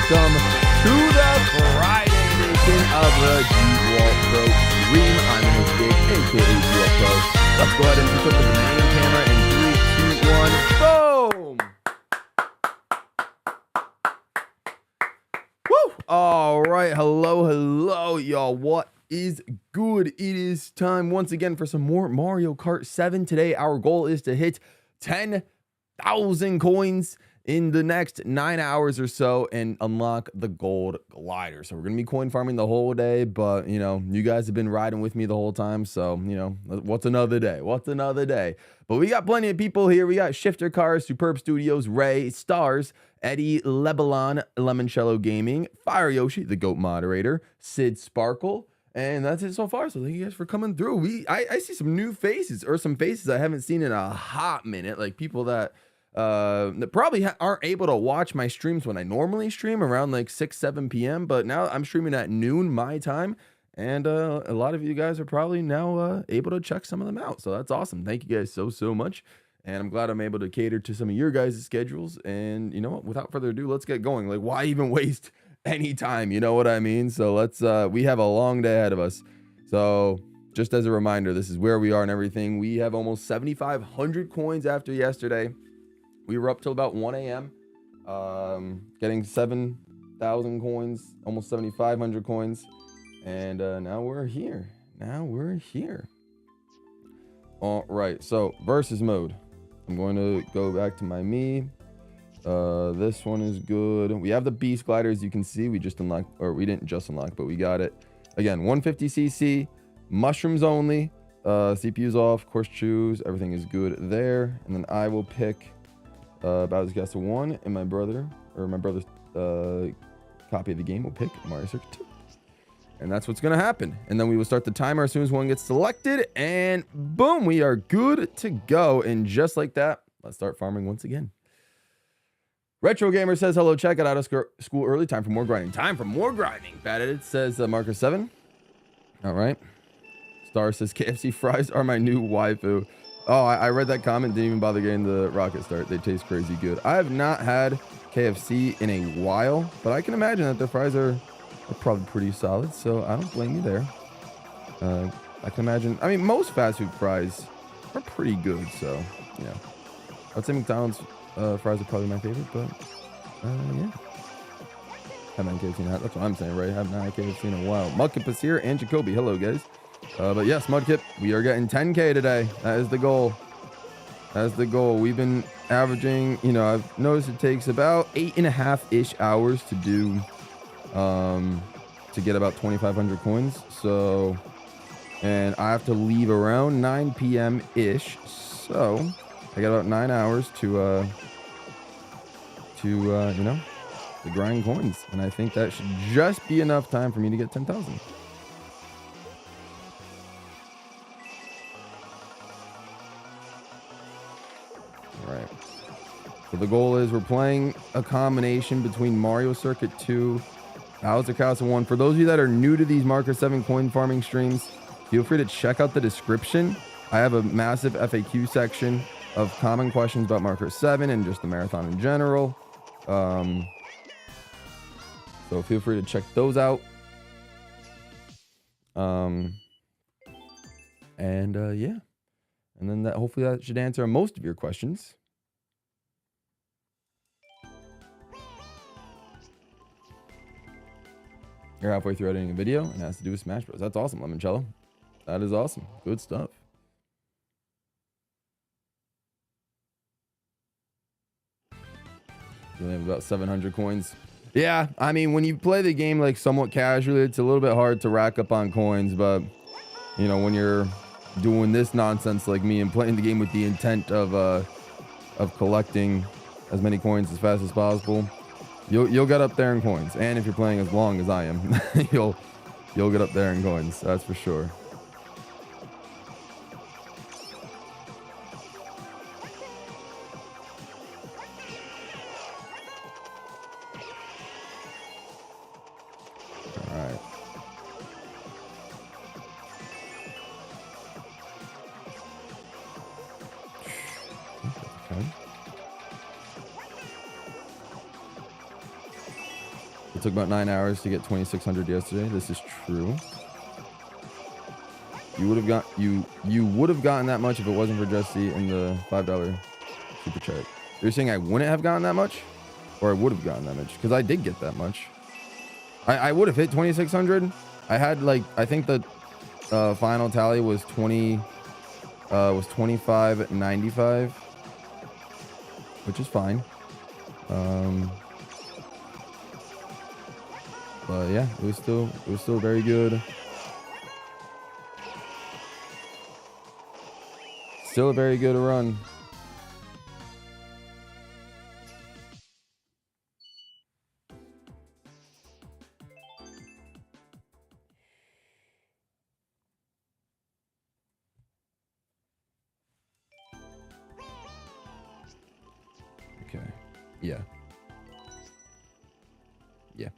welcome to the Friday edition of the GWallPro stream. I'm in his big, aka GWallPro. Let's go ahead and pick up the main camera in 3, 2, 1, boom! Woo! All right, hello, y'all. What is good? It is time once again for some more Mario Kart 7. Today, our goal is to hit 10,000 coins in the next 9 hours or so and unlock the gold glider. So we're gonna be coin farming the whole day, but you know, you guys have been riding with me the whole time, so you know, what's another day? But we got plenty of people here. We got Shifter Cars, Superb Studios, Ray, Stars, Eddie, Lebalon, Lemoncello Gaming, Fire Yoshi, the GOAT moderator, Sid Sparkle, and that's it so far. So thank you guys for coming through. I see some new faces, or some faces I haven't seen in a hot minute, like people that probably aren't able to watch my streams when I normally stream around like 6-7 p.m. But now I'm streaming at noon my time, and a lot of you guys are probably now able to check some of them out. So that's awesome. Thank you guys so much, and I'm glad I'm able to cater to some of your guys' schedules. And you know what? Without further ado, let's get going. Like, why even waste any time? You know what I mean? So let's we have a long day ahead of us. So just as a reminder, this is where we are and everything. We have almost 7,500 coins after yesterday. We were up till about 1 a.m. Getting 7,000 coins, almost 7,500 coins. And now we're here. All right, so versus mode. I'm going to go back to my me. This one is good. We have the beast glider, as you can see. We just unlocked, or we didn't just unlock, but we got it. Again, 150cc, mushrooms only. CPU's off, course choose. Everything is good there. And then I will pick Bowser Castle 1, and my brother's copy of the game will pick Mario Circuit 2. And that's what's going to happen. And then we will start the timer as soon as one gets selected, and boom, we are good to go. And just like that, let's start farming once again. Retro Gamer says, hello, check it out of school early. Time for more grinding. Bad Edit says Marker 7. All right. Star says, KFC fries are my new waifu. Oh, I read that comment. Didn't even bother getting the rocket start. They taste crazy good. I have not had KFC in a while, but I can imagine that their fries are probably pretty solid, so I don't blame you there. I can imagine. I mean, most fast food fries are pretty good, so yeah. I'd say McDonald's fries are probably my favorite, but yeah. Haven't had KFC in a while. That's what I'm saying, right? Haven't had KFC in a while. Mudkip is here and Jacoby. Hello, guys. But yes, Mudkip, we are getting 10K today. That is the goal. We've been averaging, you know, I've noticed it takes about 8.5-ish hours to do, to get about 2,500 coins. So, and I have to leave around 9 p.m.-ish. So, I got about 9 hours to you know, to grind coins. And I think that should just be enough time for me to get 10,000. Right. So the goal is we're playing a combination between Mario Circuit 2, Bowser Castle 1. For those of you that are new to these Marker 7 coin farming streams, feel free to check out the description. I have a massive FAQ section of common questions about Marker 7 and just the marathon in general. So feel free to check those out. Yeah. And then hopefully that should answer most of your questions. You're halfway through editing a video and it has to do with Smash Bros. That's awesome, Lemoncello. That is awesome. Good stuff. You only have about 700 coins. Yeah, I mean, when you play the game like somewhat casually, it's a little bit hard to rack up on coins, but you know, when you're doing this nonsense like me and playing the game with the intent of collecting as many coins as fast as possible, you'll get up there in coins. And if you're playing as long as I am, you'll get up there in coins. That's for sure. All right. Okay. It took about 9 hours to get 2,600 yesterday. This is true. You would have gotten that much if it wasn't for Jesse and the $5 super chat. You're saying I wouldn't have gotten that much, or I would have gotten that much? Because I did get that much. I would have hit 2,600. I had like, I think the final tally was 25.95, which is fine. But yeah, it was still very good. Still a very good run. Okay. Yeah. Yeah.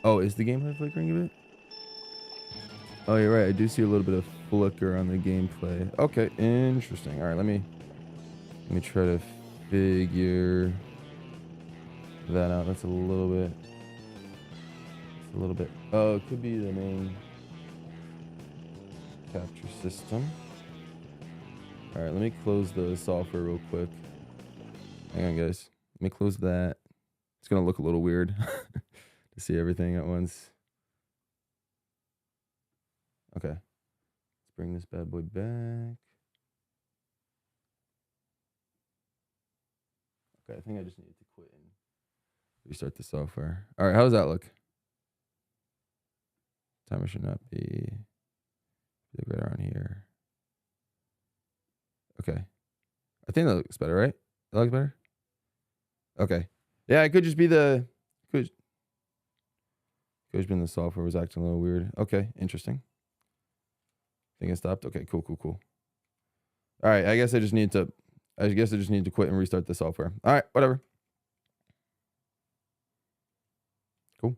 Oh, is the gameplay flickering a bit? Oh, you're right. I do see a little bit of flicker on the gameplay. Okay, interesting. All right, let me try to figure that out. That's a little bit. It's a little bit. Oh, it could be the main capture system. All right, let me close the software real quick. Hang on, guys. Let me close that. It's gonna look a little weird to see everything at once. Okay, let's bring this bad boy back. Okay, I think I just need to quit and restart the software. All right, how does that look? Timer should not be right around here. Okay, I think that looks better, right? That looks better. Okay, yeah, it could just be the could just been the software was acting a little weird. Okay, interesting. I think it stopped. Okay, cool. All right, I guess I just need to quit and restart the software. All right, whatever. Cool.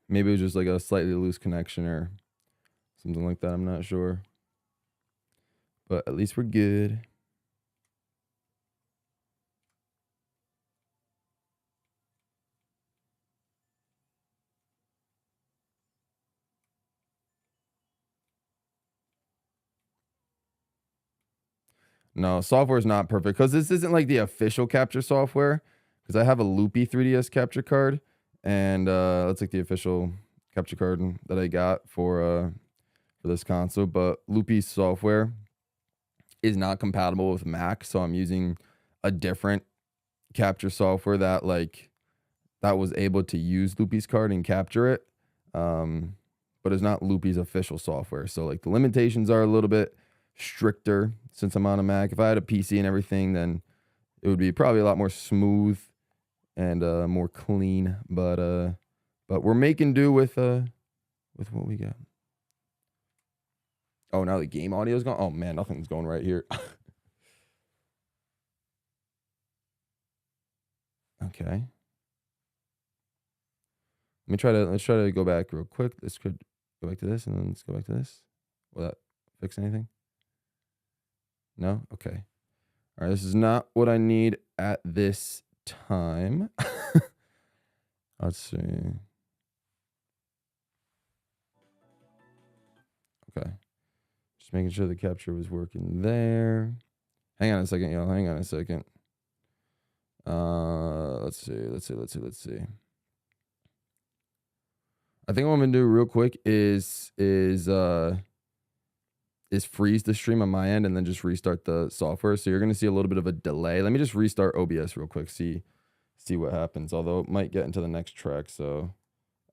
Maybe it was just like a slightly loose connection or something like that. I'm not sure. But at least we're good. No, software is not perfect because this isn't like the official capture software. Because I have a loopy 3DS capture card, and that's like the official capture card that I got for this console. But loopy software is not compatible with Mac, so I'm using a different capture software that was able to use Loopy's card and capture it, but it's not Loopy's official software. So like the limitations are a little bit stricter since I'm on a Mac. If I had a PC and everything, then it would be probably a lot more smooth and more clean. But we're making do with what we got. Oh, now the game audio is gone. Oh man, nothing's going right here. Okay. Let's try to go back real quick. This could go back to this, and then let's go back to this. Will that fix anything? No? Okay. All right, this is not what I need at this time. Let's see. Okay. Just making sure the capture was working there. Hang on a second, y'all. Hang on a second. Let's see. I think what I'm gonna do real quick is freeze the stream on my end and then just restart the software. So you're gonna see a little bit of a delay. Let me just restart OBS real quick. See what happens. Although it might get into the next track. So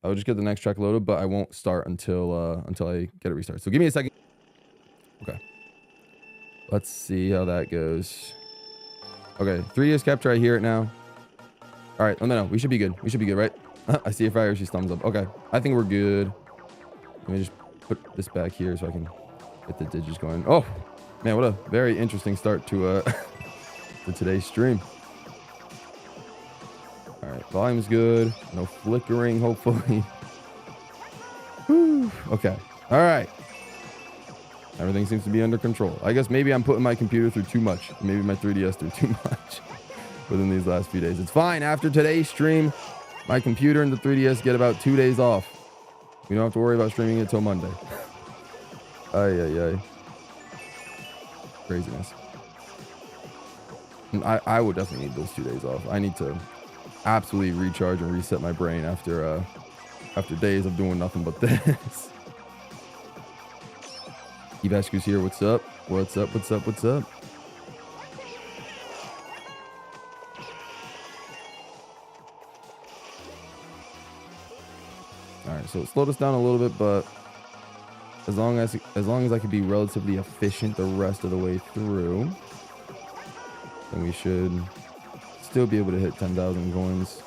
I'll just get the next track loaded, but I won't start until I get it restarted. So give me a second. Okay. Let's see how that goes. Okay, 3DS capture. I hear it now. All right. Oh no, we should be good. We should be good, right? I see a fire. She's thumbs up. Okay, I think we're good. Let me just put this back here so I can get the digits going. Oh man, what a very interesting start to to today's stream. All All right, volume's good. No flickering, hopefully. Whew. Okay. All right. Everything seems to be under control. I guess maybe I'm putting my computer through too much. Maybe my 3DS through too much within these last few days. It's fine. After today's stream, my computer and the 3DS get about 2 days off. We don't have to worry about streaming it till Monday. Ay. Craziness. And I would definitely need those 2 days off. I need to absolutely recharge and reset my brain after days of doing nothing but this. FAQs here. What's up? What's up? What's up? What's up? All right, so it slowed us down a little bit, but as long as I could be relatively efficient the rest of the way through, then we should still be able to hit 10,000 coins.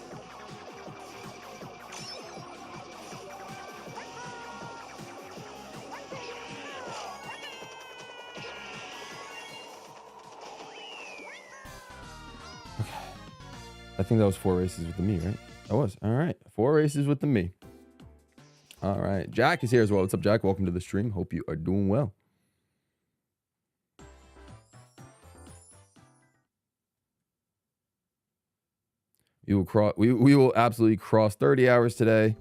Okay. I think that was 4 races with the me, right? That was. All right. 4 races with the me. All right. Jack is here as well. What's up, Jack? Welcome to the stream. Hope you are doing well. We will absolutely cross 30 hours today,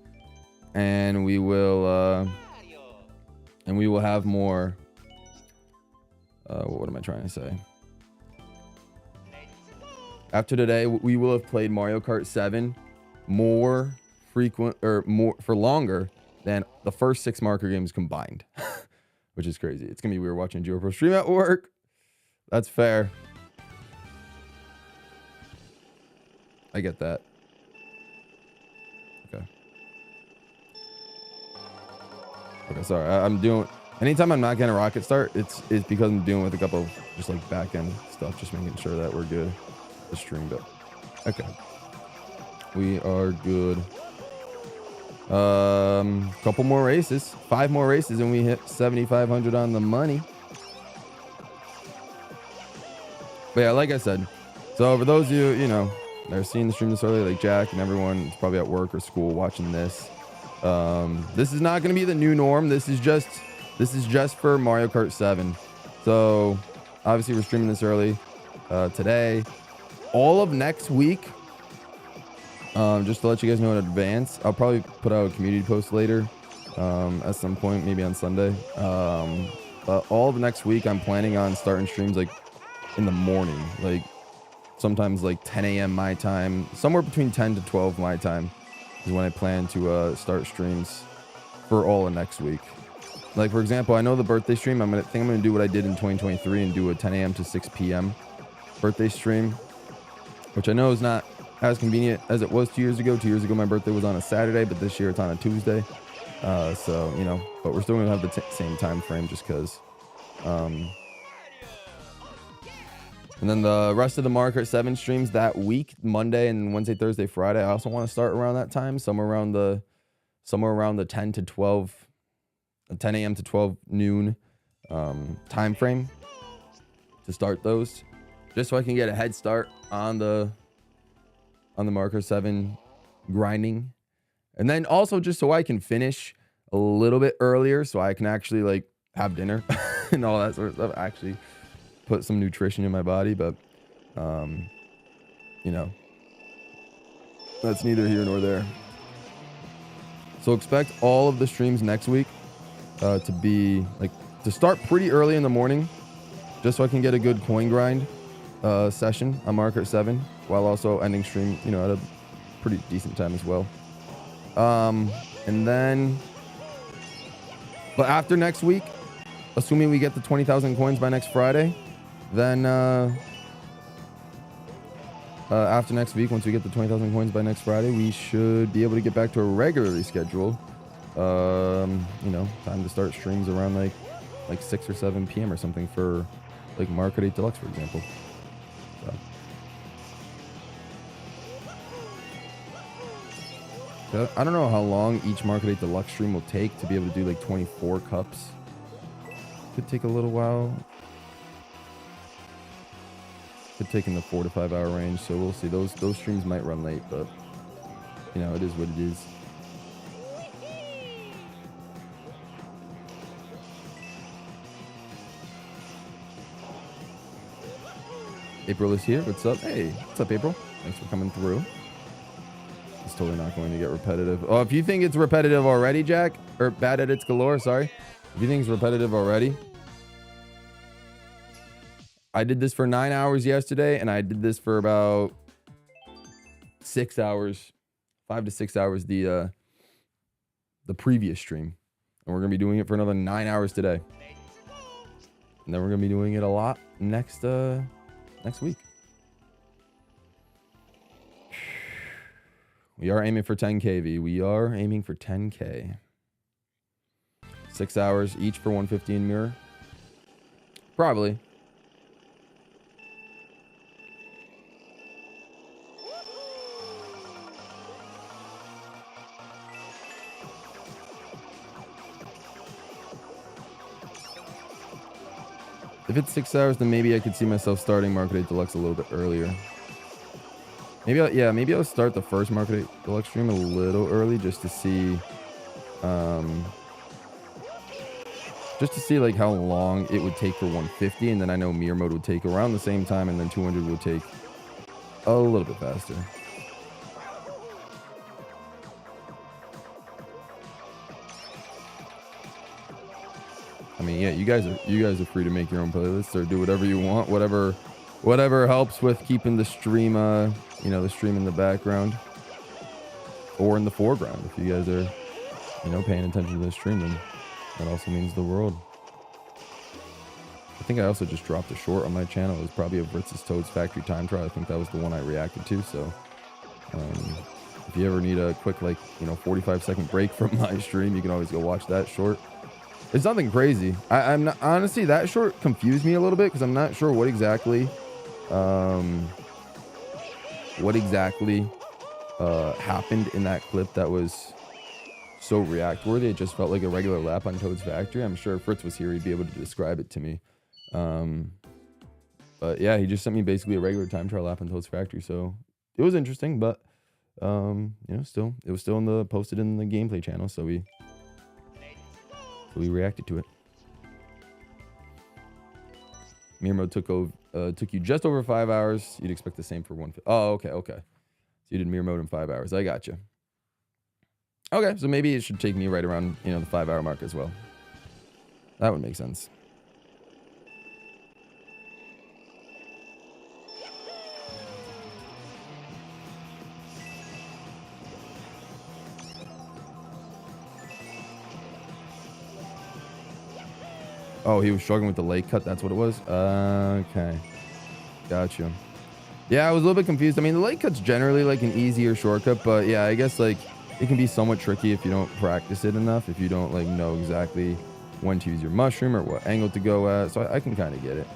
and we will have more. What am I trying to say? After today, we will have played Mario Kart 7 more frequent or more for longer than the first 6 marker games combined, which is crazy. It's gonna be weird watching GWallPro stream at work. That's fair. I get that. Okay, sorry. I'm doing. Anytime I'm not getting a rocket start, it's because I'm dealing with a couple of just like back end stuff, just making sure that we're good. The stream, but okay, we are good. Couple more races, 5 more races, and we hit 7,500 on the money. But yeah, like I said, so for those of you, you know, that are seeing the stream this early, like Jack and everyone is probably at work or school watching this. This is not going to be the new norm. This is just for Mario Kart 7. So obviously we're streaming this early today. All of next week, just to let you guys know in advance, I'll probably put out a community post later at some point, maybe on Sunday. But all of next week, I'm planning on starting streams like in the morning, like sometimes like 10 a.m. my time, somewhere between 10 to 12 my time is when I plan to start streams for all of next week. Like, for example, I know the birthday stream, I'm gonna do what I did in 2023 and do a 10 a.m. to 6 p.m. birthday stream, which I know is not as convenient as it was 2 years ago. 2 years ago, my birthday was on a Saturday, but this year it's on a Tuesday. So, you know, but we're still gonna have the same time frame just because. And then the rest of the Mario Kart 7 streams that week, Monday and Wednesday, Thursday, Friday, I also want to start around that time, somewhere around the 10 to 12, 10 a.m. to 12 noon time frame to start those, just so I can get a head start on the Mario Kart 7 grinding, and then also just so I can finish a little bit earlier, so I can actually like have dinner and all that sort of stuff. Actually put some nutrition in my body, but you know, that's neither here nor there. So expect all of the streams next week to be like, to start pretty early in the morning, just so I can get a good coin grind session on Mario Kart 7 while also ending stream, you know, at a pretty decent time as well. And then, but after next week, assuming we get the 20,000 coins by next Friday, then after next week, once we get the 20,000 coins by next Friday, we should be able to get back to a regularly scheduled, you know, time to start streams around like 6 or 7 p.m. or something for like Mario Kart 8 Deluxe, for example. So I don't know how long each Mario Kart 8 Deluxe stream will take to be able to do like 24 cups. Could take a little while. Could take in the 4 to 5 hour range, so we'll see. Those streams might run late, but you know, it is what it is. April is here. What's up? Hey, what's up, April? Thanks for coming through. It's totally not going to get repetitive. Oh, if you think it's repetitive already, Jack, or bad edits galore, sorry. If you think it's repetitive already, I did this for 9 hours yesterday, and I did this for about 6 hours, 5 to 6 hours the previous stream, and we're gonna be doing it for another 9 hours today, and then we're gonna be doing it a lot next week. We are aiming for 10K, V. We are aiming for 10K. 6 hours each for 115 mirror. Probably. If it's 6 hours, then maybe I could see myself starting Market 8 Deluxe a little bit earlier. Maybe I'll start the first Market 8 Deluxe stream a little early just to see, like how long it would take for 150, and then I know mirror mode would take around the same time, and then 200 would take a little bit faster. I mean, yeah, you guys are free to make your own playlists or do whatever you want, whatever helps with keeping the stream, you know, the stream in the background or in the foreground. If you guys are, you know, paying attention to the stream, then that also means the world. I think I also just dropped a short on my channel. It was probably a Versus Toad's Factory Time Trial. I think that was the one I reacted to. So, if you ever need a quick, like, you know, 45-second break from my stream, you can always go watch that short. It's nothing crazy. I'm not, honestly, that short confused me a little bit because I'm not sure what exactly happened in that clip that was so react worthy. It just felt like a regular lap on Toad's Factory. I'm sure if Fritz was here, he'd be able to describe it to me. But yeah, he just sent me basically a regular time trial lap on Toad's Factory. So it was interesting, but you know, it was still posted in the gameplay channel. So we reacted to it. Mirror mode took you just over 5 hours. You'd expect the same for 150. Oh, okay. So you did mirror mode in 5 hours. I got you. Okay, so maybe it should take me right around, you know, the 5 hour mark as well. That would make sense. Oh, he was struggling with the late cut. That's what it was. Okay, gotcha. Yeah, I was a little bit confused. I mean, the late cut's generally like an easier shortcut, but yeah, I guess like it can be somewhat tricky if you don't practice it enough. If you don't like know exactly when to use your mushroom or what angle to go at. So I can kind of get it.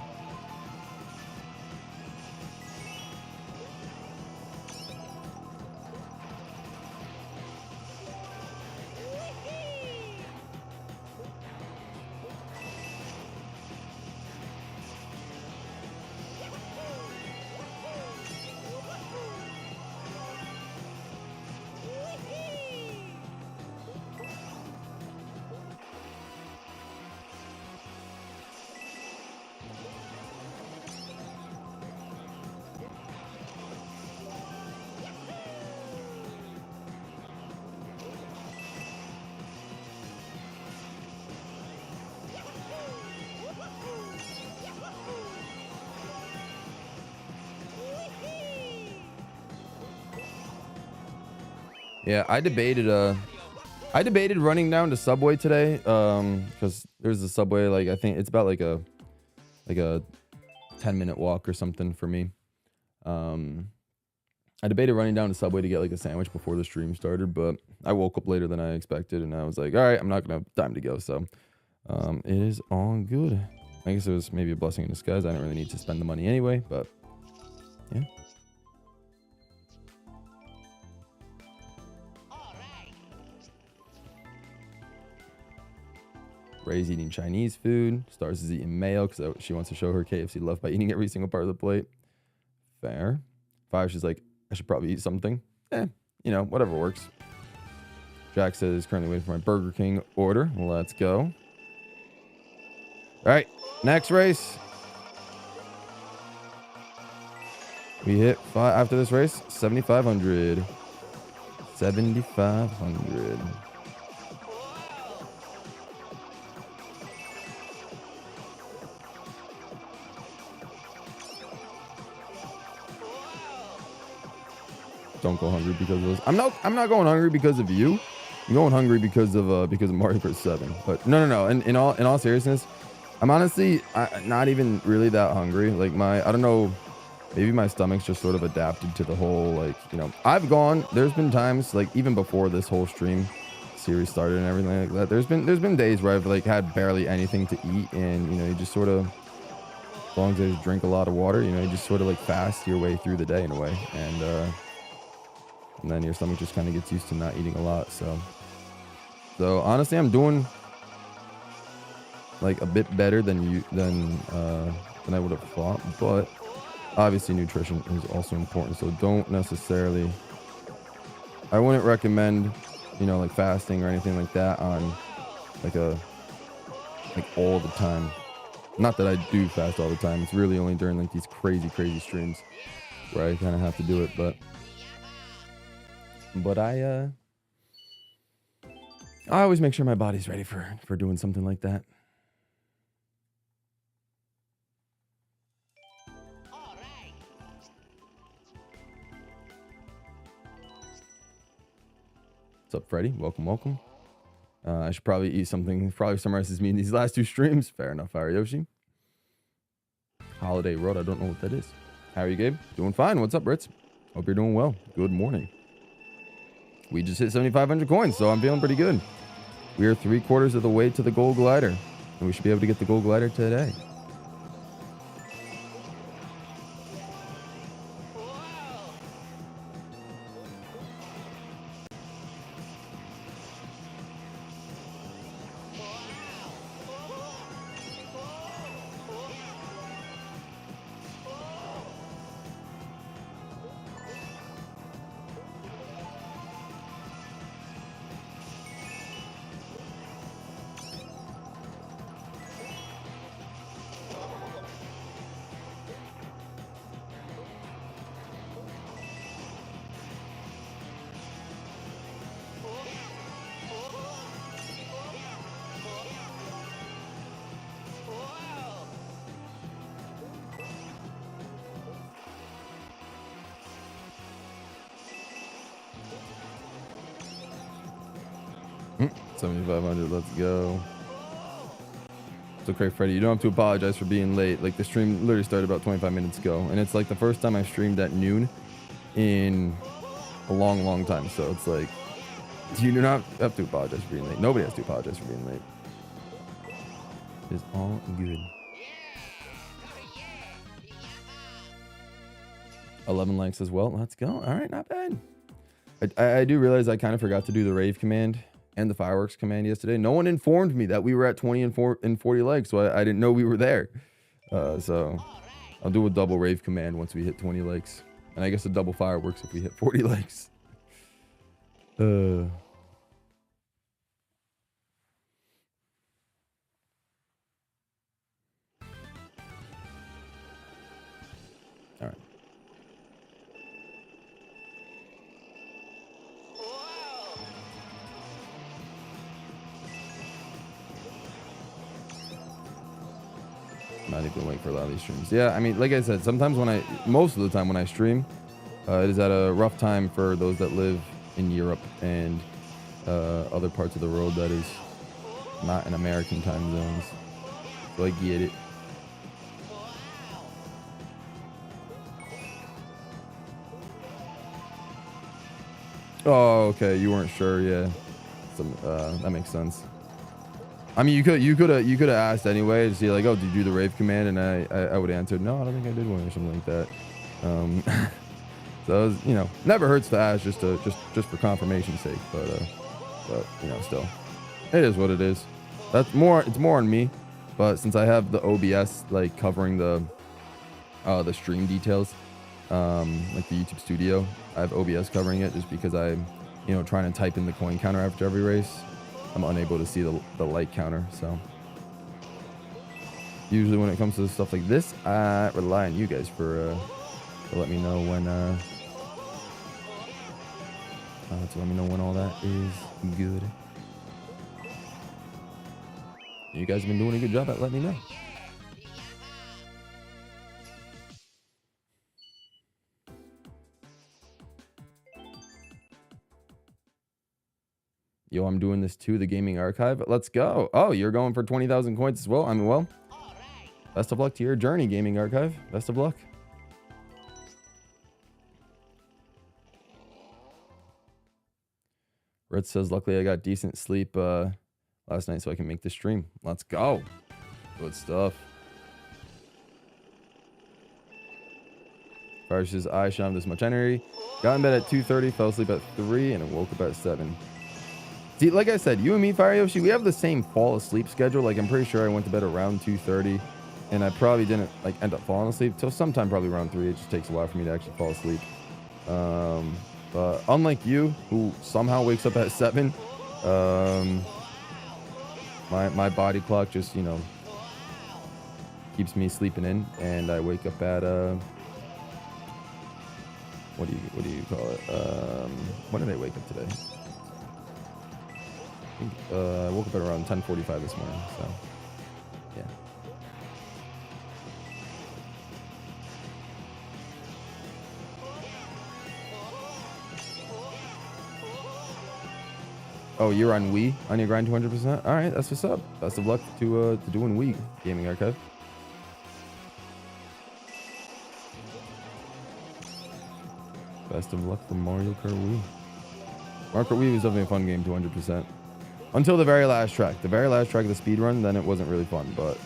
Yeah, I debated running down to Subway today, because there's a Subway, like I think it's about like a 10-minute walk or something for me. I debated running down to Subway to get like a sandwich before the stream started, but I woke up later than I expected, and I was like, all right, I'm not gonna have time to go, so it is all good. I guess it was maybe a blessing in disguise. I didn't really need to spend the money anyway, but yeah. Ray's eating Chinese food. Stars is eating mayo because she wants to show her KFC love by eating every single part of the plate. Fair. Five, she's like, I should probably eat something. you know, whatever works. Jack says currently waiting for my Burger King order. Let's go. All right, next race. We hit after this race 7,500. 7,500. Don't go hungry because of those. I'm not going hungry because of you. I'm going hungry because of Mario Kart 7. But no. In all seriousness, I'm honestly not even really that hungry. Like I don't know, maybe my stomach's just sort of adapted to the whole, like, you know, there's been times, like, even before this whole stream series started and everything like that, there's been days where I've like had barely anything to eat, and you know, you just sort of, as long as I just drink a lot of water, you know, you just sort of like fast your way through the day in a way, and then your stomach just kind of gets used to not eating a lot. So honestly, I'm doing like a bit better than I would have thought, but obviously nutrition is also important. So don't necessarily, I wouldn't recommend, you know, like fasting or anything like that on like all the time. Not that I do fast all the time. It's really only during like these crazy streams where I kind of have to do it, but I always make sure my body's ready for doing something like that. What's up, Freddy? Welcome. I should probably eat something. Probably summarizes me in these last two streams. Fair enough, Ariyoshi. Holiday Road. I don't know what that is. How are you, Gabe? Doing fine. What's up, Ritz? Hope you're doing well. Good morning. We just hit 7,500 coins, so I'm feeling pretty good. We are 3/4 of the way to the gold glider, and we should be able to get the gold glider today. Let's go. It's okay, Freddy. You don't have to apologize for being late. Like, the stream literally started about 25 minutes ago, and it's like the first time I streamed at noon in a long time. So it's like, you do not have to apologize for being late. Nobody has to apologize for being late. It's all good. 11 likes as well. Let's go. All right, not bad. I do realize I kind of forgot to do the rave command and the fireworks command yesterday. No one informed me that we were at 20 and 40 likes, so I didn't know we were there. So I'll do a double rave command once we hit 20 likes, and I guess a double fireworks if we hit 40 likes. All right. Not even wait for a lot of these streams. Yeah, I mean, like I said, sometimes most of the time when I stream, it is at a rough time for those that live in Europe and other parts of the world that is not in American time zones. So I get it. Oh, okay. You weren't sure, yeah. That makes sense. I mean, you could have asked anyway to see, like, oh, did you do the rave command? And I would have answered, no, I don't think I did one, or something like that. So it was, you know, never hurts to ask just for confirmation's sake. But you know, still, it is what it is. It's more on me. But since I have the OBS like covering the stream details, like the YouTube studio. I have OBS covering it just because I'm, you know, trying to type in the coin counter after every race. I'm unable to see the light counter, so usually when it comes to stuff like this, I rely on you guys for to let me know when all that is good. You guys have been doing a good job at letting me know. Yo, I'm doing this too, the gaming archive. Let's go. Oh, you're going for 20,000 coins as well? I mean, well, best of luck to your journey, gaming archive. Best of luck. Red says, luckily I got decent sleep last night so I can make the stream. Let's go. Good stuff. Fire says, I shot this much energy. Got in bed at 2:30, fell asleep at 3, and woke up at 7. See, like I said, you and me, Fire Yoshi, we have the same fall asleep schedule. Like, I'm pretty sure I went to bed around 2:30, and I probably didn't, like, end up falling asleep till sometime probably around 3. It just takes a while for me to actually fall asleep. But unlike you, who somehow wakes up at 7, my body clock just, you know, keeps me sleeping in, and I wake up at, what do you call it? When did I wake up today? I woke up at around 10:45 this morning, so yeah. Oh, you're on Wii on your grind 200%? All right, that's what's up. Best of luck to doing Wii, Gaming Archive. Best of luck for Mario Kart Wii. Mario Kart Wii was definitely a fun game, 200%. Until the very last track. The very last track of the speed run, then it wasn't really fun, but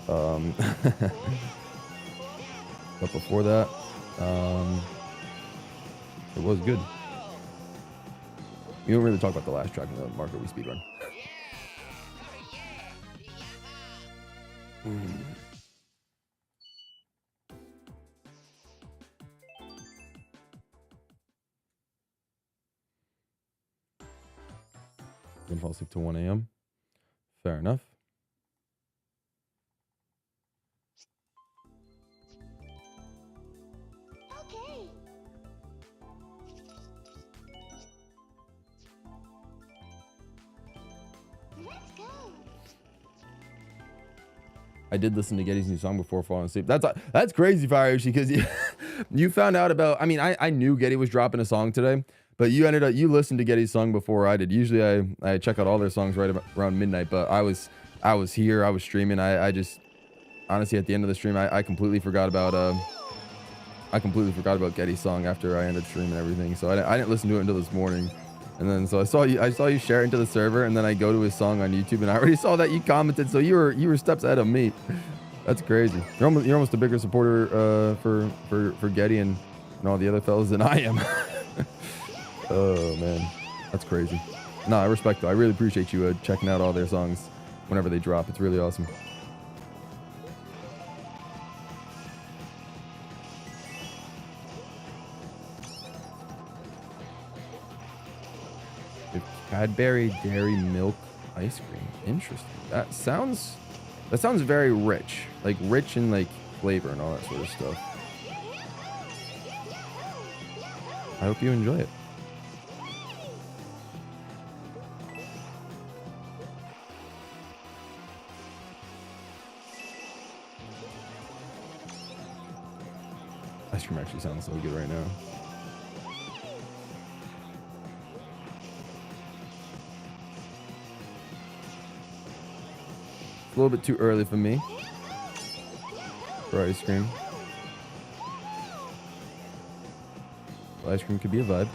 but before that, it was good. We don't really talk about the last track in the Mario Kart Wii speed run. Didn't fall asleep till 1 a.m. Fair enough. Okay. Let's go. I did listen to Getty's new song before falling asleep. That's crazy, Fire Yoshi, because you found out about. I mean, I knew Getty was dropping a song today, but you listened to Getty's song before I did. Usually I check out all their songs right around midnight, but I was here, I was streaming. I just honestly at the end of the stream I completely forgot about Getty's song after I ended streaming and everything. So I didn't listen to it until this morning. And then so I saw you share it into the server, and then I go to his song on YouTube, and I already saw that you commented. So you were steps ahead of me. That's crazy. You're almost a bigger supporter for Getty and all the other fellas than I am. Oh man, that's crazy. No, I respect it. I really appreciate you checking out all their songs whenever they drop. It's really awesome. Cadbury Dairy Milk Ice Cream. Interesting. That sounds very rich. Like rich in like flavor and all that sort of stuff. I hope you enjoy it. Ice cream actually sounds so good right now. A little bit too early for me for ice cream. Well, ice cream could be a vibe.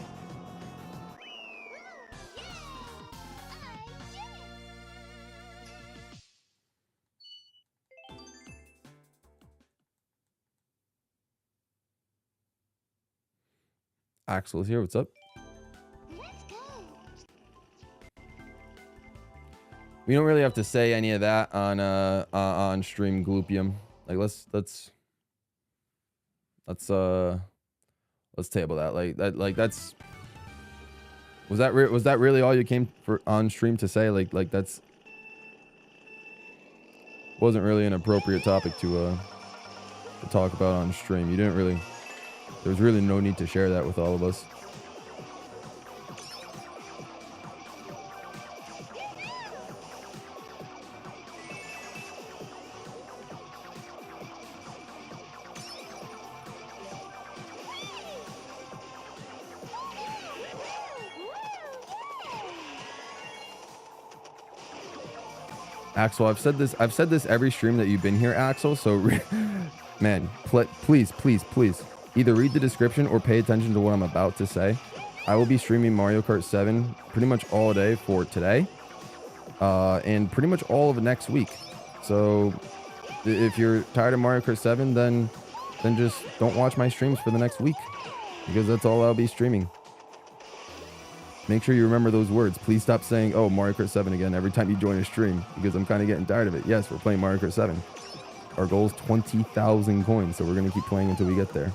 Axel is here. What's up? We don't really have to say any of that on stream, Gloopium. Like let's Let's table that. Like that's was that really all you came for on stream to say? Like that's wasn't really an appropriate topic to talk about on stream. You didn't really. There's really no need to share that with all of us. Axel, I've said this every stream that you've been here, Axel. So, man, please, either read the description or pay attention to what I'm about to say. I will be streaming Mario Kart 7 pretty much all day for today, and pretty much all of next week. So, if you're tired of Mario Kart 7, then just don't watch my streams for the next week, because that's all I'll be streaming. Make sure you remember those words. Please stop saying, oh, Mario Kart 7 again every time you join a stream, because I'm kind of getting tired of it. Yes, we're playing Mario Kart 7. Our goal is 20,000 coins, so we're going to keep playing until we get there.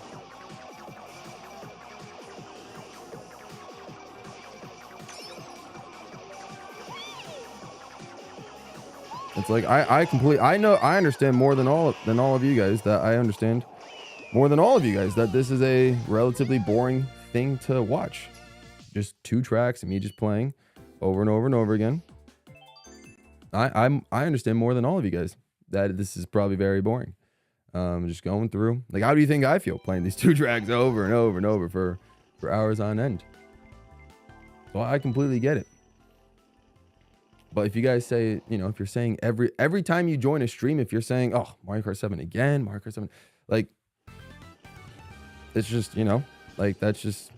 It's like I understand more than all of you guys that I understand more than all of you guys that this is a relatively boring thing to watch. Just 2 tracks and me just playing over and over and over again. I understand more than all of you guys that this is probably very boring. Just going through. Like, how do you think I feel playing these 2 tracks over and over and over for hours on end? So I completely get it. But if you guys say, you know, if you're saying every time you join a stream, if you're saying, oh, Mario Kart 7 again, Mario Kart 7, like, it's just, you know, like, that's just,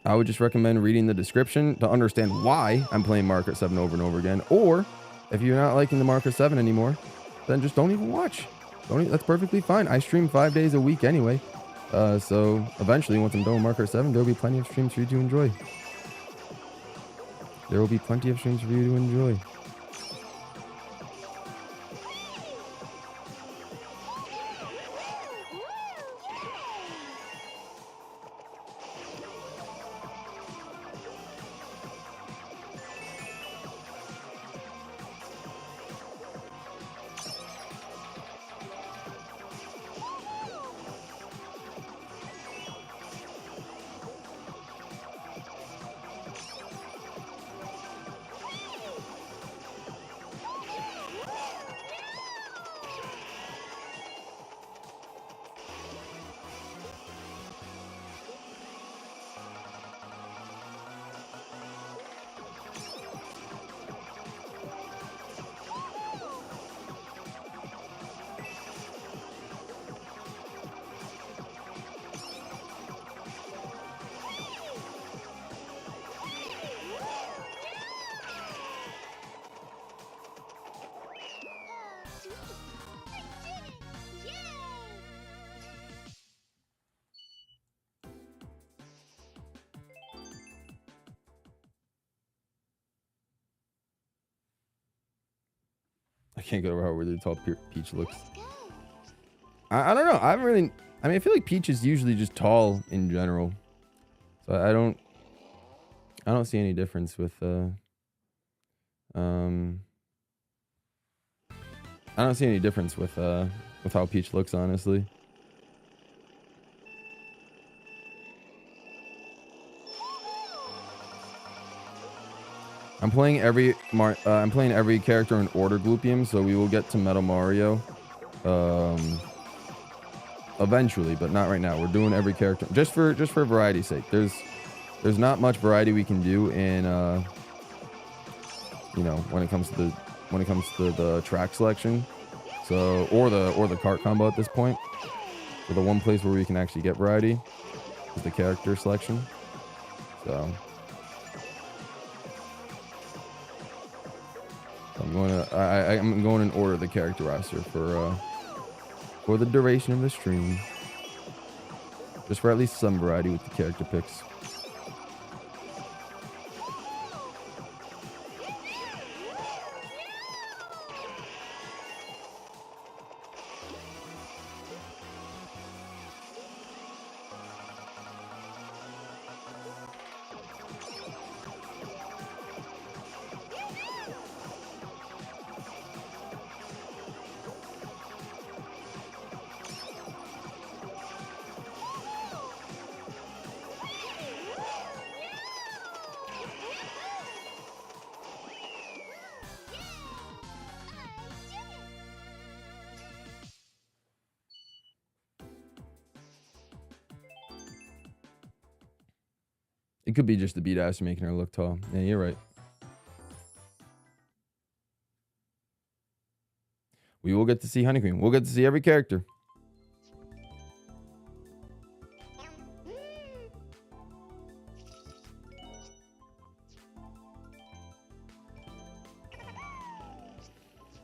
I would just recommend reading the description to understand why I'm playing Mario Kart 7 over and over again. Or if you're not liking the Mario Kart 7 anymore, then just don't even watch. That's perfectly fine. I stream 5 days a week anyway. So eventually, once I'm done with Mario Kart 7, there'll be plenty of streams for you to enjoy. There will be plenty of streams for you to enjoy. I can't get over how really tall Peach looks. I don't know. I haven't really. I mean, I feel like Peach is usually just tall in general, so I don't see any difference with I don't see any difference with how Peach looks, honestly. I'm playing every character in order, Gloopium, so we will get to Metal Mario eventually, but not right now. We're doing every character just for variety's sake. There's not much variety we can do in you know, when it comes to the track selection, so or the kart combo at this point. So the one place where we can actually get variety is the character selection. So I'm going in order the character roster for the duration of the stream, just for at least some variety with the character picks. It could be just the beat ass making her look tall. Yeah, you're right. We will get to see Honey Queen. We'll get to see every character.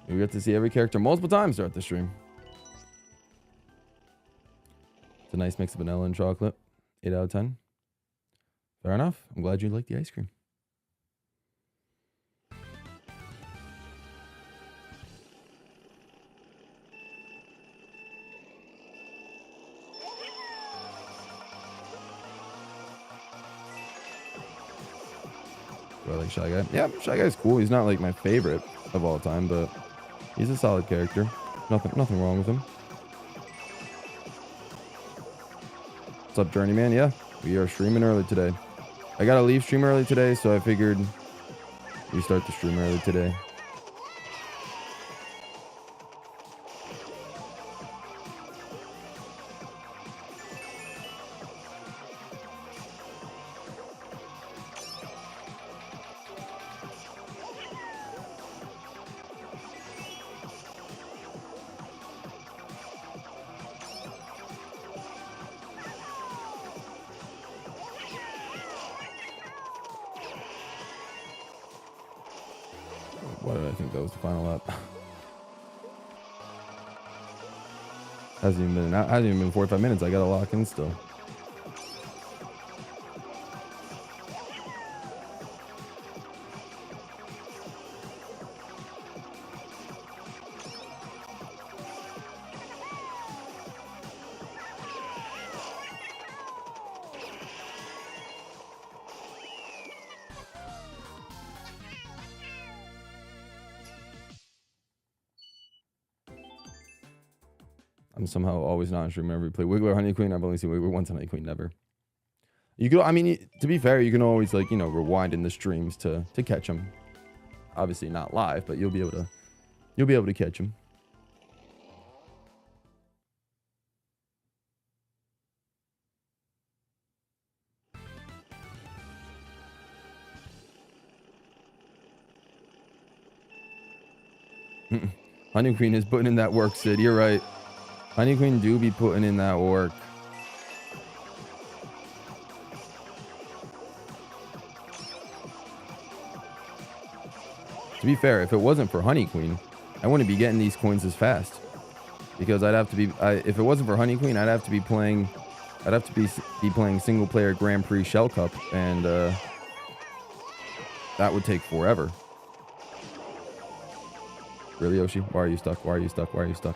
We get to see every character multiple times throughout the stream. It's a nice mix of vanilla and chocolate. 8 out of 10. Fair enough. I'm glad you like the ice cream. Do I like Shy Guy? Yeah, Shy Guy's cool. He's not like my favorite of all time, but he's a solid character. Nothing wrong with him. What's up, Journeyman? Yeah, we are streaming early today. I gotta leave stream early today, so I figured we start the stream early today. Why did I think that was the final lap? Hasn't even been 45 minutes. I gotta lock in still. I'm somehow always not sure. Remember, we play Wiggler, Honey Queen. I've only seen Wiggler once, Honey Queen never. You could, I mean, to be fair, you can always like rewind in the streams to catch them. Obviously not live, but you'll be able to catch them. Honey Queen is putting in that work, Sid. You're right. Honey Queen do be putting in that work. To be fair, if it wasn't for Honey Queen, I wouldn't be getting these coins as fast. Because I'd have to be, if it wasn't for Honey Queen, I'd have to be playing single player Grand Prix Shell Cup, and that would take forever. Really, Yoshi? Why are you stuck? Why are you stuck? Why are you stuck?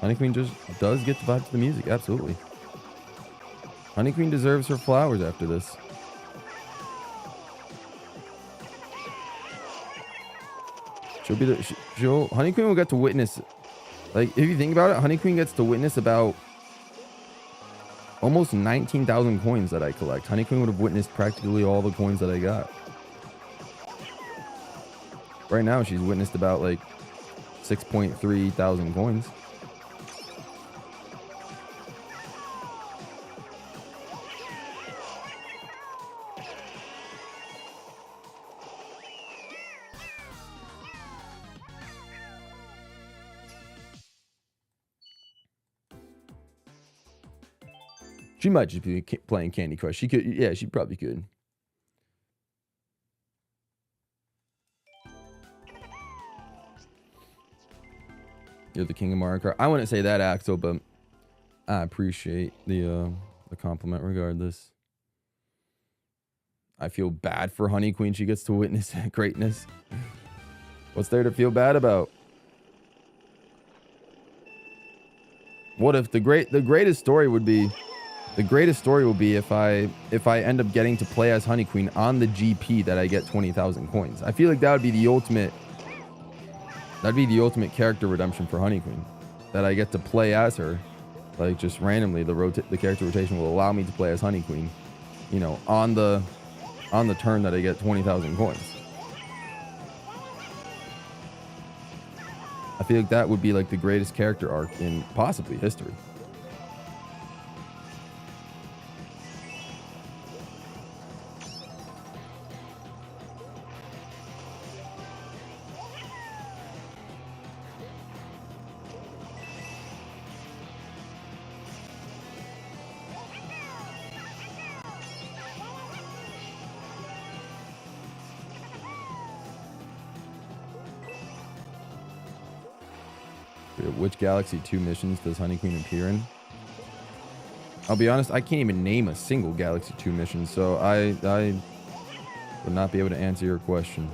Honey Queen just does get the vibe to the music, absolutely. Honey Queen deserves her flowers after this. Honey Queen will get to witness, like, if you think about it, Honey Queen gets to witness about almost 19,000 coins that I collect. Honey Queen would have witnessed practically all the coins that I got. Right now, she's witnessed about like 6.3 thousand coins. She might just be playing Candy Crush. She could, yeah, she probably could. You're the king of Mario Kart. I wouldn't say that, Axel, but I appreciate the compliment regardless. I feel bad for Honey Queen. She gets to witness greatness. What's there to feel bad about? What if the greatest story would be? The greatest story will be if I end up getting to play as Honey Queen on the GP that I get 20,000 coins. I feel like that would be the ultimate. That'd be the ultimate character redemption for Honey Queen. That I get to play as her, like just randomly. The character rotation will allow me to play as Honey Queen, you know, on the on the turn that I get 20,000 coins. I feel like that would be like the greatest character arc in possibly history. Which Galaxy 2 missions does Honey Queen appear in? I'll be honest, I can't even name a single Galaxy 2 mission, so I would not be able to answer your question.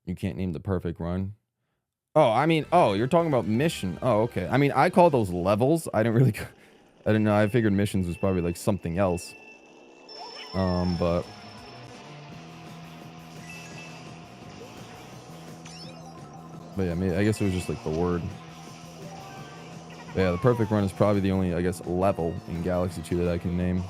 You can't name the perfect run. Oh, I mean, oh, you're talking about mission. Oh, okay. I mean, I call those levels. I didn't know. I figured missions was probably like something else. But yeah, I guess it was just like the word. But yeah, the perfect run is probably the only, I guess, level in Galaxy 2 that I can name.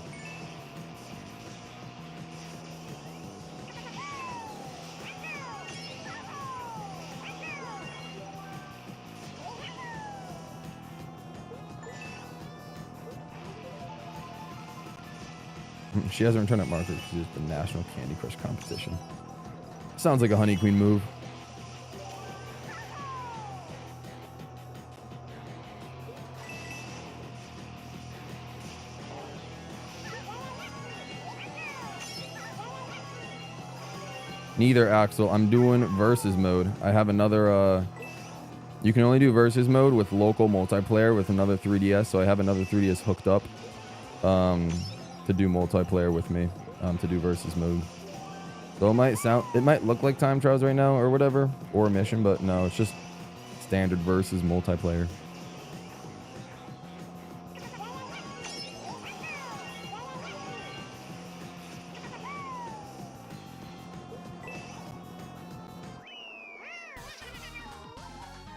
She hasn't returned at marker because it's the National Candy Crush competition. Sounds like a Honey Queen move. Neither, Axel. I'm doing versus mode. I have another, you can only do versus mode with local multiplayer with another 3DS, so I have another 3DS hooked up to do multiplayer with me, to do versus mode. So it might look like time trials right now or whatever, or a mission, but no, it's just standard versus multiplayer.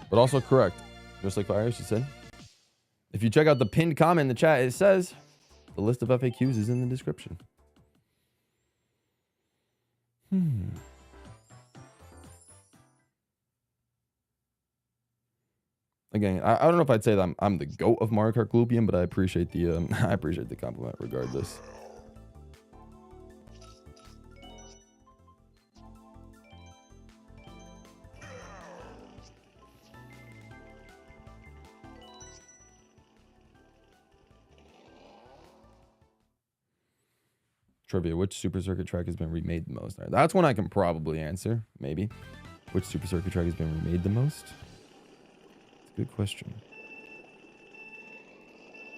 But also correct, just like Fire, she said. If you check out the pinned comment in the chat, it says the list of FAQs is in the description. Again, I don't know if I'd say that I'm the GOAT of Mario Kart Gloopian, but I appreciate the I appreciate the compliment regardless. Trivia, which Super Circuit track has been remade the most? That's one I can probably answer, maybe. Which Super Circuit track has been remade the most? It's a good question.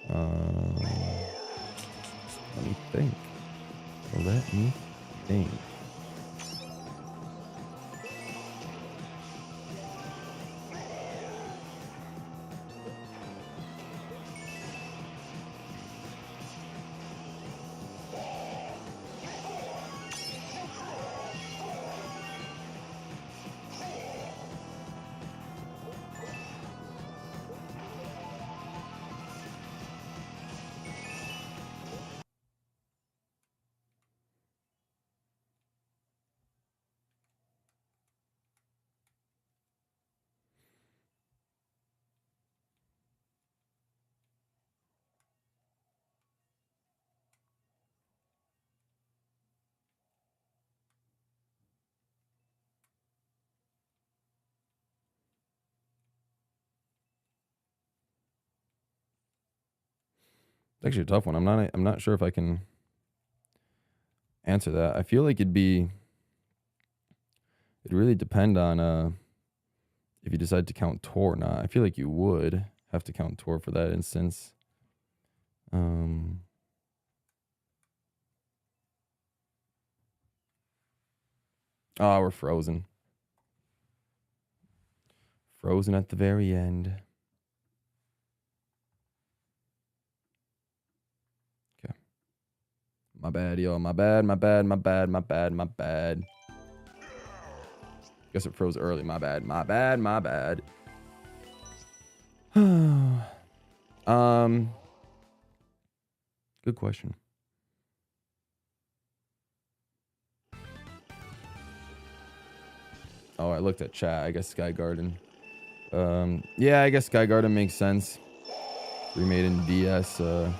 Let me think. Let me think. It's actually a tough one. I'm not sure if I can answer that. I feel like it'd be It really depend on if you decide to count tour or not. I feel like you would have to count tour for that instance. Oh, we're frozen. Frozen at the very end. Okay. My bad, y'all. My bad. Guess it froze early. My bad. Good question. Oh, I looked at chat. I guess Sky Garden. Yeah, I guess Sky Garden makes sense. Remade in DS. It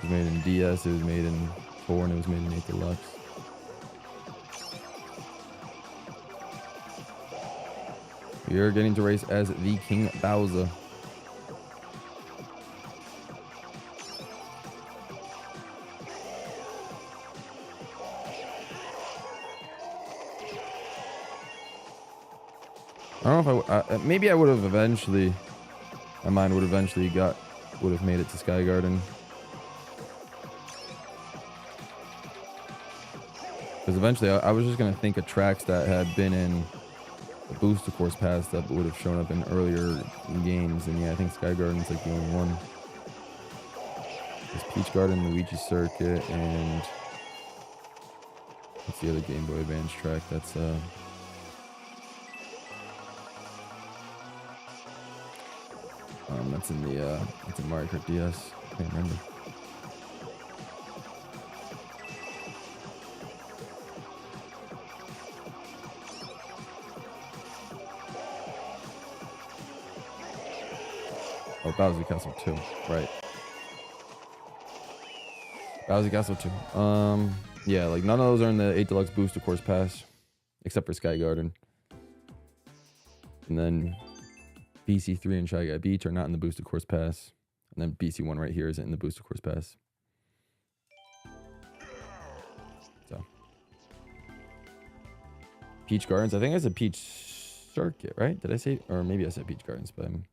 was made in DS. It was made in 4, and it was made in 8 Deluxe. We are getting to race as the King Bowser. I don't know if maybe I would have eventually, my mind would have made it to Sky Garden. Because eventually I was just going to think of tracks that had been in the booster course pass that would have shown up in earlier games. And yeah, I think Sky Garden's like the only one. There's Peach Garden, Luigi Circuit, and what's the other Game Boy Advance track? That's that's in the that's in Mario Kart DS. I can't remember. Oh, Bowser Castle 2, right? Bowser Castle 2. Yeah, like none of those are in the 8 Deluxe Booster Course Pass, except for Sky Garden. And then BC3 and Shy Guy Beach are not in the Booster Course Pass. And then BC1 right here isn't in the Booster Course Pass. So. Peach Gardens. I think I said Peach Circuit, right? Did I say? Or maybe I said Peach Gardens, but I'm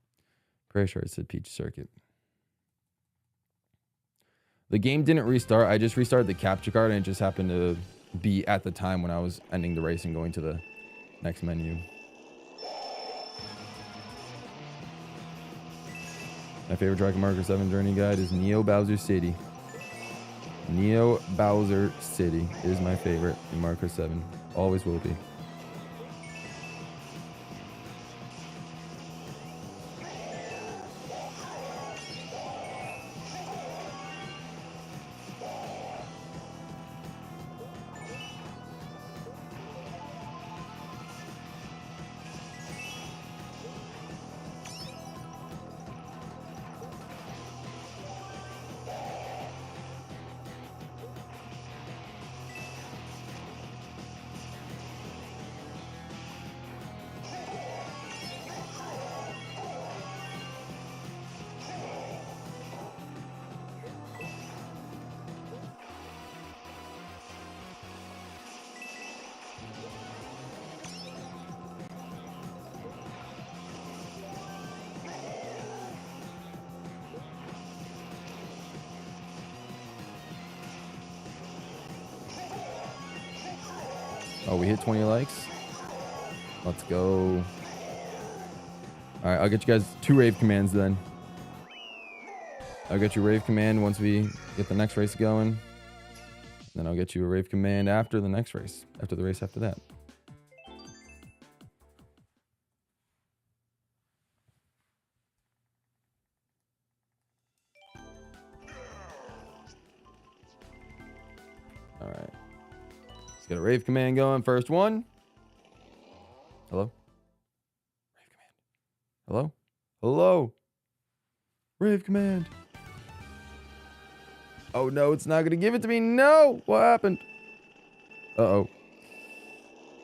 pretty sure I said Peach Circuit. The game didn't restart. I just restarted the capture card, and it just happened to be at the time when I was ending the race and going to the next menu. My favorite track in Mario Kart 7 Journey Guide is Neo Bowser City. Neo Bowser City is my favorite in Mario Kart 7. Always will be. Oh, we hit 20 likes. Let's go. All right, I'll get you guys 2 rave commands then. I'll get you a rave command once we get the next race going. Then I'll get you a rave command after the next race, after the race after that. All right. Let's get a rave command going. First one. Hello? Rave command. Hello? Hello? Rave command. Oh no, it's not gonna give it to me. No! What happened? Uh-oh.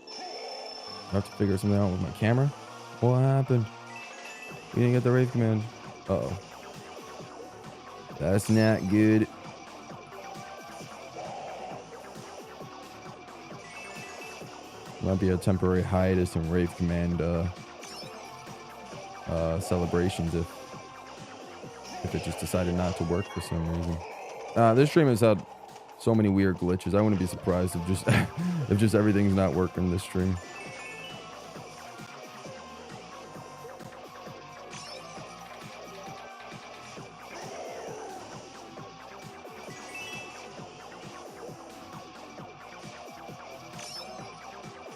I have to figure something out with my camera. What happened? We didn't get the rave command. Uh-oh. That's not good. Might be a temporary hiatus in Rave Command celebrations if it just decided not to work for some reason. This stream has had so many weird glitches. I wouldn't be surprised if just if just everything's not working this stream.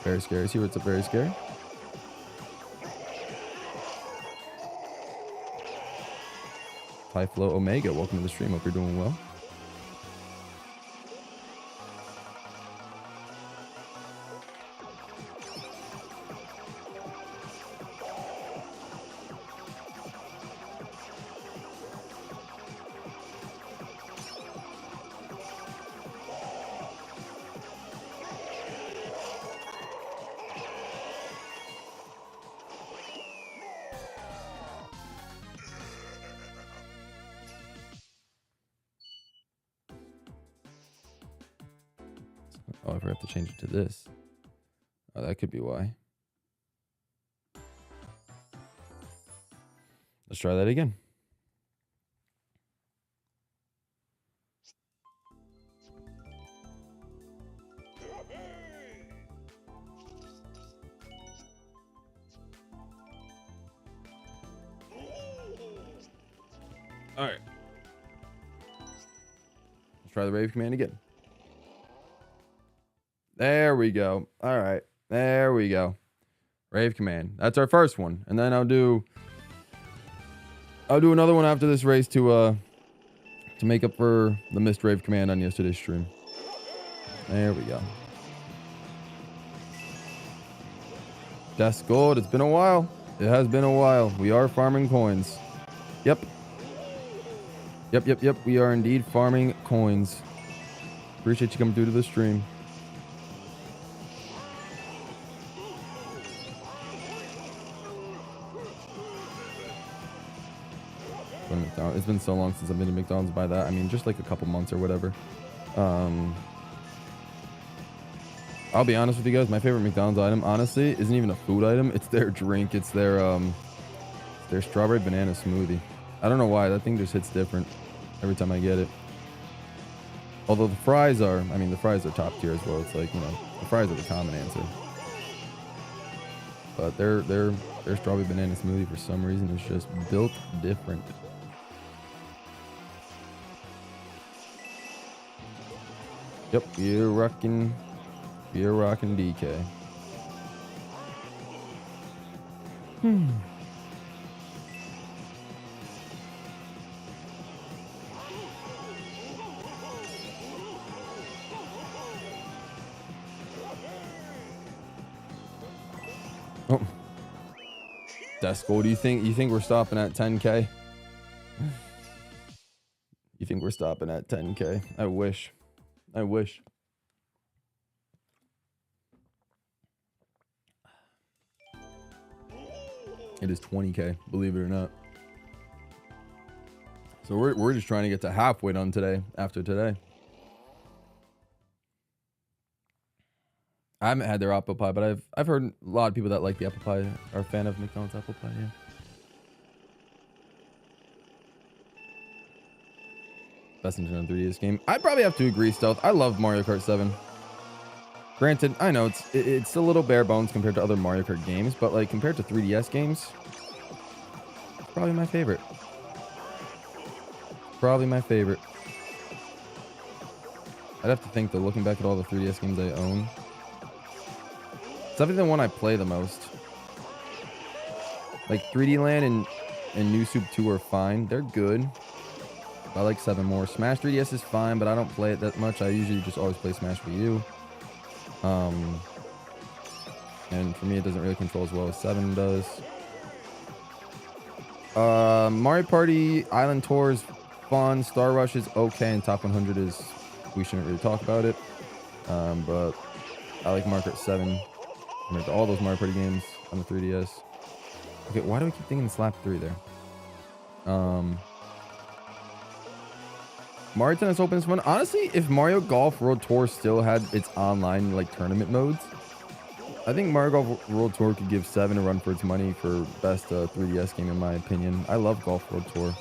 Very scary. See what's up? Very scary. High Flow Omega, welcome to the stream. Hope you're doing well. Oh, I forgot to change it to this. Oh, that could be why. Let's try that again. All right. Let's try the Rave Command again. There we go. All right. There we go. Rave Command. That's our first one. And then I'll do another one after this race to make up for the missed Rave Command on yesterday's stream. There we go. That's gold. It's been a while. It has been a while. We are farming coins. Yep. Yep. We are indeed farming coins. Appreciate you coming through to the stream. It's been so long since I've been to McDonald's by that. I mean, just like a couple months or whatever. I'll be honest with you guys. My favorite McDonald's item, honestly, isn't even a food item. It's their drink. It's their strawberry banana smoothie. I don't know why. That thing just hits different every time I get it. Although the fries are, I mean, the fries are top tier as well. It's like, you know, the fries are the common answer. But their strawberry banana smoothie for some reason is just built different. Yep, you're rocking DK. Oh, that's cool. Do you think we're stopping at 10K? You think we're stopping at 10K? I wish. It is 20K, believe it or not. So we're just trying to get to halfway done today, after today. I haven't had their apple pie, but I've heard a lot of people that like the apple pie are a fan of McDonald's apple pie, yeah. Best Nintendo 3DS game. I'd probably have to agree, Stealth. I love Mario Kart 7. Granted, I know it's a little bare bones compared to other Mario Kart games, but like compared to 3DS games, it's probably my favorite. Probably my favorite. I'd have to think though, looking back at all the 3DS games I own, it's definitely the one I play the most. Like 3D Land and New Soup 2 are fine. They're good. I like 7 more. Smash 3DS is fine, but I don't play it that much. I usually just always play Smash Wii U. And for me, it doesn't really control as well as 7 does. Mario Party Island Tour is fun. Star Rush is okay, and Top 100 is, we shouldn't really talk about it. But I like Mario Kart 7 compared to all those Mario Party games on the 3DS. Okay, why do I keep thinking Slap 3 there? Mario Tennis Open is fun. Honestly, if Mario Golf World Tour still had its online like tournament modes, I think Mario Golf World Tour could give 7 a run for its money for best 3DS game in my opinion. I love Golf World Tour.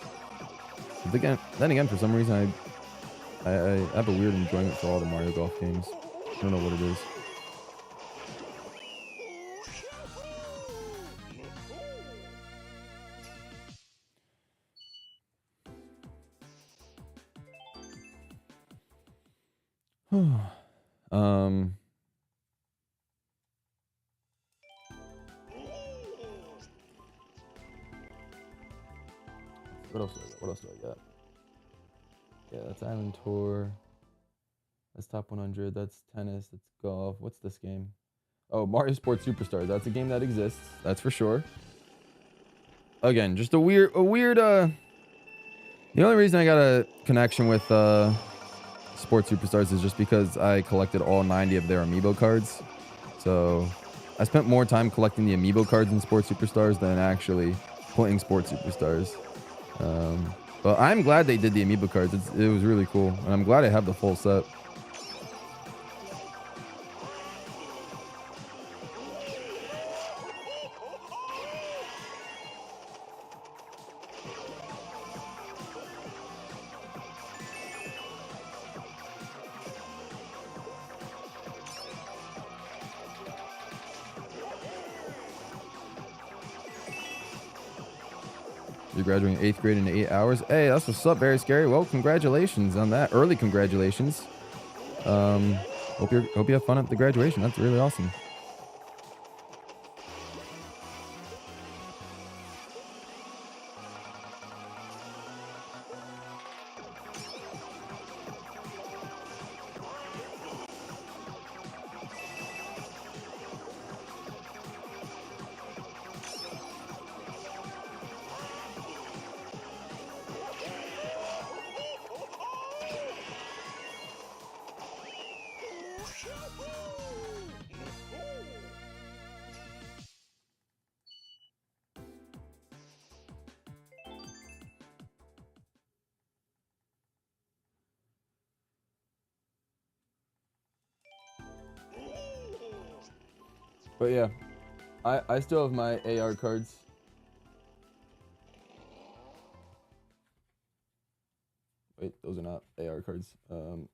But then again, for some reason, I have a weird enjoyment for all the Mario Golf games. I don't know what it is. What else do I got? What else do I got? Yeah, that's Island Tour. That's Top 100. That's tennis. That's golf. What's this game? Oh, Mario Sports Superstars. That's a game that exists. That's for sure. Again, just a weird. The only reason I got a connection with Sports Superstars is just because I collected all 90 of their amiibo cards. So I spent more time collecting the amiibo cards in Sports Superstars than actually playing Sports Superstars. But I'm glad they did the amiibo cards. It was really cool, and I'm glad I have the full set. You're graduating 8th grade in 8 hours. Hey, that's what's up, very scary. Well, congratulations on that. Early congratulations. Hope you have fun at the graduation. That's really awesome. But yeah, I still have my AR cards. Wait, those are not AR cards. I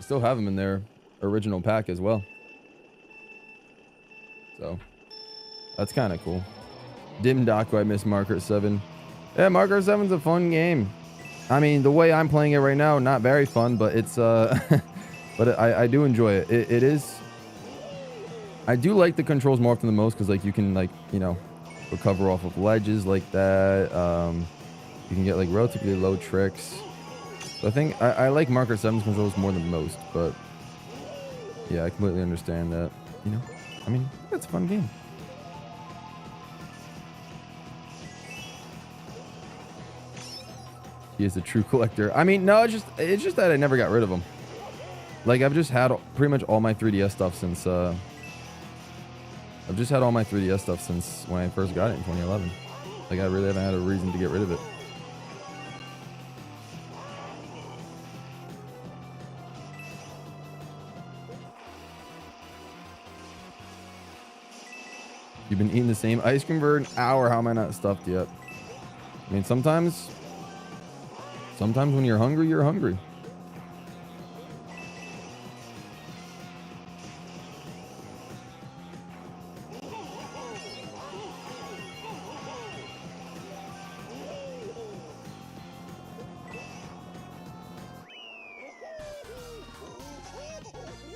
still have them in their original pack as well. So that's kind of cool. Dim Daku, I miss Mario Kart 7. Yeah, Mario Kart 7's a fun game. I mean, the way I'm playing it right now, not very fun, but it's but I do enjoy it. It is. I do like the controls more often than most because like you can like, you know, recover off of ledges like that. You can get like relatively low tricks. So I think I like Mario Kart 7's controls more than most, but yeah, I completely understand that. You know, I mean, it's a fun game. He is a true collector. I mean, no, it's just that I never got rid of them. Like I've just had pretty much all my 3DS stuff since I've just had all my 3DS stuff since when I first got it in 2011. Like I really haven't had a reason to get rid of it. You've been eating the same ice cream for an hour. How am I not stuffed yet? I mean, sometimes when you're hungry, you're hungry.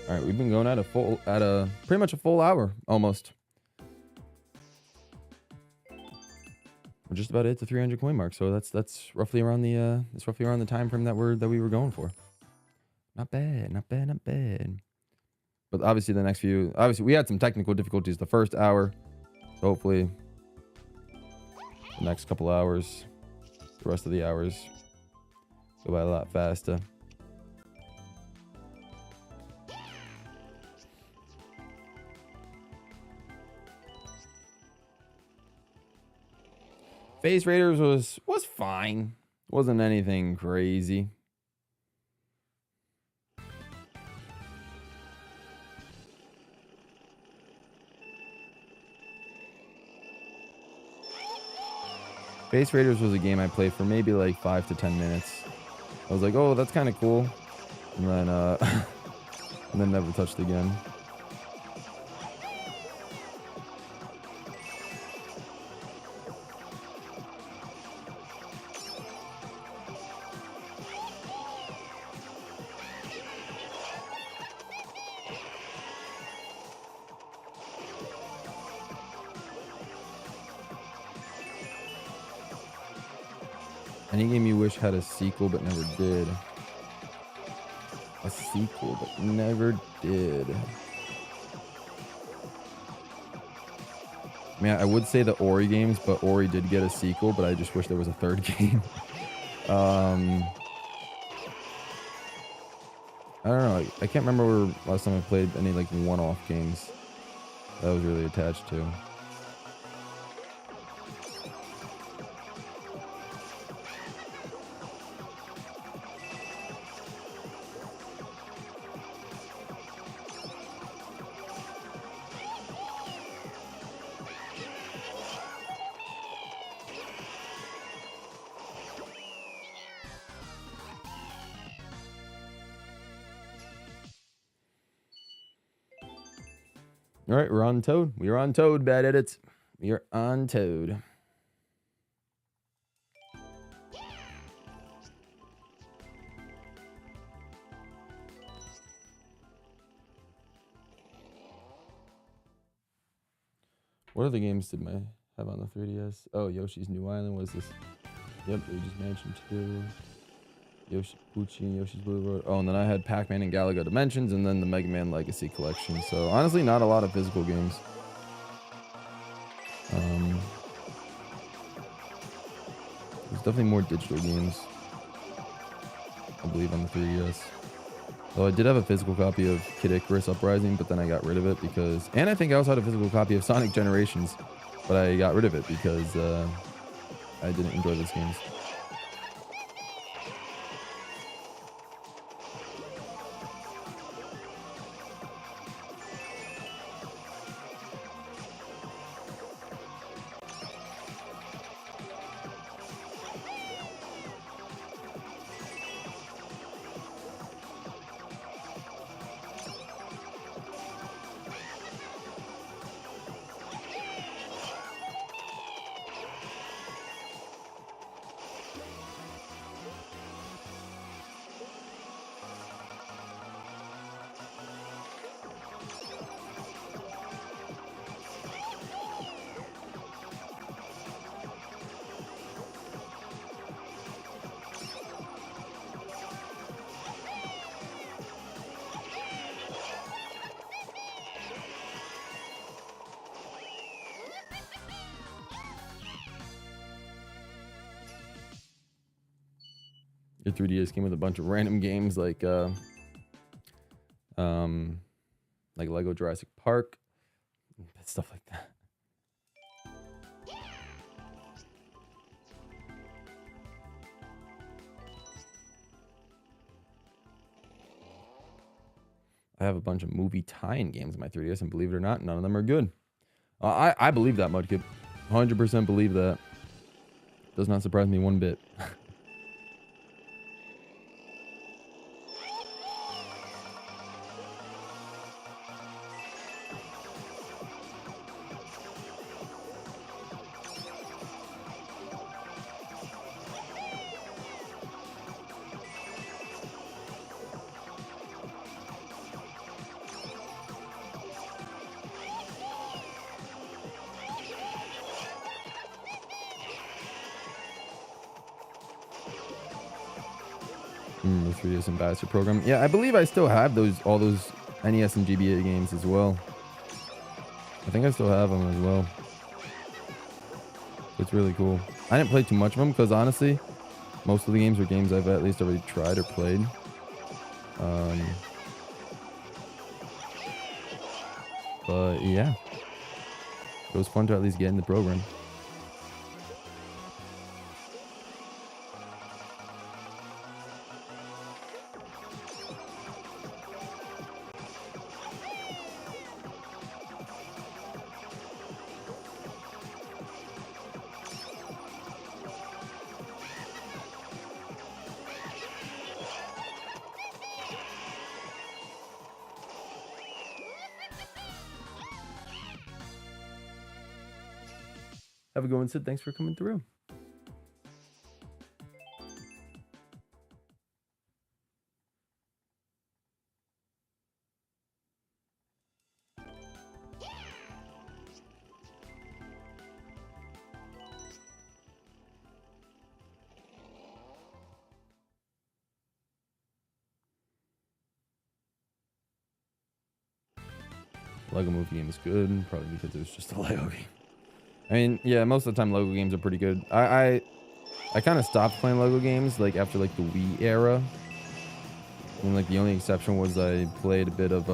All right, we've been going at a pretty much a full hour almost. We're just about at the 300 coin mark, so that's roughly around the time frame that we were going for. Not bad, not bad, not bad. But obviously obviously we had some technical difficulties the first hour. So hopefully the next couple hours, the rest of the hours go by a lot faster. Face Raiders was fine. Wasn't anything crazy. Space Raiders was a game I played for maybe like 5 to 10 minutes. I was like, oh, that's kind of cool. And then, and then never touched again. Any game you wish had a sequel but never did. A sequel but never did. I mean, I would say the Ori games, but Ori did get a sequel, but I just wish there was a third game. I don't know. I can't remember where last time I played any like one-off games that I was really attached to. All right, we're on Toad. We are on Toad, bad edits. We are on Toad. What other games did I have on the 3DS? Oh, Yoshi's New Island was this. Yep, Luigi's Mansion 2. Yoshi Pucci and Yoshi's Blue Road. Oh, and then I had Pac-Man and Galaga Dimensions, and then the Mega Man Legacy Collection. So honestly, not a lot of physical games. There's definitely more digital games, I believe, on the 3DS. Though I did have a physical copy of Kid Icarus Uprising, but then I got rid of it because... And I think I also had a physical copy of Sonic Generations, but I got rid of it because I didn't enjoy those games. Your 3DS came with a bunch of random games like Lego Jurassic Park, stuff like that. I have a bunch of movie tie-in games in my 3DS, and believe it or not, none of them are good. I believe that, Mudkip. 100% believe that. Does not surprise me one bit. The 3DS Ambassador Program. Yeah, I believe I still have all those NES and GBA games as well. I think I still have them as well. It's really cool. I didn't play too much of them because honestly, most of the games are games I've at least already tried or played. But yeah, it was fun to at least get in the program. Have a good one, Sid. Thanks for coming through. Lego Movie game is good, probably because it was just a Lego game. I mean, yeah, most of the time Lego games are pretty good. I kind of stopped playing Lego games like after like the Wii era. And like the only exception was I played a bit of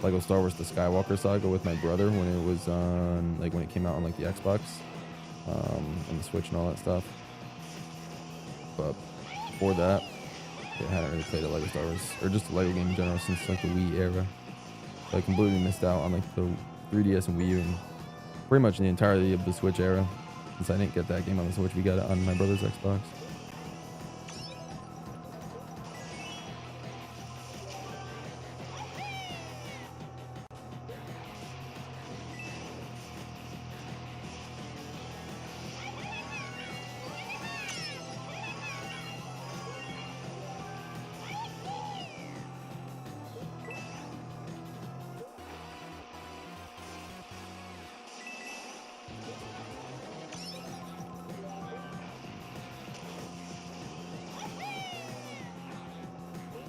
Lego Star Wars: The Skywalker Saga with my brother when it was on like when it came out on like the Xbox and the Switch and all that stuff. But before that, I hadn't really played a Lego Star Wars or just a Lego game in general since like the Wii era. So I completely missed out on like the 3DS and Wii U and pretty much the entirety of the Switch era. Since I didn't get that game on the Switch, we got it on my brother's Xbox.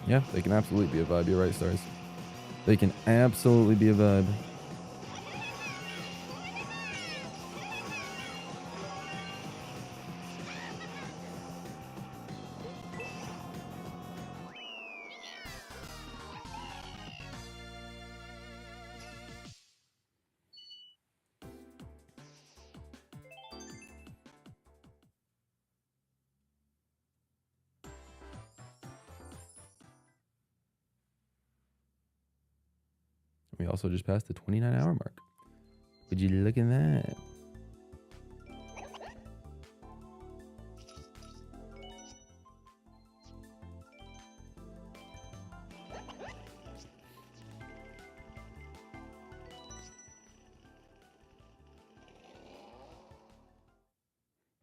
Yeah, they can absolutely be a vibe. You're right, Stars. They can absolutely be a vibe. We also just passed the 29-hour mark. Would you look at that?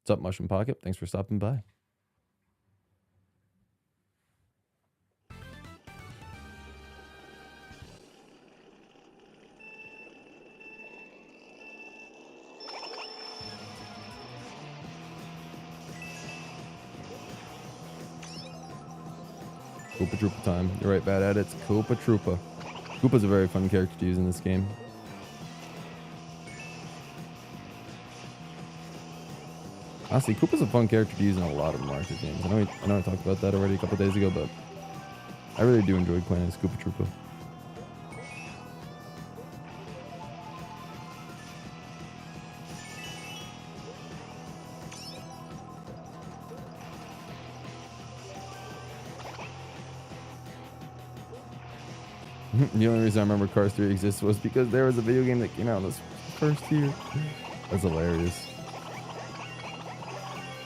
What's up, Mushroom Pocket? Thanks for stopping by. Koopa Troopa time. You're right, bad at it. It's Koopa Troopa. Koopa's a very fun character to use in this game. Honestly, Koopa's a fun character to use in a lot of Mario Kart games. I know I talked about that already a couple days ago, but I really do enjoy playing as Koopa Troopa. The only reason I remember Cars 3 exists was because there was a video game that came out this first year. That's hilarious.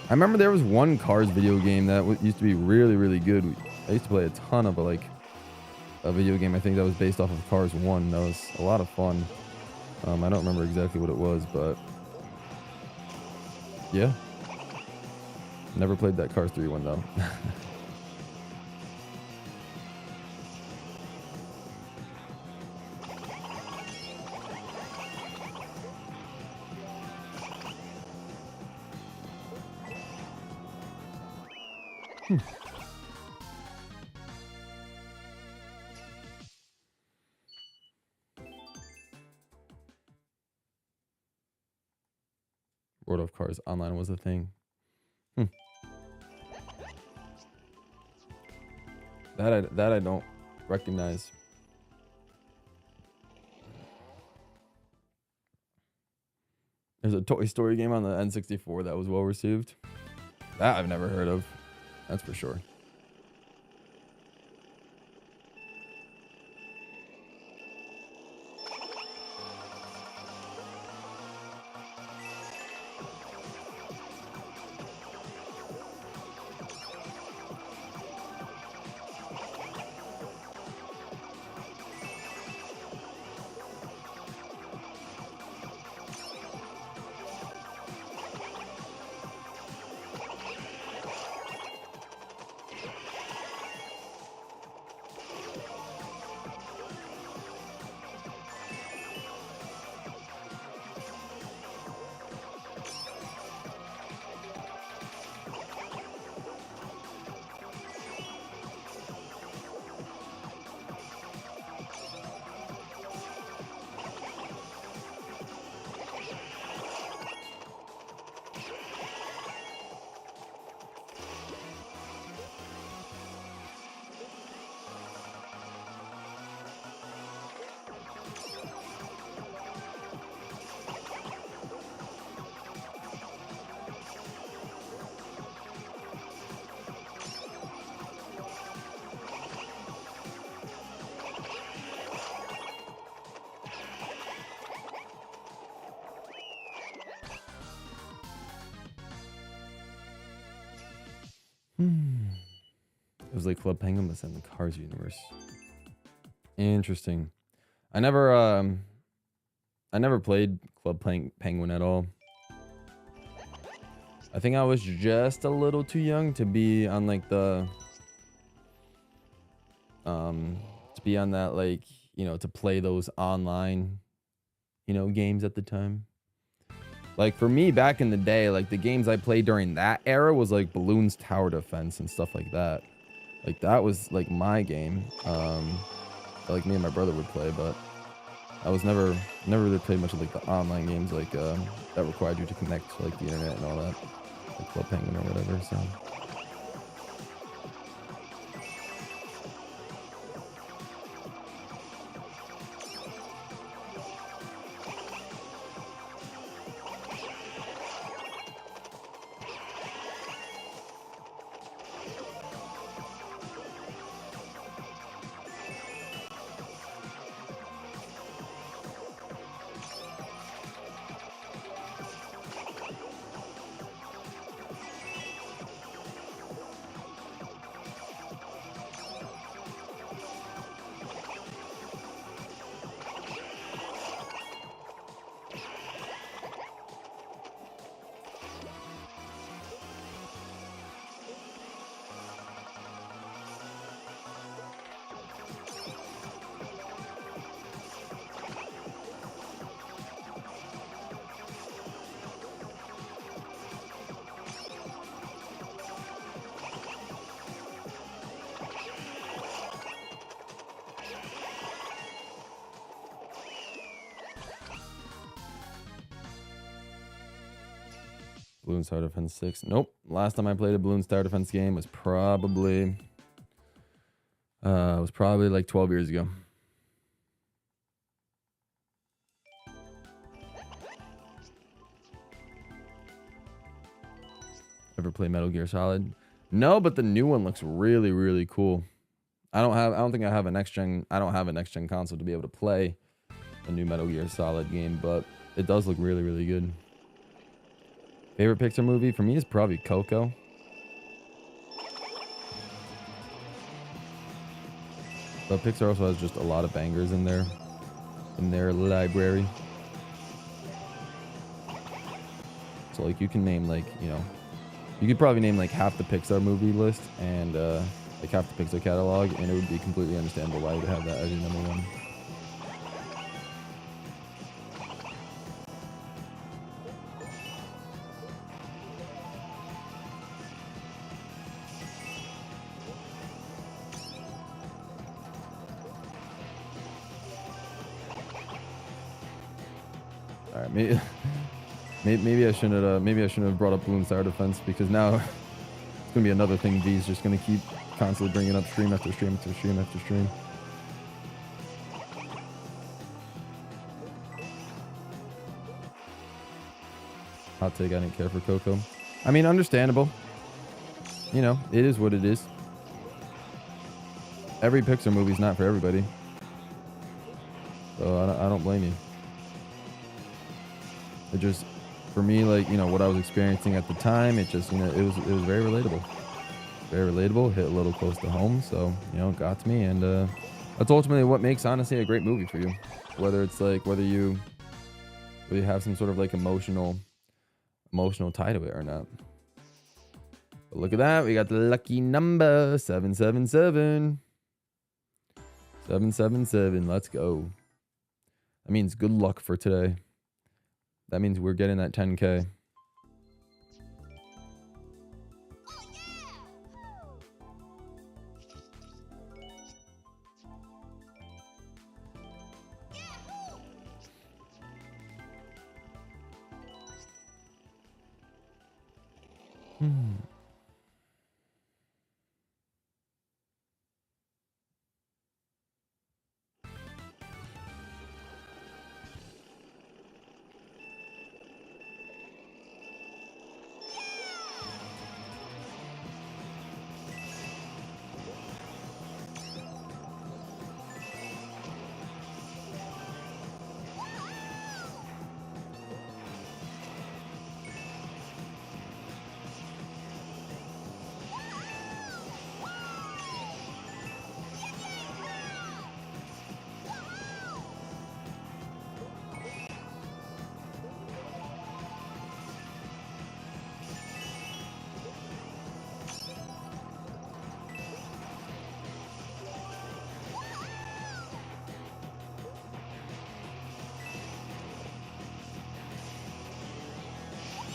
I remember there was one Cars video game that used to be really, really good. I used to play a ton of a video game. I think that was based off of Cars 1. That was a lot of fun. I don't remember exactly what it was, but yeah. Never played that Cars 3 one though. World of Cars Online was a thing. That I don't recognize. There's a Toy Story game on the N64 that was well received. That I've never heard of. That's for sure. It was like Club Penguin, but in the Cars universe. Interesting. I never played Club Penguin at all. I think I was just a little too young to be on like the to be on that, like, you know, to play those online, you know, games at the time. Like for me back in the day, like the games I played during that era was like Balloons Tower Defense and stuff like that. Like that was like my game. That, like me and my brother would play, but I was never really played much of like the online games like that required you to connect to like the internet and all that, like Club Penguin or whatever. So. Balloons Tower Defense 6. Nope. Last time I played a Balloons Tower Defense game was probably like 12 years ago. Ever play Metal Gear Solid? No, but the new one looks really, really cool. I don't think I have a next gen console to be able to play a new Metal Gear Solid game, but it does look really, really good. Favorite Pixar movie for me is probably Coco. But Pixar also has just a lot of bangers in their library. So like you can name like, you know, you could probably name like half the Pixar movie list and like half the Pixar catalog, and it would be completely understandable why you would have that as your number one. All right, maybe I shouldn't have brought up Balloons Tower Defense, because now it's gonna be another thing V's just gonna keep constantly bringing up stream after stream after stream after stream. Hot take: I didn't care for Coco. I mean, understandable. You know, it is what it is. Every Pixar movie's not for everybody, so I don't blame you. It just, for me, like, you know, what I was experiencing at the time, it just, you know, it was very relatable. Very relatable, hit a little close to home, so, you know, it got to me, and that's ultimately what makes, honestly, a great movie for you. Whether it's like, whether you have some sort of like emotional tie to it or not. But look at that, we got the lucky number 777. 777, let's go. That means good luck for today. That means we're getting that 10K.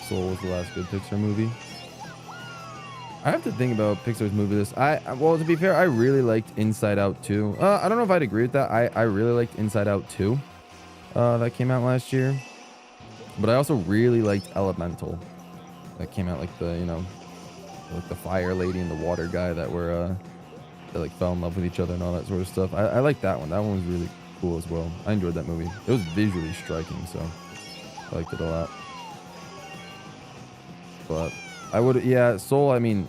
Soul was the last good Pixar movie. I have to think about Pixar's movie list. Well, to be fair, I really liked Inside Out 2. I don't know if I'd agree with that. I really liked Inside Out 2. That came out last year. But I also really liked Elemental. That came out like the, you know, like the fire lady and the water guy that were, that like fell in love with each other and all that sort of stuff. I like that one. That one was really cool as well. I enjoyed that movie. It was visually striking, so I liked it a lot. But I would, yeah, Soul, I mean,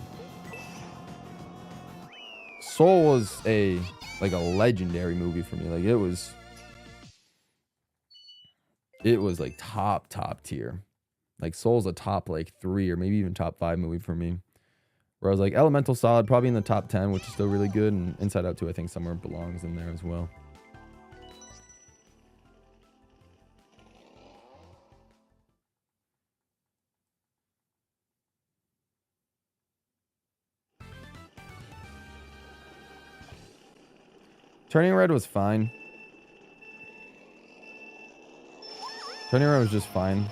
Soul was like a legendary movie for me. Like it was like top tier. Like Soul's a top like 3 or maybe even top 5 movie for me. Whereas like Elemental solid, probably in the top 10, which is still really good. And Inside Out 2, I think somewhere belongs in there as well. Turning Red was fine. Turning Red was just fine.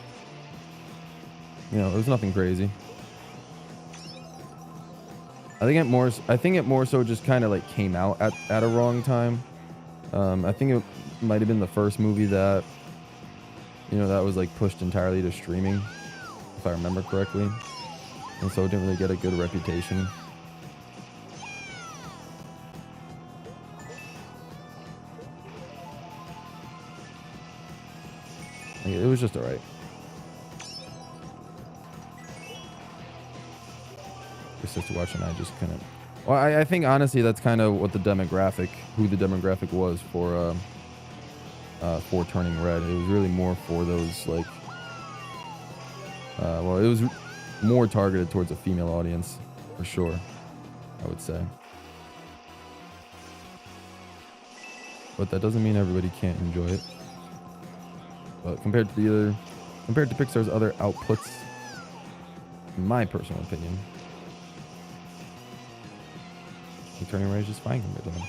You know, it was nothing crazy. I think it more so just kind of like came out at a wrong time. I think it might have been the first movie that, you know, that was like pushed entirely to streaming, if I remember correctly. And so it didn't really get a good reputation. It was just alright. Your sister watching, I just couldn't. Well, I think honestly that's kind of what who the demographic was for Turning Red. It was really more for those like, well, it was more targeted towards a female audience for sure, I would say. But that doesn't mean everybody can't enjoy it. But compared to Pixar's other outputs, in my personal opinion, Turning Red is just fine compared to them.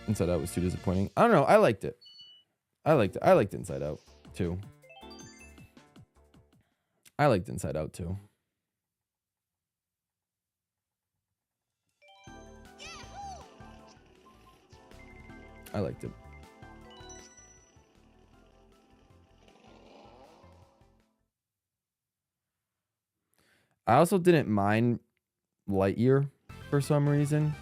Inside Out was too disappointing. I don't know. I liked it. I liked Inside Out too. I liked Inside Out too. I liked it. I also didn't mind Lightyear for some reason.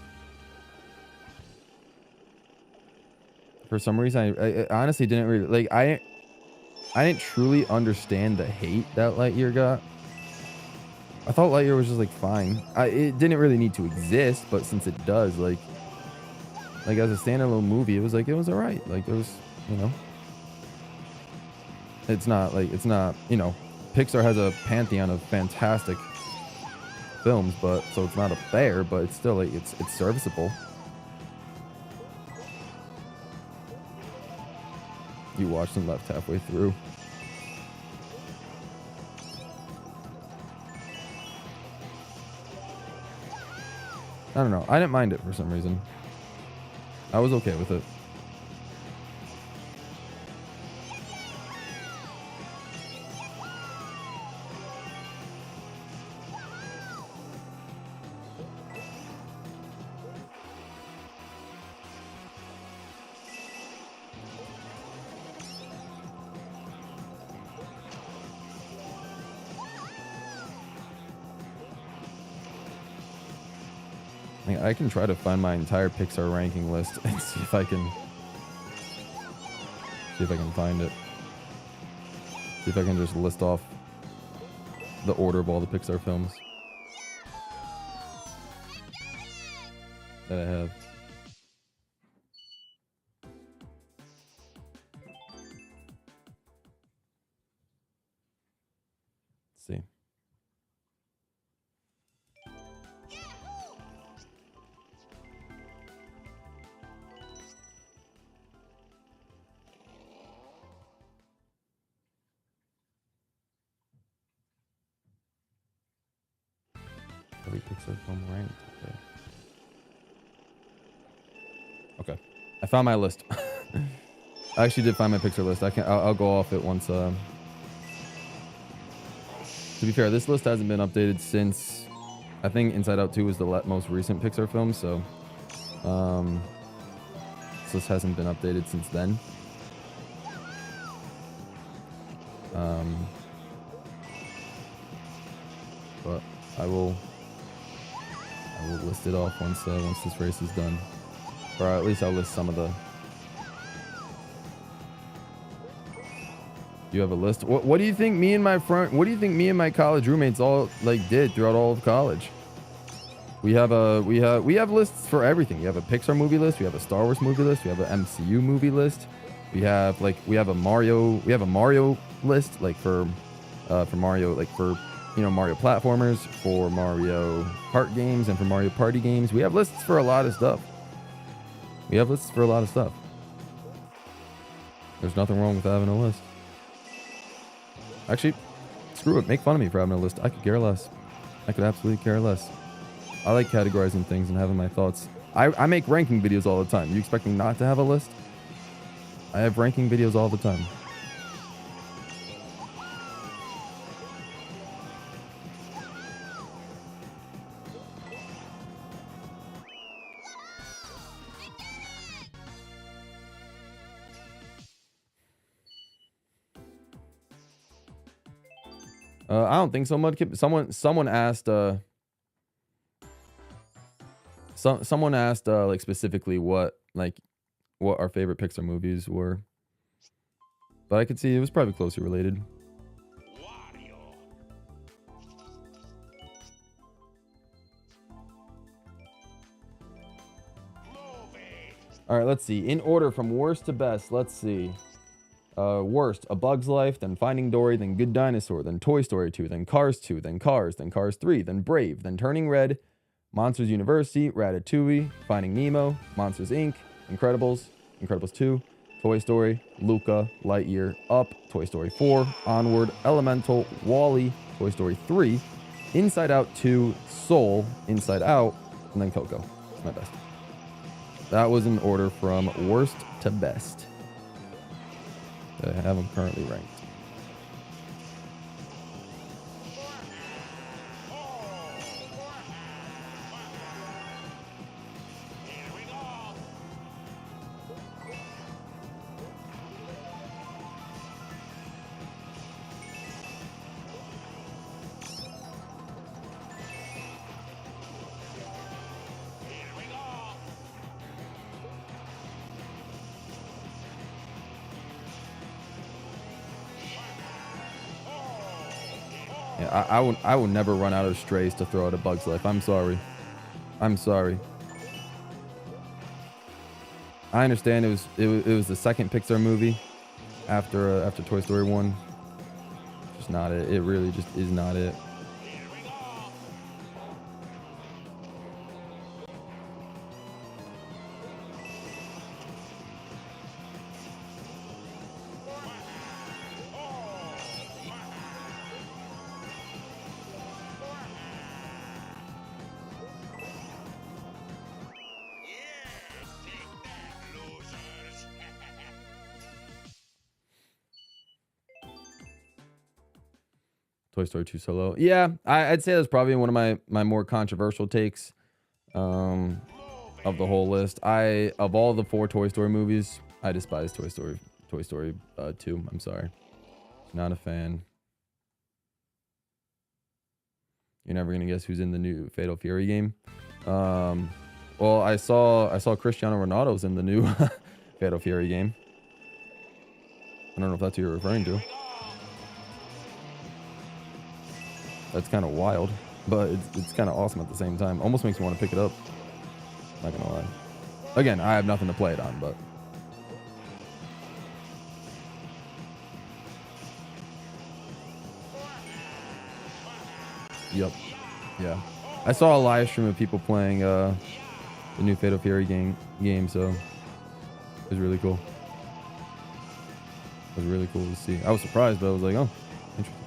For some reason, I honestly didn't really like. I didn't truly understand the hate that Lightyear got. I thought Lightyear was just like fine. It didn't really need to exist, but since it does, like as a standalone movie, it was alright. Like it was, you know. It's not, you know, Pixar has a pantheon of fantastic films, but so it's not up there, but it's still like it's serviceable. You watched and left halfway through. I don't know. I didn't mind it for some reason. I was okay with it. I can try to find my entire Pixar ranking list and see if I can find it. See if I can just list off the order of all the Pixar films that I have. Let's see. Every Pixar film ranked. Okay. I found my list. I actually did find my Pixar list. I'll go off it once. To be fair, this list hasn't been updated since, I think Inside Out 2 was the most recent Pixar film, so this list hasn't been updated since then. But I will list it off once this race is done, or at least I'll list some of the. You have a list. What do you think me and my college roommates all like did throughout all of college? We have lists for everything. We have a Pixar movie list. We have a Star Wars movie list. We have an MCU movie list. We have a Mario list, like for Mario, like for Mario platformers, for Mario Kart games, and for Mario Party games. We have lists for a lot of stuff. There's nothing wrong with having a list. Actually, screw it. Make fun of me for having a list. I could care less. I could absolutely care less. I like categorizing things and having my thoughts. I make ranking videos all the time. You expect me not to have a list? I have ranking videos all the time. I don't think so much. Someone asked someone asked like specifically what our favorite Pixar movies were, but I could see it was probably closely related. All right, let's see. In order from worst to best, let's see. Worst, A Bug's Life, then Finding Dory, then Good Dinosaur, then Toy Story 2, then Cars 2, then Cars 3, then Brave, then Turning Red, Monsters University, Ratatouille, Finding Nemo, Monsters Inc., Incredibles, Incredibles 2, Toy Story, Luca, Lightyear, Up, Toy Story 4, Onward, Elemental, WALL-E, Toy Story 3, Inside Out 2, Soul, Inside Out, and then Coco. That's my best. That was in order from worst to best. I have them currently ranked. I will never run out of strays to throw out A Bug's Life. I'm sorry. I understand it was the second Pixar movie after Toy Story 1. Just not it. It really just is not it. Toy Story 2 Solo. Yeah, I'd say that's probably one of my more controversial takes of the whole list. Of all the 4 Toy Story movies, I despise Toy Story 2. I'm sorry. Not a fan. You're never gonna guess who's in the new Fatal Fury game. Well, I saw Cristiano Ronaldo's in the new Fatal Fury game. I don't know if that's who you're referring to. That's kind of wild, but it's kind of awesome at the same time. Almost makes me want to pick it up. Not gonna lie. Again, I have nothing to play it on, but yep, yeah. I saw a live stream of people playing the new Fatal Fury game, so it was really cool. It was really cool to see. I was surprised, but I was like, oh, interesting.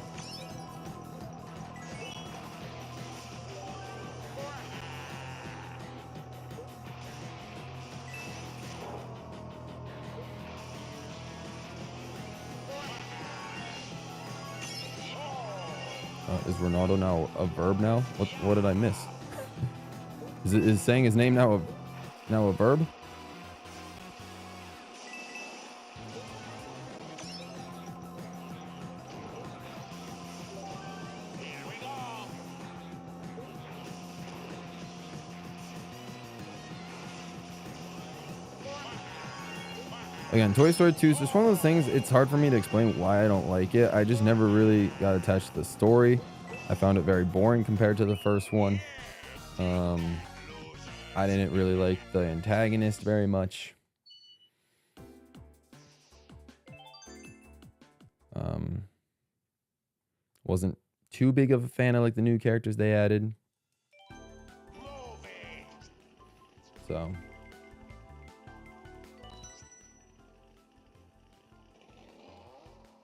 Is Ronaldo now a verb now? What did I miss? Is saying his name now a verb? Again, Toy Story 2 is just one of those things, it's hard for me to explain why I don't like it. I just never really got attached to the story. I found it very boring compared to the first one. I didn't really like the antagonist very much. Wasn't too big of a fan of like the new characters they added. So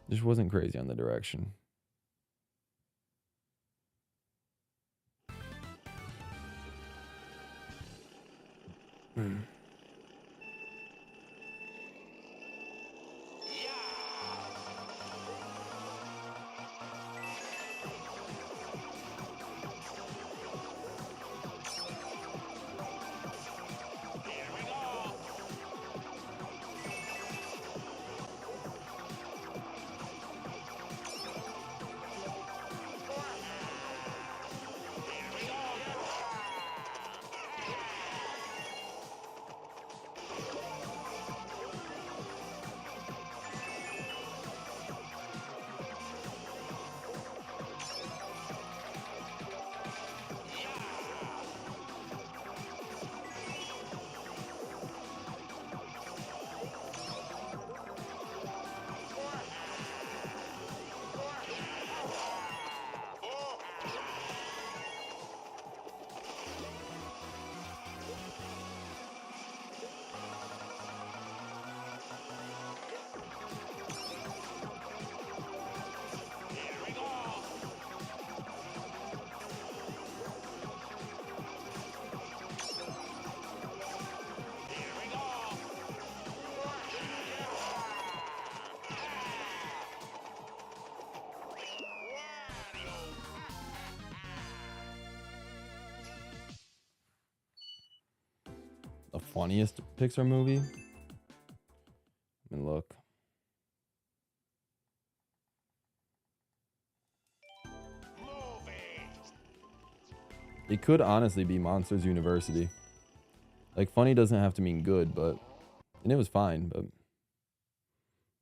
just wasn't crazy on the direction. The funniest Pixar movie? Let me look. It could honestly be Monsters University. Like, funny doesn't have to mean good, but... And it was fine, but...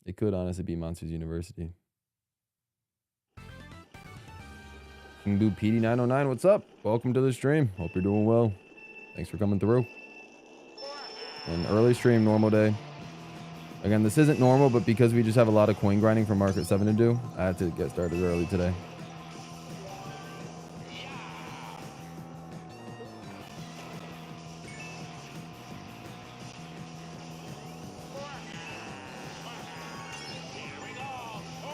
It could honestly be Monsters University. King Boo PD909, what's up? Welcome to the stream. Hope you're doing well. Thanks for coming through. An early stream, normal day. Again, this isn't normal, but because we just have a lot of coin grinding for Market 7 to do, I had to get started early today.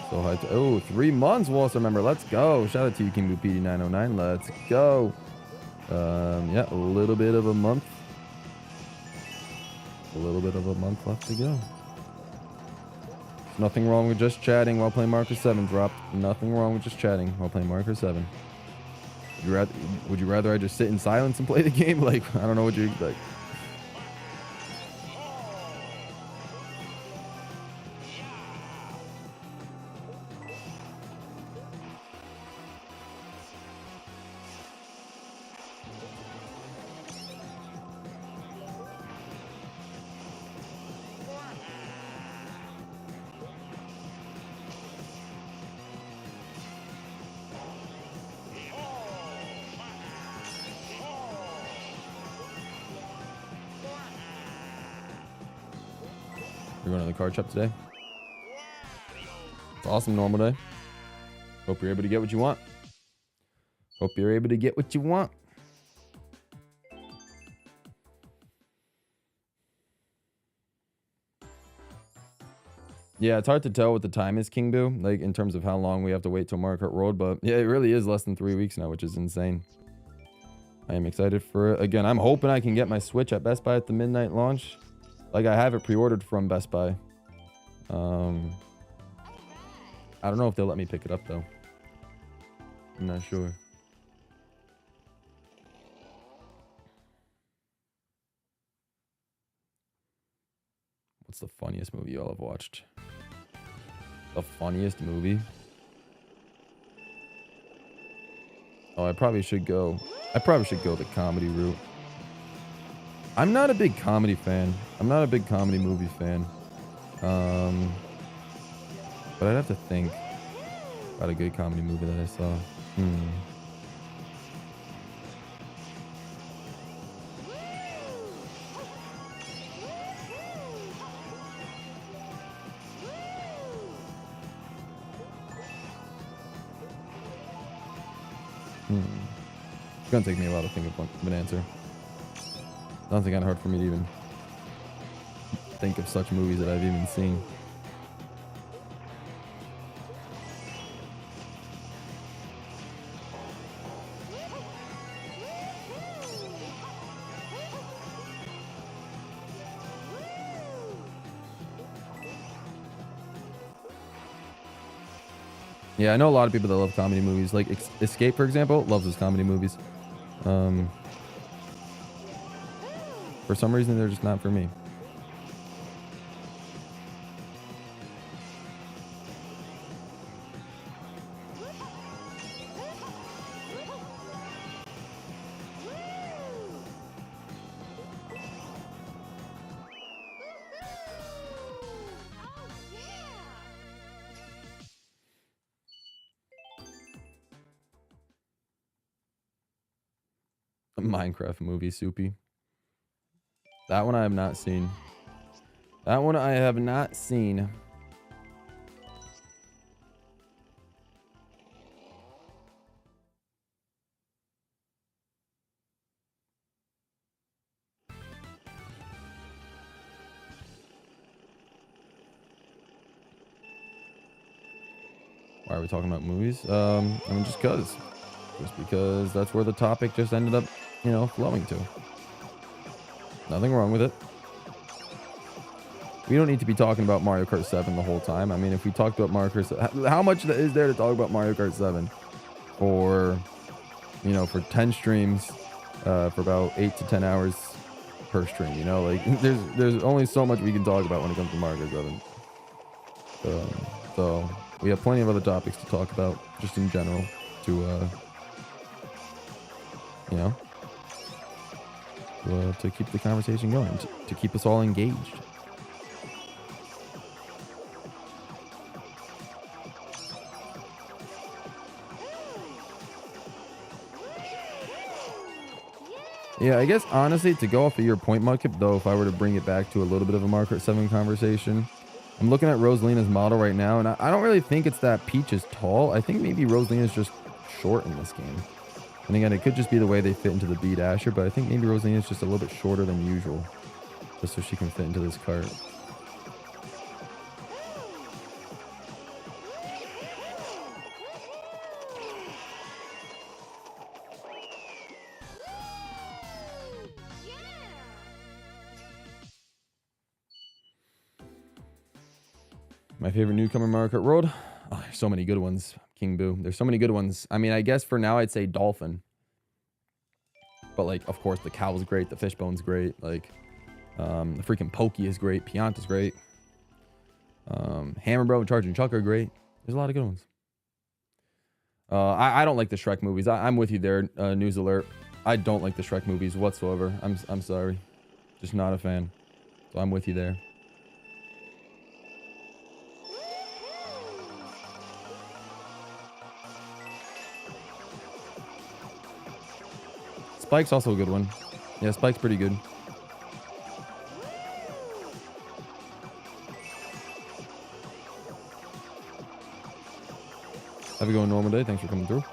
So high to, oh, 3 months, Walter member. Let's go. Shout out to you, King Boo PD909. Let's go. Yeah, a little bit of a month. A little bit of a month left to go. There's nothing wrong with just chatting while playing Marker 7 dropped. Nothing wrong with just chatting while playing Marker 7. Would you rather I just sit in silence and play the game? Like, I don't know what you like. You're going to the card shop today? It's awesome, normal day. Hope you're able to get what you want. Hope you're able to get what you want. Yeah, it's hard to tell what the time is, King Boo, like in terms of how long we have to wait till Mario Kart World, but yeah, it really is less than 3 weeks now, which is insane. I am excited for it. Again, I'm hoping I can get my Switch at Best Buy at the midnight launch. Like, I have it pre-ordered from Best Buy. I don't know if they'll let me pick it up, though. I'm not sure. What's the funniest movie y'all have watched? The funniest movie? Oh, I probably should go the comedy route. I'm not a big comedy fan. I'm not a big comedy movie fan. But I'd have to think about a good comedy movie that I saw. It's gonna take me a while to think of an answer. Sounds kind of hard for me to even think of such movies that I've even seen. Yeah, I know a lot of people that love comedy movies. Like Escape, for example, loves his comedy movies. For some reason, they're just not for me. A Minecraft movie, Soupy. That one I have not seen. That one I have not seen. Why are we talking about movies? I mean, just because that's where the topic just ended up, you know, flowing to. Nothing wrong with it. We don't need to be talking about Mario Kart 7 the whole time. I mean, if we talked about Mario Kart 7, how much is there to talk about Mario Kart 7 for, you know, for 10 streams, for about 8 to 10 hours per stream, you know, like there's only so much we can talk about when it comes to Mario Kart 7. So we have plenty of other topics to talk about just in general to, you know, to keep the conversation going, to keep us all engaged. Yeah, I guess honestly, to go off of your point, Mudkip, though, if I were to bring it back to a little bit of a Mario Kart 7 conversation, I'm looking at Rosalina's model right now, and I don't really think it's that Peach is tall. I think maybe Rosalina's just short in this game. And again, it could just be the way they fit into the B Dasher, but I think maybe Rosalina's just a little bit shorter than usual, just so she can fit into this cart. My favorite newcomer, Mario Kart World. Oh, there's so many good ones. King Boo. There's so many good ones. I mean, I guess for now I'd say Dolphin. But like, of course, the Cow's great. The Fishbone's great. Like, the freaking Pokey is great. Pianta's great. Hammer Bro and Charge and Chuck are great. There's a lot of good ones. I don't like the Shrek movies. I'm with you there, News Alert. I don't like the Shrek movies whatsoever. I'm sorry. Just not a fan. So I'm with you there. Spike's also a good one. Yeah, Spike's pretty good. Have a going normal day. Thanks for coming through.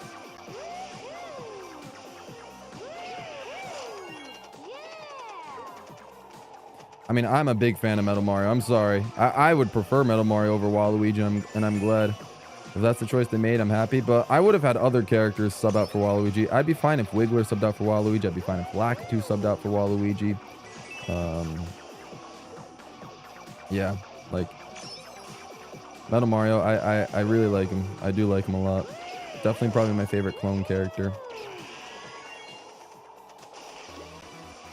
I mean, I'm a big fan of Metal Mario. I'm sorry. I would prefer Metal Mario over Waluigi, and I'm glad. If that's the choice they made, I'm happy. But I would have had other characters sub out for Waluigi. I'd be fine if Wiggler subbed out for Waluigi. I'd be fine if Lakitu subbed out for Waluigi. Yeah, like Metal Mario, I really like him. I do like him a lot. Definitely probably my favorite clone character.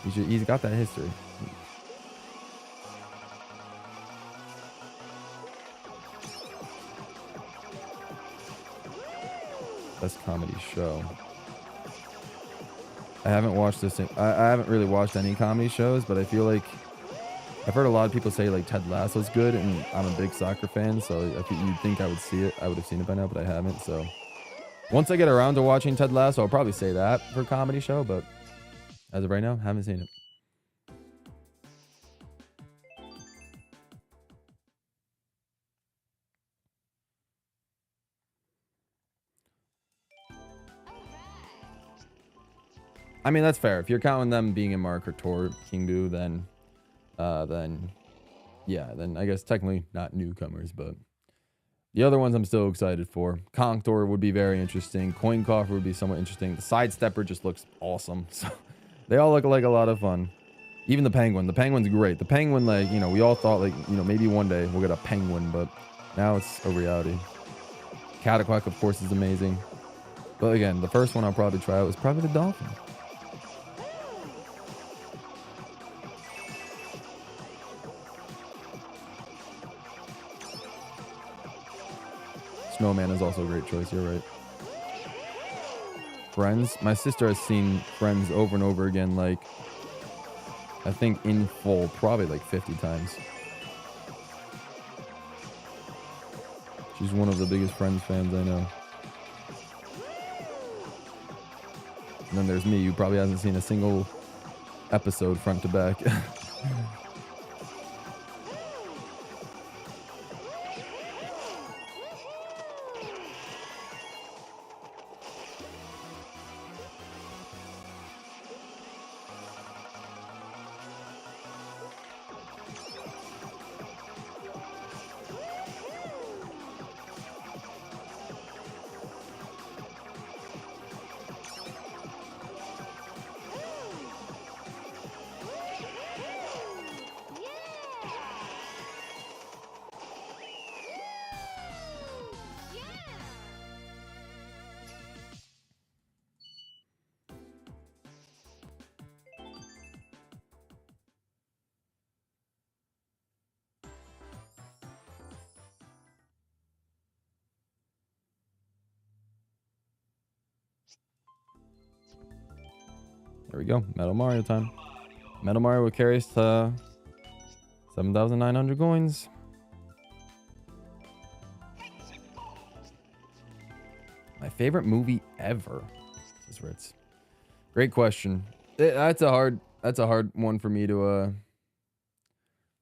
He's got that history. Best comedy show. I haven't watched this. I haven't really watched any comedy shows, but I feel like I've heard a lot of people say like Ted Lasso's good, and I'm a big soccer fan, so if you'd think I would see it, I would have seen it by now, but I haven't. So once I get around to watching Ted Lasso, I'll probably say that for a comedy show, but as of right now, haven't seen it. I mean, that's fair. If you're counting them being in Mario Kart Tour, King Boo, then yeah, then I guess technically not newcomers, but the other ones I'm still excited for. Contour would be very interesting. Coin Coffer would be somewhat interesting. The Side Stepper just looks awesome. So they all look like a lot of fun. Even the Penguin. The Penguin's great. The Penguin, like, you know, we all thought, like, you know, maybe one day we'll get a Penguin, but now it's a reality. Cataquack, of course, is amazing. But again, the first one I'll probably try out is probably the Dolphin. Snowman is also a great choice. You're right. Friends. My sister has seen Friends over and over again, like, I think in full, probably like 50 times. She's one of the biggest Friends fans I know. And then there's me, who probably hasn't seen a single episode front to back. There we go. Metal Mario time. Metal Mario will carry us to 7,900 coins. My favorite movie ever, says Ritz. Great question. That's a hard one for me to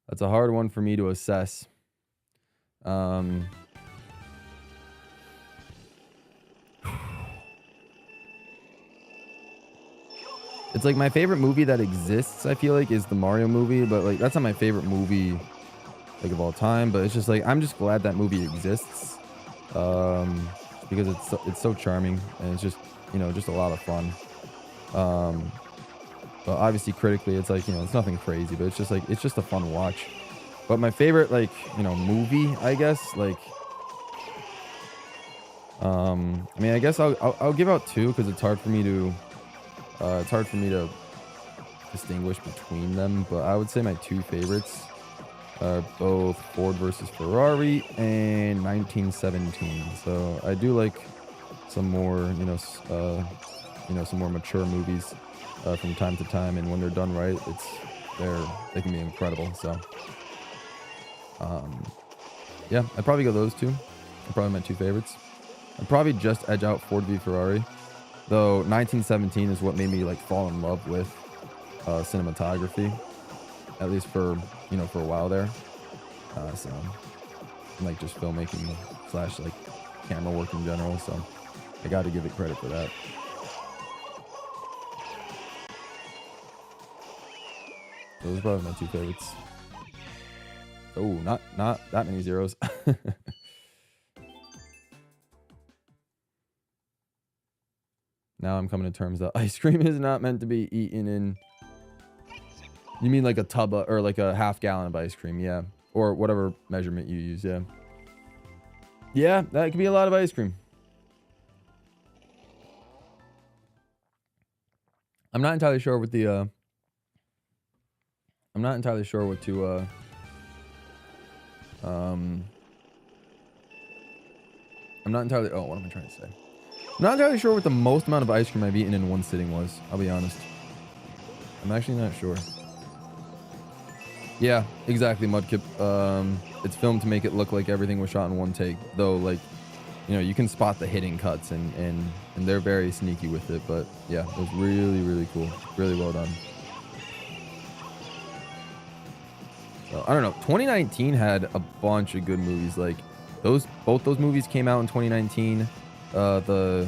that's a hard one for me to assess. It's like my favorite movie that exists, I feel like, is the Mario movie, but like that's not my favorite movie like of all time, but it's just like I'm just glad that movie exists. Because it's so charming, and it's just, you know, just a lot of fun. But obviously critically it's like, you know, it's nothing crazy, but it's just like, it's just a fun watch. But my favorite, like, you know, movie, I guess, like, I mean, I guess I'll give out two, because it's hard for me to distinguish between them, but I would say my two favorites are both Ford versus Ferrari and 1917. So I do like some more, some more mature movies from time to time, and when they're done right, they can be incredible. So yeah, I'd probably go those two. They're probably my two favorites. I'd probably just edge out Ford v Ferrari, though 1917 is what made me like fall in love with cinematography, at least for a while there. So like just filmmaking / like camera work in general. So I got to give it credit for that. Those are probably my two favorites. Oh, not that many zeros. Now I'm coming to terms that ice cream is not meant to be eaten in. You mean like a tub or like a half gallon of ice cream? Yeah. Or whatever measurement you use. Yeah. Yeah, that could be a lot of ice cream. I'm not entirely sure what the I'm not entirely sure what to I'm not entirely what am I trying to say? I'm not entirely sure what the most amount of ice cream I've eaten in one sitting was. I'll be honest. I'm actually not sure. Yeah, exactly, Mudkip. It's filmed to make it look like everything was shot in one take, though. Like, you know, you can spot the hidden cuts, and they're very sneaky with it. But yeah, it was really, really cool. Really well done. So, I don't know. 2019 had a bunch of good movies. Like both those movies came out in 2019. The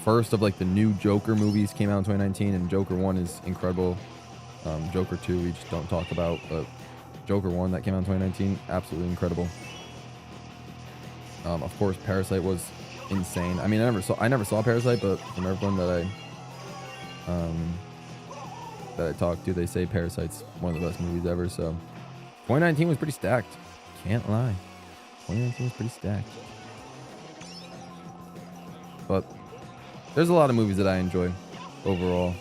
first of like the new Joker movies came out in 2019, and Joker 1 is incredible. Joker 2 we just don't talk about, but Joker 1 that came out in 2019, absolutely incredible. Of course, Parasite was insane. I mean, I never saw Parasite, but from everyone that I talked to, they say Parasite's one of the best movies ever. So 2019 was pretty stacked. Can't lie. 2019 was pretty stacked. But there's a lot of movies that I enjoy overall.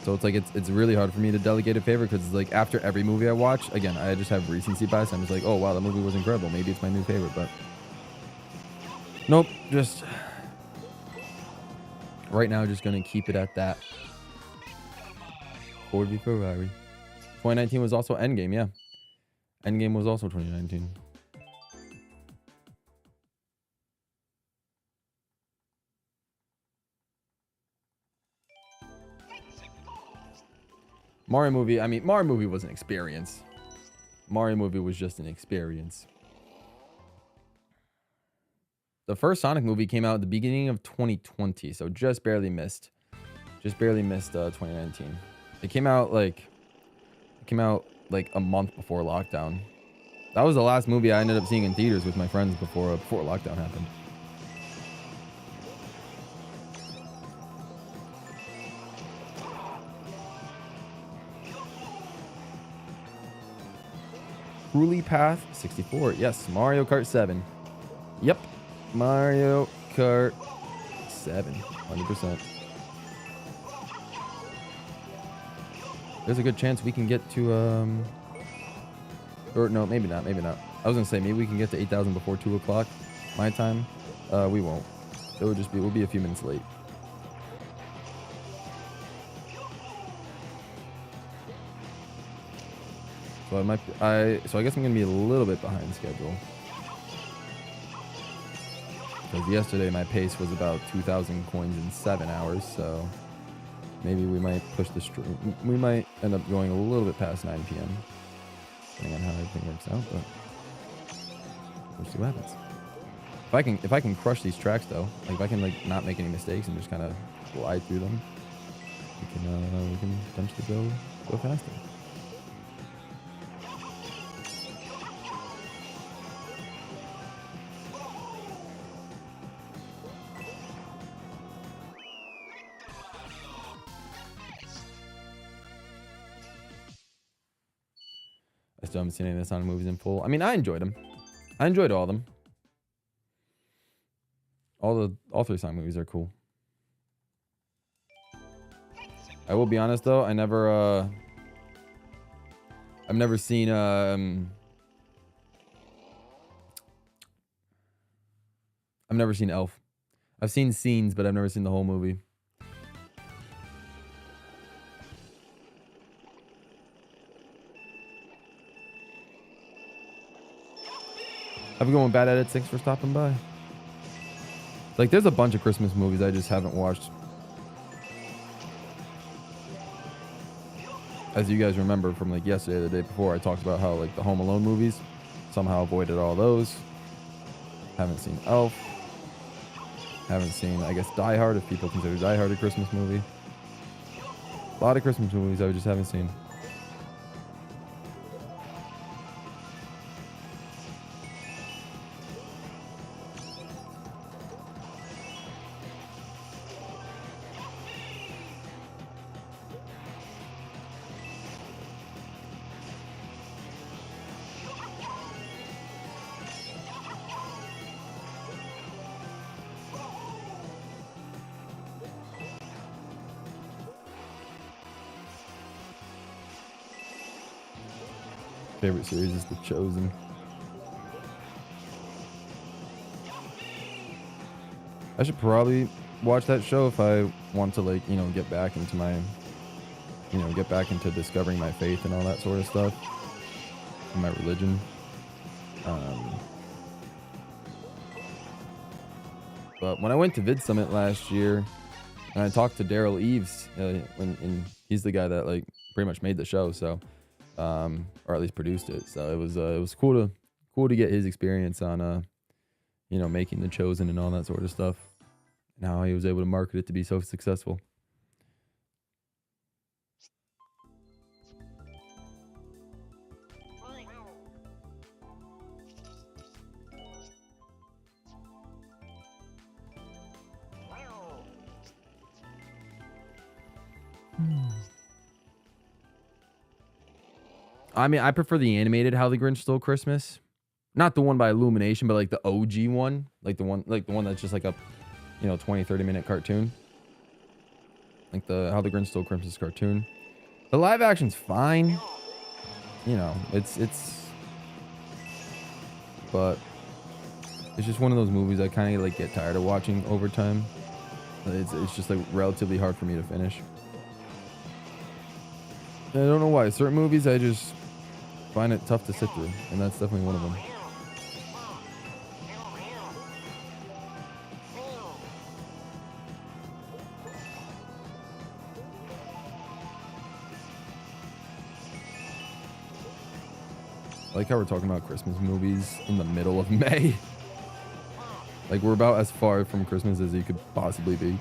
So it's like it's really hard for me to delegate a favorite, because it's like after every movie I watch, again, I just have recency bias. I'm just like, oh wow, that movie was incredible. Maybe it's my new favorite, but nope. Just right now, just gonna keep it at that. Ford v Ferrari. 2019 was also Endgame, yeah. Endgame was also 2019. Mario movie, I mean, Mario movie was an experience. Mario movie was just an experience. The first Sonic movie came out at the beginning of 2020, so just barely missed. Just barely missed 2019. It came out like a month before lockdown. That was the last movie I ended up seeing in theaters with my friends before lockdown happened. Cruelly Path 64. Yes, Mario Kart 7. Yep. Mario Kart 7. 100%. There's a good chance we can get to or no, maybe not. I was gonna say maybe we can get to 8,000 before 2 o'clock my time. We won't. We'll be a few minutes late. So I guess I'm gonna be a little bit behind schedule, because yesterday my pace was about 2,000 coins in 7 hours. So maybe we might push the stream. We might end up going a little bit past 9 p.m. depending on how everything works out. But we'll see what happens. If I can crush these tracks though, like if I can like not make any mistakes and just kind of glide through them, we can potentially go faster. I still haven't seen any of the Sonic movies in full. I mean, I enjoyed them. I enjoyed all of them. All 3 Sonic movies are cool. I will be honest though, I've never seen Elf. I've seen scenes, but I've never seen the whole movie. Have a good one, Bad Edit. Thanks for stopping by. Like, there's a bunch of Christmas movies I just haven't watched. As you guys remember from like yesterday or the day before, I talked about how like the Home Alone movies, somehow avoided all those. Haven't seen Elf. Haven't seen, I guess, Die Hard, if people consider Die Hard a Christmas movie. A lot of Christmas movies I just haven't seen. Favorite series is The Chosen. I should probably watch that show if I want to, like, you know, get back into my, you know, get back into discovering my faith and all that sort of stuff, and my religion. But when I went to Vid Summit last year, and I talked to Daryl Eves, and he's the guy that, like, pretty much made the show, so, or at least produced it. So it was cool to get his experience on, you know, making The Chosen and all that sort of stuff, and how he was able to market it to be so successful. I mean, I prefer the animated How the Grinch Stole Christmas. Not the one by Illumination, but like the OG one. Like the one that's just like a, you know, 20, 30-minute cartoon. Like the How the Grinch Stole Christmas cartoon. The live action's fine. You know, but it's just one of those movies I kind of like get tired of watching over time. It's just like relatively hard for me to finish. I don't know why. Certain movies I just find it tough to sit through, and that's definitely one of them. I like how we're talking about Christmas movies in the middle of May. Like, we're about as far from Christmas as you could possibly be.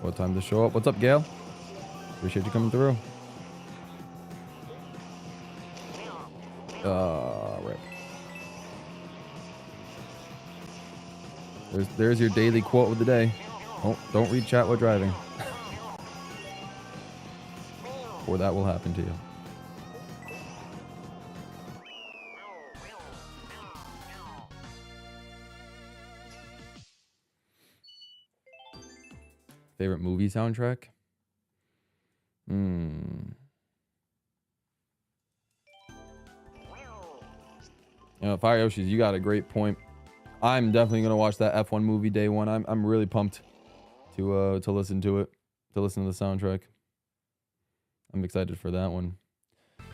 What time to show up? What's up, Gail? Appreciate you coming through. Right. There's your daily quote of the day. Oh, don't read chat while driving. Or that will happen to you. Favorite movie soundtrack? You know, Fire Yoshis, you got a great point. I'm definitely gonna watch that F1 movie day one. I'm really pumped to listen to it, to listen to the soundtrack. I'm excited for that one.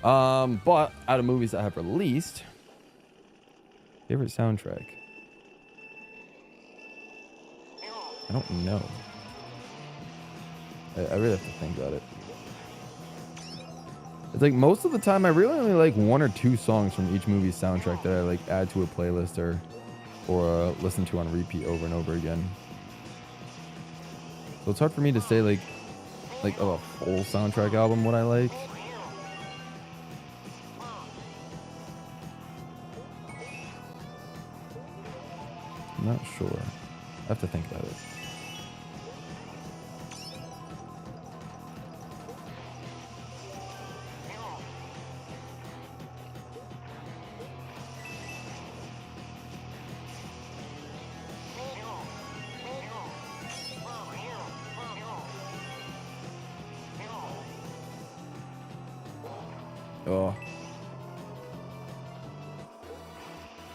But out of movies that have released, favorite soundtrack? I don't know. I really have to think about it. It's like most of the time I really only like one or two songs from each movie's soundtrack that I like add to a playlist or listen to on repeat over and over again. So it's hard for me to say like of a full soundtrack album what I like. I'm not sure. I have to think about it. Oh.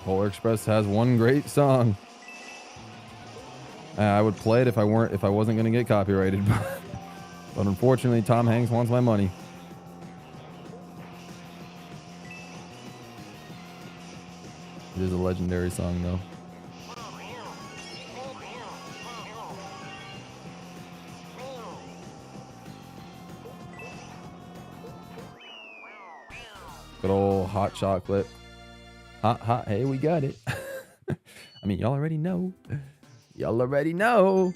Polar Express has one great song. I would play it if I wasn't gonna get copyrighted, but unfortunately Tom Hanks wants my money. It is a legendary song though. Good old hot chocolate. Hot, hey, we got it. I mean, y'all already know. Y'all already know.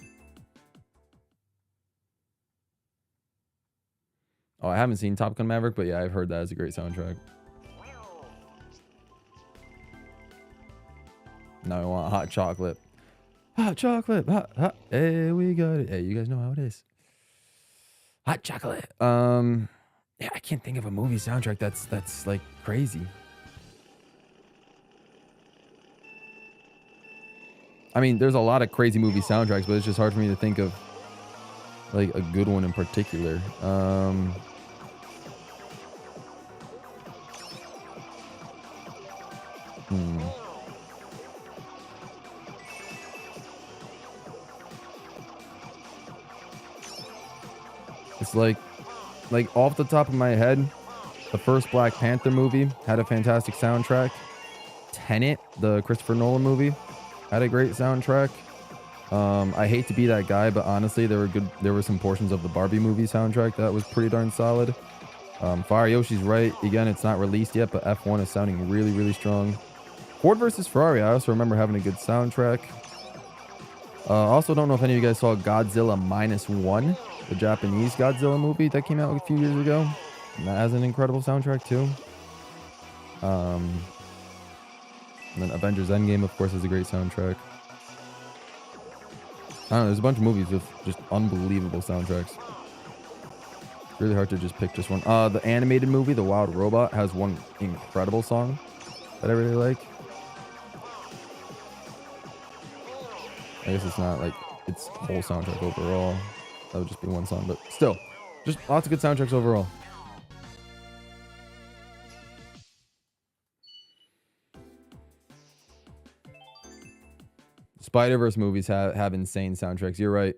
Oh, I haven't seen Top Gun Maverick, but yeah, I've heard that is a great soundtrack. Now I want hot chocolate. Hot chocolate. Hot. Hey, we got it. Hey, you guys know how it is. Hot chocolate. Yeah, I can't think of a movie soundtrack that's like crazy. I mean, there's a lot of crazy movie soundtracks, but it's just hard for me to think of like a good one in particular. It's like off the top of my head, the first Black Panther movie had a fantastic soundtrack. Tenet, the Christopher Nolan movie, had a great soundtrack. I hate to be that guy, but honestly, there were some portions of the Barbie movie soundtrack that was pretty darn solid. Fire Yoshi's right. Again, it's not released yet, but F1 is sounding really, really strong. Ford versus Ferrari, I also remember having a good soundtrack. Also don't know if any of you guys saw Godzilla -1, the Japanese Godzilla movie that came out a few years ago. And that has an incredible soundtrack too. And then Avengers Endgame, of course, has a great soundtrack. I don't know, there's a bunch of movies with just unbelievable soundtracks. It's really hard to just pick just one. The animated movie, The Wild Robot, has one incredible song that I really like. I guess it's not like its whole soundtrack overall. That would just be one song, but still, just lots of good soundtracks overall. Spider-Verse movies have insane soundtracks. You're right.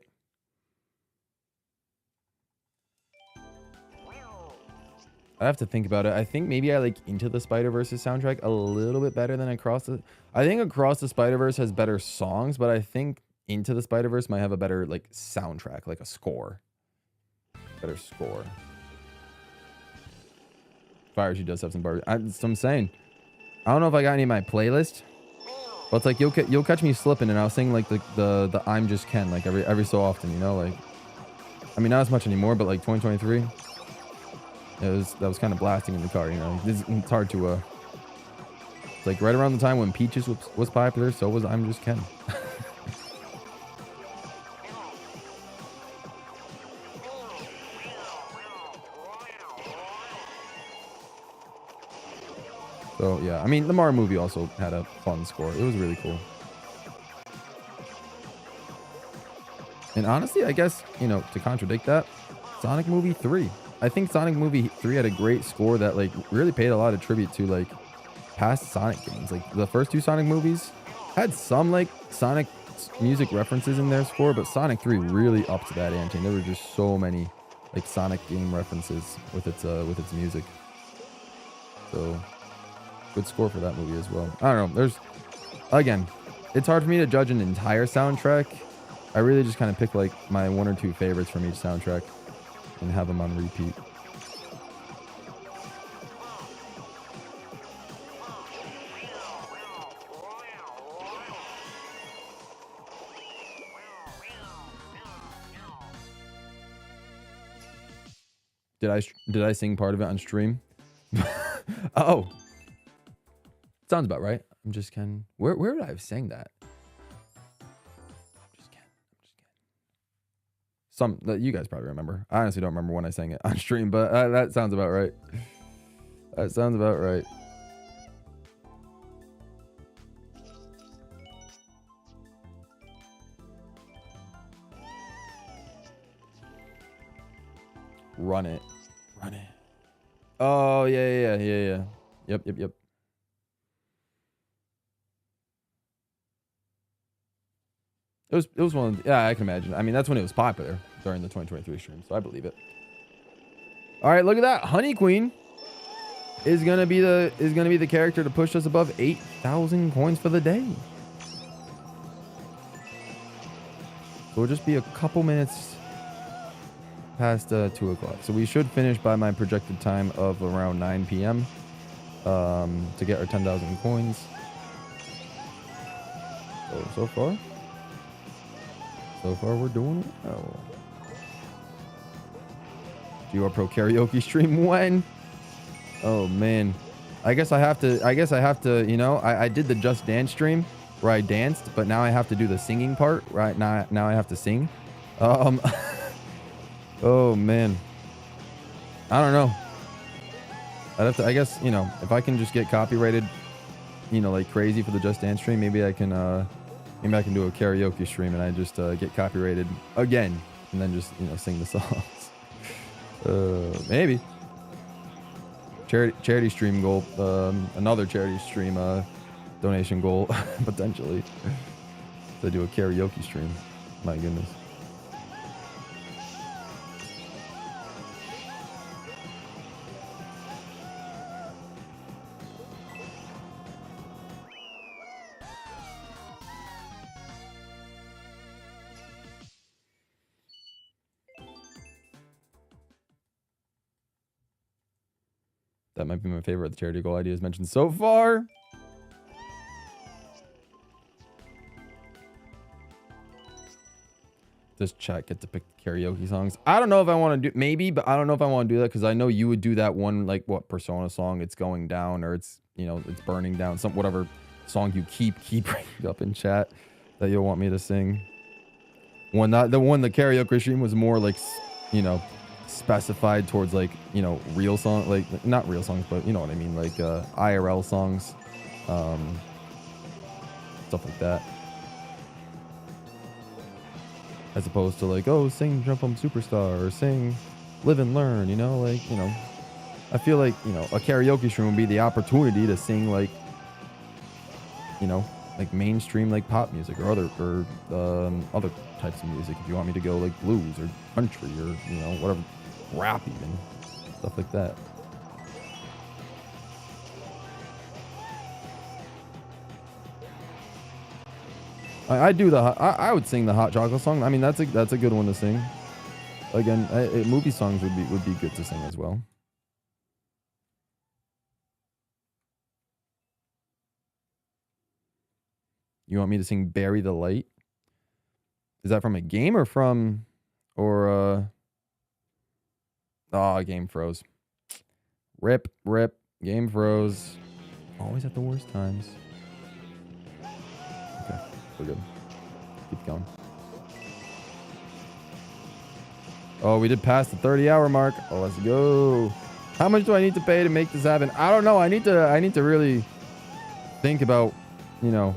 I have to think about it. I think maybe I like Into the Spider-Verse's soundtrack a little bit better than Across the... I think Across the Spider-Verse has better songs, but I think Into the Spider-Verse might have a better like soundtrack, like a score. Better score. Fire, she does have some Barbie. So I'm saying, I don't know if I got any in my playlist, but it's like you'll catch me slipping, and I'll sing like the I'm Just Ken like every so often, you know, like I mean not as much anymore, but like 2023. That was kind of blasting in the car, you know. It's hard to it's like right around the time when Peaches was popular, so was I'm Just Ken. So yeah, I mean the Mario movie also had a fun score. It was really cool. And honestly, I guess, you know, to contradict that, Sonic Movie 3. I think Sonic Movie 3 had a great score that like really paid a lot of tribute to like past Sonic games. Like the first two Sonic movies had some like Sonic music references in their score, but Sonic 3 really upped that ante. And there were just so many like Sonic game references with its music. So good score for that movie as well. I don't know. There's, again, it's hard for me to judge an entire soundtrack. I really just kind of pick like my one or two favorites from each soundtrack and have them on repeat. Did I sing part of it on stream? Oh. Sounds about right. I'm just kidding. Where would I have sang that? Just kidding. Some that you guys probably remember. I honestly don't remember when I sang it on stream, but that sounds about right. That sounds about right. Run it. Run it. Oh, yeah. Yep. It was one of the, yeah, I can imagine. I mean, that's when it was popular during the 2023 stream, so I believe it. All right, look at that. Honey Queen is gonna be the character to push us above 8,000 coins for the day. So we'll just be a couple minutes past 2 o'clock. So we should finish by my projected time of around 9 p.m. To get our 10,000 coins. So far we're doing well. GWallPro karaoke stream when? Oh man. I guess I have to, you know, I did the Just Dance stream where I danced, but now I have to do the singing part, right? Now I have to sing. Oh man, I don't know. I'd have to, I guess, you know, if I can just get copyrighted, you know, like crazy for the Just Dance stream, maybe I can do a karaoke stream and I just get copyrighted again and then just, you know, sing the songs. Maybe. Charity stream goal, another charity stream donation goal potentially. To do a karaoke stream. My goodness. That might be my favorite of the charity goal ideas mentioned so far. Does chat get to pick the karaoke songs? I don't know if I want to do, maybe, but I don't know if I want to do that because I know you would do that one, like what Persona song, it's going down or it's, you know, it's burning down, some whatever song you keep bringing up in chat that you'll want me to sing. The karaoke stream was more like, you know, specified towards like, you know, real song, like not real songs, but you know what I mean, like IRL songs, stuff like that. As opposed to like, oh, sing Jump 'Em Superstar or sing Live and Learn, you know, like, you know, I feel like, you know, a karaoke stream would be the opportunity to sing like, you know, like mainstream like pop music or other types of music. If you want me to go like blues or country or, you know, whatever, rap even, stuff like that. I do I would sing the hot chocolate song. I mean, that's a good one to sing. Again, movie songs would be good to sing as well. You want me to sing Bury the Light? Is that from a game or from, or oh, game froze. Rip, game froze. Always at the worst times. Okay, we're good. Keep going. Oh, we did pass the 30-hour mark. Oh, let's go. How much do I need to pay to make this happen? I don't know. I need to really think about, you know,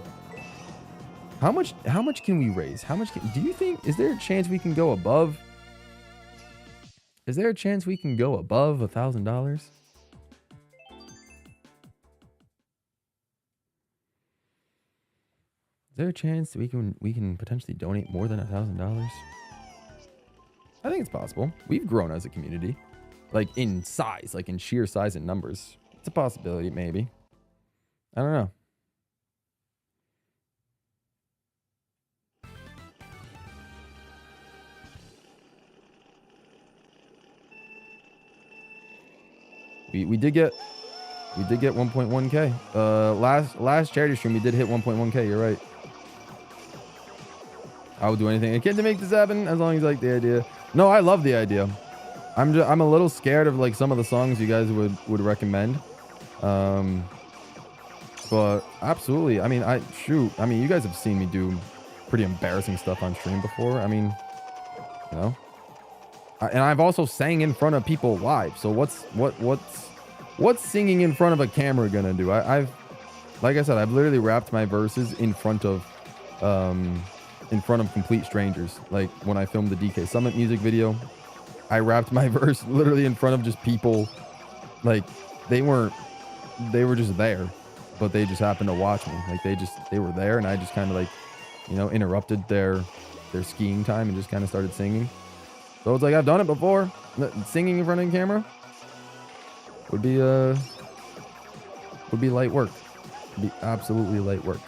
how much can we raise? Do you think, is there a chance we can go above? Is there a chance we can go above $1,000? Is there a chance that we can potentially donate more than $1,000? I think it's possible. We've grown as a community, like in size, like in sheer size and numbers. It's a possibility, maybe. I don't know. We did get 1.1k. Last charity stream we did hit 1.1k. You're right. I would do anything I can to make this happen as long as you like the idea. No, I love the idea. I'm a little scared of like some of the songs you guys would recommend. But absolutely. I mean, you guys have seen me do pretty embarrassing stuff on stream before. I mean, you know. And I've also sang in front of people live. So what's singing in front of a camera gonna do? Like I said, I've literally rapped my verses in front of complete strangers. Like when I filmed the DK Summit music video, I rapped my verse literally in front of just people. Like they were just there, but they just happened to watch me. Like they were there, and I just kind of like, you know, interrupted their skiing time and just kind of started singing. So it's like I've done it before. Singing in front of the camera would be light work. Would be absolutely light work.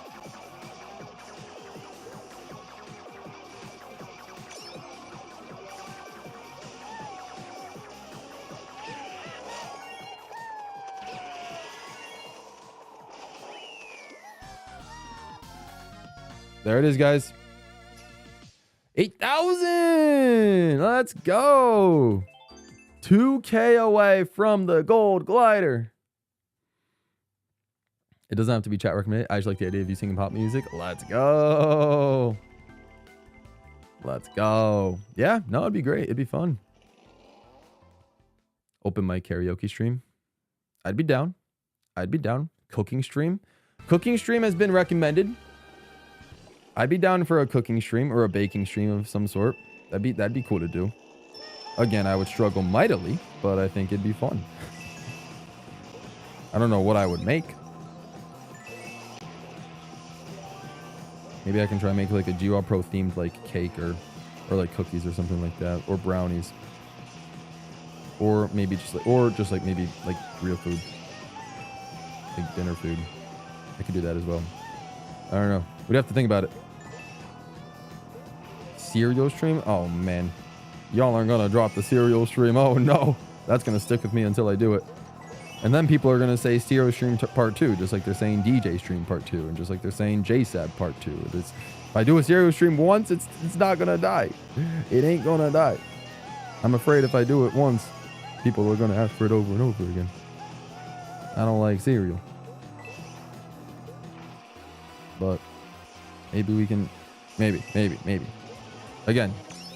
There it is, guys. 8,000! Let's go! 2K away from the gold glider. It doesn't have to be chat recommended. I just like the idea of you singing pop music. Let's go! Let's go. Yeah, no, it'd be great. It'd be fun. Open mic karaoke stream. I'd be down. I'd be down. Cooking stream. Cooking stream has been recommended. I'd be down for a cooking stream or a baking stream of some sort. That'd be cool to do. Again, I would struggle mightily, but I think it'd be fun. I don't know what I would make. Maybe I can try and make like a GWallPro themed like cake or like cookies or something like that, or brownies, or maybe just like maybe like real food, like dinner food. I could do that as well. I don't know. We'd have to think about it. Cereal stream? Oh man, y'all aren't gonna drop the cereal stream. Oh no, that's gonna stick with me until I do it. And then people are gonna say cereal stream part 2, just like they're saying DJ stream part 2, and just like they're saying JSAB part 2. If I do a cereal stream once, it's not gonna die. It ain't gonna die. I'm afraid if I do it once, people are gonna ask for it over and over again. I don't like cereal. But maybe we can, maybe. Again,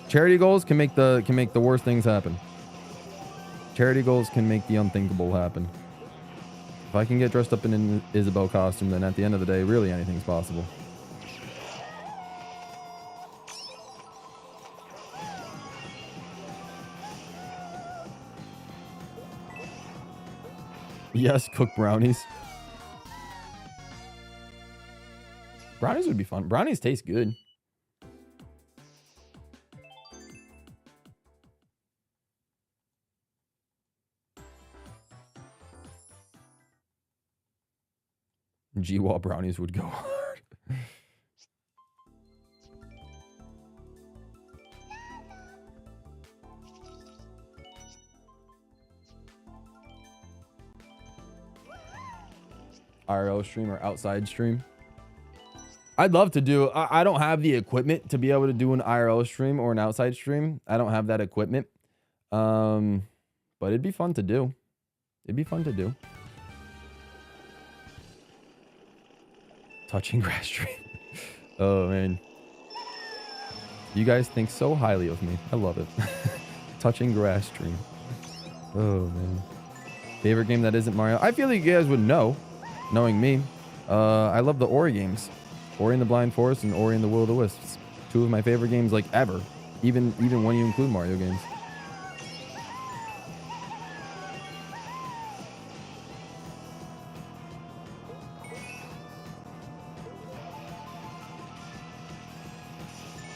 charity goals can make the worst things happen. Charity goals can make the unthinkable happen. If I can get dressed up in an Isabelle costume, then at the end of the day, really anything's possible. Yes, cook brownies. Brownies would be fun. Brownies taste good. GWall brownies would go hard. IRL stream or outside stream? I'd love to do. I don't have the equipment to be able to do an IRL stream or an outside stream. I don't have that equipment. But it'd be fun to do. It'd be fun to do. Touching grass stream. Oh man. You guys think so highly of me. I love it. Touching grass stream. Oh man. Favorite game that isn't Mario? I feel like you guys would know, knowing me. I love the Ori games. Ori and the Blind Forest and Ori and the Will of the Wisps. 2 of my favorite games like ever. Even when you include Mario games.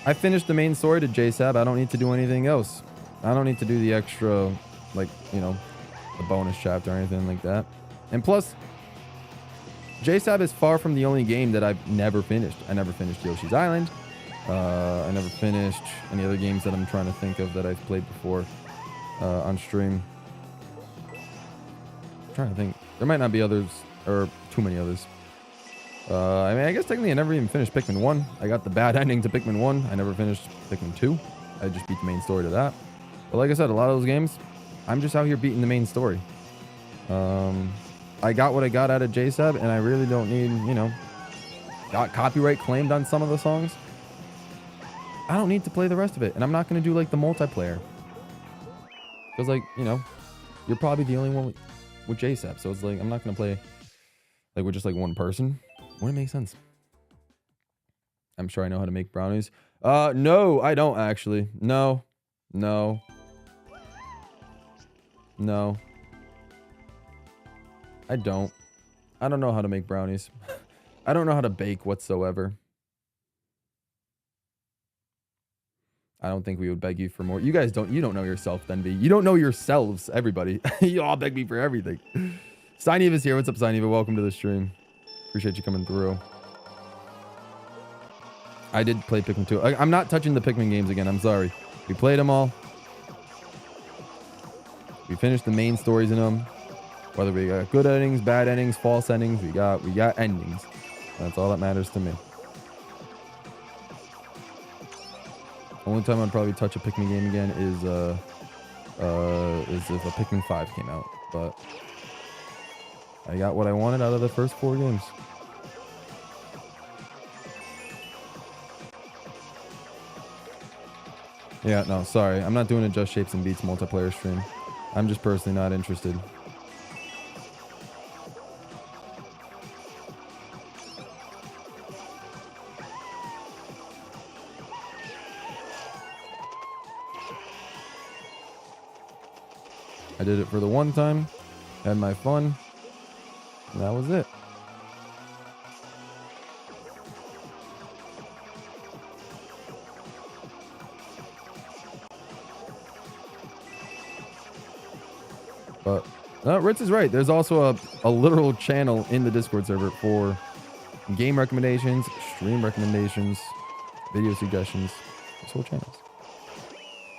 I finished the main story to JSAB. I don't need to do anything else. I don't need to do the extra, like, you know, the bonus chapter or anything like that. And plus, JSAB is far from the only game that I've never finished. I never finished Yoshi's Island. I never finished any other games that I'm trying to think of that I've played before on stream. I'm trying to think. There might not be others, or too many others. I mean, I guess technically I never even finished Pikmin 1. I got the bad ending to Pikmin 1. I never finished Pikmin 2. I just beat the main story to that. But like I said, a lot of those games, I'm just out here beating the main story. I got what I got out of JSAB, and I really don't need, you know, got copyright claimed on some of the songs. I don't need to play the rest of it, and I'm not going to do, like, the multiplayer. Because, like, you know, you're probably the only one with JSAB, so it's like, I'm not going to play, like, with just, like, one person. Wouldn't make sense. I'm sure I know how to make brownies. No, I don't actually. No. I don't. I don't know how to make brownies. I don't know how to bake whatsoever. I don't think we would beg you for more. You guys don't. You don't know yourself, then, B. You don't know yourselves, everybody. You all beg me for everything. Signev is here. What's up, Signev? Welcome to the stream. Appreciate you coming through. I did play Pikmin 2. I'm not touching the Pikmin games again. I'm sorry. We played them all. We finished the main stories in them. Whether we got good endings, bad endings, false endings, we got endings. That's all that matters to me. Only time I'd probably touch a Pikmin game again is if a Pikmin 5 came out. But I got what I wanted out of the first 4 games. Yeah, no, sorry. I'm not doing a Just Shapes and Beats multiplayer stream. I'm just personally not interested. I did it for the one time, had my fun, and that was it. But Ritz is right. There's also a literal channel in the Discord server for game recommendations, stream recommendations, video suggestions. There's whole channels.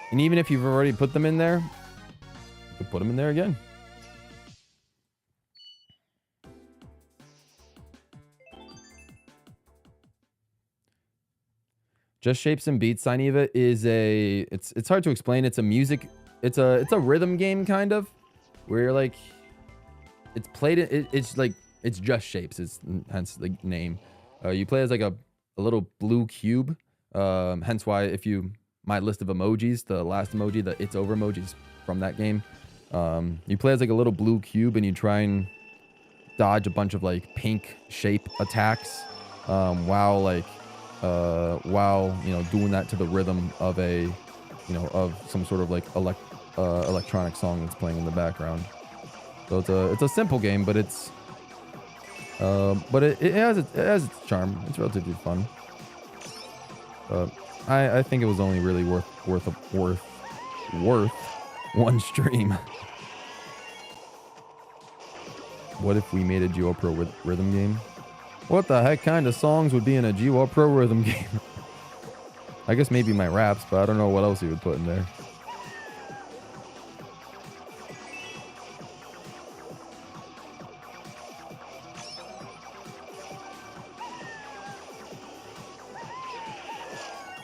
And even if you've already put them in there, you can put them in there again. Just Shapes and Beats, Signeva, is it's hard to explain. It's a music, it's a rhythm game kind of, where you're like, it's played, it's like, it's Just Shapes, it's hence the name. You play as like a little blue cube, hence why if you, my list of emojis, the last emoji, the It's Over emojis from that game, you play as like a little blue cube and you try and dodge a bunch of like pink shape attacks, while you know, doing that to the rhythm of a, you know, of some sort of like electronic song that's playing in the background. So it's a simple game, but it has its charm. It's relatively fun. I think it was only really worth one stream. What if we made a GWallPro rhythm game? What the heck kind of songs would be in a GWallPro rhythm game? I guess maybe my raps, but I don't know what else you would put in there.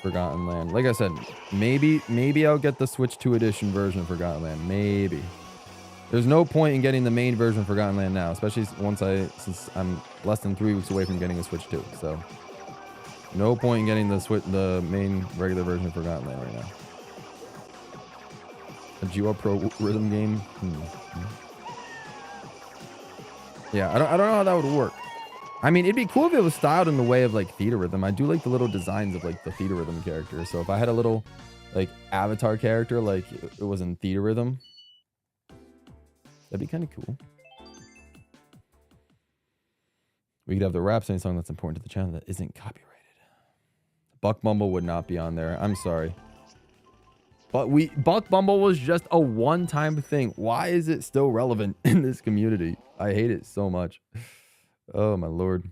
Forgotten Land. Like I said, maybe I'll get the Switch 2 edition version of Forgotten Land. Maybe. There's no point in getting the main version of Forgotten Land now, especially since I'm less than 3 weeks away from getting a Switch 2. So, no point in getting the main regular version of Forgotten Land right now. A GWallPro rhythm game. Yeah, I don't know how that would work. I mean, it'd be cool if it was styled in the way of like Theater Rhythm. I do like the little designs of like the Theater Rhythm characters. So if I had a little like avatar character like it was in Theater Rhythm, that'd be kind of cool. We could have the rap song that's important to the channel that isn't copyrighted. Buck Bumble would not be on there. I'm sorry. But Buck Bumble was just a one-time thing. Why is it still relevant in this community? I hate it so much. Oh my lord.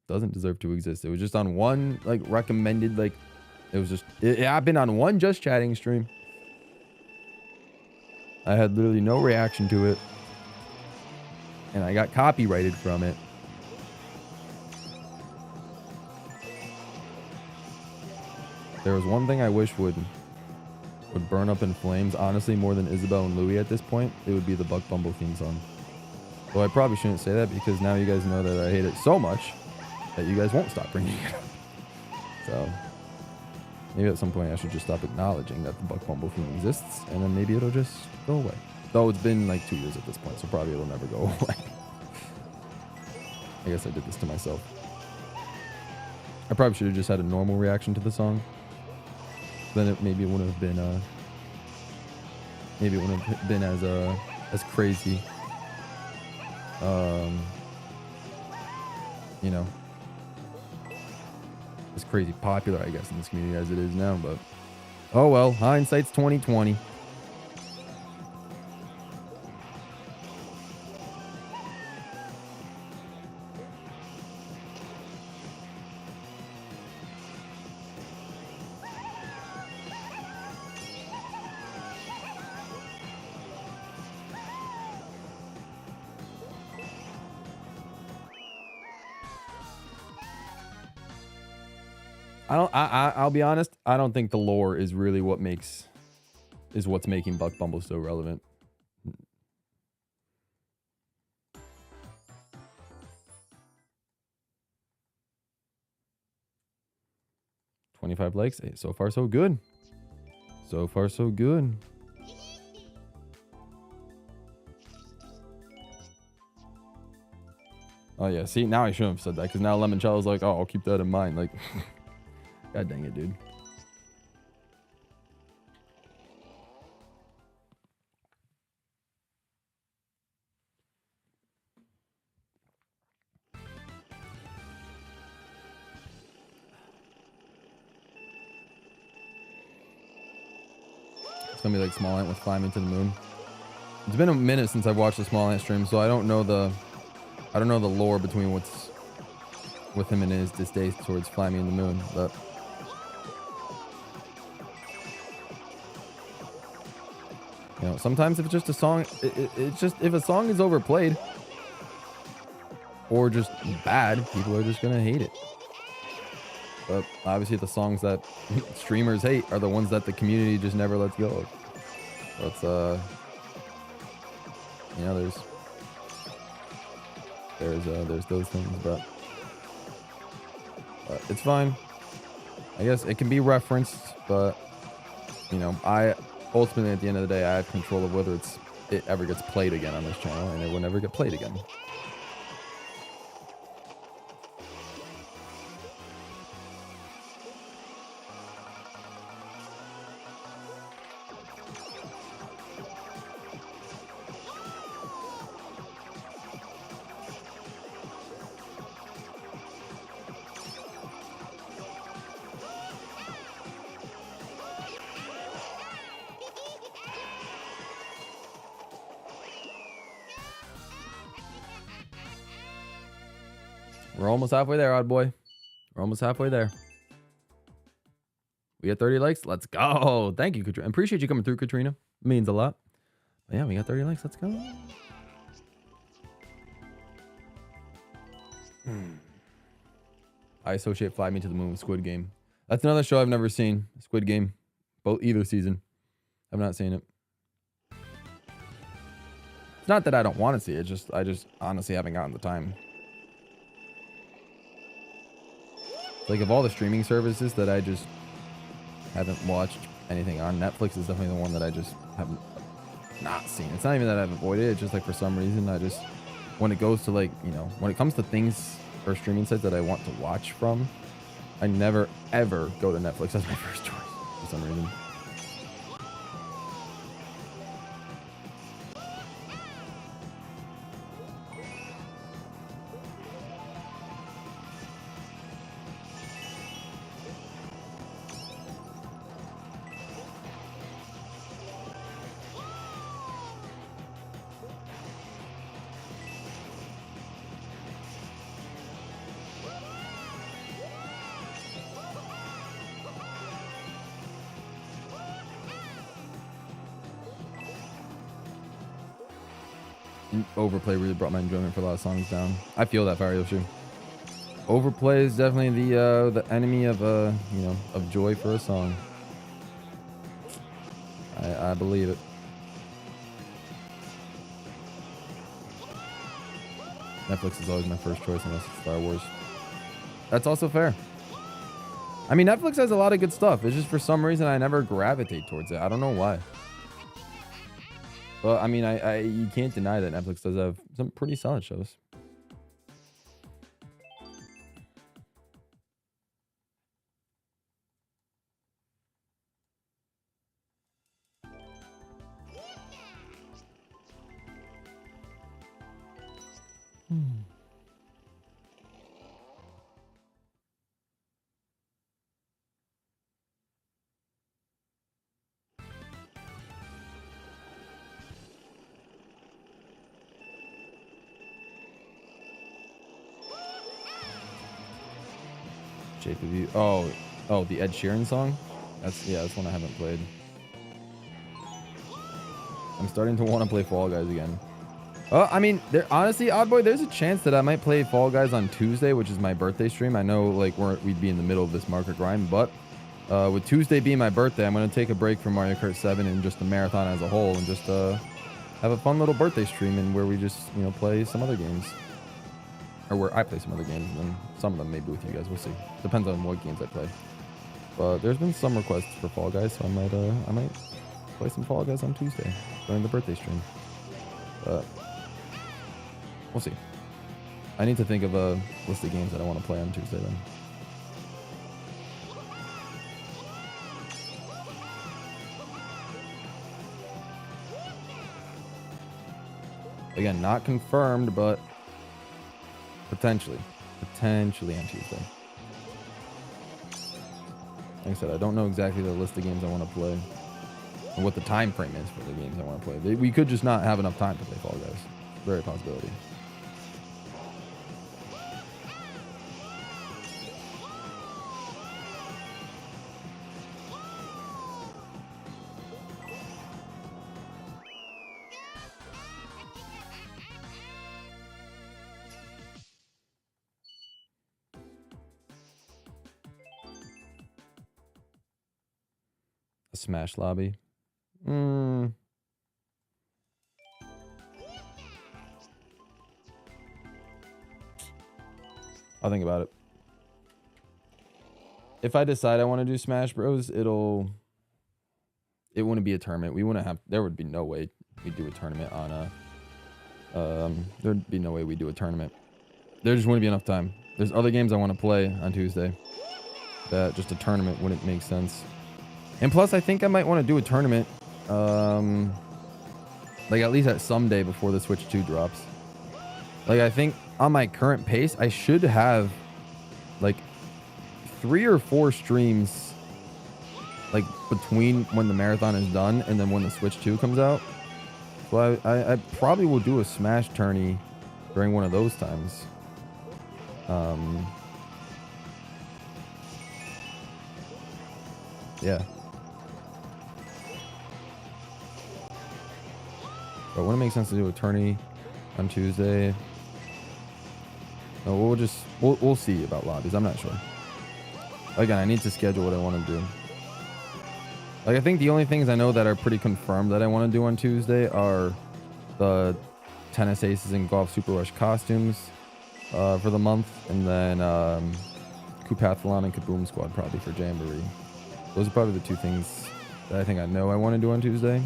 Doesn't deserve to exist. It was just on one like recommended, like it happened on one Just Chatting stream. I had literally no reaction to it. And I got copyrighted from it. There was one thing I wish would burn up in flames, honestly, more than Isabel and Louie at this point. It would be the Buck Bumble theme song. Well, I probably shouldn't say that because now you guys know that I hate it so much that you guys won't stop bringing it up. So maybe at some point I should just stop acknowledging that the Buck Bumble theme exists, and then maybe it'll just go away. Though it's been like 2 years at this point, so probably it'll never go away. I guess I did this to myself. I probably should have just had a normal reaction to the song. Then it maybe wouldn't have been as crazy. You know, as crazy popular, I guess, in this community as it is now. But oh well, hindsight's 2020. I'll be honest. I don't think the lore is really what's making Buck Bumble so relevant. $25 likes. Hey, so far so good. So far so good. Oh yeah, see, now I shouldn't have said that because now Lemoncello's like, oh, I'll keep that in mind. Like, god dang it, dude. It's gonna be like Small Ant with Climbing to the Moon. It's been a minute since I've watched the Small Ant stream, so I don't know the lore between what's with him and his distaste towards Fly Me in the Moon, but you know, sometimes if it's just a song, it's just if a song is overplayed or just bad, people are just gonna hate it. But obviously, the songs that streamers hate are the ones that the community just never lets go of. So it's you know, there's those things, but it's fine. I guess it can be referenced, but you know, I ultimately at the end of the day, I have control of whether it ever gets played again on this channel, and it will never get played again. We're almost halfway there, odd boy. We're almost halfway there. We got 30 likes. Let's go. Thank you, Katrina. I appreciate you coming through, Katrina. It means a lot. But yeah, we got 30 likes. Let's go. I associate Fly Me to the Moon with Squid Game. That's another show I've never seen. Squid Game. Either season. I've not seen it. It's not that I don't want to see it. I just honestly haven't gotten the time. Like, of all the streaming services that I just haven't watched anything on, Netflix is definitely the one that I just haven't not seen. It's not even that I've avoided it. It's just like for some reason, I just, when it goes to like, you know, when it comes to things or streaming sites that I want to watch from, I never ever go to Netflix as my first choice for some reason. Overplay really brought my enjoyment for a lot of songs down. I feel that, Farioshi. Overplay is definitely the enemy of you know, of joy for a song. I believe it. Netflix is always my first choice unless it's Star Wars. That's also fair. I mean, Netflix has a lot of good stuff. It's just for some reason I never gravitate towards it. I don't know why. Well, I mean, you can't deny that Netflix does have some pretty solid shows. Shape of You. Oh, the Ed Sheeran song? That's one I haven't played. I'm starting to want to play Fall Guys again. I mean, honestly, Oddboy, there's a chance that I might play Fall Guys on Tuesday, which is my birthday stream. I know, like, we'd be in the middle of this market grind, but with Tuesday being my birthday, I'm going to take a break from Mario Kart 7 and just the marathon as a whole and just have a fun little birthday stream and where we just, you know, play some other games. Or where I play some other games, and then some of them maybe with you guys. We'll see. Depends on what games I play. But there's been some requests for Fall Guys, so I might play some Fall Guys on Tuesday during the birthday stream. But we'll see. I need to think of a list of games that I want to play on Tuesday then. Again, not confirmed, but potentially on Tuesday. Like I said, I don't know exactly the list of games I want to play and what the time frame is for the games I want to play. We could just not have enough time to play Fall Guys. Very possibility. A Smash lobby. I'll think about it. If I decide I want to do Smash Bros, it wouldn't be a tournament. There would be no way we'd do a tournament on there'd be no way we'd do a tournament. There just wouldn't be enough time. There's other games I want to play on Tuesday that just a tournament wouldn't make sense. And plus, I think I might want to do a tournament, like at least at some day before the Switch 2 drops. Like, I think on my current pace, I should have like 3 or 4 streams, like between when the marathon is done and then when the Switch 2 comes out. So I probably will do a Smash tourney during one of those times. Yeah. But wouldn't it make sense to do a tourney on Tuesday? No, we'll see about lobbies. I'm not sure. Again, I need to schedule what I want to do. Like, I think the only things I know that are pretty confirmed that I want to do on Tuesday are the Tennis Aces and Golf Super Rush costumes for the month, and then Coupathlon and Kaboom Squad probably for Jamboree. Those are probably the 2 things that I think I know I want to do on Tuesday.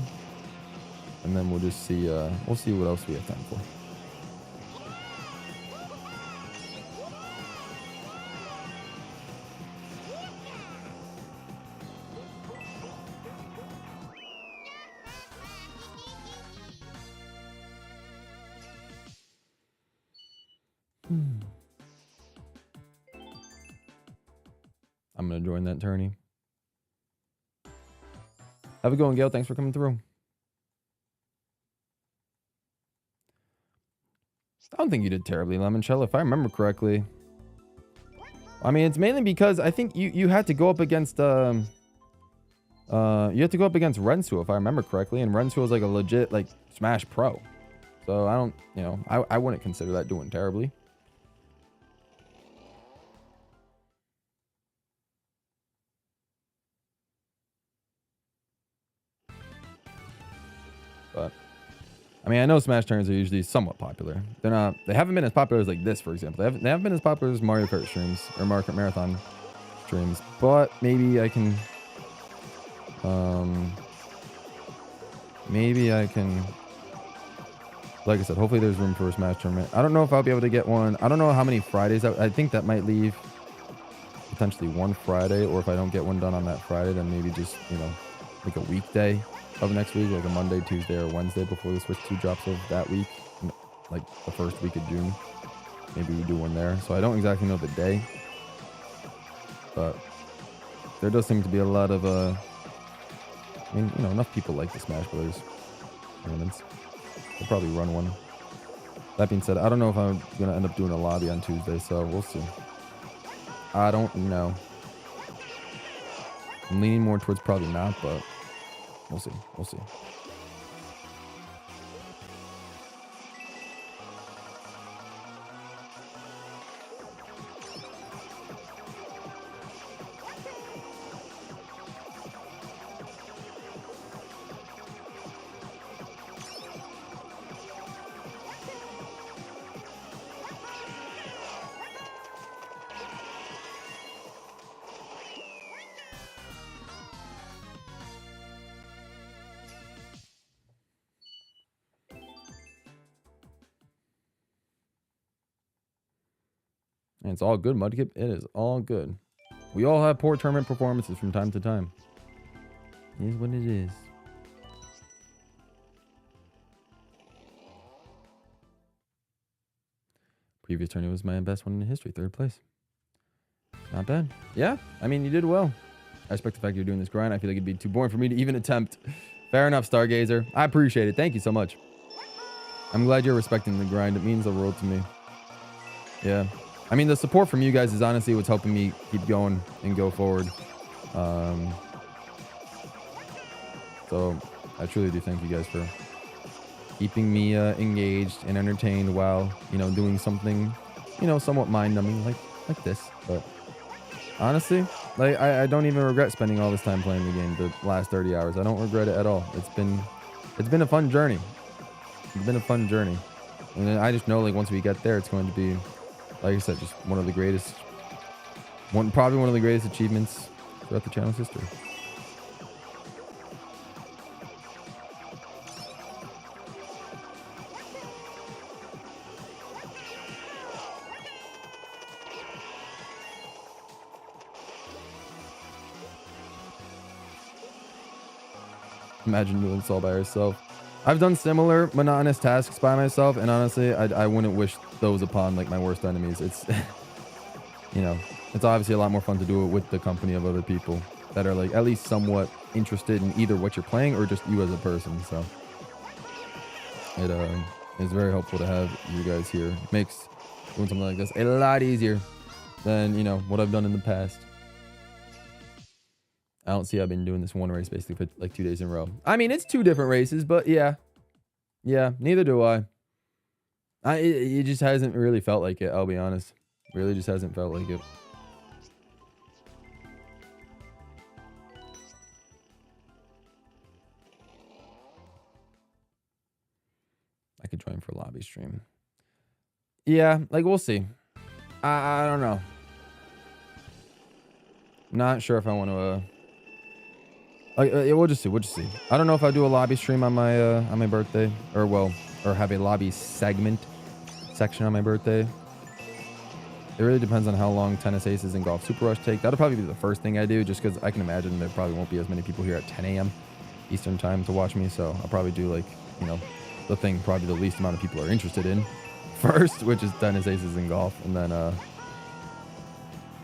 And then we'll just see, we'll see what else we have time for. I'm going to join that tourney. Have a good one, Gail. Thanks for coming through. I don't think you did terribly, Lemoncello, if I remember correctly. I mean, it's mainly because I think you had to go up against Rensu, if I remember correctly, and Rensu was like a legit like Smash Pro. So I don't, I wouldn't consider that doing terribly. But I mean, I know Smash tournaments are usually somewhat popular. They haven't been as popular as like this, for example. They haven't been as popular as Mario Kart streams or Mario Kart Marathon streams. But maybe I can, like I said, hopefully there's room for a Smash tournament. I don't know if I'll be able to get one. I don't know how many Fridays. I think that might leave potentially one Friday, or if I don't get one done on that Friday, then maybe just, like a weekday of next week, like a Monday, Tuesday, or Wednesday before the Switch 2 drops of that week, like the first week of June. Maybe we do one there. So I don't exactly know the day, but there does seem to be a lot of, enough people like the Smash Brothers tournaments. I'll probably run one. That being said, I don't know if I'm going to end up doing a lobby on Tuesday, so we'll see. I don't know. I'm leaning more towards probably not, but we'll see. We'll see. And it's all good, Mudkip. It is all good. We all have poor tournament performances from time to time. It is what it is. Previous tournament was my best one in history, 3rd place. Not bad. Yeah, I mean, you did well. I respect the fact you're doing this grind. I feel like it'd be too boring for me to even attempt. Fair enough, Stargazer. I appreciate it. Thank you so much. I'm glad you're respecting the grind. It means the world to me. Yeah. I mean, the support from you guys is honestly what's helping me keep going and go forward. So I truly do thank you guys for keeping me engaged and entertained while, you know, doing something, you know, somewhat mind-numbing like this. But honestly, like I don't even regret spending all this time playing the game the last 30 hours. I don't regret it at all. It's been a fun journey. It's been a fun journey. And then I just know, like, once we get there, it's going to be, like I said, just one of the greatest, probably one of the greatest achievements throughout the channel's history. Imagine doing this all by yourself. I've done similar monotonous tasks by myself, and honestly, I wouldn't wish those upon like my worst enemies. It's, you know, it's obviously a lot more fun to do it with the company of other people that are like at least somewhat interested in either what you're playing or just you as a person. So it is very helpful to have you guys here. Makes doing something like this a lot easier than, you know, what I've done in the past. I don't see I've been doing this one race basically for like 2 days in a row. I mean, it's 2 different races, but yeah. Yeah, neither do I. It just hasn't really felt like it, I'll be honest. Really just hasn't felt like it. I could join for a lobby stream. Yeah, like we'll see. I don't know. Not sure if I want to we'll just see. We'll just see. I don't know if I do a lobby stream on my birthday, or have a lobby section on my birthday. It really depends on how long Tennis Aces and Golf Super Rush take. That'll probably be the first thing I do, just because I can imagine there probably won't be as many people here at 10 a.m. Eastern time to watch me. So I'll probably do, like, you know, the thing probably the least amount of people are interested in first, which is Tennis Aces and Golf, and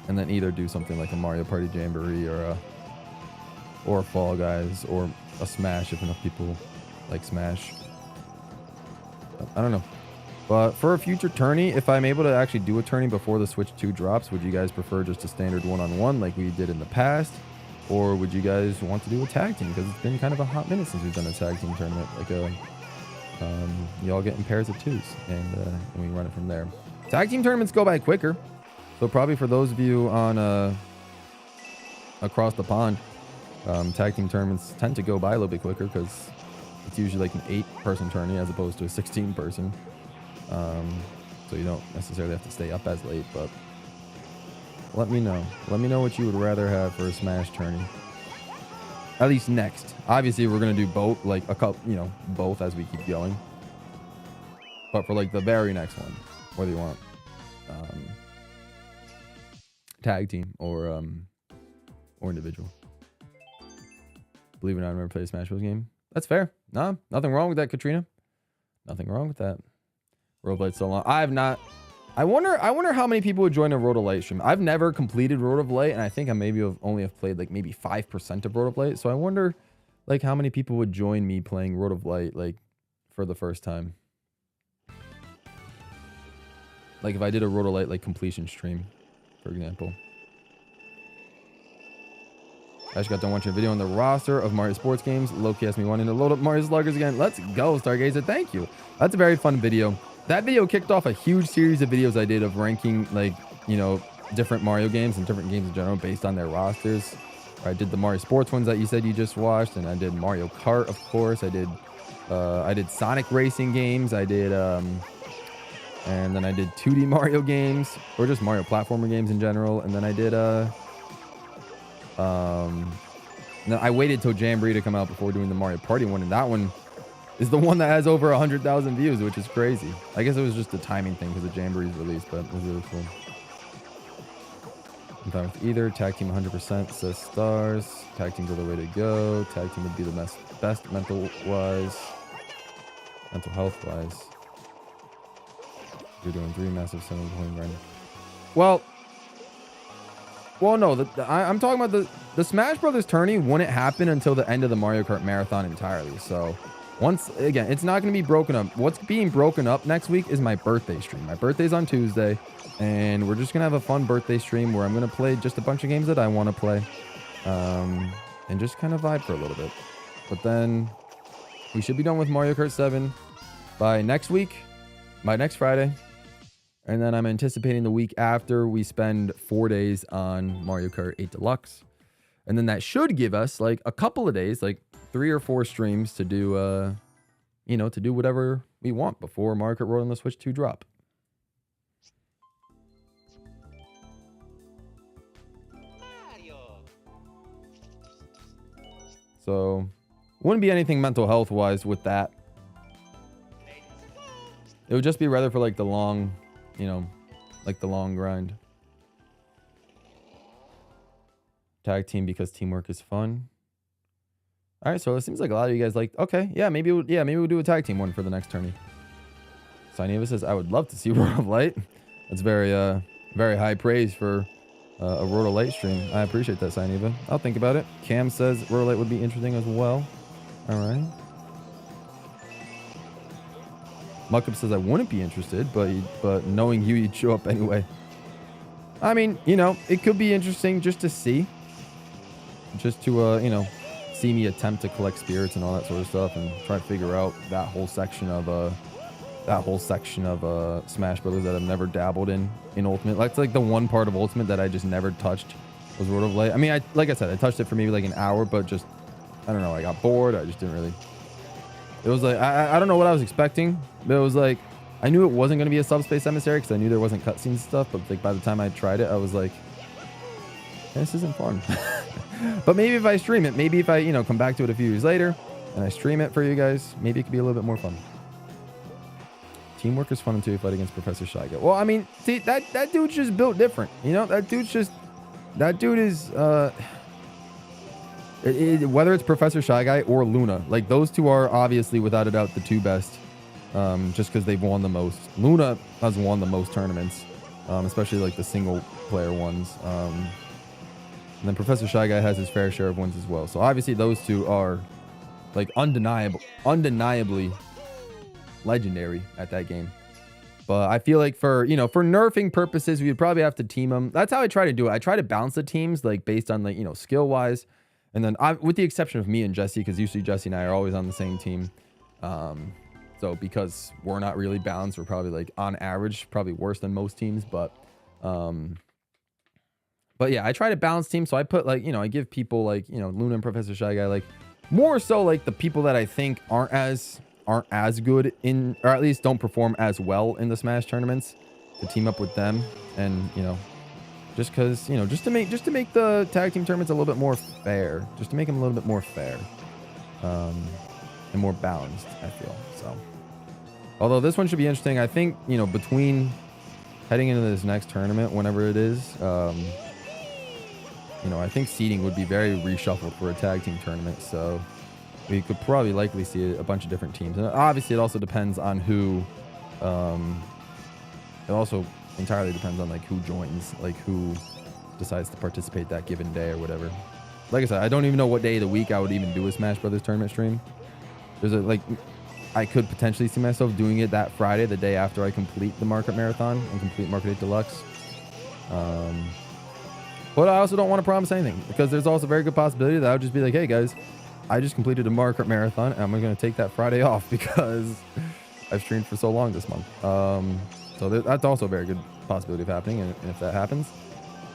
then either do something like a Mario Party Jamboree or Fall Guys, or a Smash if enough people like Smash. I don't know. But for a future tourney, if I'm able to actually do a tourney before the Switch 2 drops, would you guys prefer just a standard one-on-one like we did in the past? Or would you guys want to do a tag team? Because it's been kind of a hot minute since we've done a tag team tournament. Like you all get in pairs of 2s, and we run it from there. Tag team tournaments go by quicker. So probably for those of you on across the pond, tag team tournaments tend to go by a little bit quicker because it's usually like an 8-person tourney as opposed to a 16-person. So you don't necessarily have to stay up as late, but let me know. Let me know what you would rather have for a Smash tourney. At least next. Obviously, we're going to do both, like a couple, you know, both as we keep going. But for like the very next one, whether you want tag team or individual. Believe it or not, I've never played a Smash Bros. Game. That's fair. No, nothing wrong with that, Katrina. Nothing wrong with that. Road of Light so long. I have not. I wonder how many people would join a Road of Light stream. I've never completed Road of Light, and I think I only have played like maybe 5% of Road of Light. So I wonder like how many people would join me playing Road of Light like for the first time. Like if I did a Road of Light like completion stream, for example. I just got done watching a video on the roster of Mario sports games. Loki asked me wanting to load up Mario Sluggers again. Let's go, Stargazer. Thank you. That's a very fun video. That video kicked off a huge series of videos I did of ranking, like, you know, different Mario games and different games in general based on their rosters. I did the Mario sports ones that you said you just watched, and I did Mario Kart, of course. I did Sonic racing games. I did and then I did 2D Mario games, or just Mario platformer games in general. And then I did no, I waited till Jamboree to come out before doing the Mario Party one, and that one is the one that has over 100,000 views, which is crazy. I guess it was just a timing thing because the Jamboree's released, but it was really cool. I'm fine with either. Tag team 100% says stars. Tag teams are the way to go. Tag team would be the best mental health wise. You're doing 3 massive 7-point run. Well, no. I'm talking about the Smash Brothers tourney wouldn't happen until the end of the Mario Kart Marathon entirely. So once again, it's not going to be broken up. What's being broken up next week is my birthday stream. My birthday's on Tuesday, and we're just going to have a fun birthday stream where I'm going to play just a bunch of games that I want to play, and just kind of vibe for a little bit. But then we should be done with Mario Kart 7 by next week, by next Friday. And then I'm anticipating the week after we spend 4 days on Mario Kart 8 Deluxe. And then that should give us like a couple of days, like 3 or 4 streams to do, to do whatever we want before Mario Kart World and the Switch 2 drop. Mario. So wouldn't be anything mental health wise with that. It would just be rather for like the long, like the long grind. Tag team because teamwork is fun. All right, so it seems like a lot of you guys like, okay, maybe we'll do a tag team one for the next tourney. Sineva says, I would love to see World of Light. That's very high praise for a World of Light stream. I appreciate that, Sineva. I'll think about it. Cam says World of Light would be interesting as well. All right. Muckup says I wouldn't be interested, but knowing you'd show up anyway. I mean, it could be interesting just to see. Just to, see me attempt to collect spirits and all that sort of stuff and try to figure out that whole section of Smash Brothers that I've never dabbled in Ultimate. That's like the one part of Ultimate that I just never touched was World of Light. I mean, like I said, I touched it for maybe like an hour, but just, I don't know, I got bored. I just didn't really. It was like, I don't know what I was expecting, but it was like, I knew it wasn't going to be a Subspace Emissary because I knew there wasn't cutscenes and stuff, but like by the time I tried it, I was like, this isn't fun. But maybe if I stream it, maybe if I, come back to it a few years later and I stream it for you guys, maybe it could be a little bit more fun. Teamwork is fun until you fight against Professor Shy Guy. Well, I mean, see, that dude's just built different. That dude is, whether it's Professor Shy Guy or Luna, like those two are obviously without a doubt the two best, just because they've won the most. Luna has won the most tournaments, especially like the single player ones. And then Professor Shy Guy has his fair share of wins as well. So obviously those two are like undeniably legendary at that game. But I feel like for nerfing purposes, we would probably have to team them. That's how I try to do it. I try to balance the teams like based on like, skill wise. And then with the exception of me and Jesse, because usually Jesse and I are always on the same team. So because we're not really balanced, we're probably like on average, probably worse than most teams. But yeah, I try to balance teams. So I put like, I give people like, Luna and Professor Shy Guy, like more so like the people that I think aren't as good in, or at least don't perform as well in the Smash tournaments, to team up with them. And, just because, just to make the tag team tournaments a little bit more fair, just to make them a little bit more fair, and more balanced, I feel. So, although this one should be interesting, I think, between heading into this next tournament, whenever it is, I think seeding would be very reshuffled for a tag team tournament. So we could probably likely see a bunch of different teams. And obviously it also depends on who, it also entirely depends on like who joins, like who decides to participate that given day or whatever. Like I said, I don't even know what day of the week I would even do a Smash Brothers tournament stream. I could potentially see myself doing it that Friday, the day after I complete the Market Marathon and complete Market 8 Deluxe. But I also don't want to promise anything, because there's also a very good possibility that I would just be like, hey guys, I just completed a Mario Kart Marathon and I'm going to take that Friday off because I've streamed for so long this month. So that's also a very good possibility of happening. And if that happens,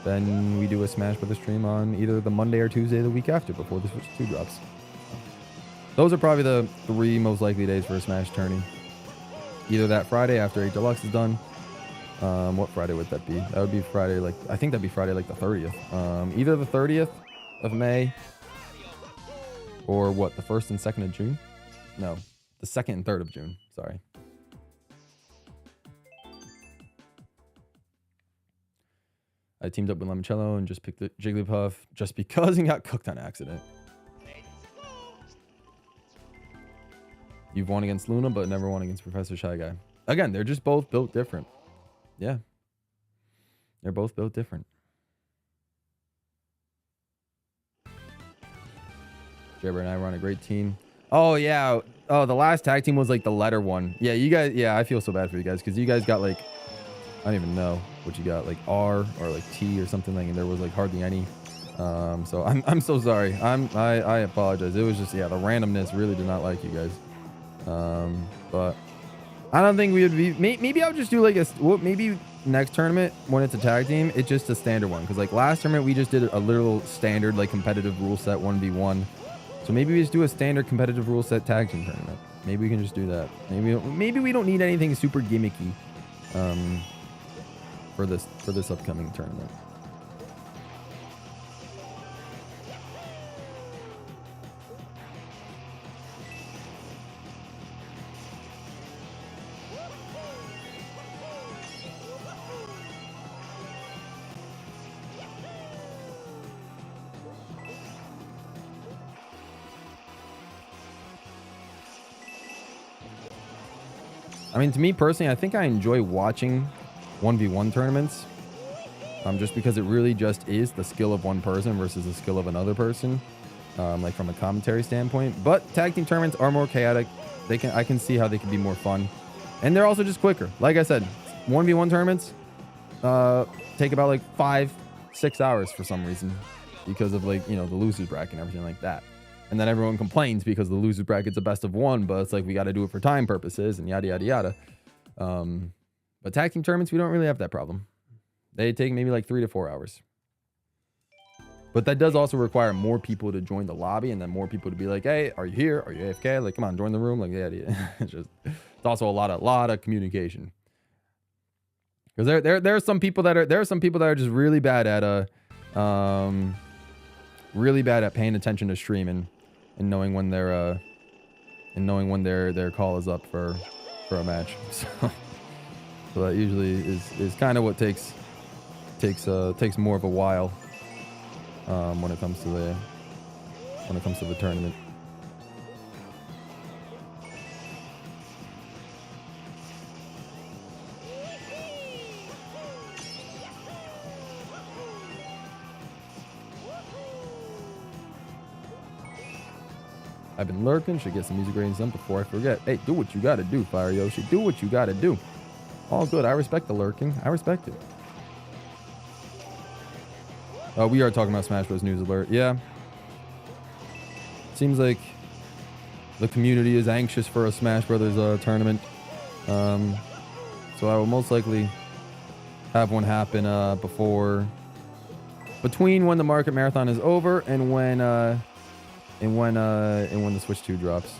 then we do a Smash Brothers stream on either the Monday or Tuesday of the week after, before the Switch 2 drops. Those are probably the 3 most likely days for a Smash tourney. Either that Friday after 8 Deluxe is done. What Friday would that be? That would be Friday, I think that'd be Friday like the 30th. Either the 30th of May or what, the 1st and 2nd of June? No, the 2nd and 3rd of June. Sorry. I teamed up with Limoncello and just picked the Jigglypuff just because and got cooked on accident. You've won against Luna, but never won against Professor Shy Guy. Again, they're just both built different. Yeah. They're both built different. Jabber and I were on a great team. Oh, yeah. Oh, the last tag team was like the letter one. Yeah, you guys. Yeah, I feel so bad for you guys because you guys got like, I don't even know what you got, like R or like T or something like, and there was like hardly any. So I'm so sorry. I apologize. It was just, yeah, the randomness really did not like you guys. But I don't think we would be. Maybe I'll just do like maybe next tournament when it's a tag team, it's just a standard one. Because like last tournament we just did a literal standard like competitive rule set 1v1. So maybe we just do a standard competitive rule set tag team tournament. Maybe we can just do that. Maybe we don't need anything super gimmicky for this upcoming tournament. I mean, to me personally, I think I enjoy watching 1v1 tournaments. Just because it really just is the skill of one person versus the skill of another person. Like from a commentary standpoint. But tag team tournaments are more chaotic. I can see how they can be more fun. And they're also just quicker. Like I said, 1v1 tournaments take about like 5-6 hours for some reason. Because of like, you know, the losers bracket and everything like that. And then everyone complains because the loser bracket's a best of one, but it's like we got to do it for time purposes and yada, yada, yada. But tag team tournaments, we don't really have that problem. They take maybe like 3 to 4 hours. But that does also require more people to join the lobby and then more people to be like, hey, are you here? Are you AFK? Like, come on, join the room. Like, yeah. It's also a lot of communication. Because there are some people that are just really bad at paying attention to stream and knowing when their call is up for a match. So that usually is kind of what takes more of a while when it comes to the tournament. I've been lurking. Should get some music ratings done before I forget. Hey, do what you gotta do, Fire Yoshi. Do what you gotta do. All good. I respect the lurking. I respect it. We are talking about Smash Bros. News alert. Yeah. Seems like the community is anxious for a Smash Brothers tournament. So I will most likely have one happen between when the market marathon is over and when the Switch 2 drops.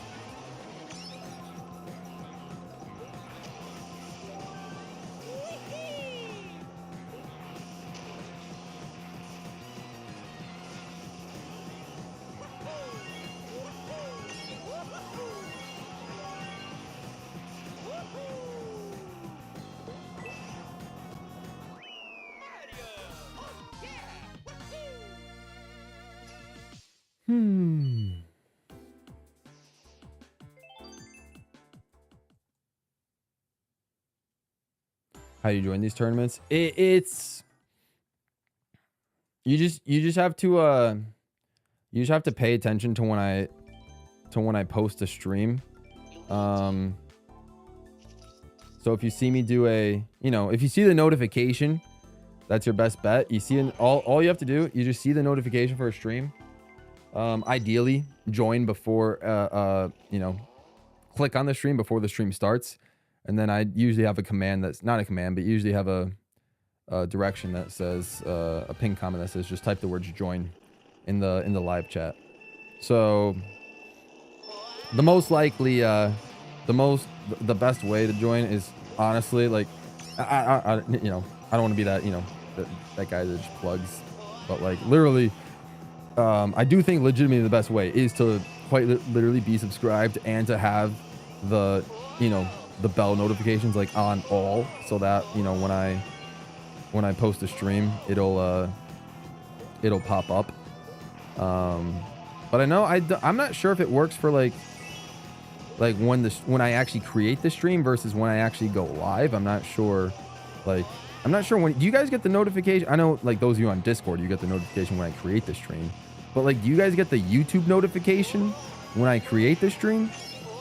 How do you join these tournaments? It's you just have to pay attention to when I post a stream. So if you see me do if you see the notification, that's your best bet. You see all you have to do, you just see the notification for a stream. Ideally join before click on the stream before the stream starts. And then I usually have a command that's not a command, but usually have a direction that says a pin comment that says just type the words join in the live chat. So the most likely, the best way to join is honestly like I don't want to be that that guy that just plugs, but like literally, I do think legitimately the best way is to quite literally be subscribed and to have the the bell notifications like on all, so that when when I post a stream, it'll pop up. But I know I'm not sure if it works for like when I actually create the stream versus when I actually go live. I'm not sure. Like, I'm not sure when. Do you guys get the notification? I know, like, those of you on Discord, you get the notification when I create the stream. But, like, do you guys get the YouTube notification when I create the stream?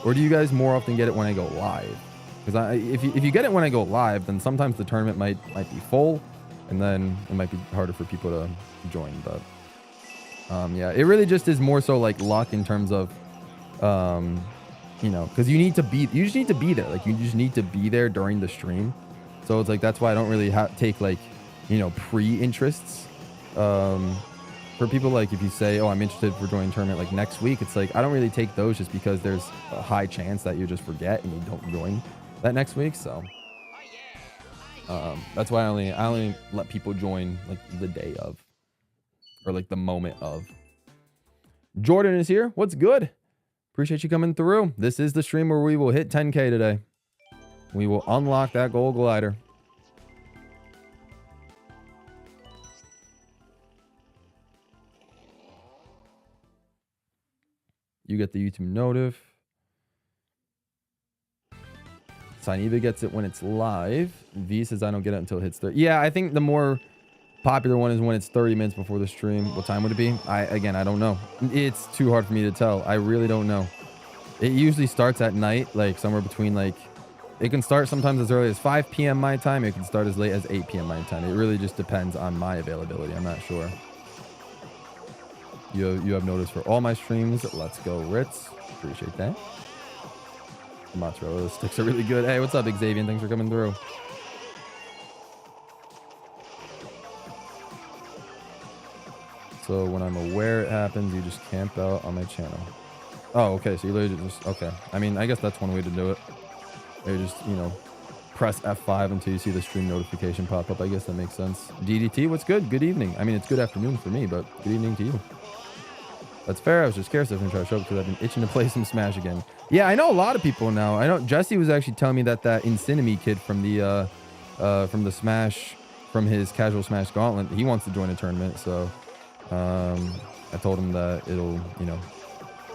Or do you guys more often get it when I go live? Because if you get it when I go live, then sometimes the tournament might be full. And then it might be harder for people to join. But, yeah, it really just is more so, like, luck in terms of, you know, because you just need to be there. Like, you just need to be there during the stream. So it's like, that's why I don't really take like, you know, pre-interests. For people, like, if you say, oh, I'm interested for joining tournament like next week, it's like, I don't really take those just because there's a high chance that you just forget and you don't join that next week. So that's why I only let people join like the day of, or like the moment of. Jordan is here. What's good? Appreciate you coming through. This is the stream where we will hit 10K today. We will unlock that gold glider. You get the YouTube notif. Sineva gets it when it's live. V says I don't get it until it hits 30. Yeah, I think the more popular one is when it's 30 minutes before the stream. What time would it be? Again, I don't know. It's too hard for me to tell. I really don't know. It usually starts at night, like somewhere between like, it can start sometimes as early as 5 p.m. my time. It can start as late as 8 p.m. my time. It really just depends on my availability. I'm not sure. You have notice for all my streams. Let's go, Ritz. Appreciate that. The mozzarella sticks are really good. Hey, what's up, Xavier? Thanks for coming through. So when I'm aware it happens, you just camp out on my channel. Oh, okay. So you literally just, okay. I mean, I guess that's one way to do it. Or just, you know, press F5 until you see the stream notification pop up. I guess that makes sense. DDT, what's good? Good evening. I mean, it's good afternoon for me, but good evening to you. That's fair. I was just curious if I'm going to try to show up because I've been itching to play some Smash again. Yeah, I know a lot of people now. I know Jesse was actually telling me that Incinemy kid from the Smash, from his casual Smash Gauntlet, he wants to join a tournament. So I told him that it'll, you know,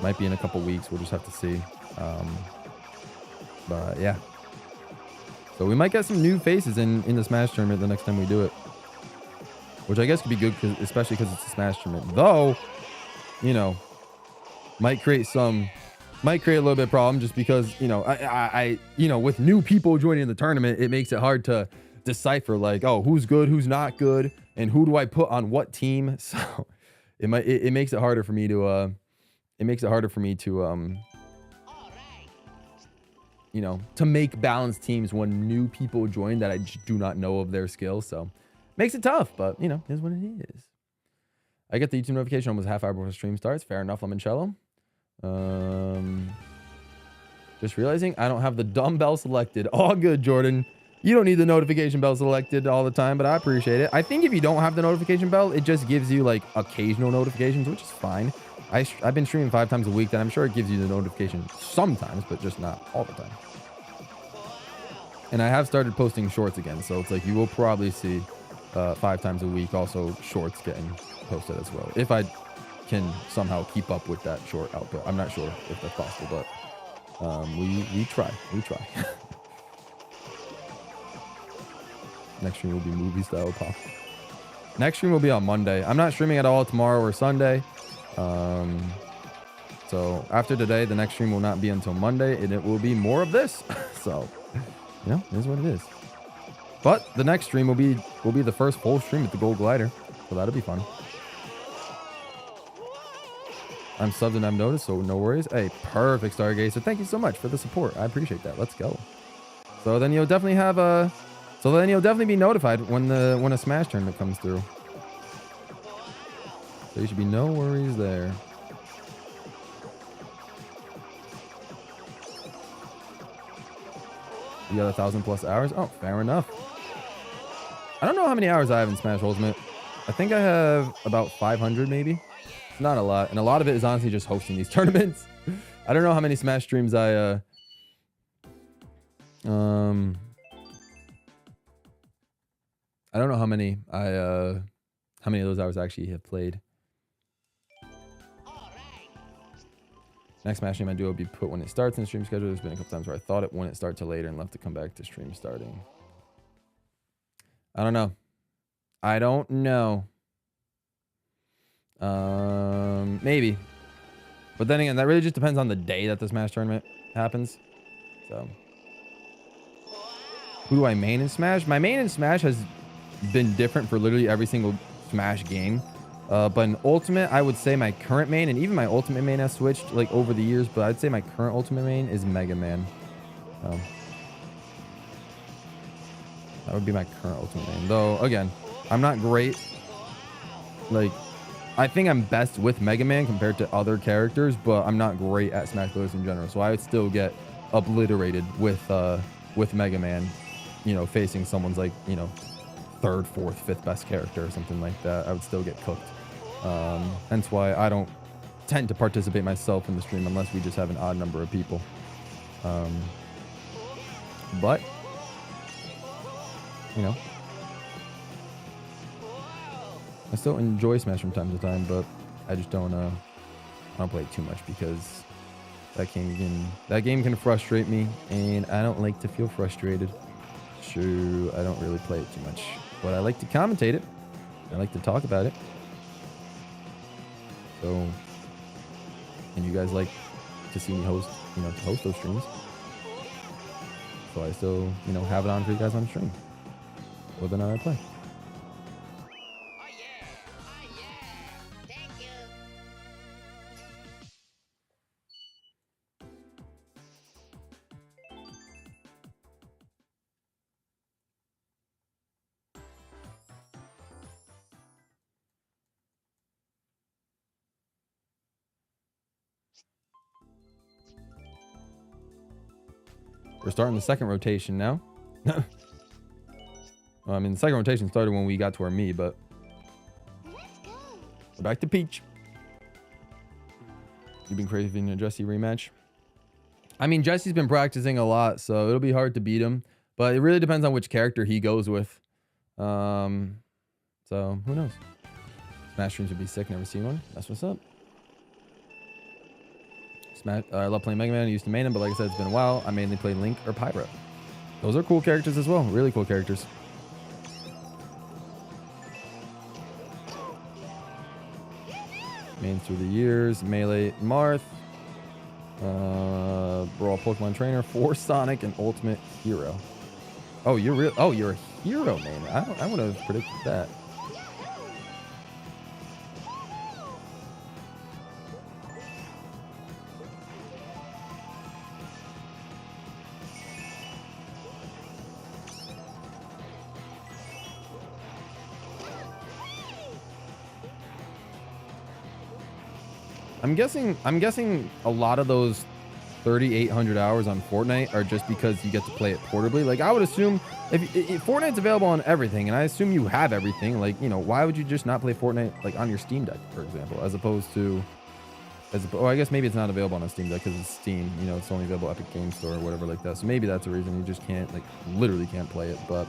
might be in a couple weeks. We'll just have to see. But yeah, so we might get some new faces in the Smash tournament the next time we do it, which I guess could be good, especially because it's a Smash tournament. Though, you know, might create a little bit of problem just because, you know, I you know, with new people joining the tournament, it makes it hard to decipher like, oh, who's good, who's not good, and who do I put on what team. So it makes it harder for me to you know, to make balanced teams when new people join that I do not know of their skills. So makes it tough, but you know, is what it is. I get the YouTube notification almost a half hour before the stream starts. Fair enough, Limoncello. Just realizing I don't have the dumbbell selected. All good, Jordan. You don't need the notification bell selected all the time, but I appreciate it. I think if you don't have the notification bell, it just gives you like occasional notifications, which is fine. I've been streaming 5 times a week, and I'm sure it gives you the notification sometimes, but just not all the time. And I have started posting shorts again, so it's like you will probably see 5 times a week also shorts getting posted as well, if I can somehow keep up with that short output. I'm not sure if that's possible, but we try. Next stream will be movie style pop. Next stream will be on Monday. I'm not streaming at all tomorrow or Sunday. So after today, the next stream will not be until Monday, and it will be more of this. So, you know, it is what it is. But the next stream will be the first full stream with the Gold Glider, so that'll be fun. I'm subbed and I've noticed, so no worries. Hey, perfect, Stargazer. Thank you so much for the support. I appreciate that. Let's go. So then you'll definitely have a. So then you'll definitely be notified when a Smash tournament comes through. So you should be no worries there. You got 1,000+ hours? Oh, fair enough. I don't know how many hours I have in Smash Ultimate. I think I have about 500 maybe. It's not a lot. And a lot of it is honestly just hosting these tournaments. I don't know how many Smash streams I I don't know how many of those hours I actually have played. Next Smash game I do will be put when it starts in the stream schedule. There's been a couple times where I thought it wouldn't start till later and left to come back to stream starting. I don't know. I don't know. Maybe. But then again, that really just depends on the day that the Smash tournament happens. So, who do I main in Smash? My main in Smash has been different for literally every single Smash game. But in Ultimate, I would say my current main, and even my Ultimate main has switched like over the years, but I'd say my current Ultimate main is Mega Man. That would be my current Ultimate main. Though, again, I'm not great. Like, I think I'm best with Mega Man compared to other characters, but I'm not great at Smash Bros. In general. So I would still get obliterated with Mega Man, you know, facing someone's like, you know, third, fourth, fifth best character or something like that. I would still get cooked. Hence why I don't tend to participate myself in the stream unless we just have an odd number of people. But, you know, I still enjoy Smash from time to time, but I just don't play it too much because that game can frustrate me, and I don't like to feel frustrated. So I don't really play it too much, but I like to commentate it. I like to talk about it. So, and you guys like to see me host those streams. So I still, you know, have it on for you guys on stream, whether or not I play. We're starting the second rotation now. Well, I mean, the second rotation started when we got to our me, but we're back to Peach. You've been craving a Jesse rematch. I mean, Jesse's been practicing a lot, so it'll be hard to beat him. But it really depends on which character he goes with. So who knows? Smash streams would be sick. Never seen one. That's what's up. I love playing Mega Man. I used to main him, but like I said, it's been a while. I mainly play Link or Pyro. Those are cool characters as well. Really cool characters. Mains through the years. Melee Marth. Brawl Pokemon Trainer. 4 Sonic and Ultimate Hero. Oh, you're real. Oh, you're a hero main. I would have predicted that. I'm guessing a lot of those 3,800 hours on Fortnite are just because you get to play it portably. Like, I would assume if Fortnite's available on everything, and I assume you have everything, like, you know, why would you just not play Fortnite like on your Steam Deck, for example, as opposed to oh, I guess maybe it's not available on a Steam Deck because it's Steam, you know, it's only available Epic Game Store or whatever like that. So maybe that's the reason you just can't, like, literally can't play it. But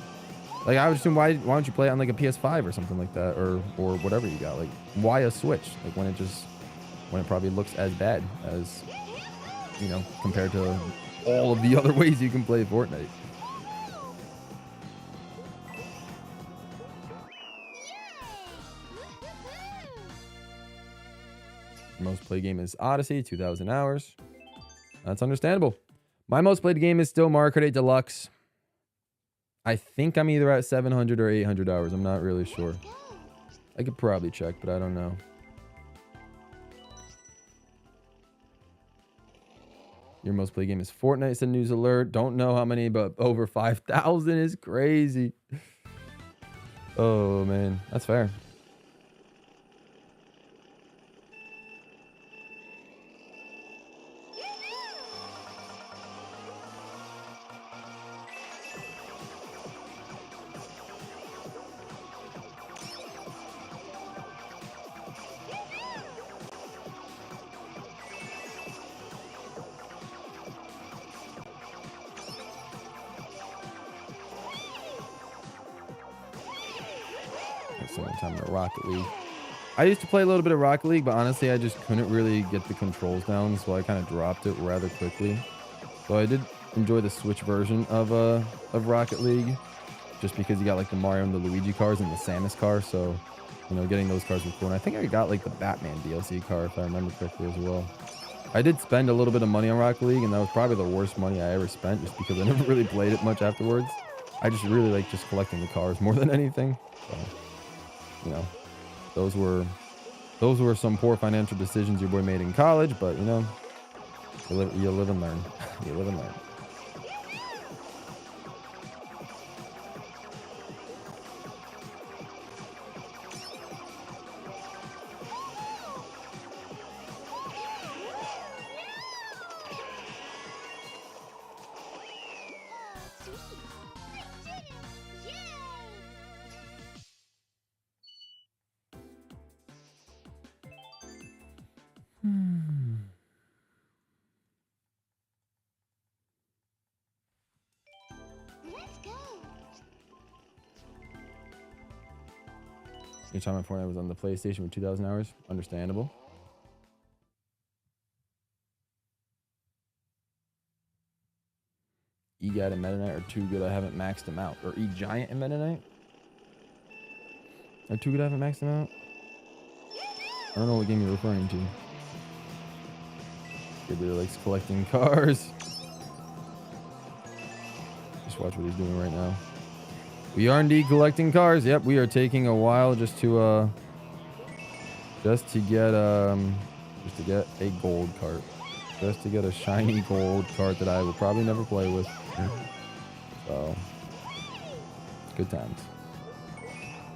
like, I would assume why don't you play it on like a PS5 or something like that, or whatever you got? Like, why a Switch? Like, when it probably looks as bad as, you know, compared to all of the other ways you can play Fortnite. Your most played game is Odyssey, 2,000 hours. That's understandable. My most played game is still Mario Kart 8 Deluxe. I think I'm either at 700 or 800 hours. I'm not really sure. I could probably check, but I don't know. Your most played game is Fortnite, it's a news alert. Don't know how many, but over 5,000 is crazy. Oh, man. That's fair. at the same time in Rocket League. I used to play a little bit of Rocket League, but honestly, I just couldn't really get the controls down, so I kind of dropped it rather quickly. So I did enjoy the Switch version of Rocket League, just because you got like the Mario and the Luigi cars and the Samus car. So, you know, getting those cars was cool. And I think I got like the Batman DLC car, if I remember correctly, as well. I did spend a little bit of money on Rocket League, and that was probably the worst money I ever spent, just because I never really played it much afterwards. I just really like just collecting the cars more than anything. So, you know, those were some poor financial decisions your boy made in college, but you know, you live and learn. You live and learn. Your time at Fortnite was on the PlayStation with 2,000 hours. Understandable. E-Guide and Meta Knight are too good. I haven't maxed them out. Or E-Giant and Meta Knight are too good. I haven't maxed them out. I don't know what game you're referring to. Kid really likes collecting cars. Just watch what he's doing right now. We are indeed collecting cars. Yep, we are taking a while just to get a gold cart. Just to get a shiny gold cart that I will probably never play with. So good times.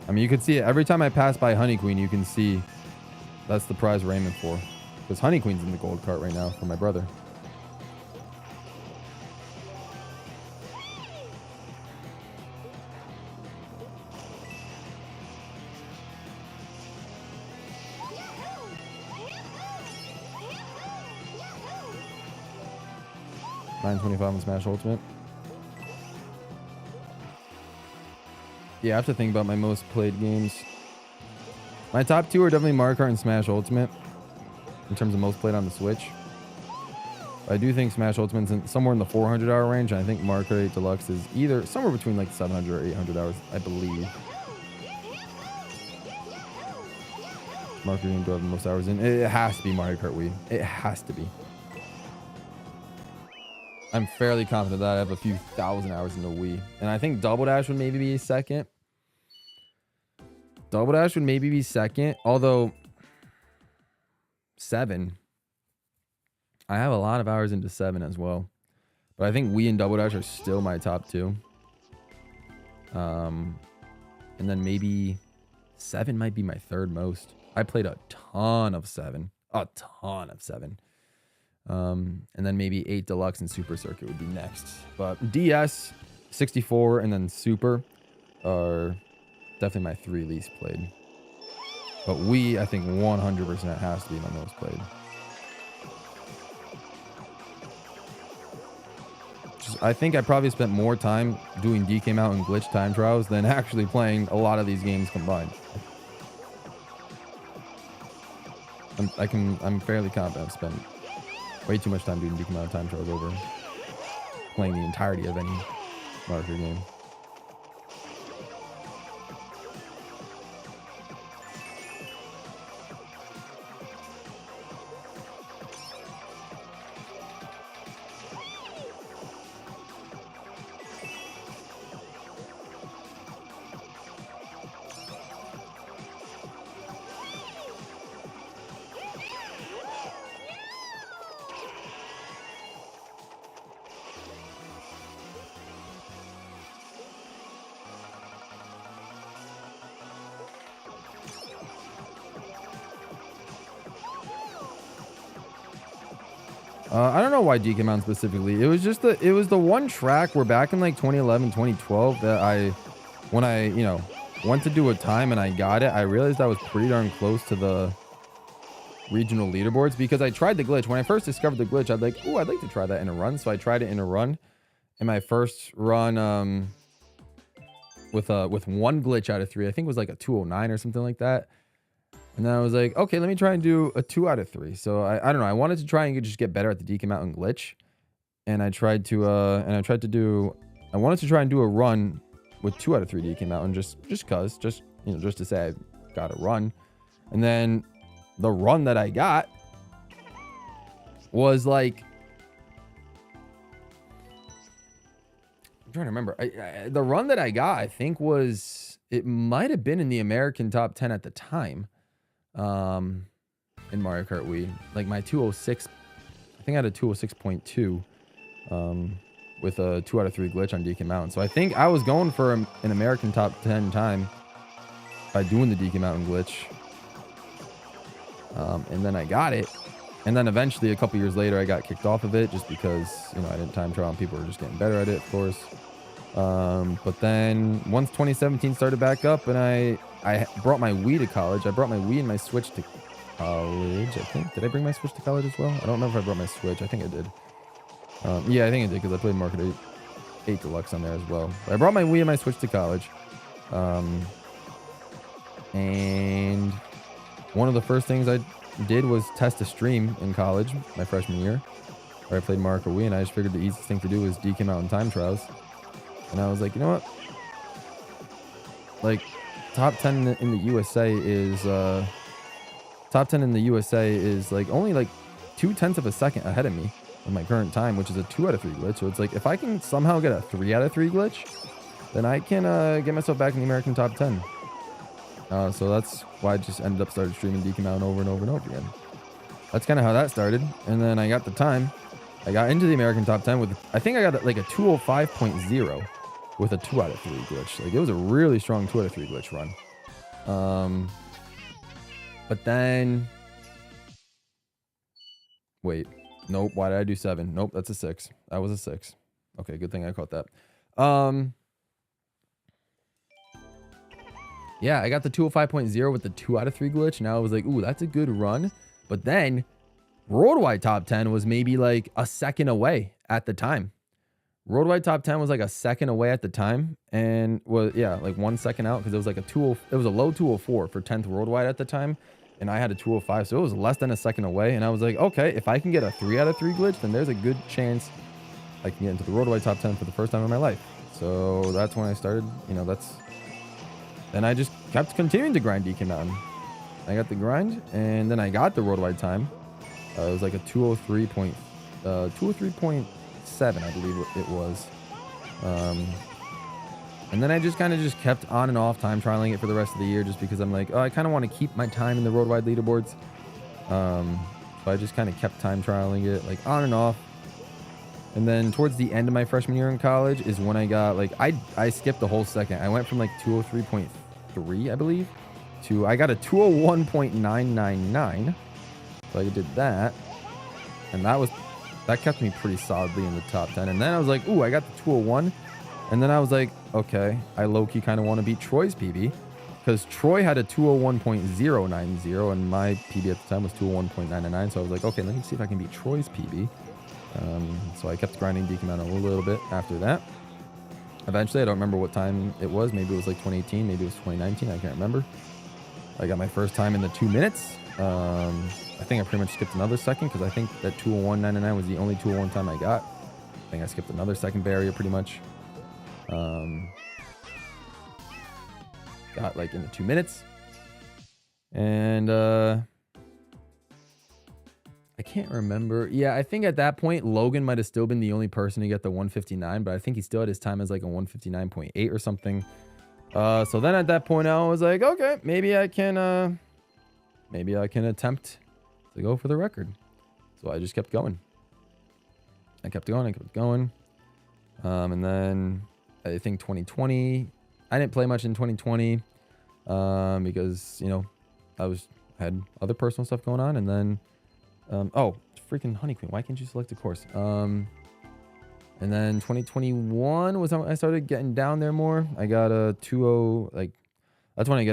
I mean, you can see it every time I pass by Honey Queen, you can see that's the prize we're aiming for. Because Honey Queen's in the gold cart right now for my brother. $9.25 on Smash Ultimate. Yeah, I have to think about my most played games. My top two are definitely Mario Kart and Smash Ultimate in terms of most played on the Switch. I do think Smash Ultimate's somewhere in the 400-hour range, and I think Mario Kart 8 Deluxe is either somewhere between like 700 or 800 hours, I believe. Mario Kart game do I have the most hours in? It has to be Mario Kart Wii. It has to be. I'm fairly confident that I have a few thousand hours in the Wii. And I think Double Dash would maybe be second. Double Dash would maybe be second. Although, 7. I have a lot of hours into 7 as well. But I think Wii and Double Dash are still my top two. And then maybe 7 might be my third most. I played a ton of 7. A ton of 7. And then maybe 8 Deluxe and Super Circuit would be next. But DS, 64, and then Super are definitely my 3 least played. But Wii, I think 100% has to be my most played. I think I probably spent more time doing DK Mountain glitch time trials than actually playing a lot of these games combined. I'm fairly confident I've spent way too much time doing DK Mountain time trials over playing the entirety of any Mario Kart game. I don't know why DK Mountain specifically. It was just the one track where back in like 2011, 2012 that when I, you know, went to do a time and I got it, I realized I was pretty darn close to the regional leaderboards because I tried the glitch. When I first discovered the glitch, I'd like, oh, I'd like to try that in a run. So I tried it in a run. In my first run, with one glitch out of 3. I think it was like a 209 or something like that. And then I was like, okay, let me try and do a 2 out of 3. So I don't know. I wanted to try and just get better at the DK Mountain glitch. And I wanted to try and do a run with 2 out of 3 DK Mountain just to say I got a run. And then the run that I got was like, I'm trying to remember. The run that I got, I think it might have been in the American top 10 at the time. In Mario Kart Wii, like my 206, I think I had a 206.2, with a 2 out of 3 glitch on DK Mountain. So I think I was going for an American top 10 time by doing the DK Mountain glitch. And then I got it. And then eventually a couple years later, I got kicked off of it just because, you know, I didn't time trial and people were just getting better at it, of course. But then once 2017 started back up and I brought my Wii to college. I brought my Wii and my Switch to college, I think. Did I bring my Switch to college as well? I don't know if I brought my Switch. I think I did. Yeah, I think I did because I played Mario Kart 8 Deluxe on there as well. But I brought my Wii and my Switch to college. And one of the first things I did was test a stream in college, my freshman year, where I played Mario Kart Wii, and I just figured the easiest thing to do was DK Mountain time trials. And I was like, you know what? Like, top 10 in the USA is like only like 0.2 of a second ahead of me in my current time, which is a 2 out of 3 glitch. So it's like if I can somehow get a 3 out of 3 glitch, then I can get myself back in the American top 10. So that's why I just ended up started streaming DK Mountain over and over and over again. That's kind of how that started. And then I got the time. I got into the American top 10 with, I think I got like a 205.0 with a 2 out of 3 glitch. Like it was a really strong 2 out of 3 glitch run. But then, wait, nope. Why did I do 7? Nope, that's a 6. That was a 6. Okay, good thing I caught that. Yeah, I got the 205.0 with the 2 out of 3 glitch. Now I was like, ooh, that's a good run. But then worldwide top 10 was maybe like a second away at the time. Worldwide top 10 was like a second away at the time, and was, yeah, like 1 second out because it was like it was a low 204 for 10th worldwide at the time, and I had a 205, so it was less than a second away. And I was like, okay, if I can get a 3 out of 3 glitch, then there's a good chance I can get into the worldwide top 10 for the first time in my life. So that's when I started, you know, then I just kept continuing to grind DK Mountain. I got the grind, and then I got the worldwide time. It was like a 203.7, I believe it was. And then I just kind of just kept on and off time trialing it for the rest of the year, just because I'm like, oh, I kind of want to keep my time in the worldwide leaderboards. So I just kind of kept time trialing it, like on and off. And then towards the end of my freshman year in college is when I got like, I skipped the whole second. I went from like 203.3, I believe, to I got a 201.999. So I did that, and that kept me pretty solidly in the top 10. And then I was like, ooh, I got the 201. And then I was like, okay, I low-key kind of want to beat Troy's PB, because Troy had a 201.090 and my PB at the time was 201.999. So I was like, okay, let me see if I can beat Troy's PB. So I kept grinding DK Mountain a little bit after that. Eventually, I don't remember what time it was. Maybe it was like 2018, maybe it was 2019. I can't remember. I got my first time in the 2 minutes. I think I pretty much skipped another second, because I think that 201.99 was the only 201 time I got. I think I skipped another second barrier pretty much. Got like in the 2 minutes. And I can't remember. Yeah, I think at that point, Logan might have still been the only person to get the 159, but I think he still had his time as like a 159.8 or something. So then at that point, I was like, okay, maybe I can attempt to go for the record. So I just kept going. I kept going. And then I think 2020, I didn't play much in 2020, because, you know, I had other personal stuff going on. And then, oh, freaking Honey Queen, why can't you select a course? And then 2021 was when I started getting down there more. I got a 2:0, like that's when I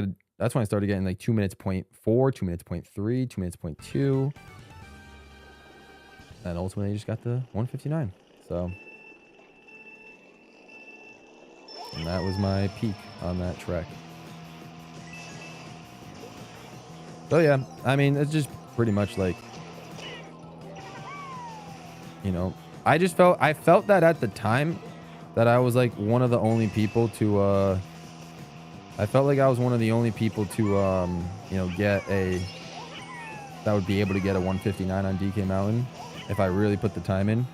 started getting like 2 minutes 0.4, 2 minutes 0.3, 2 minutes 0.2. And ultimately I just got the 159. So And that was my peak on that track. So yeah, I mean, it's just pretty much like, you know, I felt that at the time that I was like one of the only people to, I felt like I was one of the only people to, you know, that would be able to get a 159 on DK Mountain if I really put the time in.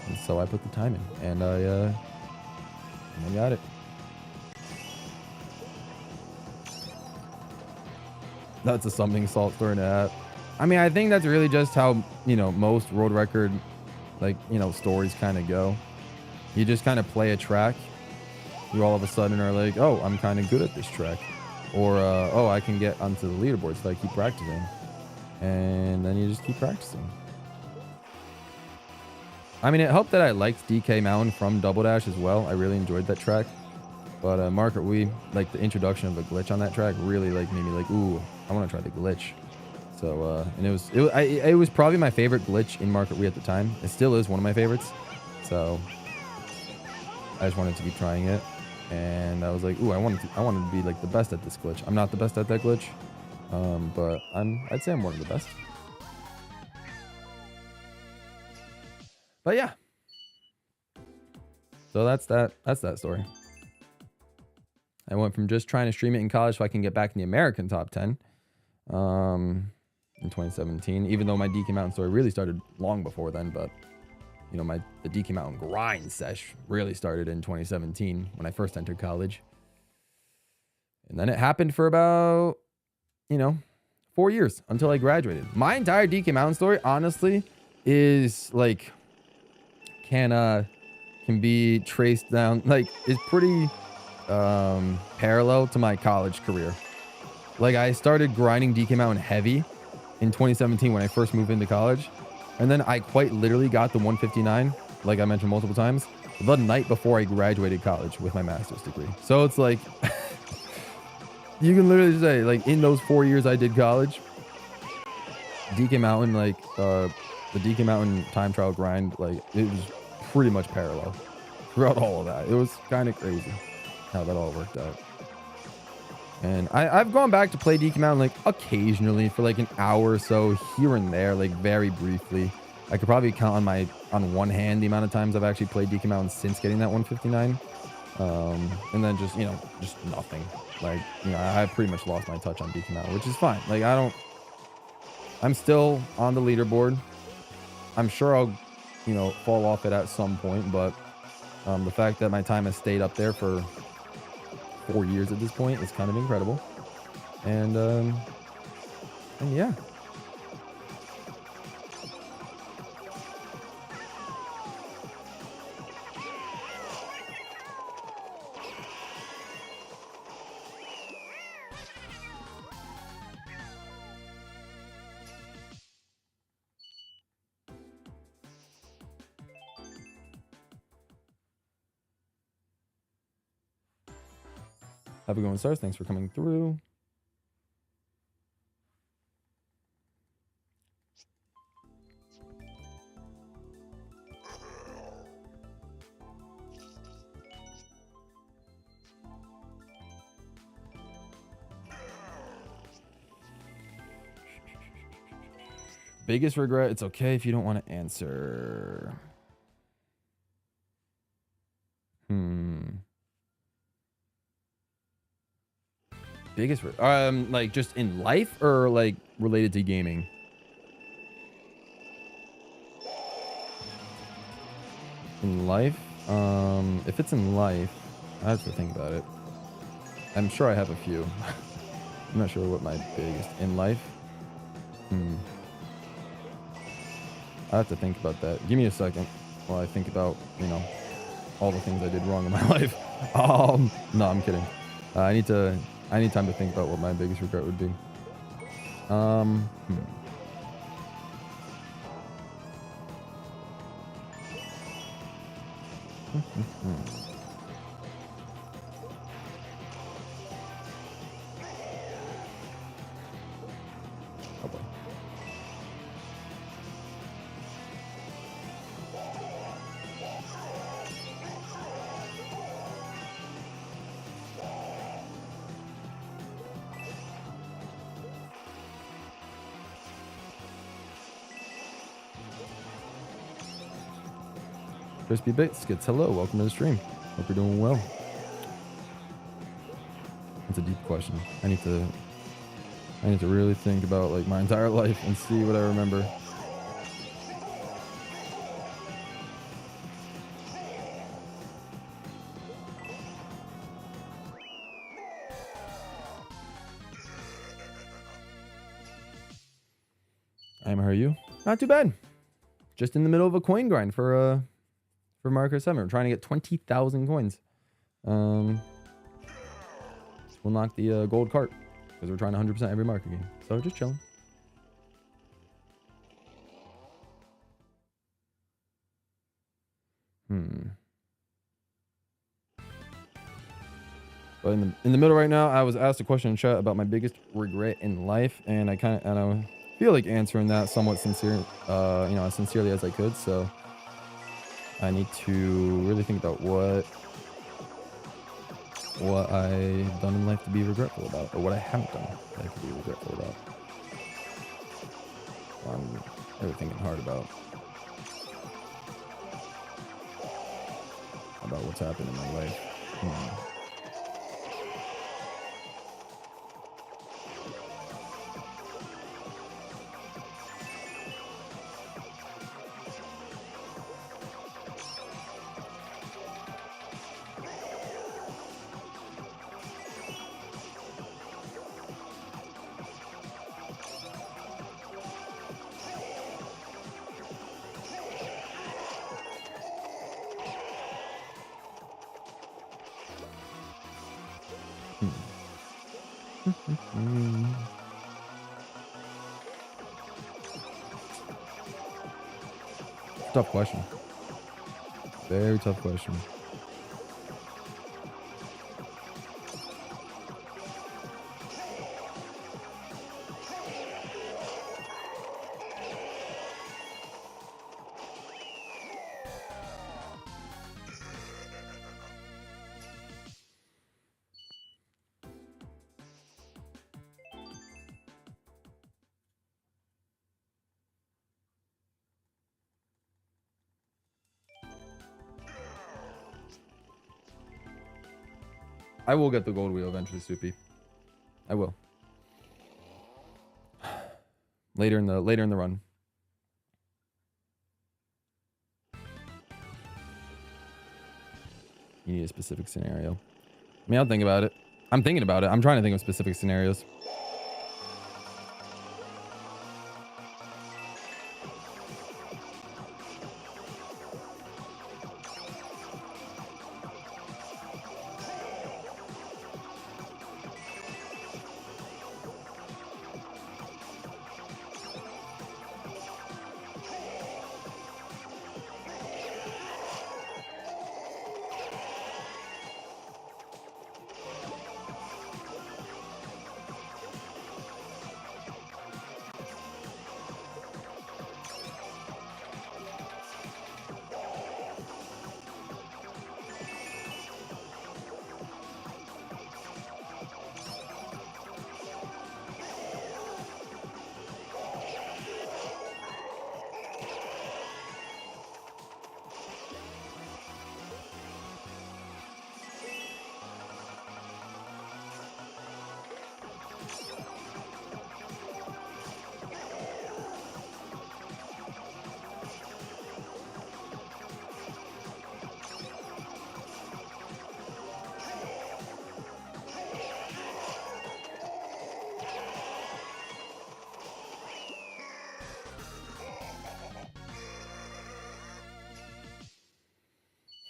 And so I put the time in, and I got it. That's a something salt story to have. I mean, I think that's really just how, you know, most road record, like, you know, stories kind of go. You just kind of play a track. You all of a sudden are like, oh, I'm kind of good at this track. Or, oh, I can get onto the leaderboard, so I keep practicing. And then you just keep practicing. I mean, it helped that I liked DK Mountain from Double Dash as well. I really enjoyed that track. But Market Wii, like the introduction of the glitch on that track really like made me like, ooh, I want to try the glitch. So, and it was probably my favorite glitch in Market Wii at the time. It still is one of my favorites. So I just wanted to keep trying it. And I was like, ooh, I wanted to be like the best at this glitch. I'm not the best at that glitch. But I'd say I'm one of the best. But yeah. So that's that story. I went from just trying to stream it in college so I can get back in the American top 10 in 2017, even though my DK Mountain story really started long before then. But, you know, the DK Mountain grind sesh really started in 2017 when I first entered college. And then it happened for about, you know, 4 years until I graduated. My entire DK Mountain story, honestly, is like, can be traced down, like, is pretty parallel to my college career. Like, I started grinding DK Mountain heavy in 2017 when I first moved into college, and then I quite literally got the 159, like I mentioned multiple times, the night before I graduated college with my master's degree. So it's like you can literally say, like, in those 4 years I did college, DK Mountain, like the DK Mountain time trial grind, like, it was pretty much parallel throughout all of that. It was kind of crazy how that all worked out. And I've gone back to play DK Mountain like occasionally for like an hour or so here and there, like very briefly. I could probably count on one hand the amount of times I've actually played DK Mountain since getting that 159. And then just, you know, just nothing. Like, you know, I pretty much lost my touch on DK Mountain, which is fine. Like, I'm still on the leaderboard. I'm sure I'll, you know, fall off it at some point, but the fact that my time has stayed up there for 4 years at this point is kind of incredible. And yeah. Have a good one, stars. Thanks for coming through. Biggest regret? It's okay if you don't want to answer. Biggest like just in life or like related to gaming? In life? If it's in life, I have to think about it. I'm sure I have a few. I'm not sure what my biggest in life. I have to think about that. Give me a second while I think about, you know, all the things I did wrong in my life. No, I'm kidding. I need time to think about what my biggest regret would be. Oh boy. Crispy Biscuits, hello, welcome to the stream. Hope you're doing well. That's a deep question. I need to really think about like my entire life and see what I remember. How are you? Not too bad. Just in the middle of a coin grind for Mario Kart 7. We're trying to get 20,000 coins. We'll knock the gold cart because we're trying 100% every Mario game. So just chilling. But in the middle right now, I was asked a question in chat about my biggest regret in life, and I feel like answering that somewhat sincere, as sincerely as I could. So I need to really think about what I've done in life to be regretful about, or what I haven't done that I could be regretful about. I'm really thinking hard about what's happened in my life. Tough question. Very tough question. I will get the gold wheel eventually, Soupy. I will. Later in the run. You need a specific scenario. I mean, I'll think about it. I'm thinking about it. I'm trying to think of specific scenarios.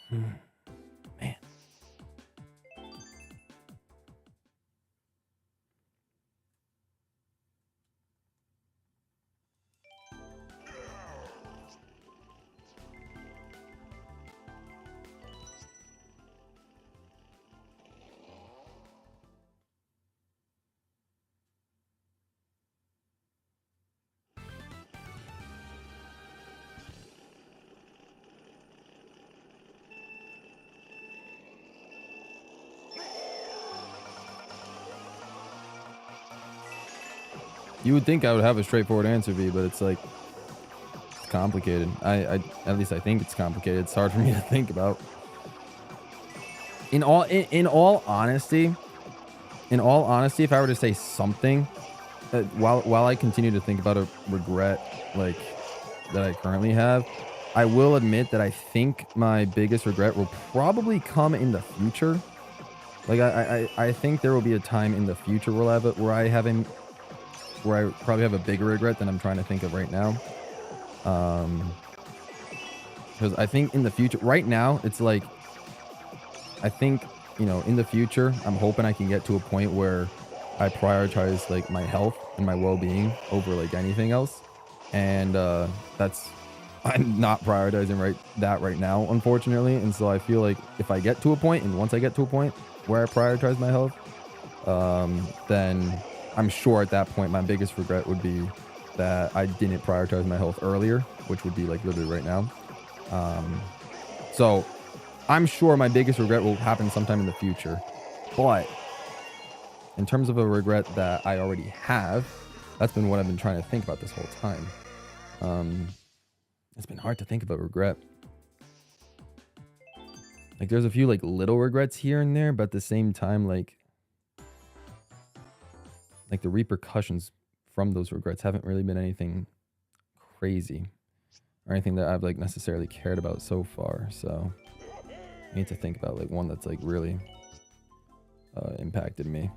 Man. You would think I would have a straightforward answer, V, but it's like complicated. I at least I think it's complicated. It's hard for me to think about. In all honesty, if I were to say something, while I continue to think about a regret like that I currently have, I will admit that I think my biggest regret will probably come in the future. Like I think there will be a time in the future where I probably have a bigger regret than I'm trying to think of right now. Because I think in the future, right now, it's like, I think, you know, in the future, I'm hoping I can get to a point where I prioritize like my health and my well-being over like anything else. And I'm not prioritizing right now, unfortunately. And so I feel like if I get to a point, and once I get to a point where I prioritize my health, then I'm sure at that point my biggest regret would be that I didn't prioritize my health earlier, which would be like literally right now. So I'm sure my biggest regret will happen sometime in the future. But in terms of a regret that I already have, that's been what I've been trying to think about this whole time. It's been hard to think about regret. Like there's a few like little regrets here and there, but at the same time, like the repercussions from those regrets haven't really been anything crazy or anything that I've like necessarily cared about so far. So I need to think about like one that's like really impacted me.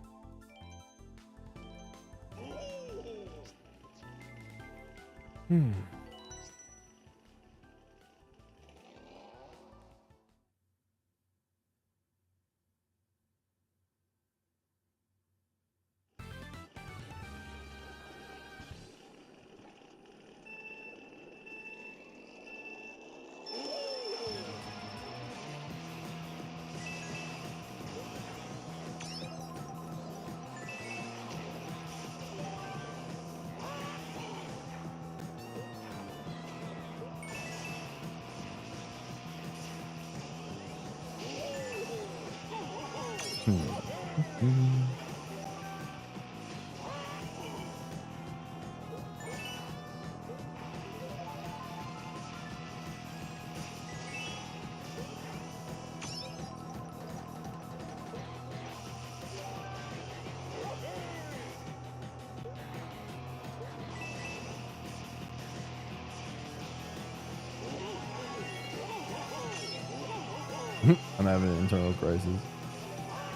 I'm having an internal crisis.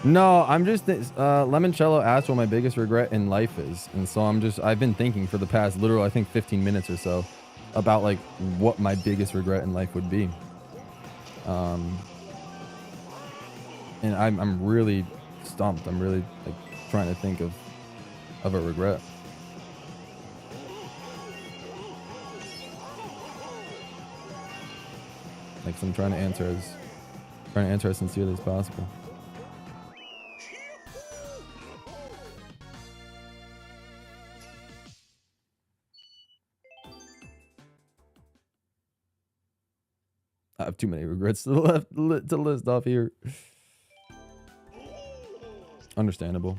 No, I'm just Lemoncello asked what my biggest regret in life is, and so I've been thinking for the past literal I think 15 minutes or so about like what my biggest regret in life would be. And I'm really stumped. I'm really like trying to think of a regret. Like so I'm trying to answer as sincerely as possible. I have too many regrets to list off here. Understandable.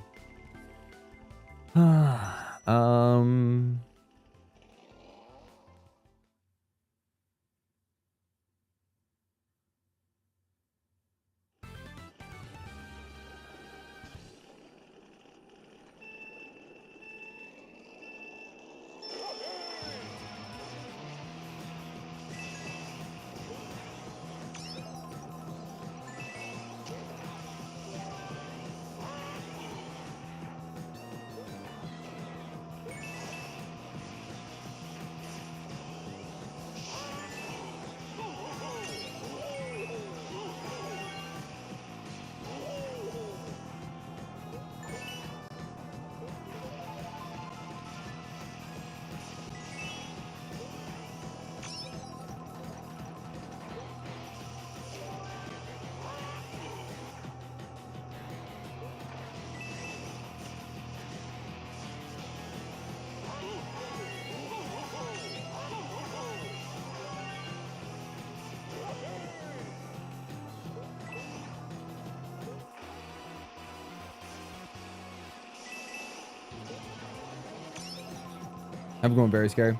I'm going very scary.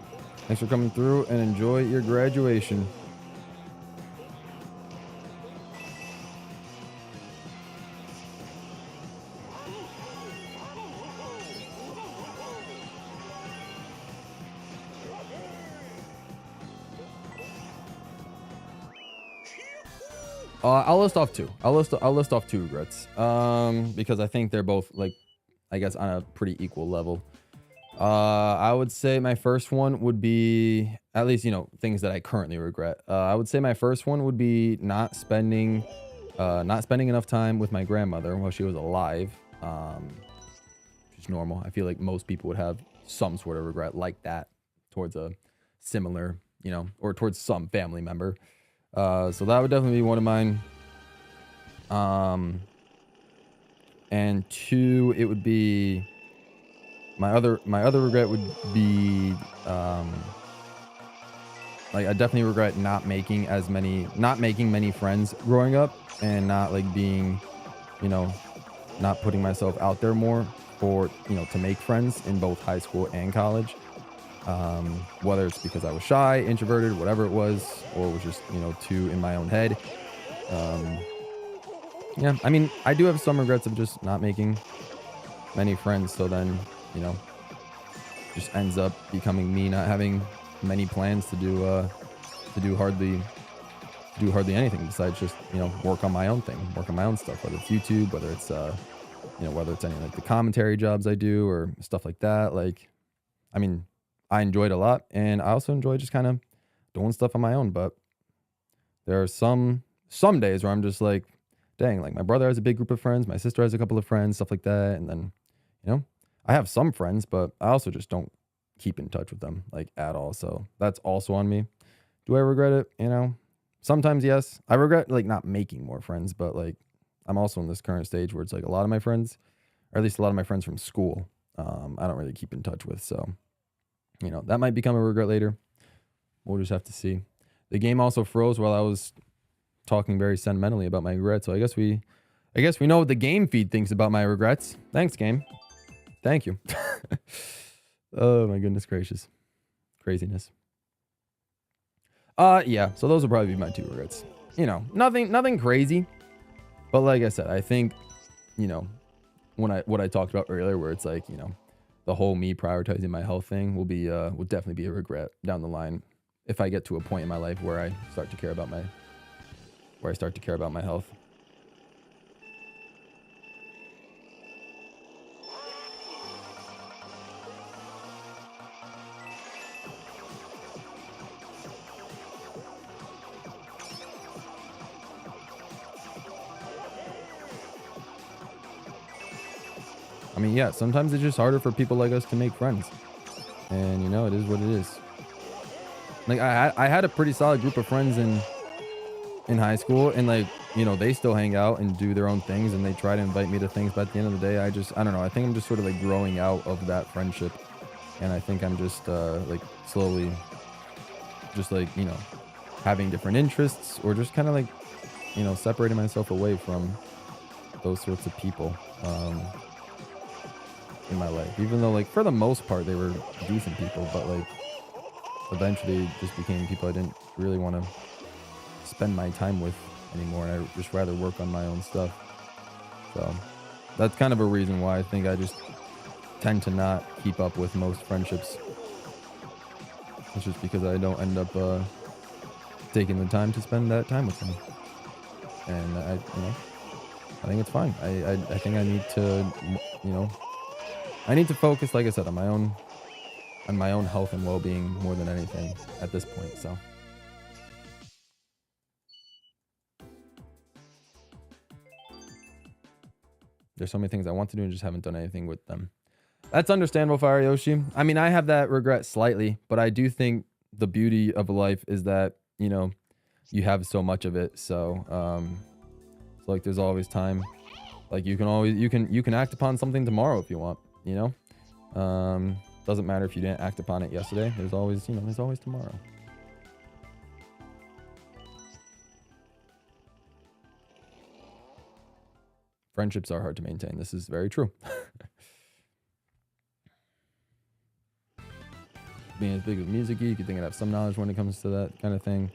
Thanks for coming through and enjoy your graduation. I'll list off two. I'll list off two regrets. Because I think they're both like, I guess, on a pretty equal level. I would say my first one would be, at least, you know, things that I currently regret. I would say my first one would be not spending enough time with my grandmother while she was alive. Just normal. I feel like most people would have some sort of regret like that towards a similar, you know, or towards some family member. So that would definitely be one of mine. And two, it would be my other regret would be like I definitely regret not making many friends growing up, and not like being, you know, not putting myself out there more for, you know, to make friends in both high school and college. Whether it's because I was shy, introverted, whatever it was, or was just, you know, too in my own head. Yeah, I mean, I do have some regrets of just not making many friends. So then, you know, just ends up becoming me not having many plans to do hardly anything besides just, you know, work on my own thing, work on my own stuff, whether it's YouTube, whether it's, you know, whether it's any like the commentary jobs I do or stuff like that. Like, I mean, I enjoyed a lot, and I also enjoy just kind of doing stuff on my own. But there are some days where I'm just like, dang, like my brother has a big group of friends, my sister has a couple of friends, stuff like that. And then, you know, I have some friends, but I also just don't keep in touch with them like at all. So that's also on me. Do I regret it? You know, sometimes yes. I regret like not making more friends, but like I'm also in this current stage where it's like a lot of my friends, or at least a lot of my friends from school, I don't really keep in touch with. So, you know, that might become a regret later. We'll just have to see. The game also froze while I was talking very sentimentally about my regrets. So I guess we know what the game feed thinks about my regrets. Thanks, game. Thank you. Oh my goodness gracious. Craziness. Yeah, so those will probably be my two regrets. You know, nothing crazy. But like I said, I think, you know, what I talked about earlier, where it's like, you know, the whole me prioritizing my health thing will definitely be a regret down the line if I get to a point in my life where I start to care about my health. I mean, yeah, sometimes it's just harder for people like us to make friends. And, you know, it is what it is. Like, I had a pretty solid group of friends in high school, and, like, you know, they still hang out and do their own things, and they try to invite me to things, but at the end of the day, I don't know. I think I'm just sort of, like, growing out of that friendship. And I think I'm just, like, slowly just, like, you know, having different interests, or just kind of, like, you know, separating myself away from those sorts of people. In my life, even though like for the most part they were decent people, but like eventually just became people I didn't really want to spend my time with anymore, and I just rather work on my own stuff. So that's kind of a reason why I think I just tend to not keep up with most friendships. It's just because I don't end up taking the time to spend that time with them, and I think it's fine. I think I need to, you know, I need to focus, like I said, on my own health and well-being more than anything at this point. So there's so many things I want to do and just haven't done anything with them. That's understandable, Fire Yoshi. I mean, I have that regret slightly, but I do think the beauty of life is that, you know, you have so much of it. So, like there's always time. Like you can act upon something tomorrow if you want, you know? Doesn't matter if you didn't act upon it yesterday. There's always, you know, there's always tomorrow. Friendships are hard to maintain. This is very true. being as big of a music geek, you think I'd have some knowledge when it comes to that kind of thing.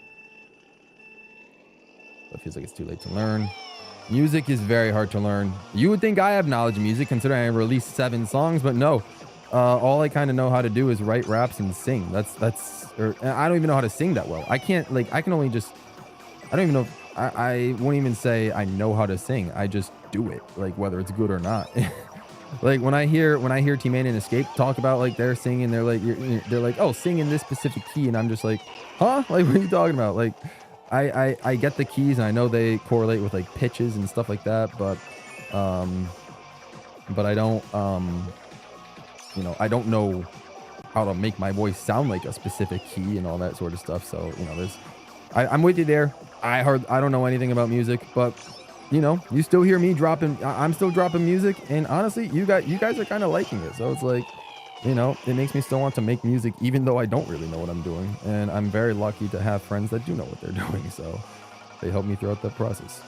But it feels like it's too late to learn. Music is very hard to learn. You would think I have knowledge of music considering I released 7 songs, but no. All I kind of know how to do is write raps and sing. Or I don't even know how to sing that well. I can't, like, I can only just, I don't even know. I won't even say I know how to sing. I just do it, like, whether it's good or not. Like when I hear T-Man and Escape talk about like they're singing, they're like, oh, sing in this specific key, and I'm just like, huh? Like, what are you talking about? Like, I get the keys and I know they correlate with like pitches and stuff like that, but I don't you know, I don't know how to make my voice sound like a specific key and all that sort of stuff. So, you know, I'm with you there. I don't know anything about music, but you know, you still hear me dropping. I'm still dropping music, and honestly, you guys are kind of liking it. So it's like, you know, it makes me still want to make music, even though I don't really know what I'm doing. And I'm very lucky to have friends that do know what they're doing. So they help me throughout that process.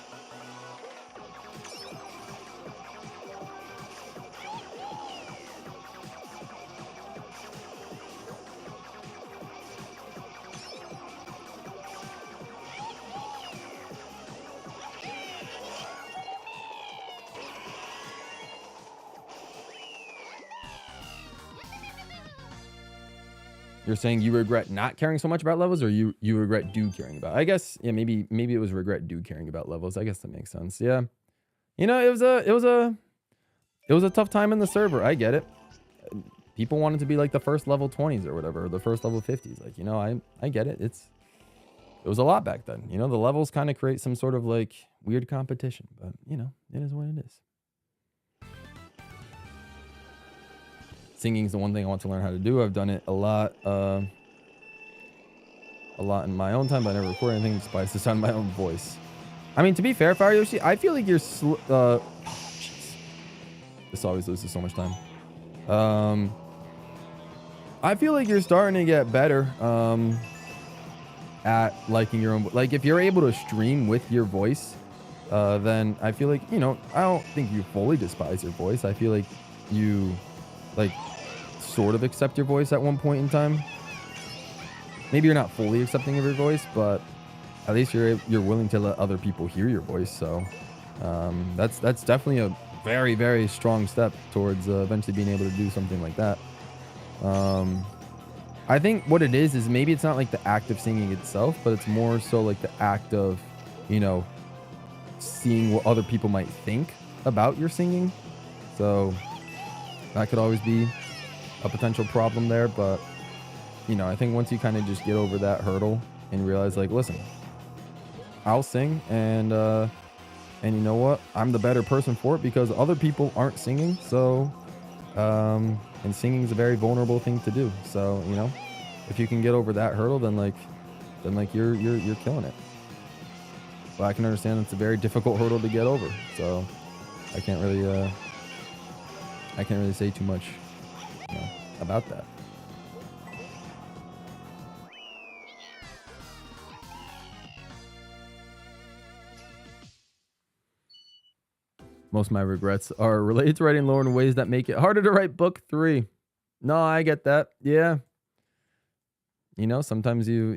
You're saying you regret not caring so much about levels, or you regret caring about? I guess, yeah, maybe it was regret caring about levels. I guess that makes sense. Yeah, you know, it was a tough time in the server. I get it. People wanted to be like the first level 20s or whatever, or the first level 50s. Like, you know, I get it. It was a lot back then. You know, the levels kind of create some sort of like weird competition, but you know, it is what it is. Singing is the one thing I want to learn how to do. I've done it a lot in my own time, but I never record anything despite the sound of my own voice. I mean, to be fair, Fire Yoshi, I feel like you're this always loses so much time. I feel like you're starting to get better at liking your own. Like, if you're able to stream with your voice, then I feel like, you know, I don't think you fully despise your voice. I feel like you like sort of accept your voice at one point in time. Maybe you're not fully accepting of your voice, but at least you're willing to let other people hear your voice. So that's definitely a very, very strong step towards eventually being able to do something like that. I think what it is maybe it's not like the act of singing itself, but it's more so like the act of, you know, seeing what other people might think about your singing. So that could always be a potential problem there, but you know, I think once you kind of just get over that hurdle and realize, like, listen, I'll sing, and you know what, I'm the better person for it because other people aren't singing. So and singing is a very vulnerable thing to do. So, you know, if you can get over that hurdle, then you're killing it. But I can understand it's a very difficult hurdle to get over. So I can't really say too much, you know, about that. Most of my regrets are related to writing lore in ways that make it harder to write book 3. No, I get that. Yeah. You know, sometimes you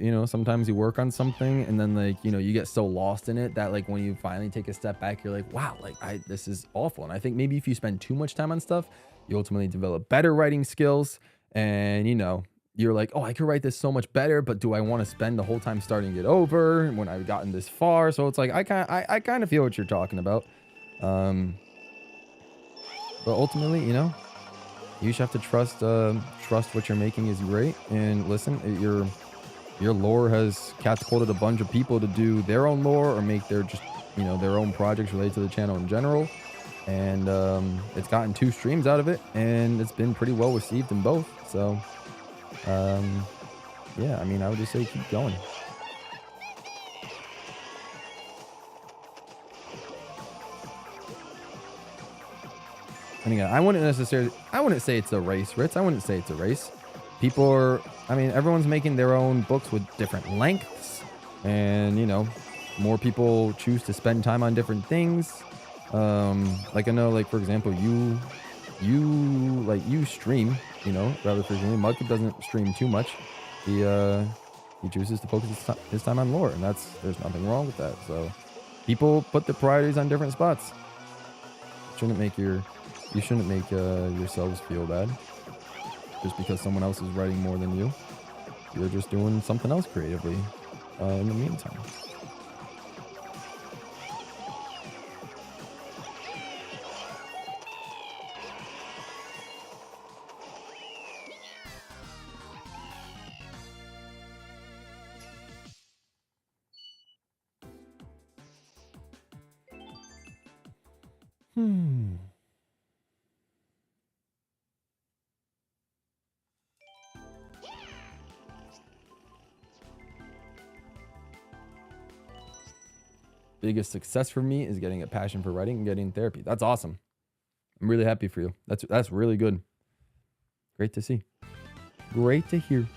work on something and then, like, you know, you get so lost in it that, like, when you finally take a step back, you're like, wow, like, this is awful. And I think maybe if you spend too much time on stuff, you ultimately develop better writing skills, and, you know, you're like, oh, I could write this so much better, but do I want to spend the whole time starting it over when I've gotten this far? So it's like, I kind of feel what you're talking about. But ultimately, you know, you just have to trust what you're making is great. And listen, your lore has catapulted a bunch of people to do their own lore or make their own projects related to the channel in general. And it's gotten 2 streams out of it, and it's been pretty well received in both. So yeah, I mean, I would just say keep going. And again, I wouldn't say it's a race, Ritz. I wouldn't say it's a race. Everyone's making their own books with different lengths, and, you know, more people choose to spend time on different things. Like, I know, like, for example, you stream, you know, rather frequently. Mudkip doesn't stream too much. He chooses to focus his time on lore, and there's nothing wrong with that. So people put their priorities on different spots. You shouldn't make yourselves feel bad just because someone else is writing more than you. You're just doing something else creatively in the meantime. Biggest success for me is getting a passion for writing and getting therapy. That's awesome. I'm really happy for you. That's really good. Great to see. Great to hear.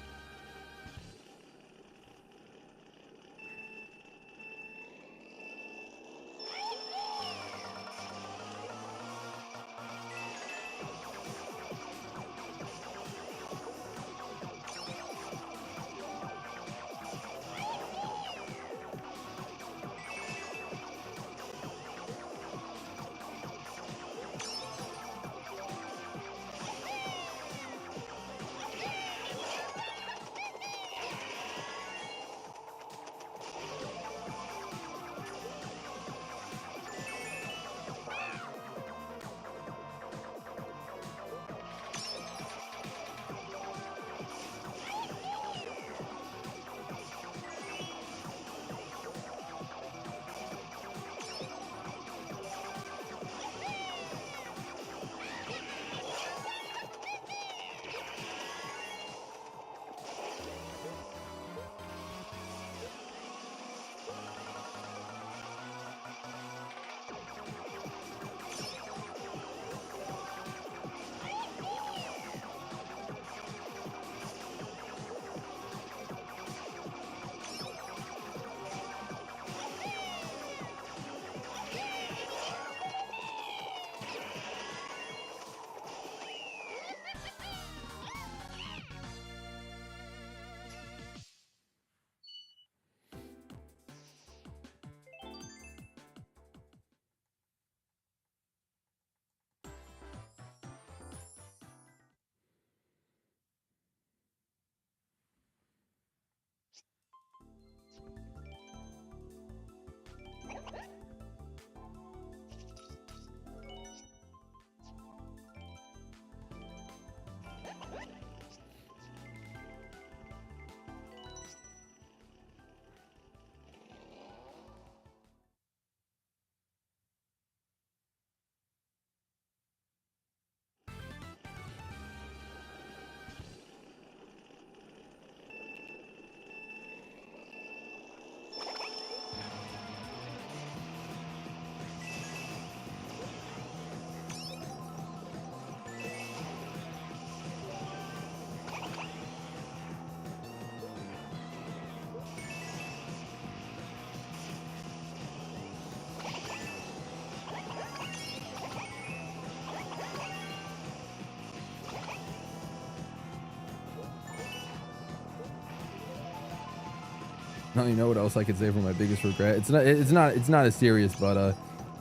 I don't even know what else I could say for my biggest regret. It's not as serious, but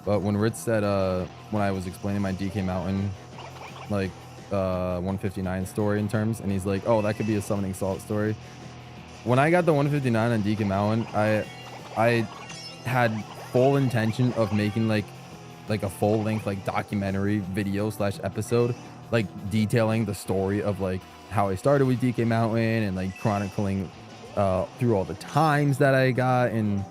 when Ritz said when I was explaining my DK Mountain like 159 story in terms, and he's like, oh, that could be a summoning salt story. When I got the 159 on DK Mountain, I had full intention of making like a full length like documentary video / episode, like detailing the story of like how I started with DK Mountain and like chronicling through all the times that I got and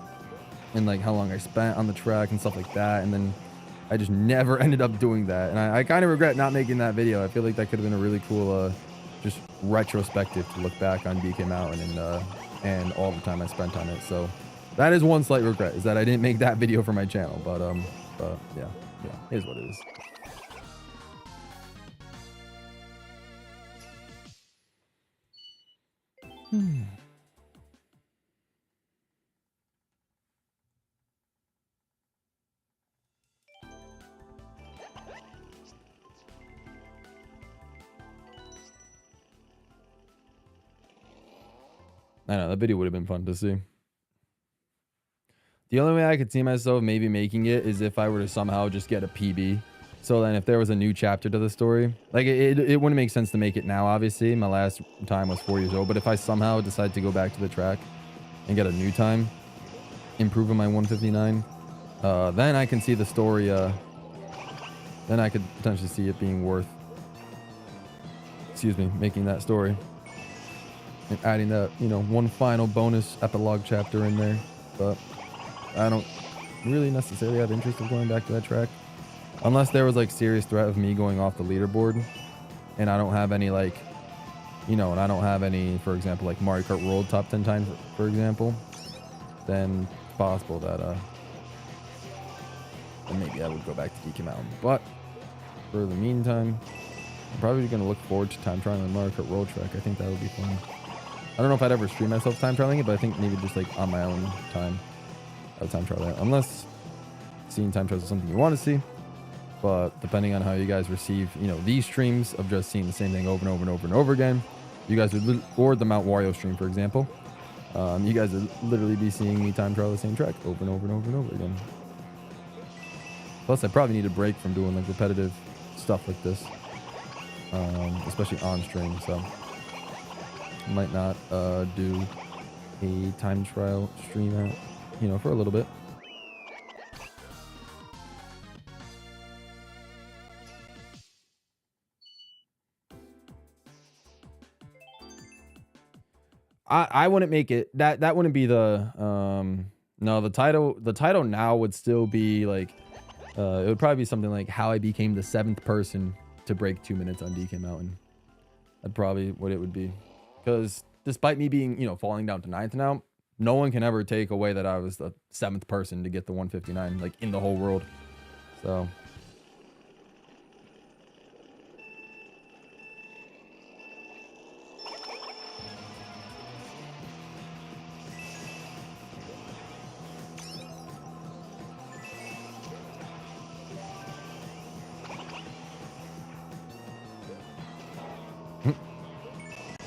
like how long I spent on the track and stuff like that. And then I just never ended up doing that. And I kind of regret not making that video. I feel like that could have been a really cool just retrospective to look back on DK Mountain and all the time I spent on it. So that is one slight regret, is that I didn't make that video for my channel. But yeah, it is what it is. I know that video would have been fun to see. The only way I could see myself maybe making it is if I were to somehow just get a PB. So then if there was a new chapter to the story, like it wouldn't make sense to make it now, obviously. My last time was 4 years old. But if I somehow decide to go back to the track and get a new time, improving my 159, then I can see the story. Then I could potentially see it being worth, making that story. And adding that, one final bonus epilogue chapter in there. But I don't really necessarily have interest in going back to that track. Unless there was like serious threat of me going off the leaderboard. And I don't have any like, and I don't have any, for example, like Mario Kart World top 10 times, for example. Then it's possible that then maybe I would go back to DK Mountain. But for the meantime, I'm probably going to look forward to time trialing the Mario Kart World track. I think that would be fun. I don't know if I'd ever stream myself time trialing it, but I think maybe just like on my own time, I would time trial that. Unless seeing time trials is something you want to see. But depending on how you guys receive, these streams of just seeing the same thing over and over and over and over again, you guys would, or the Mount Wario stream, for example, you guys would literally be seeing me time trial the same track over and over and over and over again. Plus, I probably need a break from doing like repetitive stuff like this, especially on stream. So, I might not do a time trial stream, for a little bit. I wouldn't make it that wouldn't be the no, the title now would still be like it would probably be something like how I became the 7th person to break 2 minutes on DK Mountain. That's probably what it would be, because despite me being falling down to 9th now, no one can ever take away that I was the 7th person to get the 159 like in the whole world. So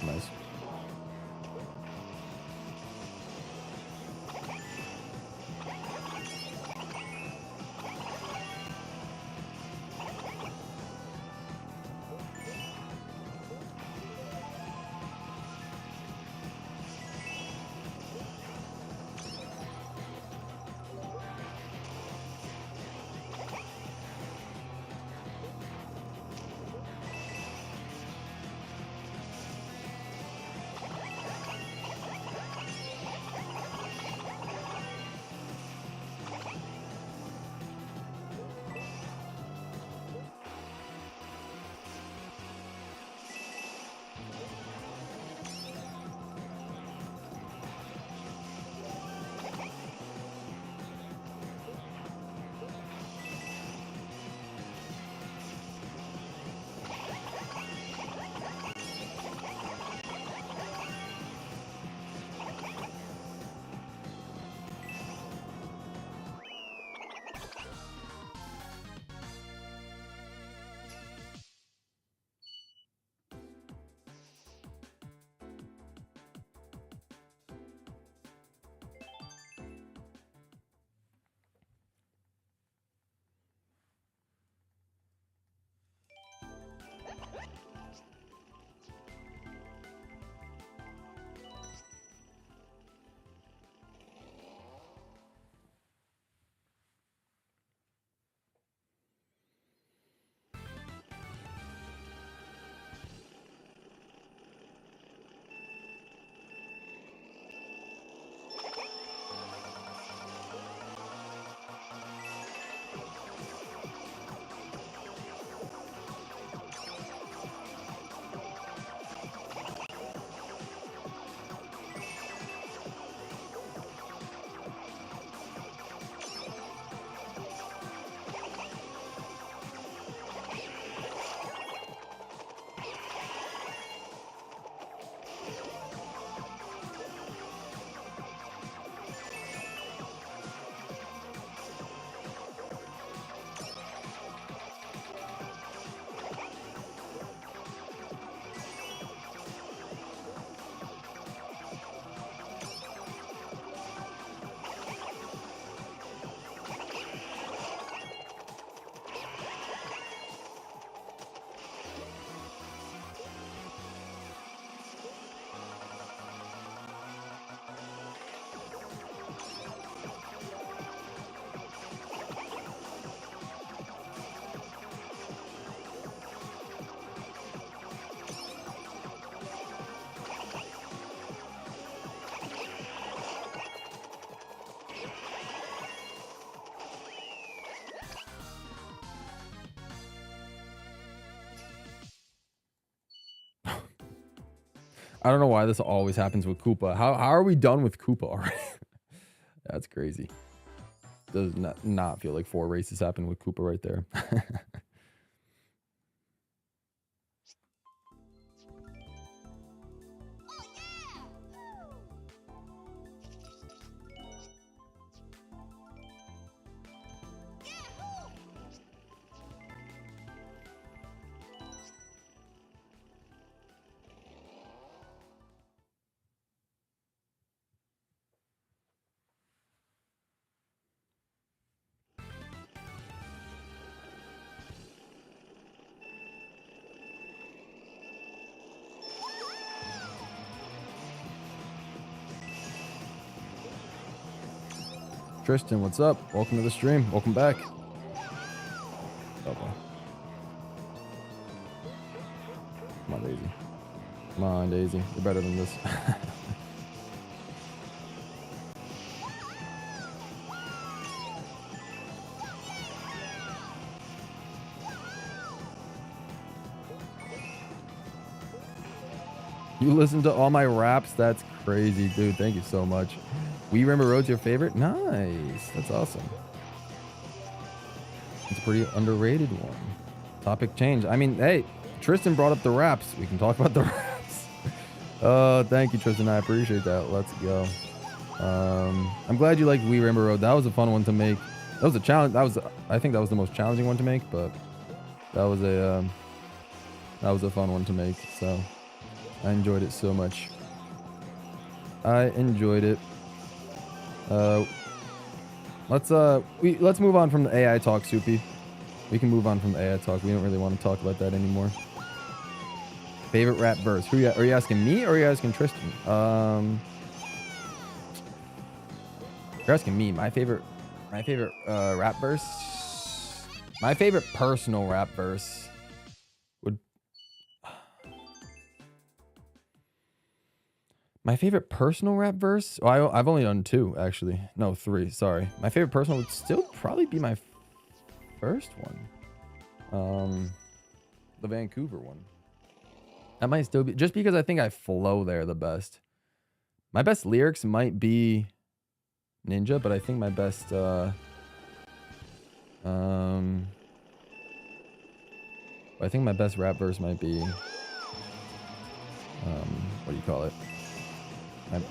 nice. I don't know why this always happens with Koopa. How are we done with Koopa already? That's crazy. Does not feel like 4 races happened with Koopa right there. Tristan, what's up? Welcome to the stream. Welcome back. Oh boy. Come on, Daisy. Come on, Daisy. You're better than this. You listen to all my raps? That's crazy, dude. Thank you so much. We Remember Road's your favorite? Nice. That's awesome. It's a pretty underrated one. Topic change. I mean, hey, Tristan brought up the raps. We can talk about the raps. Thank you, Tristan. I appreciate that. Let's go. I'm glad you like We Remember Road. That was a fun one to make. That was a challenge. I think that was the most challenging one to make, but that was a fun one to make. So I enjoyed it so much. I enjoyed it. Let's move on from the AI talk, Soupy. We can move on from the AI talk. We don't really want to talk about that anymore. Favorite rap verse? Are you asking me or are you asking Tristan? You're asking me. My favorite rap verse. My favorite personal rap verse would. My favorite personal rap verse? Oh, I've only done 2, actually. No, 3, sorry. My favorite personal would still probably be my first one. The Vancouver one. That might still be... Just because I think I flow there the best. My best lyrics might be Ninja, but I think my best... I think my best rap verse might be... what do you call it?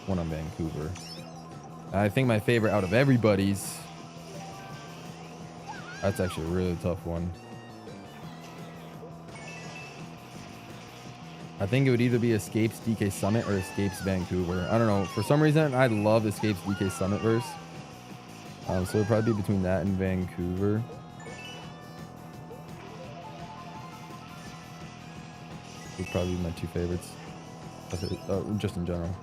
One on Vancouver. I think my favorite out of everybody's... That's actually a really tough one. I think it would either be Escapes DK Summit or Escapes Vancouver. I don't know. For some reason, I love Escapes DK Summit verse. So it'd probably be between that and Vancouver. Would probably be my 2 favorites. Just in general.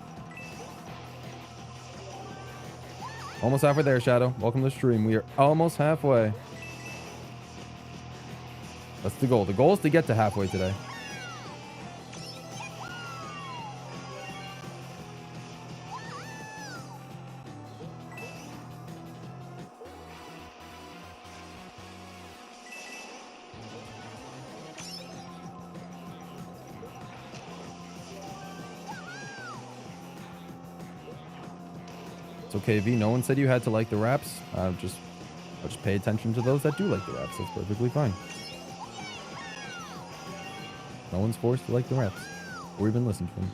Almost halfway there, Shadow. Welcome to the stream. We are almost halfway. That's the goal. The goal is to get to halfway today. Okay, V, no one said you had to like the raps. I'll just pay attention to those that do like the raps. That's perfectly fine. No one's forced to like the raps or even listen to them.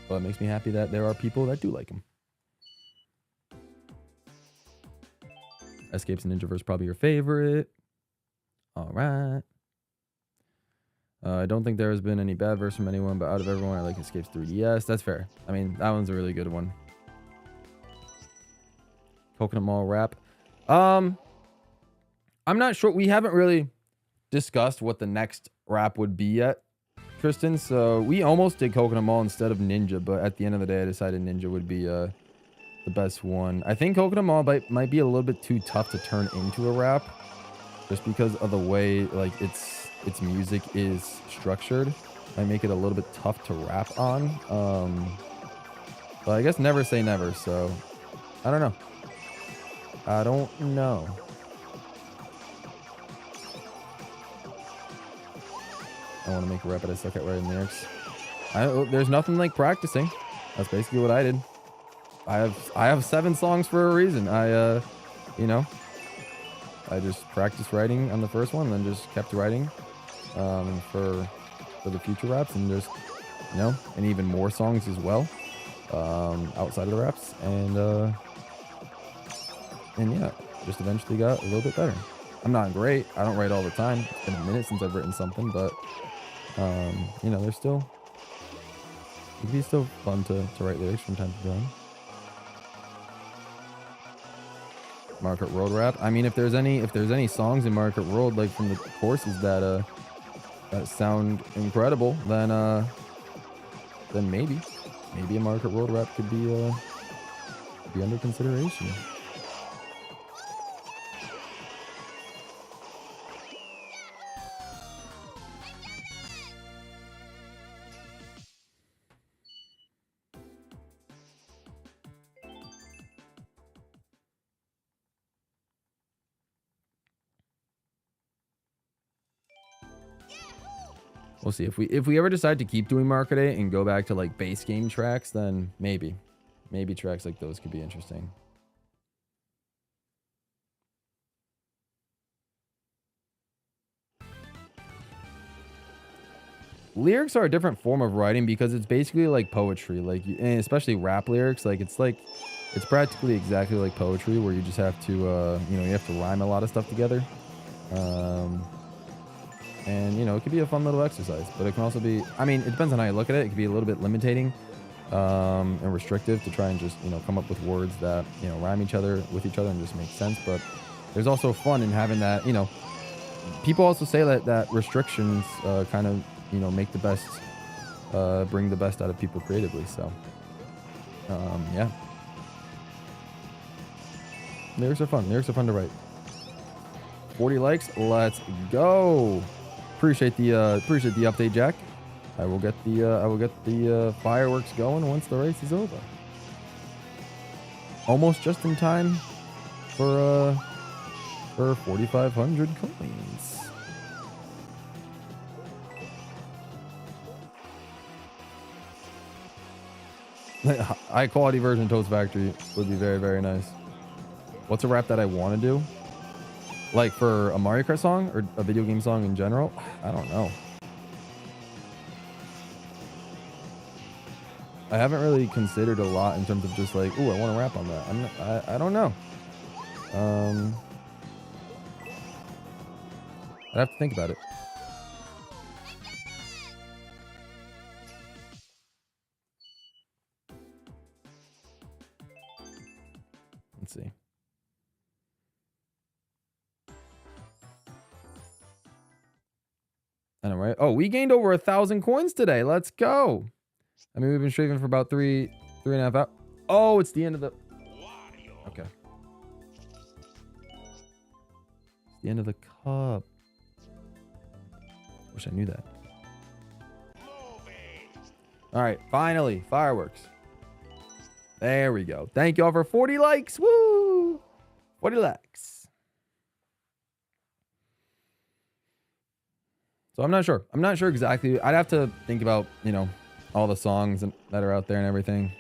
But it makes me happy that there are people that do like them. Escapes and Ninjaverse probably your favorite. All right. I don't think there has been any bad verse from anyone, but out of everyone, I like Escapes 3DS. That's fair. I mean, that one's a really good one. Coconut Mall rap. I'm not sure. We haven't really discussed what the next rap would be yet, Tristan. So we almost did Coconut Mall instead of Ninja, but at the end of the day, I decided Ninja would be the best one. I think Coconut Mall might be a little bit too tough to turn into a rap, just because of the way like its music is structured. Might make it a little bit tough to rap on. But I guess never say never. So I don't know. I want to make a rap, but I suck at writing lyrics. There's nothing like practicing. That's basically what I did. I have 7 songs for a reason. You know, I just practiced writing on the first one, and then just kept writing for the future raps, and just, you know, and even more songs as well outside of the raps, and yeah, just eventually got a little bit better. I'm not great. I don't write all the time. It's been a minute since I've written something, but you know, there's still, it'd be still fun to write lyrics from time to time. Mario Kart World rap. I mean, if there's any songs in Mario Kart World, like from the courses that sound incredible, then maybe a Mario Kart World rap could be under consideration. We'll see if we ever decide to keep doing Mario Kart 8 and go back to like base game tracks, then maybe tracks like those could be interesting. Lyrics are a different form of writing because it's basically like poetry, like, and especially rap lyrics. Like it's practically exactly like poetry, where you just have to you know, you have to rhyme a lot of stuff together. And, you know, it could be a fun little exercise, but it can also be, I mean, it depends on how you look at it. It could be a little bit limiting and restrictive to try and just, you know, come up with words that, you know, rhyme with each other and just make sense. But there's also fun in having that, you know, people also say that restrictions kind of, you know, make the best, bring the best out of people creatively. So, yeah. Lyrics are fun. Lyrics are fun to write. 40 likes. Let's go. Appreciate the update, Jack. I will get the fireworks going once the race is over. Almost just in time for 4,500 coins. High quality version of Toast Factory would be very, very nice. What's a rap that I want to do? Like for a Mario Kart song or a video game song in general? I don't know. I haven't really considered a lot in terms of just like, ooh, I want to rap on that. I don't know. I'd have to think about it. Let's see. I know, right? Oh, we gained over 1,000 coins today. Let's go. I mean, we've been streaming for about three and a half hours. Oh, it's the end of the... Okay. It's the end of the cup. Wish I knew that. All right, finally, fireworks. There we go. Thank you all for 40 likes. Woo! 40 likes. So I'm not sure. I'm not sure exactly. I'd have to think about, you know, all the songs that are out there and everything.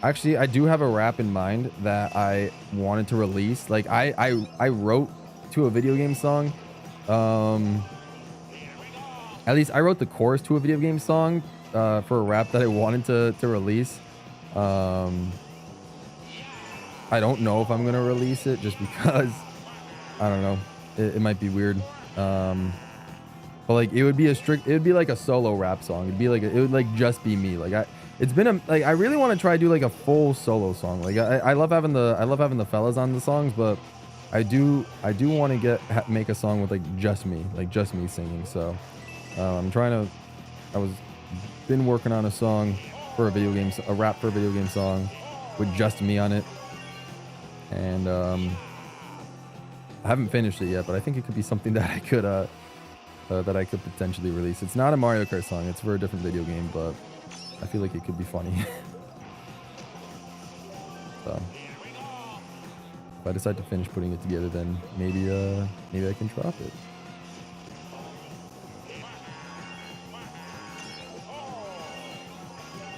Actually, I do have a rap in mind that I wanted to release. Like I wrote to a video game song. At least I wrote the chorus to a video game song for a rap that I wanted to release. I don't know if I'm gonna release it just because I don't know. It might be weird. But like it would be like a solo rap song. It would like just be me. Like I really want to try to do like a full solo song. Like I love having the fellas on the songs, but I do want to make a song with like just me singing. So I was been working on a song for a rap for a video game song with just me on it, and I haven't finished it yet, but I think it could be something that I could potentially release. It's not a Mario Kart song; it's for a different video game, but I feel like it could be funny. So If I decide to finish putting it together, then maybe maybe I can drop it.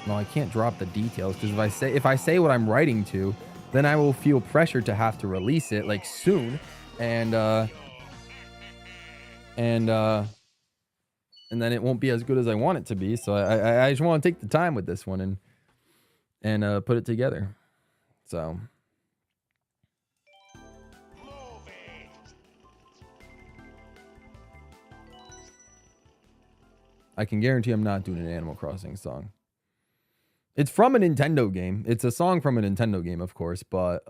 No, I can't drop the details because if I say what I'm writing to, then I will feel pressure to have to release it like soon, and then it won't be as good as I want it to be. So I just want to take the time with this one and put it together. So I can guarantee I'm not doing an Animal Crossing song. It's from a Nintendo game. It's a song from a Nintendo game, of course, but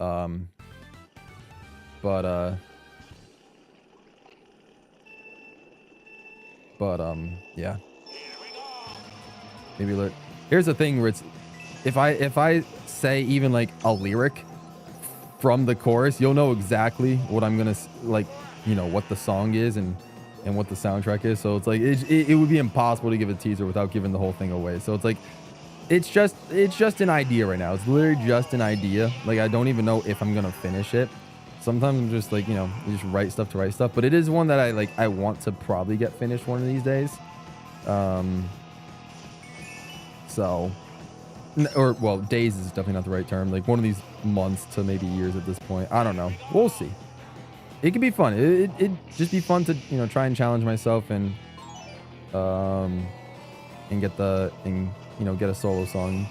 yeah. Maybe here's the thing where it's if I say even like a lyric from the chorus, you'll know exactly what I'm gonna like, you know, what the song is and what the soundtrack is. So it's like it would be impossible to give a teaser without giving the whole thing away. So it's like it's just an idea right now. It's literally just an idea. Like I don't even know if I'm gonna finish it. Sometimes I'm just like, you know, you just write stuff to write stuff. But it is one that I want to probably get finished one of these days. So, or well, days is definitely not the right term. Like one of these months to maybe years at this point. I don't know. We'll see. It could be fun. It'd just be fun to, you know, try and challenge myself and get get a solo song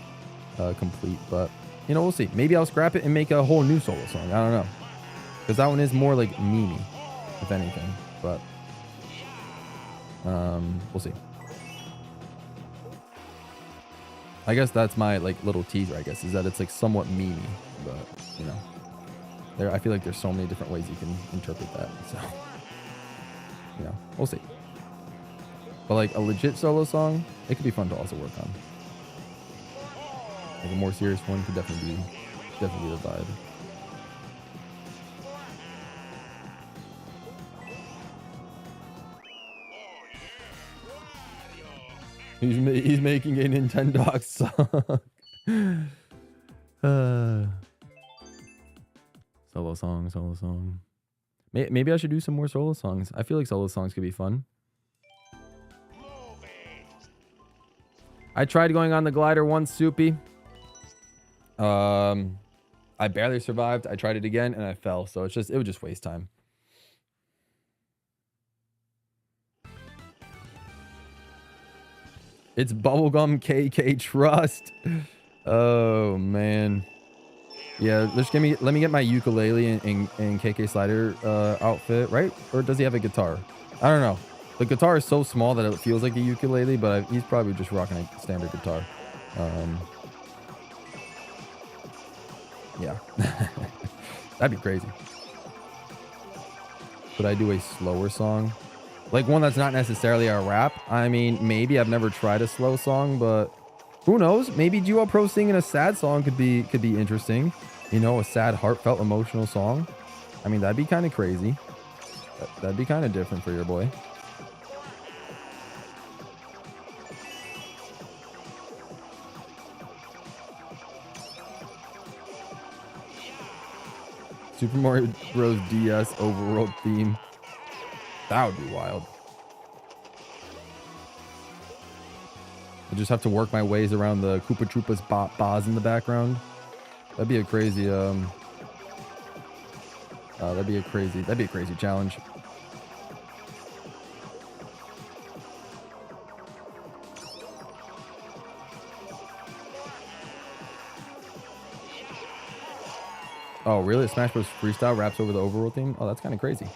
complete. But you know, we'll see. Maybe I'll scrap it and make a whole new solo song. I don't know, because that one is more like memey, if anything. But we'll see. I guess that's my like little teaser, I guess, is that it's like somewhat memey, but you know, I feel like there's so many different ways you can interpret that. So, you know, we'll see. But like a legit solo song, it could be fun to also work on. Like a more serious one could definitely be the vibe. He's making a Nintendo song. Solo song. Maybe I should do some more solo songs. I feel like solo songs could be fun. I tried going on the glider once, Soupy. I barely survived. I tried it again and I fell. So it would just waste time. It's Bubblegum KK Trust. Oh man. Yeah, let me get my ukulele and KK Slider outfit, right? Or does he have a guitar? I don't know. The guitar is so small that it feels like a ukulele, but he's probably just rocking a standard guitar. Yeah. That'd be crazy. Could I do a slower song? Like one that's not necessarily a rap? I mean, maybe. I've never tried a slow song, but who knows? Maybe GWallPro singing a sad song could be interesting. You know, a sad, heartfelt, emotional song. I mean, that'd be kind of crazy. That'd be kind of different for your boy. Super Mario Bros. DS overworld theme. That would be wild. I just have to work my ways around the Koopa Troopas bas in the background. That'd be a crazy that'd be a crazy challenge. Oh, really? Smash Bros. Freestyle raps over the overworld theme? Oh, that's kind of crazy.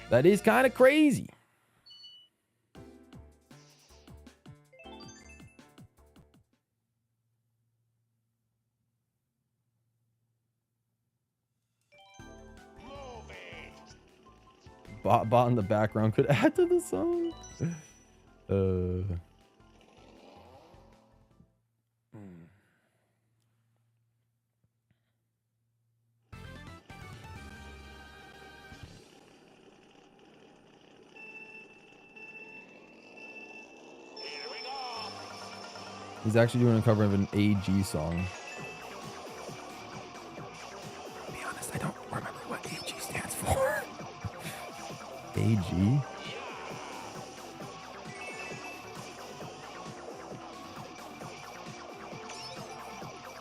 That is kind of crazy. Bot in the background could add to the song. He's actually doing a cover of an AG song. AG?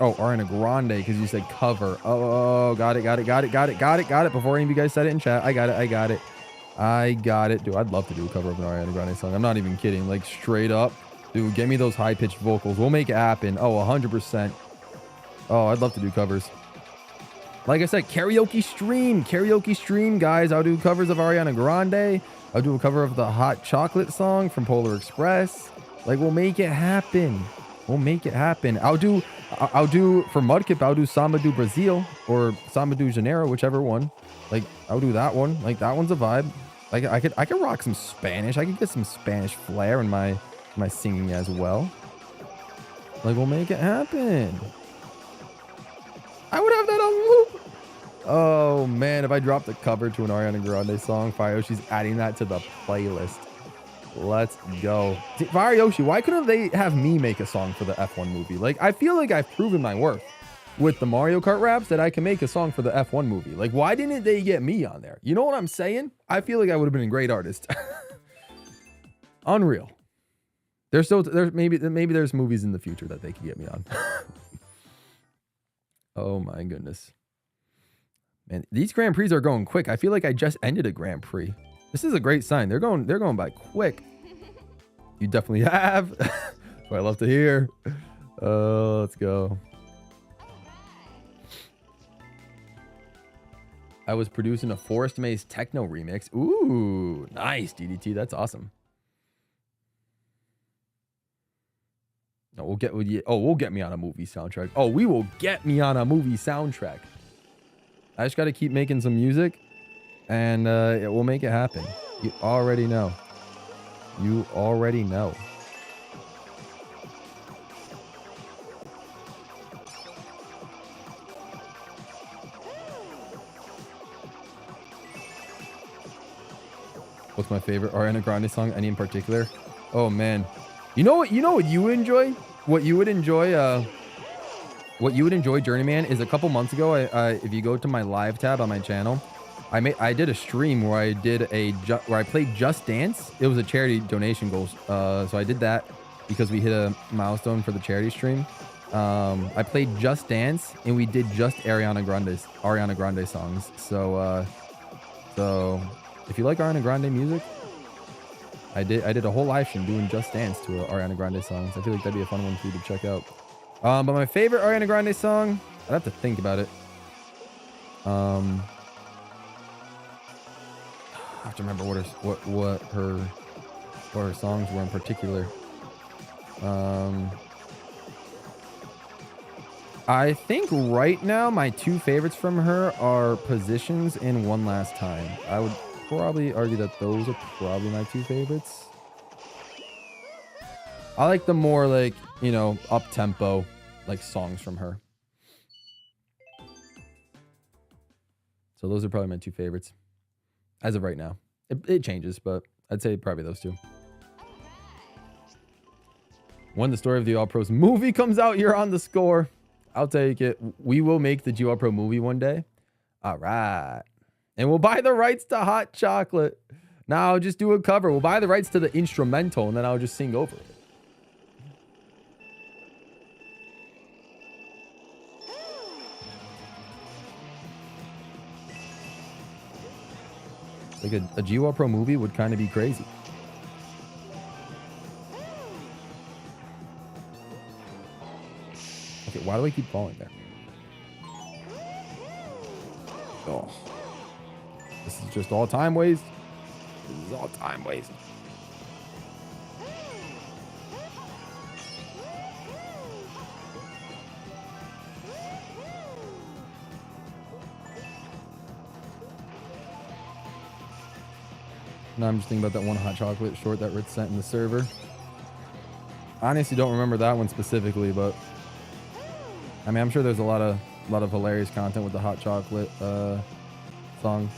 Oh, Ariana Grande, because you said cover. Oh, got it. Before any of you guys said it in chat, I got it. Dude, I'd love to do a cover of an Ariana Grande song. I'm not even kidding. Like, straight up. Dude, give me those high-pitched vocals. We'll make it happen. Oh, 100%. Oh, I'd love to do covers. Like I said, karaoke stream, guys. I'll do covers of Ariana Grande. I'll do a cover of the Hot Chocolate song from Polar Express. Like, we'll make it happen. I'll do for Mudkip, I'll do Samba do Brazil or Samba do Janeiro, whichever one. Like, I'll do that one. Like, that one's a vibe. Like, I could rock some Spanish. I could get some Spanish flair in my singing as well. Like, we'll make it happen. I would have that on loop. Oh man, if I dropped a cover to an Ariana Grande song, Fireoshi's adding that to the playlist. Let's go. Fireyoshi, why couldn't they have me make a song for the F1 movie? Like, I feel like I've proven my worth with the Mario Kart raps that I can make a song for the F1 movie. Like, why didn't they get me on there? You know what I'm saying? I feel like I would have been a great artist. Unreal. There's maybe there's movies in the future that they could get me on. Oh my goodness. Man, these Grand Prix are going quick. I feel like I just ended a Grand Prix. This is a great sign. They're going by quick. You definitely have. That's what I love to hear. Let's go. I was producing a Forest Maze techno remix. Ooh, nice, DDT. That's awesome. No, we'll get me on a movie soundtrack. Oh, we will get me on a movie soundtrack. I just got to keep making some music, and it will make it happen. You already know. You already know. What's my favorite Ariana Grande song? Any in particular? Oh man, you know what you would enjoy? What you would enjoy? What you would enjoy, Journeyman, is a couple months ago. If you go to my live tab on my channel, I did a stream where I played Just Dance. It was a charity donation goal, so I did that because we hit a milestone for the charity stream. I played Just Dance and we did just Ariana Grande songs. So if you like Ariana Grande music, I did a whole live stream doing Just Dance to Ariana Grande songs. I feel like that'd be a fun one for you to check out. But my favorite Ariana Grande song, I'd have to think about it. I have to remember what her songs were in particular. I think right now my two favorites from her are Positions and One Last Time. I would probably argue that those are probably my two favorites. I like the more, like, you know, up-tempo, like, songs from her. So those are probably my two favorites as of right now. It changes, but I'd say probably those two. When the story of the GWallPro's movie comes out, you're on the score. I'll take it. We will make the GWallPro movie one day. All right. And we'll buy the rights to Hot Chocolate. Now I'll just do a cover. We'll buy the rights to the instrumental, and then I'll just sing over it. Like a GWallPro movie would kind of be crazy. Okay, why do I keep falling there? Oh. This is just all time waste. This is all time waste. Now I'm just thinking about that one Hot Chocolate short that Ritz sent in the server. I honestly don't remember that one specifically, but I mean, I'm sure there's a lot of hilarious content with the Hot Chocolate song.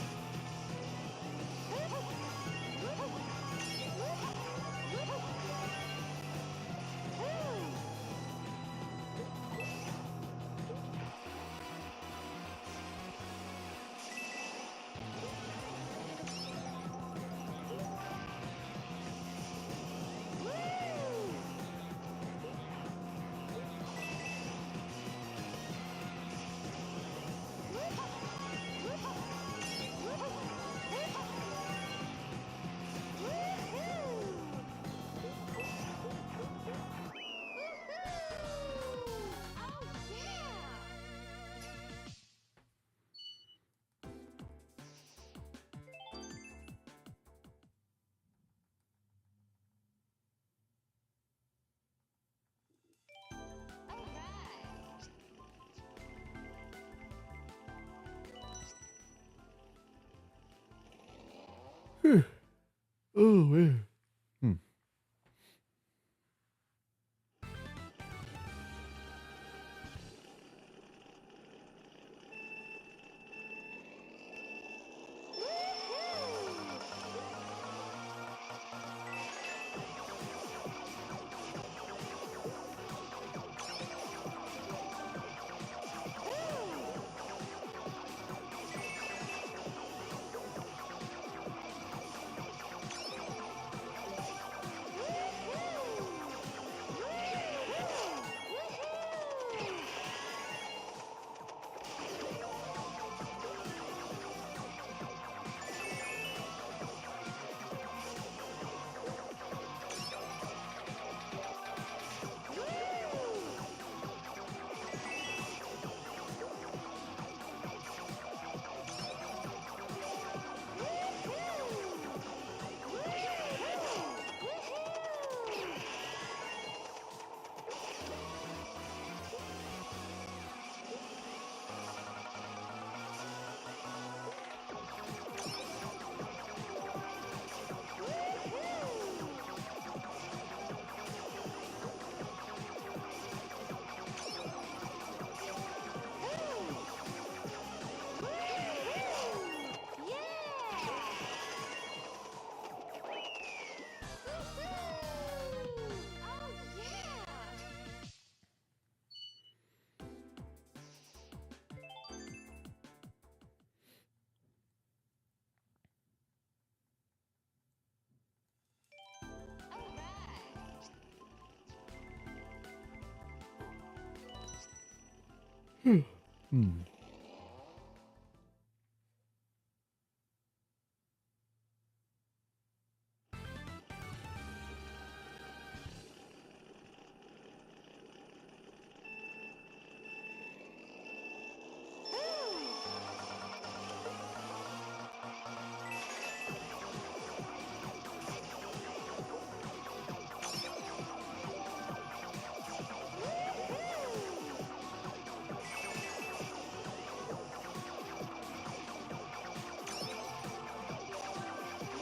Oh man.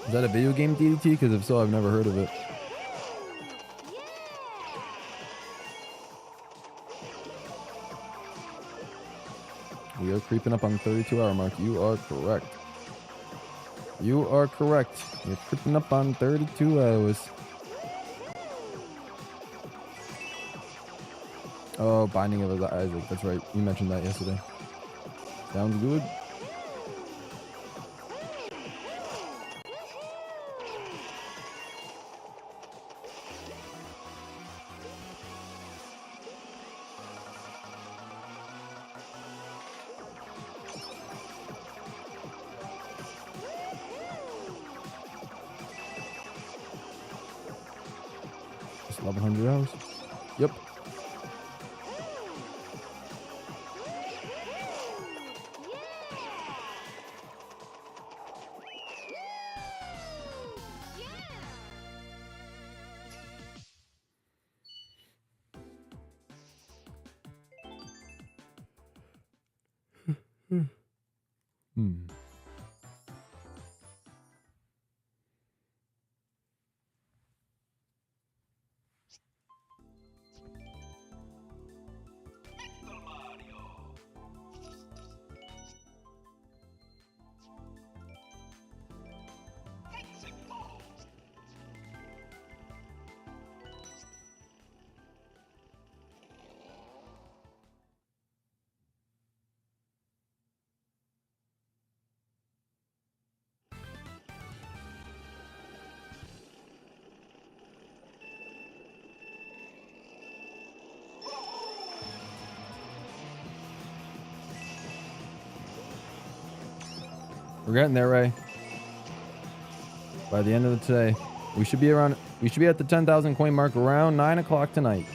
Is that a video game DDT? Because if so, I've never heard of it. We are creeping up on the 32-hour mark. You are correct. You are correct. You're creeping up on 32 hours. Oh, Binding of Isaac. That's right. You mentioned that yesterday. Sounds good. Just 1,100 hours. Yep. We're getting there, Ray. By the end of the today, we should be around. We should be at the 10,000 coin mark around 9 o'clock tonight.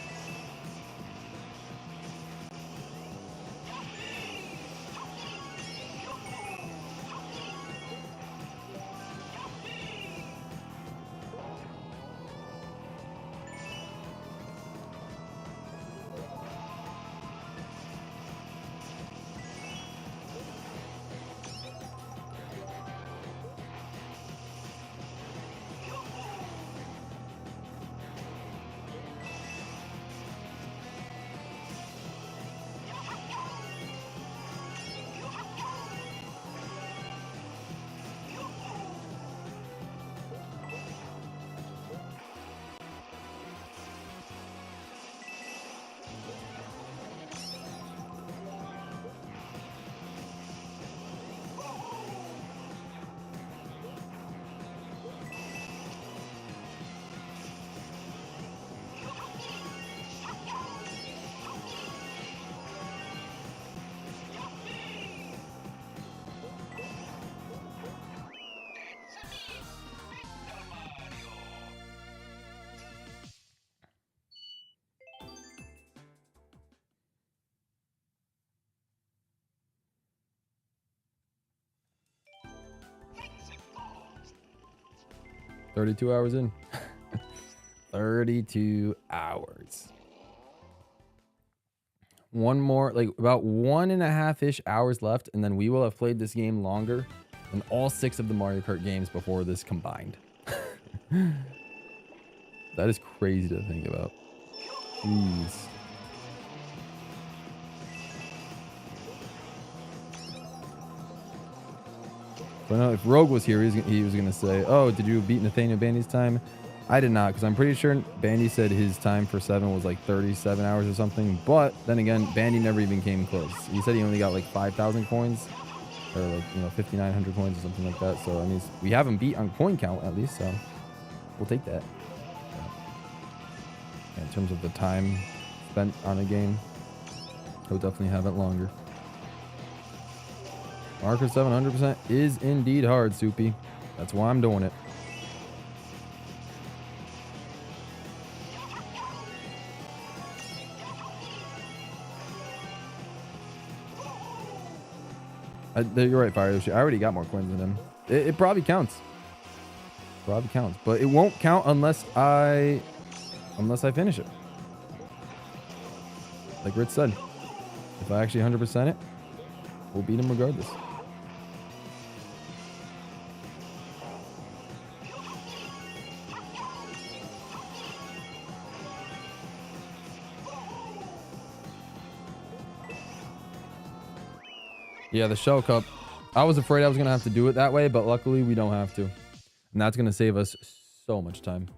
32 hours in. 32 hours. One more, like about 1.5-ish hours left, and then we will have played this game longer than all 6 of the Mario Kart games before this combined. That is crazy to think about. Jeez. But no, if Rogue was here, he was gonna say, "Oh, did you beat Nathaniel Bandy's time?" I did not, because I'm pretty sure Bandy said his time for 7 was like 37 hours or something. But then again, Bandy never even came close. He said he only got like 5,000 coins, or like 5,900 coins or something like that. So I mean, we haven't beat on coin count at least, so we'll take that. In terms of the time spent on a game, he'll definitely have it longer. Marker 700% is indeed hard, Soupy. That's why I'm doing it. You're right, Fire Yoshi. I already got more coins than him. It probably counts. Probably counts, but it won't count unless I finish it. Like Rich said, if I actually 100% it, we'll beat him regardless. Yeah, the Shell Cup. I was afraid I was going to have to do it that way, but luckily we don't have to. And that's going to save us so much time.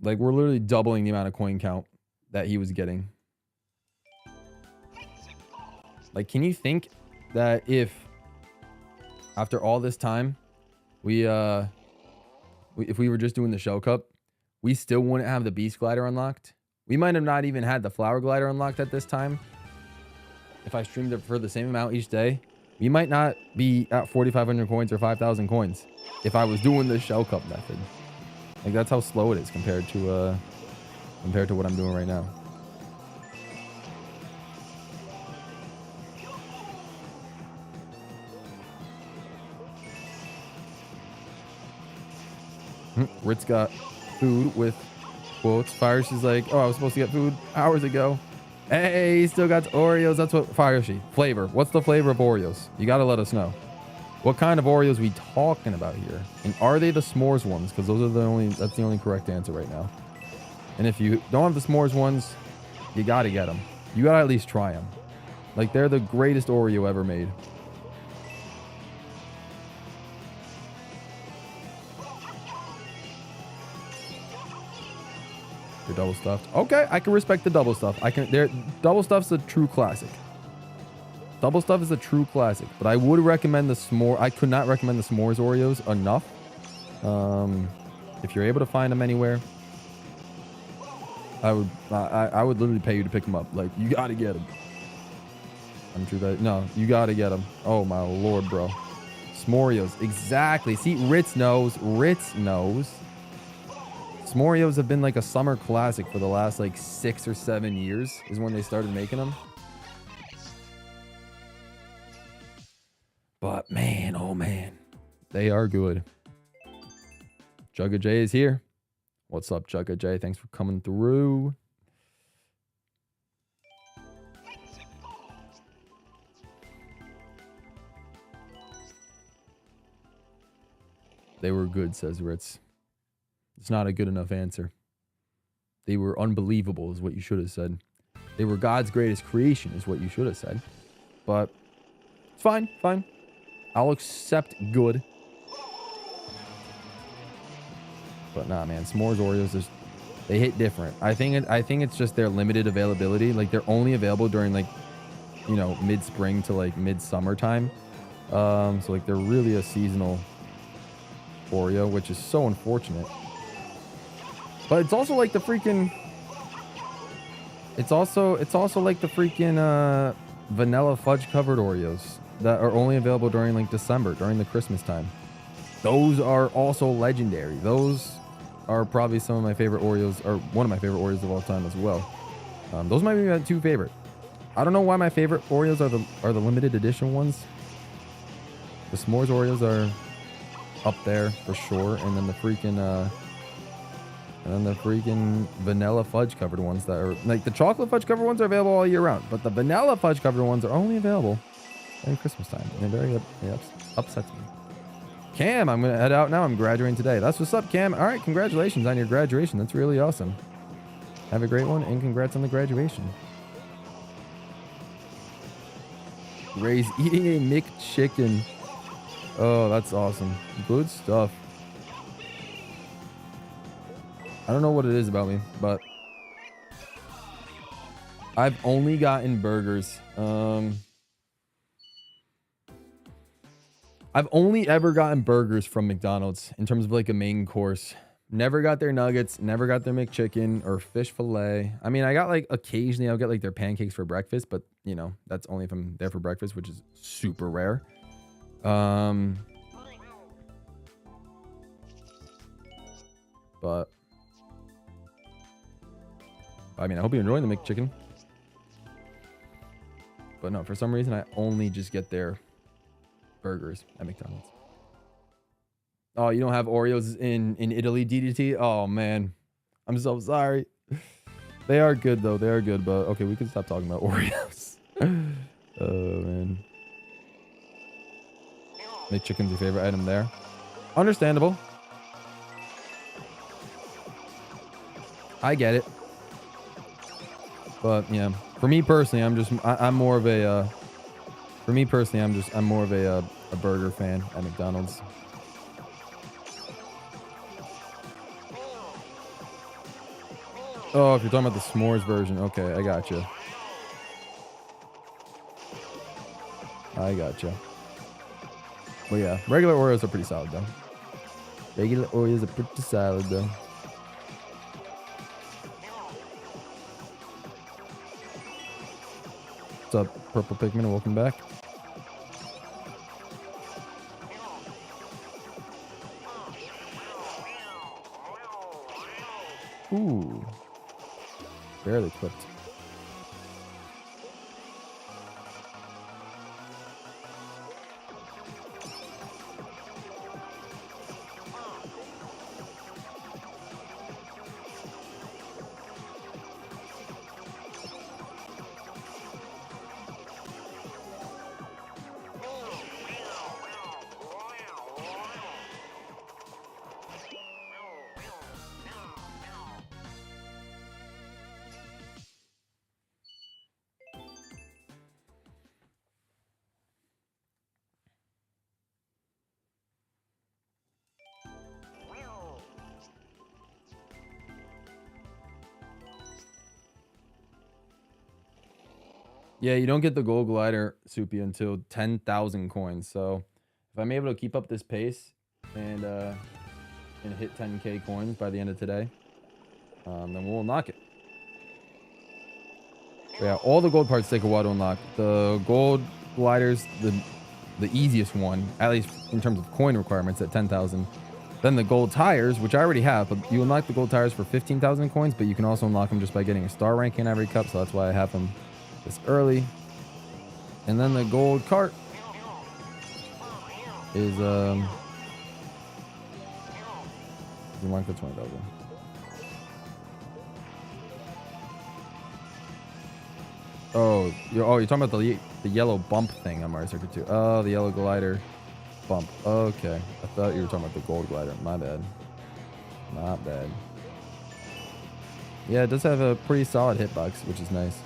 Like, we're literally doubling the amount of coin count that he was getting. Like, can you think that if, after all this time, if we were just doing the Shell Cup, we still wouldn't have the Beast Glider unlocked? We might have not even had the Flower Glider unlocked at this time. If I streamed it for the same amount each day, we might not be at 4,500 coins or 5,000 coins if I was doing the Shell Cup method. Like, that's how slow it is compared to what I'm doing right now. Ritz got food with quotes. Fires is like, "Oh, I was supposed to get food hours ago." Hey, he still got Oreos. That's what Fireshi. Flavor. What's the flavor of Oreos? You gotta let us know. What kind of Oreos we talking about here? And are they the s'mores ones? Because those are that's the only correct answer right now. And if you don't have the s'mores ones, you gotta get them. You gotta at least try them. Like, they're the greatest Oreo ever made. They're double stuffed. Okay, I can respect the double stuff. Double stuff's a true classic. Double stuff is a true classic, but I would recommend the s'more. I could not recommend the s'mores Oreos enough. If you're able to find them anywhere, I would literally pay you to pick them up. Like, you gotta get them. I'm true that you gotta get them. Oh my lord, bro. S'moreos, exactly. See, Ritz knows. S'moreos have been like a summer classic for the last like 6 or 7 years is when they started making them. But man, oh man, they are good. Jugga J is here. What's up, Jugga J? Thanks for coming through. They were good, says Ritz. It's not a good enough answer. They were unbelievable is what you should have said. They were God's greatest creation is what you should have said. But it's fine, fine. I'll accept good. But nah, man, s'mores Oreos, they hit different. I think it's just their limited availability. Like, they're only available during, like, mid-spring to like mid-summer time. So like, they're really a seasonal Oreo, which is so unfortunate. But it's also like the freaking... It's also like the freaking vanilla fudge covered Oreos that are only available during like December, during the Christmas time. Those are also legendary. Those are probably some of my favorite Oreos, or one of my favorite Oreos of all time as well. Those might be my 2 favorite. I don't know why my favorite Oreos are the limited edition ones. The s'mores Oreos are up there for sure, and then the freaking vanilla fudge covered ones that are like the chocolate fudge covered ones are available all year round, but the vanilla fudge covered ones are only available during Christmas time. And it upsets me. Cam, I'm gonna head out now. I'm graduating today. That's what's up, Cam. All right, congratulations on your graduation. That's really awesome. Have a great one, and congrats on the graduation. Ray's eating a McChicken. Oh, that's awesome. Good stuff. I don't know what it is about me, but I've only gotten burgers. I've only ever gotten burgers from McDonald's in terms of like a main course. Never got their nuggets, never got their McChicken or fish fillet. I mean, I got like occasionally I'll get like their pancakes for breakfast, but you know, that's only if I'm there for breakfast, which is super rare. But I mean, I hope you're enjoying the McChicken. But no, for some reason, I only just get their burgers at McDonald's. Oh, you don't have Oreos in Italy, DDT? Oh, man. I'm so sorry. They are good, though. They are good, but okay, we can stop talking about Oreos. Oh, man. McChicken's your favorite item there. Understandable. I get it. But yeah, for me personally, I'm more of a burger fan at McDonald's. Oh, if you're talking about the s'mores version, okay, I got you. But yeah, regular Oreos are pretty solid though. What's up, Purple Pigman? Welcome back. Ooh. Barely clipped. Yeah, you don't get the gold glider, Soupy, until 10,000 coins. So if I'm able to keep up this pace and hit 10k coins by the end of today, then we'll unlock it. But yeah, all the gold parts take a while to unlock. The gold gliders, the easiest one, at least in terms of coin requirements, at 10,000. Then the gold tires, which I already have, but you unlock the gold tires for 15,000 coins, but you can also unlock them just by getting a star rank in every cup, so that's why I have them this early. And then the gold cart is unlock the 20,000. Oh, you're talking about the yellow bump thing on Mario Circuit 2. Oh, the yellow glider bump. Okay, I thought you were talking about the gold glider. My bad. Not bad. Yeah, it does have a pretty solid hitbox, which is nice.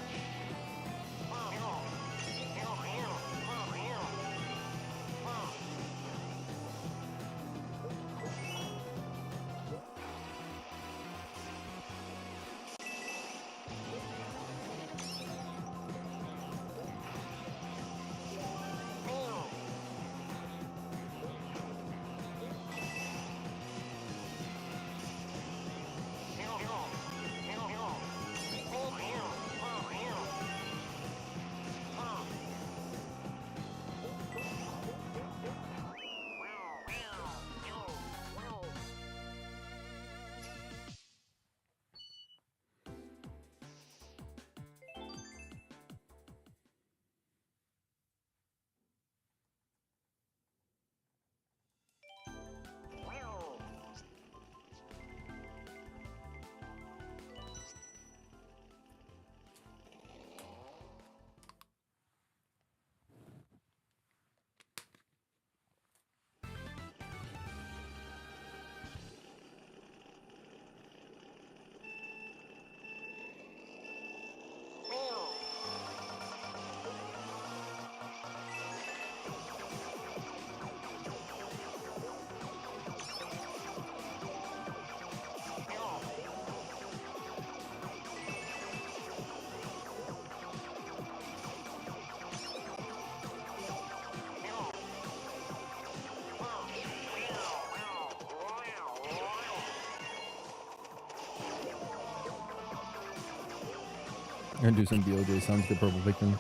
We're gonna do some BOJ. Sounds good, Purple Victim.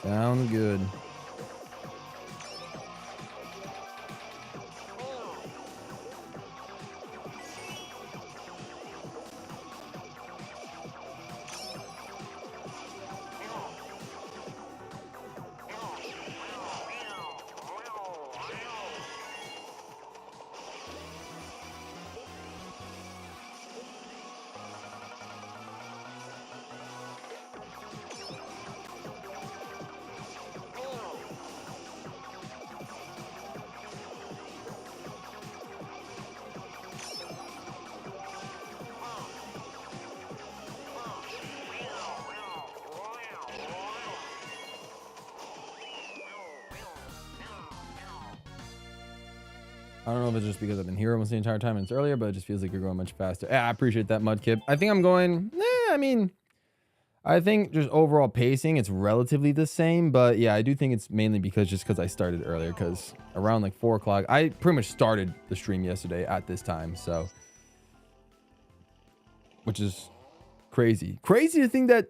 Sounds good. I don't know if it's just because I've been here almost the entire time and it's earlier, but it just feels like you're going much faster. Yeah, I appreciate that, Mudkip. I think I'm going, I mean, I think just overall pacing, it's relatively the same. But yeah, I do think it's mainly because I started earlier, because around like 4 o'clock, I pretty much started the stream yesterday at this time. So, which is crazy. Crazy to think that,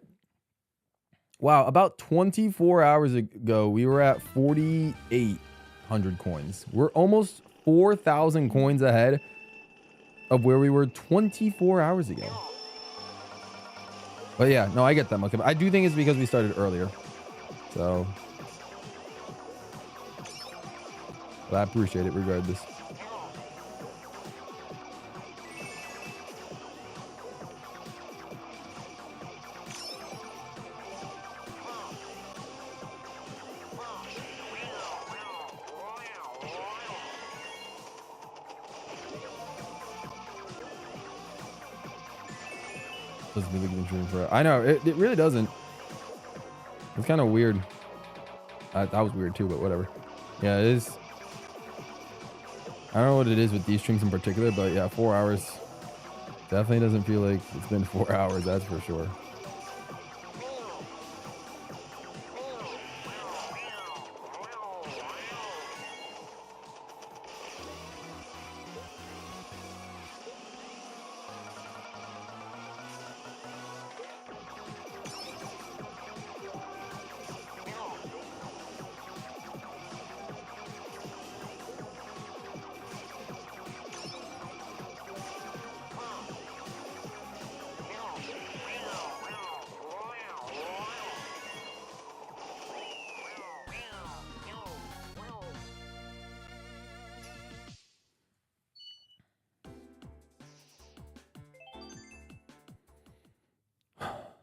wow, about 24 hours ago, we were at 4,800 coins. We're almost 4,000 coins ahead of where we were 24 hours ago. But yeah, no, I get that, Mudkip. I do think it's because we started earlier. So, but I appreciate it regardless. Doesn't really give me room for it. I know it really doesn't. It's kind of weird. That was weird too, but whatever. Yeah, it is. I don't know what it is with these streams in particular, but yeah, 4 hours definitely doesn't feel like it's been 4 hours. That's for sure.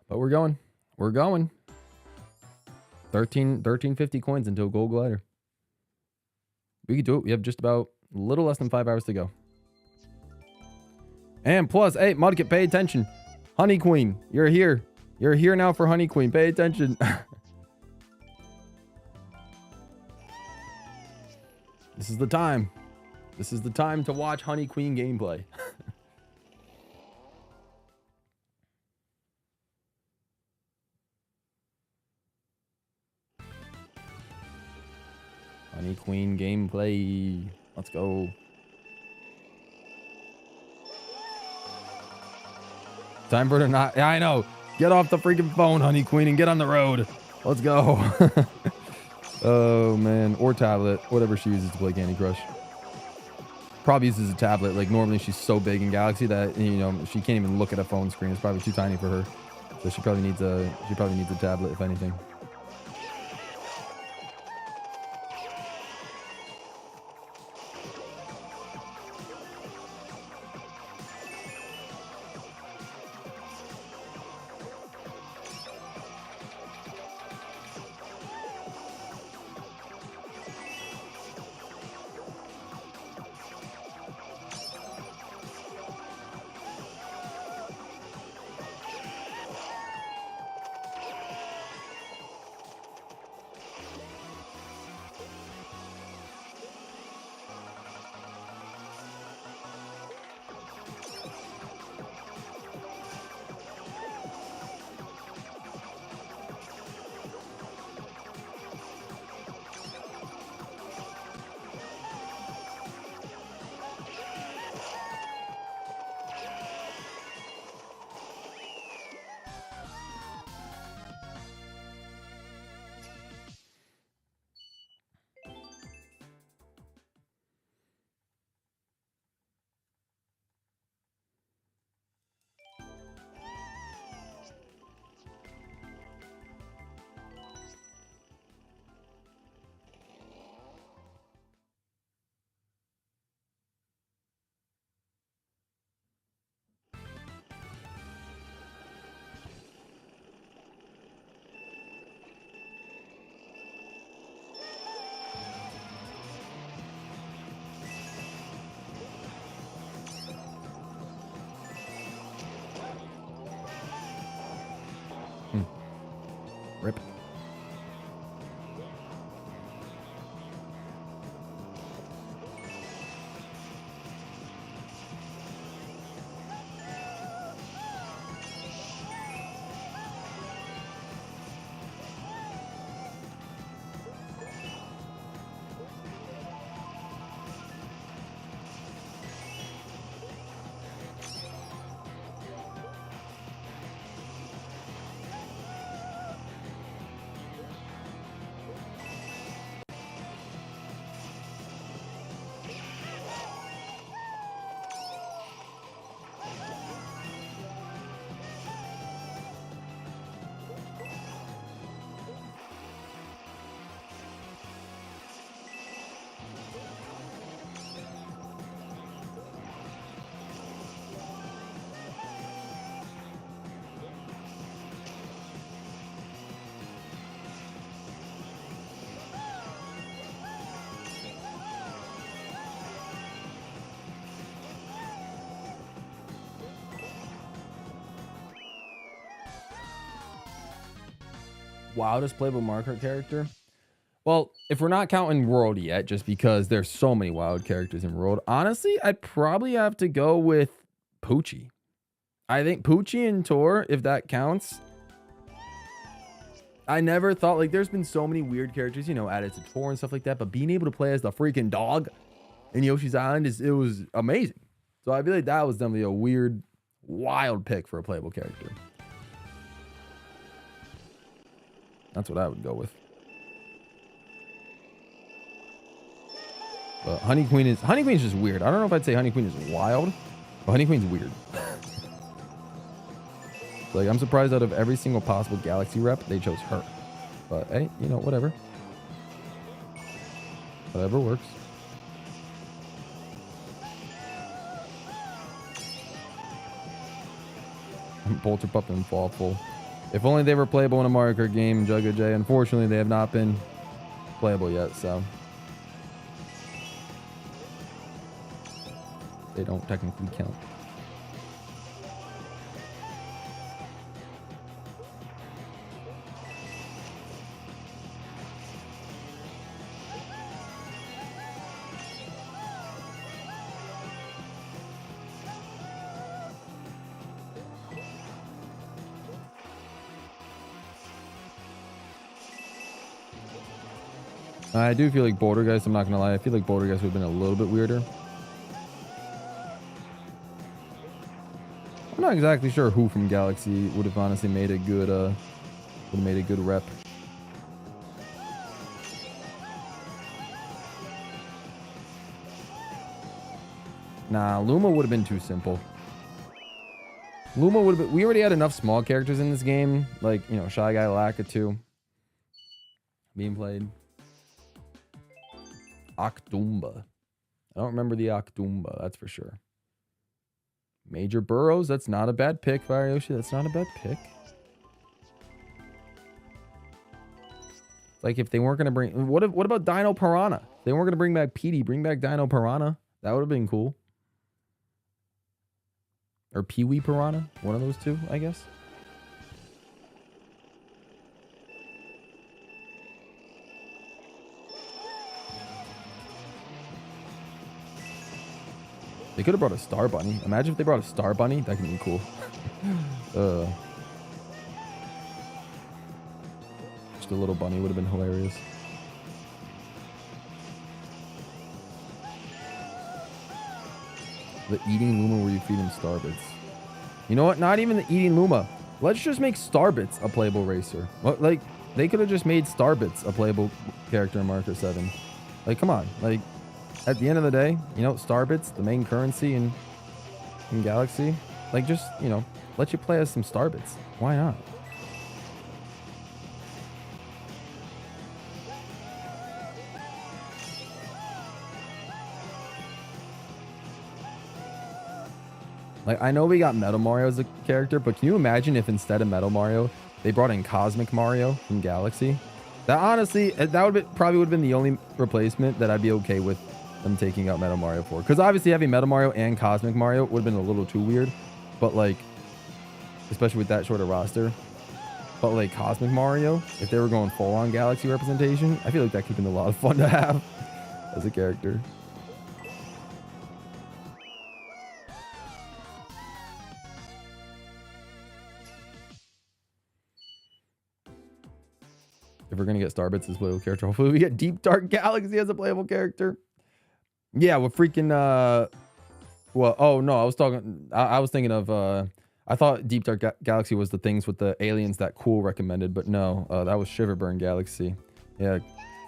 But we're going. We're going. 1350 coins into a gold glider. We can do it. We have just about a little less than 5 hours to go. And plus, hey, Mudkip, pay attention. Honey Queen, you're here. You're here now for Honey Queen. Pay attention. This is the time. This is the time to watch Honey Queen gameplay. Honey Queen gameplay. Let's go. Time for her to not. Yeah, I know. Get off the freaking phone, Honey Queen, and get on the road. Let's go. Oh, man. Or tablet. Whatever she uses to play Candy Crush. Probably uses a tablet. Like, normally she's so big in Galaxy that, you know, she can't even look at a phone screen. It's probably too tiny for her. So she probably needs a tablet, if anything. Rip. Wildest playable Mario Kart character? Well, if we're not counting World yet, just because there's so many wild characters in World, honestly, I'd probably have to go with Poochie. I think Poochie and Tor, if that counts. I never thought, like, there's been so many weird characters, you know, added to Tor and stuff like that, but being able to play as the freaking dog in Yoshi's Island, it was amazing. So I feel like that was definitely a weird, wild pick for a playable character. That's what I would go with. But Honey Queen's just weird. I don't know if I'd say Honey Queen is wild, but Honey Queen's weird. Like, I'm surprised out of every single possible Galaxy rep, they chose her. But hey, you know, whatever. Whatever works. Bolter Pup and Fallful. If only they were playable in a Mario Kart game, Jugga J. Unfortunately, they have not been playable yet, so they don't technically count. I do feel like Bouldergeist, I'm not going to lie, I feel like Bouldergeist would have been a little bit weirder. I'm not exactly sure who from Galaxy would have honestly made a good, rep. Nah, Luma would have been too simple. Luma would have been, we already had enough small characters in this game, like, you know, Shy Guy Lakitu being played. Octumba. I don't remember the Octumba, that's for sure. Major Burrows, that's not a bad pick, Fire Yoshi. That's not a bad pick. Like, if they weren't going to bring... What about Dino Piranha? If they weren't going to bring back Petey, bring back Dino Piranha. That would have been cool. Or Pee-wee Piranha. One of those two, I guess. They could have brought a Star Bunny. Imagine if they brought a Star Bunny. That could be cool. Just a little bunny would have been hilarious. The eating Luma where you feed him Starbits. You know what? Not even the eating Luma. Let's just make Starbits a playable racer. Like, they could have just made Starbits a playable character in Mario Kart 7. Like, come on. Like, at the end of the day, you know, Starbits, the main currency in Galaxy. Like, just, you know, let you play as some Starbits. Why not? Like, I know we got Metal Mario as a character, but can you imagine if instead of Metal Mario, they brought in Cosmic Mario from Galaxy? That honestly, that would probably would have been the only replacement that I'd be okay with them taking out Metal Mario for. Because obviously having Metal Mario and Cosmic Mario would have been a little too weird. But like, especially with that short of roster. But like Cosmic Mario, if they were going full on Galaxy representation, I feel like that could have been a lot of fun to have as a character. If we're gonna get Starbits as a playable character, hopefully we get Deep Dark Galaxy as a playable character. Yeah, with freaking well, oh no, I was thinking of I thought Deep Dark Galaxy was the things with the aliens that Cool recommended, but no, that was Shiverburn Galaxy. Yeah,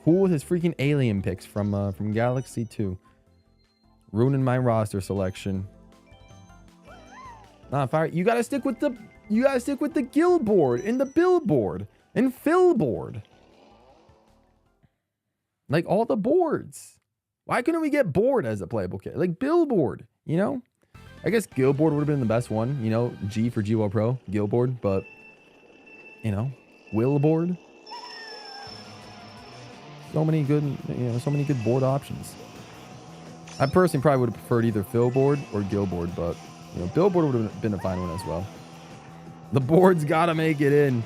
Cool with his freaking alien picks from Galaxy 2. Ruining my roster selection. Nah, fire. You gotta stick with the Gill board and the Billboard and Phil board. Like all the boards. Why couldn't we get board as a playable kit? Like Billboard, you know? I guess Gillboard would have been the best one, you know? G for GWallPro, Gillboard, but you know, Willboard. So many good, you know, so many good board options. I personally probably would have preferred either Philboard or Gillboard, but you know, Billboard would have been a fine one as well. The board's gotta make it in.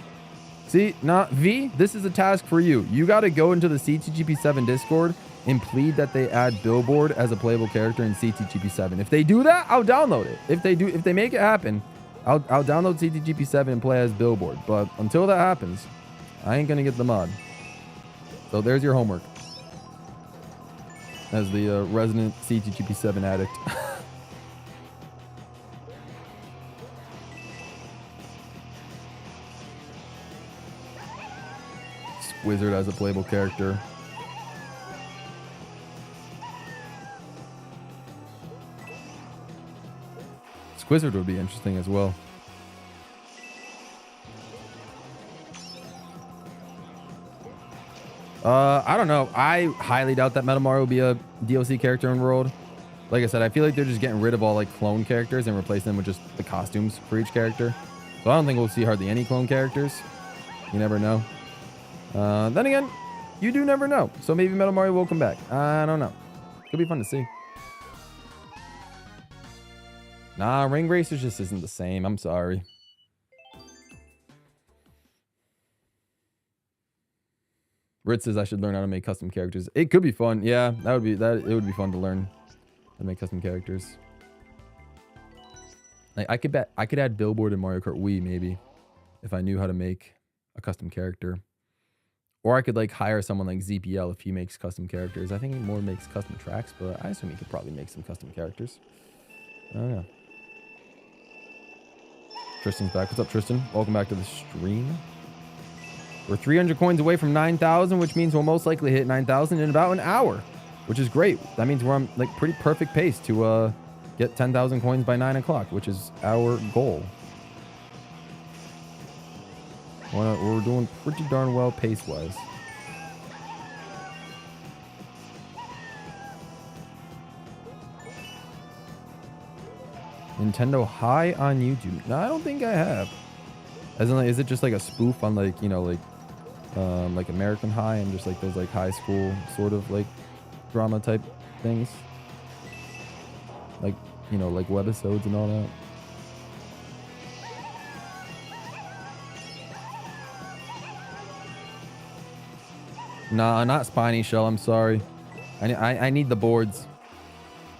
See, V, this is a task for you. You got to go into the CTGP7 Discord and plead that they add Billboard as a playable character in CTGP7. If they do that, I'll download it. If they make it happen, I'll download CTGP7 and play as Billboard. But until that happens, I ain't going to get the mod. So there's your homework. As the resident CTGP7 addict. Wizard as a playable character. Squizzard would be interesting as well. I don't know. I highly doubt that Metal Mario will be a DLC character in World. Like I said, I feel like they're just getting rid of all like clone characters and replacing them with just the costumes for each character. So I don't think we'll see hardly any clone characters. You never know. Then again, you do never know. So maybe Metal Mario will come back. I don't know. Could be fun to see. Nah, Ring Racers just isn't the same. I'm sorry. Ritz says I should learn how to make custom characters. It could be fun. Yeah, it would be fun to learn how to make custom characters. Like I could add Billboard in Mario Kart Wii maybe if I knew how to make a custom character. Or I could like hire someone like ZPL if he makes custom characters. I think he more makes custom tracks, but I assume he could probably make some custom characters. I don't know. Tristan's back. What's up, Tristan? Welcome back to the stream. We're 300 coins away from 9,000, which means we'll most likely hit 9,000 in about an hour, which is great. That means we're on like pretty perfect pace to get 10,000 coins by 9 o'clock, which is our goal. We're doing pretty darn well pace-wise. Nintendo High on YouTube. No, I don't think I have. As in, like, is it just like a spoof on like, you know, like American High and just like those like high school sort of like drama type things? Like, you know, like webisodes and all that. Nah, not Spiny Shell. I'm sorry. I need the boards.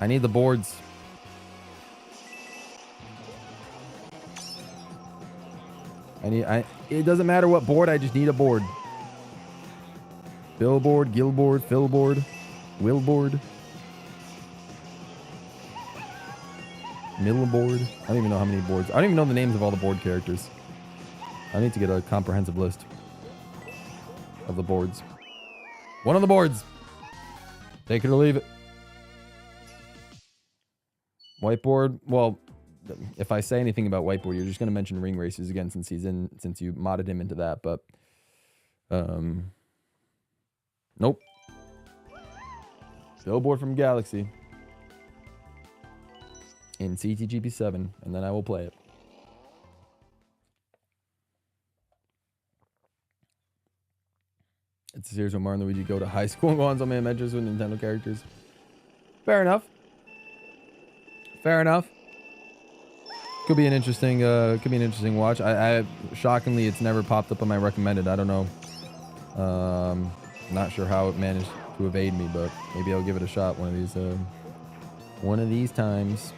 I need the boards. It doesn't matter what board. I just need a board. Billboard, Gillboard, Philboard, Willboard, Millboard. I don't even know how many boards. I don't even know the names of all the board characters. I need to get a comprehensive list of the boards. One of the boards. Take it or leave it. Whiteboard. Well, if I say anything about Whiteboard, you're just going to mention Ring Racers again since you modded him into that. But, nope. Billboard from Galaxy in CTGP7, and then I will play it. It's a series where Mario and Luigi go to high school and go on so many adventures with Nintendo characters. Fair enough. Fair enough. Could be an interesting watch. I shockingly, it's never popped up on my recommended. I don't know. Not sure how it managed to evade me, but maybe I'll give it a shot one of these times.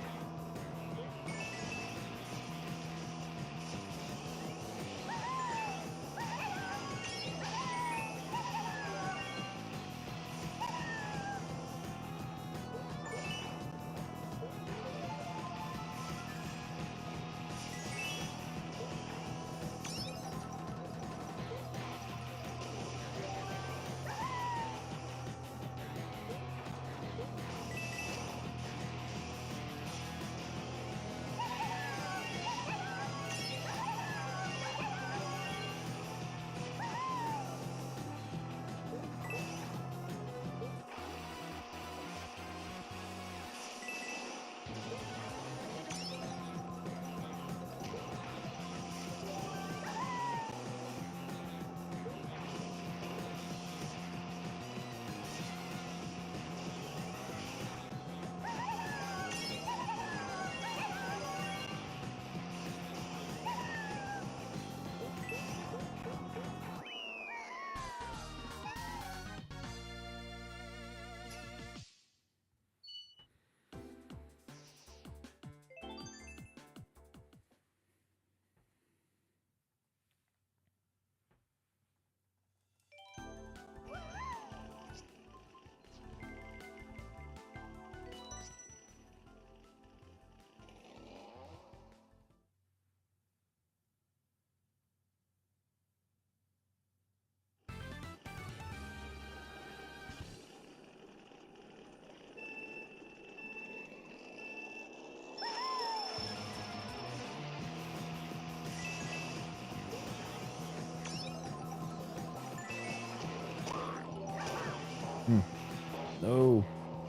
No,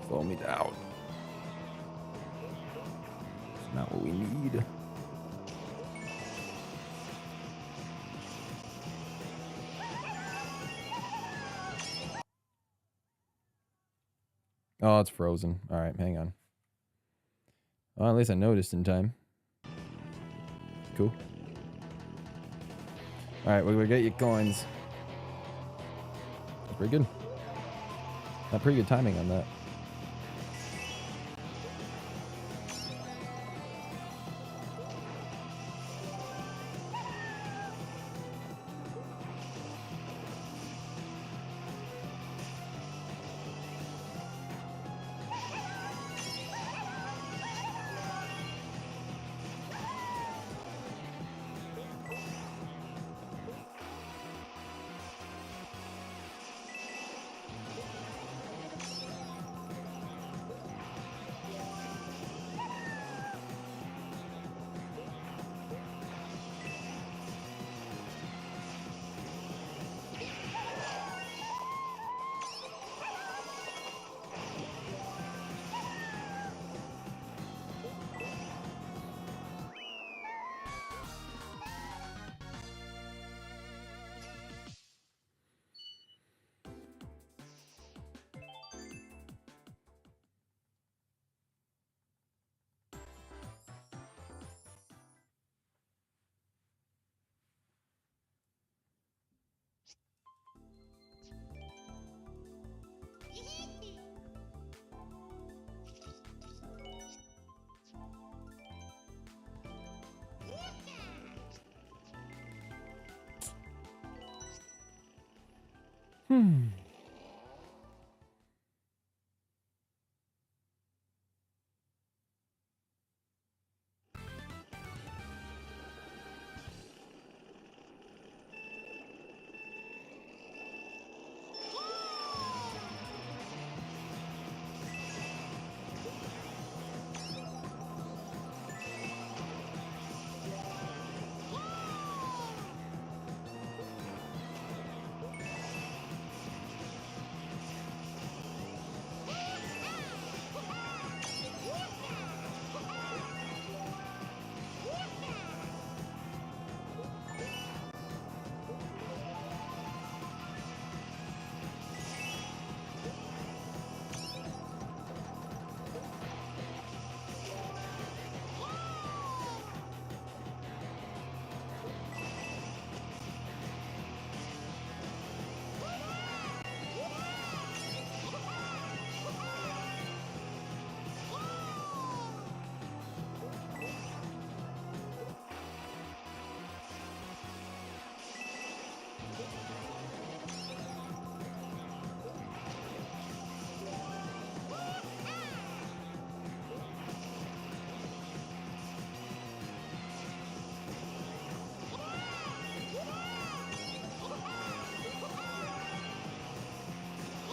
slow me down. It's not what we need. Oh, it's frozen. All right, hang on. Well, at least I noticed in time. Cool. All right, we'll get you coins. That's pretty good. Not pretty good timing on that.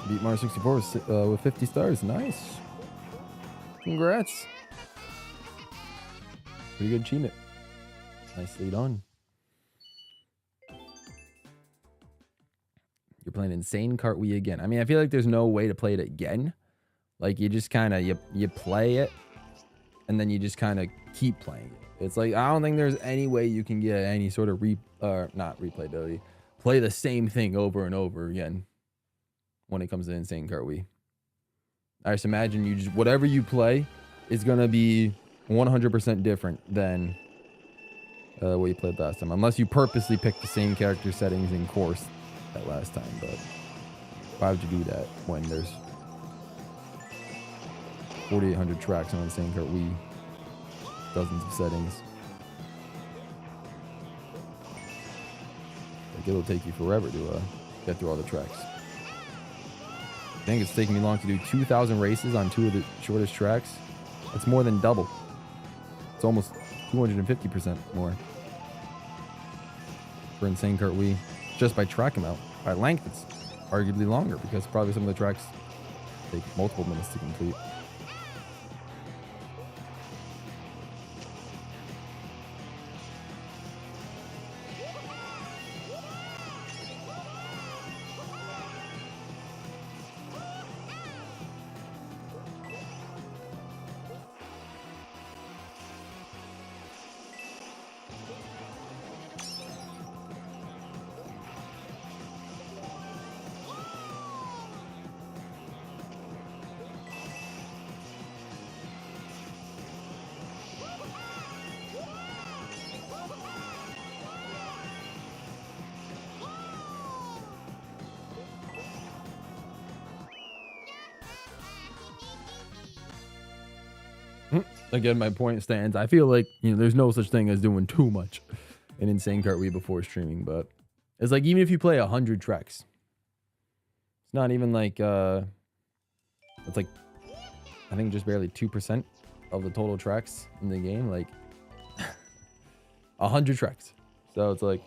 Beat Mario 64 with 50 stars. Nice. Congrats. Pretty good achievement. Nicely done. You're playing Insane Kart Wii again. I mean, I feel like there's no way to play it again. Like, you just kind of, you play it, and then you just kind of keep playing it. It's like, I don't think there's any way you can get any sort of not replayability. Play the same thing over and over again when it comes to Insane Kart Wii. I just imagine you just, whatever you play is going to be 100% different than what you played last time. Unless you purposely pick the same character settings in course that last time. But why would you do that when there's 4,800 tracks on Insane Kart Wii? Dozens of settings. Like, it'll take you forever to get through all the tracks. I think it's taking me long to do 2,000 races on 2 of the shortest tracks. That's more than double. It's almost 250% more for Insane Kart Wii, just by track amount. By length, it's arguably longer because probably some of the tracks take multiple minutes to complete. Again, my point stands. I feel like, you know, there's no such thing as doing too much in Insane Kart Wii before streaming, but it's like, even if you play 100 tracks, it's not even like, it's like, I think just barely 2% of the total tracks in the game, like 100 tracks. So it's like,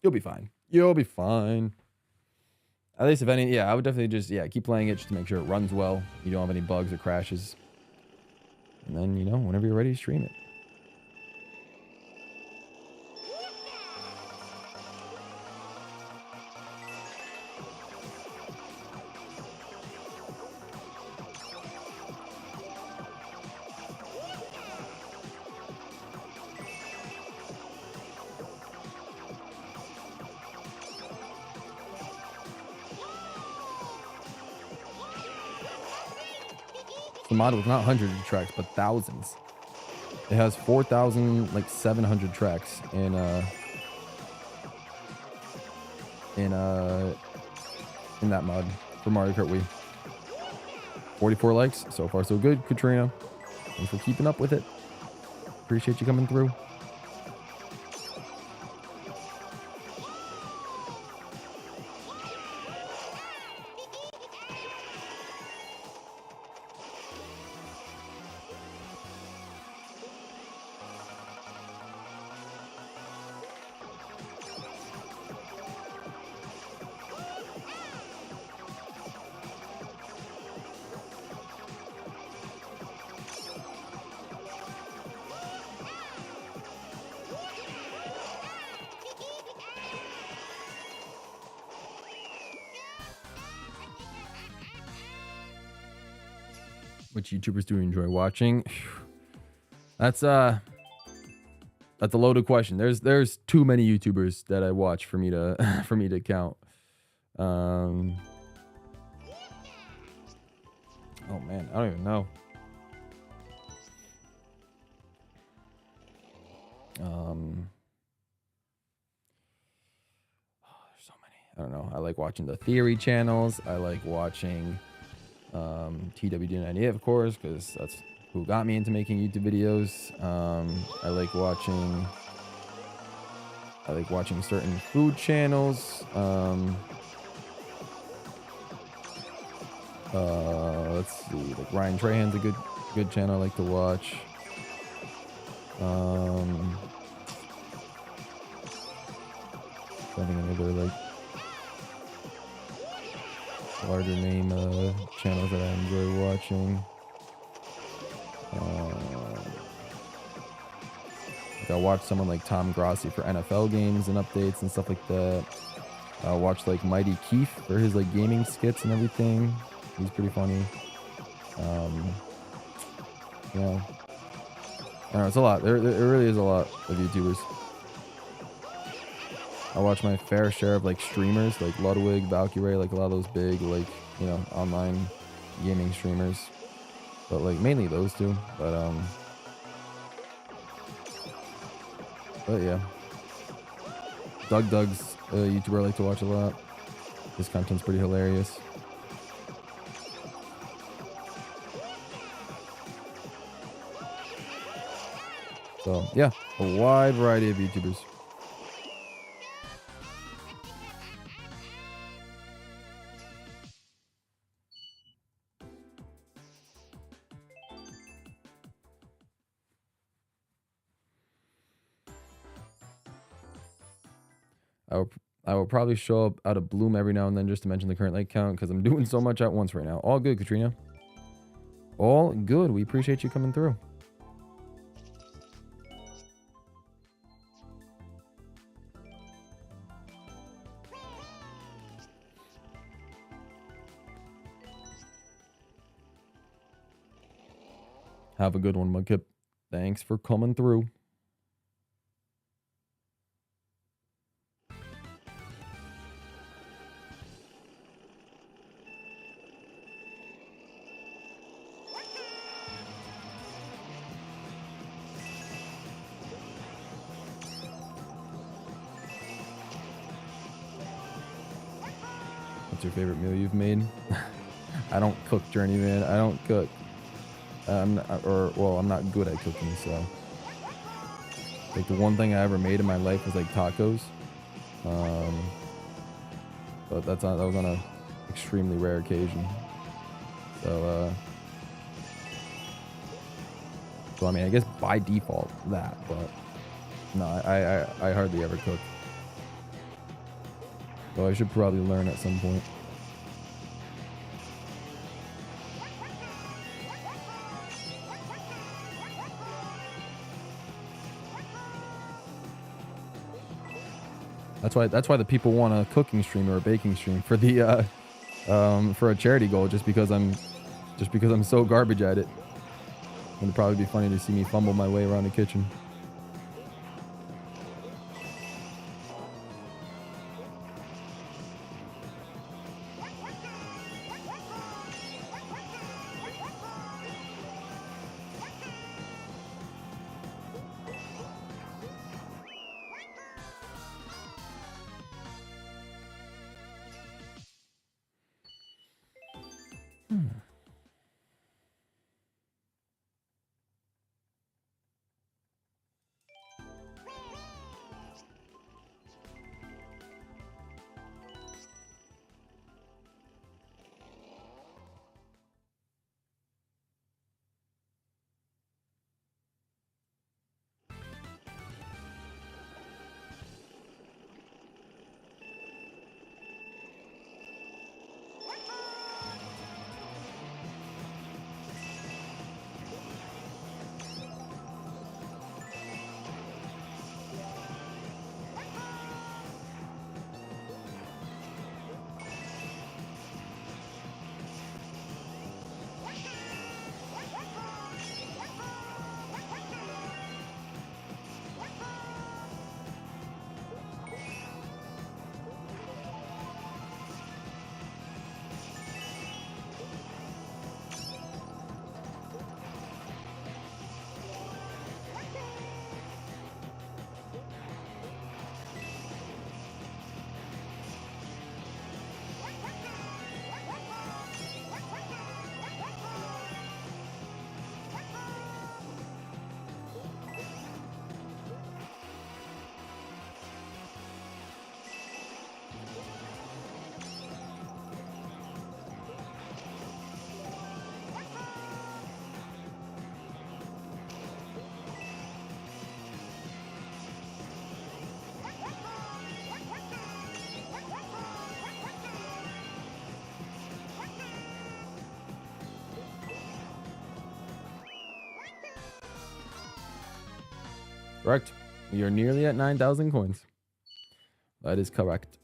you'll be fine. You'll be fine. At least if any, yeah, I would definitely just, keep playing it just to make sure it runs well. You don't have any bugs or crashes. And then, you know, whenever you're ready to stream it. The mod was not hundreds of tracks, but thousands. It has 4,700 tracks in that mod for Mario Kart Wii. 44 likes. So far, so good, Katrina. Thanks for keeping up with it. Appreciate you coming through. Which YouTubers do you enjoy watching? That's a loaded question. There's too many YouTubers that I watch for me to count. Oh man, I don't even know. There's so many. I don't know. I like watching the theory channels. I like watching TWD98, of course, because that's who got me into making YouTube videos. I like watching I like watching certain food channels. Let's see, like Ryan Trahan's a good channel I like to watch. I think another like larger name channels that I enjoy watching. Like I watch someone like Tom Grossi for NFL games and updates and stuff like that. I watch like Mighty Keith for his like gaming skits and everything. He's pretty funny. Yeah. I don't know, it's a lot. There really is a lot of YouTubers. I watch my fair share of like streamers like Ludwig, Valkyrie, like a lot of those big like, you know, online gaming streamers. But like mainly those two. But yeah. Doug's a YouTuber I like to watch a lot. His content's pretty hilarious. So yeah, a wide variety of YouTubers. I will probably show up out of bloom every now and then just to mention the current like count because I'm doing so much at once right now. All good, Katrina. All good. We appreciate you coming through. Have a good one, Mudkip. Thanks for coming through. What's your favorite meal you've made? I don't cook, Journey, man. I don't cook. I'm not good at cooking, so. Like the one thing I ever made in my life was like tacos. But that was on a extremely rare occasion. So I mean, I guess by default that, but no, I hardly ever cook. So I should probably learn at some point. That's why the people want a cooking stream or a baking stream for the for a charity goal, just because I'm so garbage at it. It'd probably be funny to see me fumble my way around the kitchen. Correct. We are nearly at 9,000 coins. That is correct.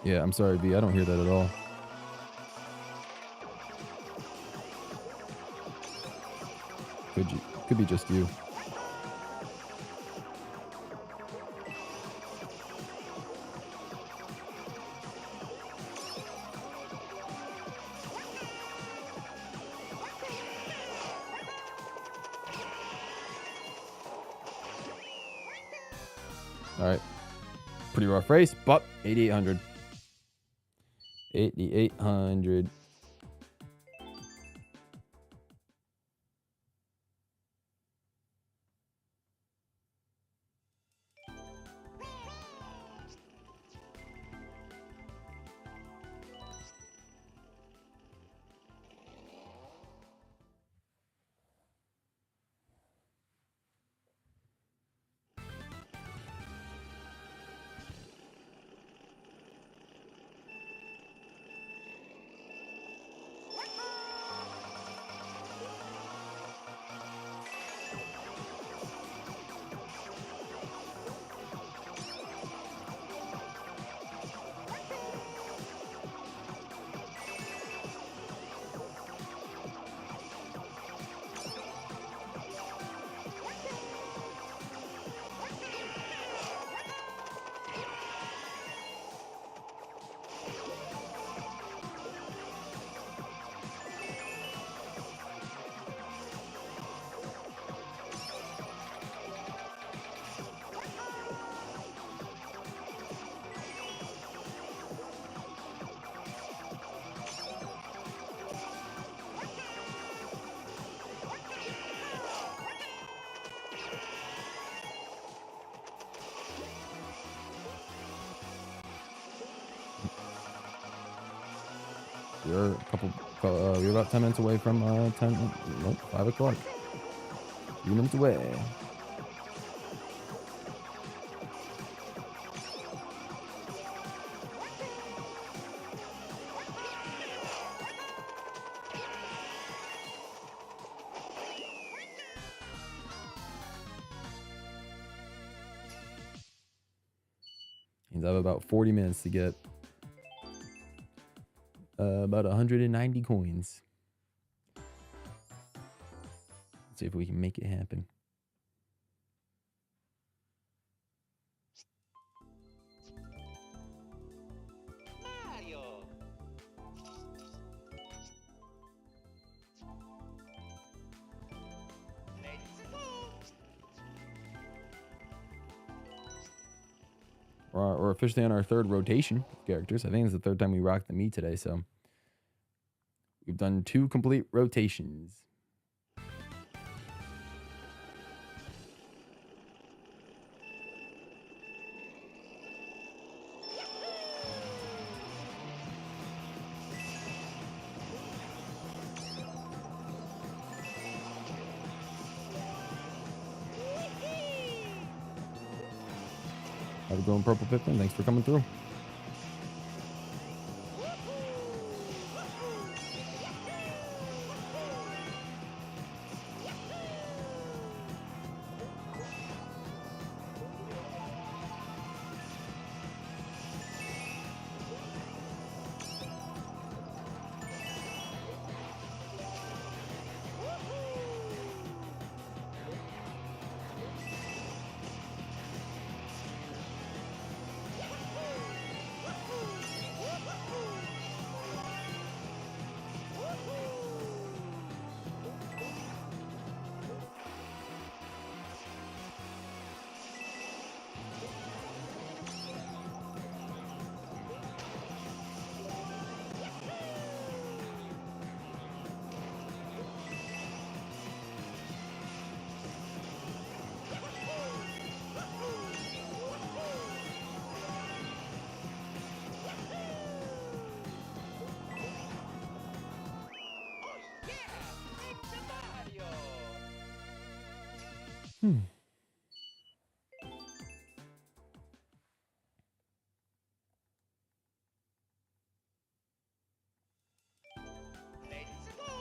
Yeah, I'm sorry, B. I don't hear that at all. Could be just you. All right. Pretty rough race, but 8,800. 8,800. We're we're about 10 minutes away from 5 o'clock. 3 minutes away. Means I have about 40 minutes to get about 190 coins. Let's see if we can make it happen. Mario. Let's go. We're officially on our third rotation of characters. I think it's the third time we rocked the Mii today, so we've done 2 complete rotations. Have a good one, Purple Pippin. Thanks for coming through. Hmm. Let's go!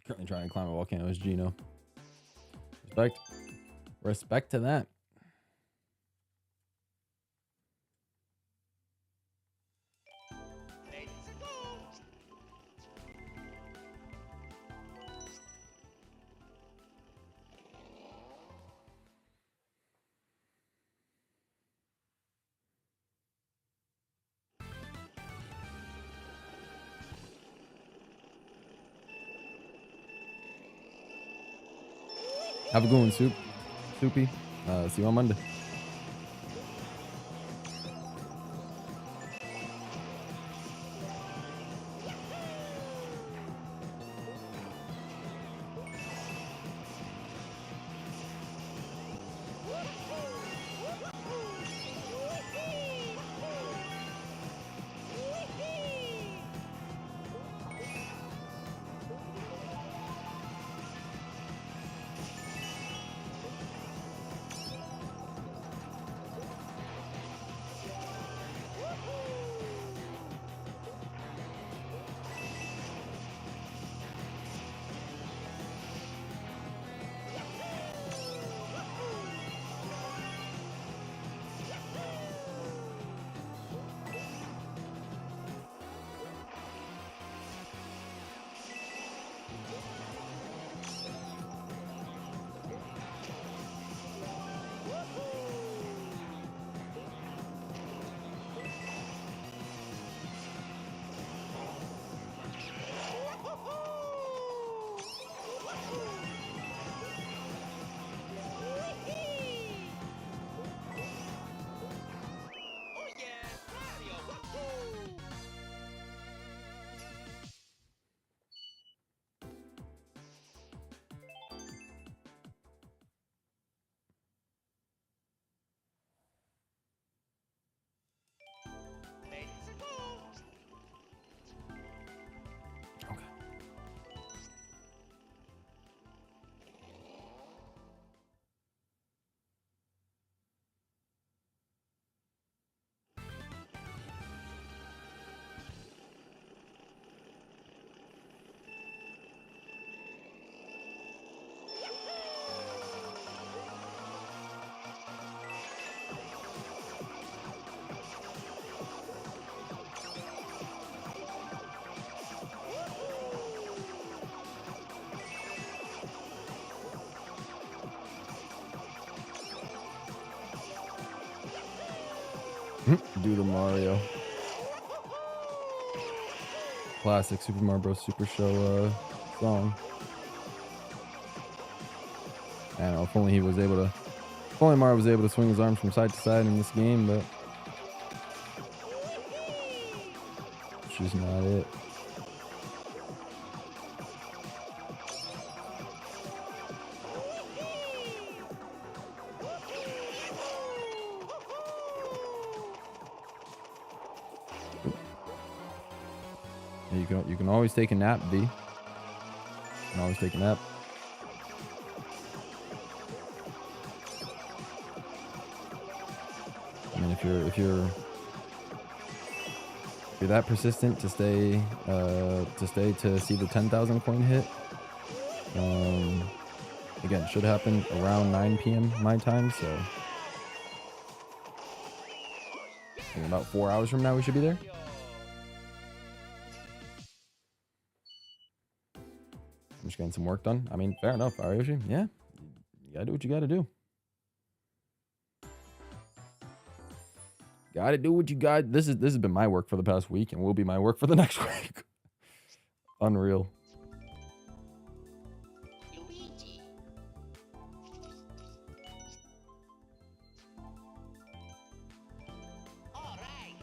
Currently trying to climb a volcano is Gino. Respect. Respect to that. Let's go! Have a good one, Soup. Soupy. See you on Monday. Do the Mario. Classic Super Mario Bros. Super Show song. I don't know, if only he was able to, if only Mario was able to swing his arms from side to side in this game, but it's just not it. You can always take a nap, B. You can always take a nap. I mean, if you're that persistent to stay to see the 10,000 coin hit, again, should happen around 9 p.m. my time, so in about 4 hours from now we should be there. I'm just getting some work done. I mean, fair enough, Aryoshi. Yeah, you gotta do what you gotta do. Gotta do what you got. This has been my work for the past week, and will be my work for the next week. Unreal. Luigi. All right.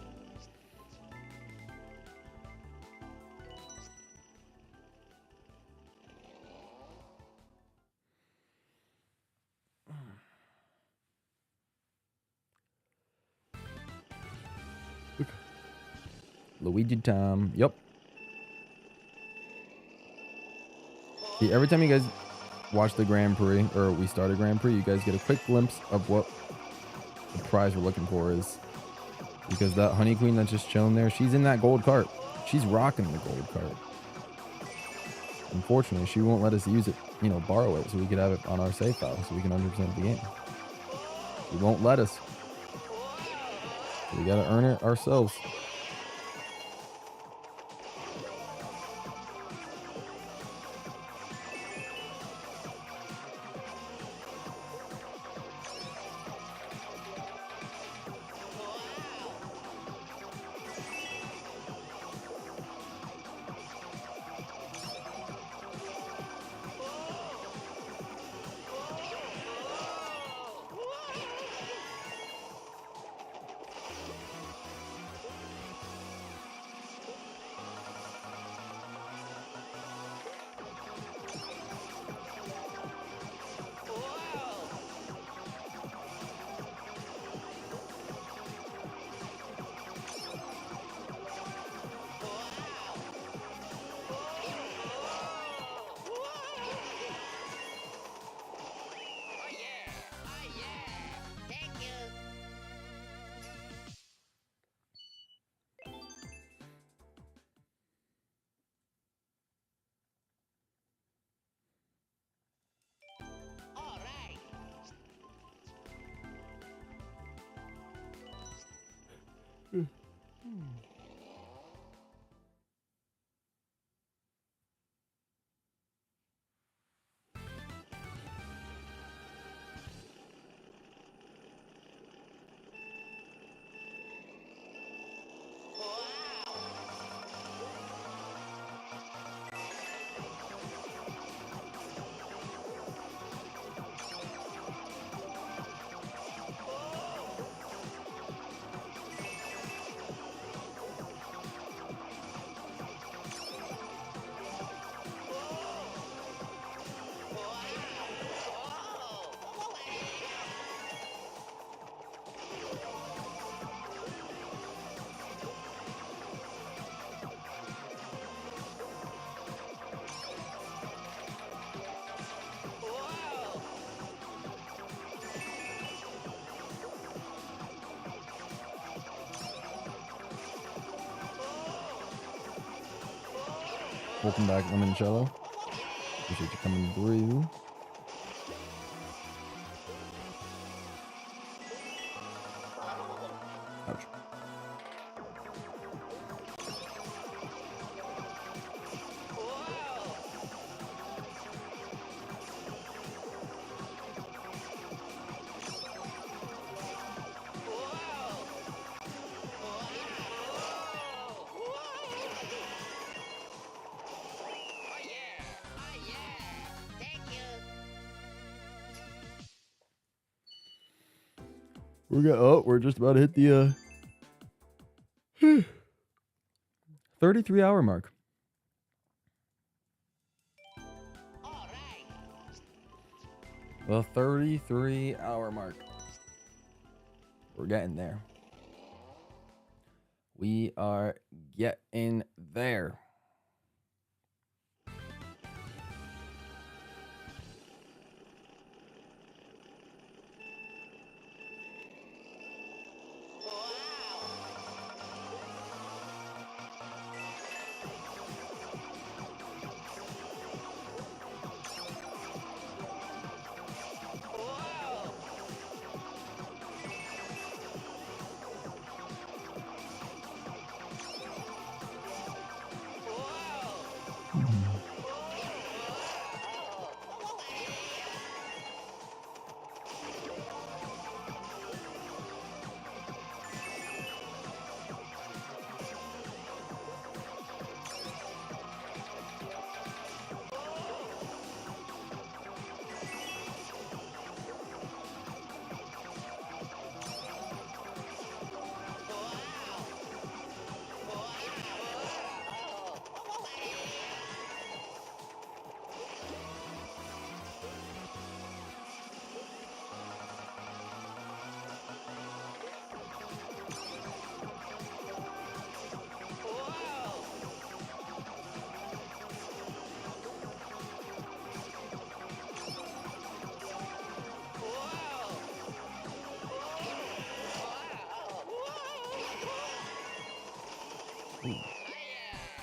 Luigi time. Yep. See, every time you guys watch the Grand Prix, or we start a Grand Prix, you guys get a quick glimpse of what the prize we're looking for is. Because that Honey Queen that's just chilling there, she's in that gold cart. She's rocking the gold cart. Unfortunately, she won't let us use it, borrow it, so we could have it on our save file, so we can 100% the game. She won't let us. So we gotta earn it ourselves. Welcome back, Limoncello. Appreciate you coming through. Ouch. We're just about to hit the 33-hour mark. All right. The 33-hour mark. We're getting there. We are getting there.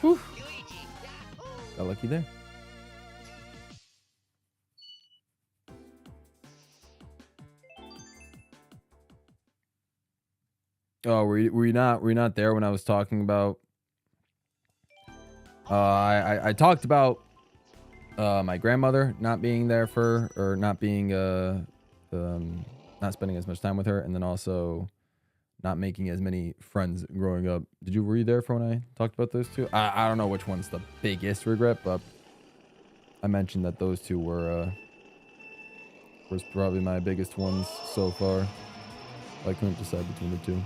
Whew. Got lucky there. Oh, were you not there when I was talking about? I talked about my grandmother not being there or not being not spending as much time with her, and then also not making as many friends growing up. Were you there for when I talked about those two? I don't know which one's the biggest regret, but I mentioned that those two was probably my biggest ones so far. I couldn't decide between the two.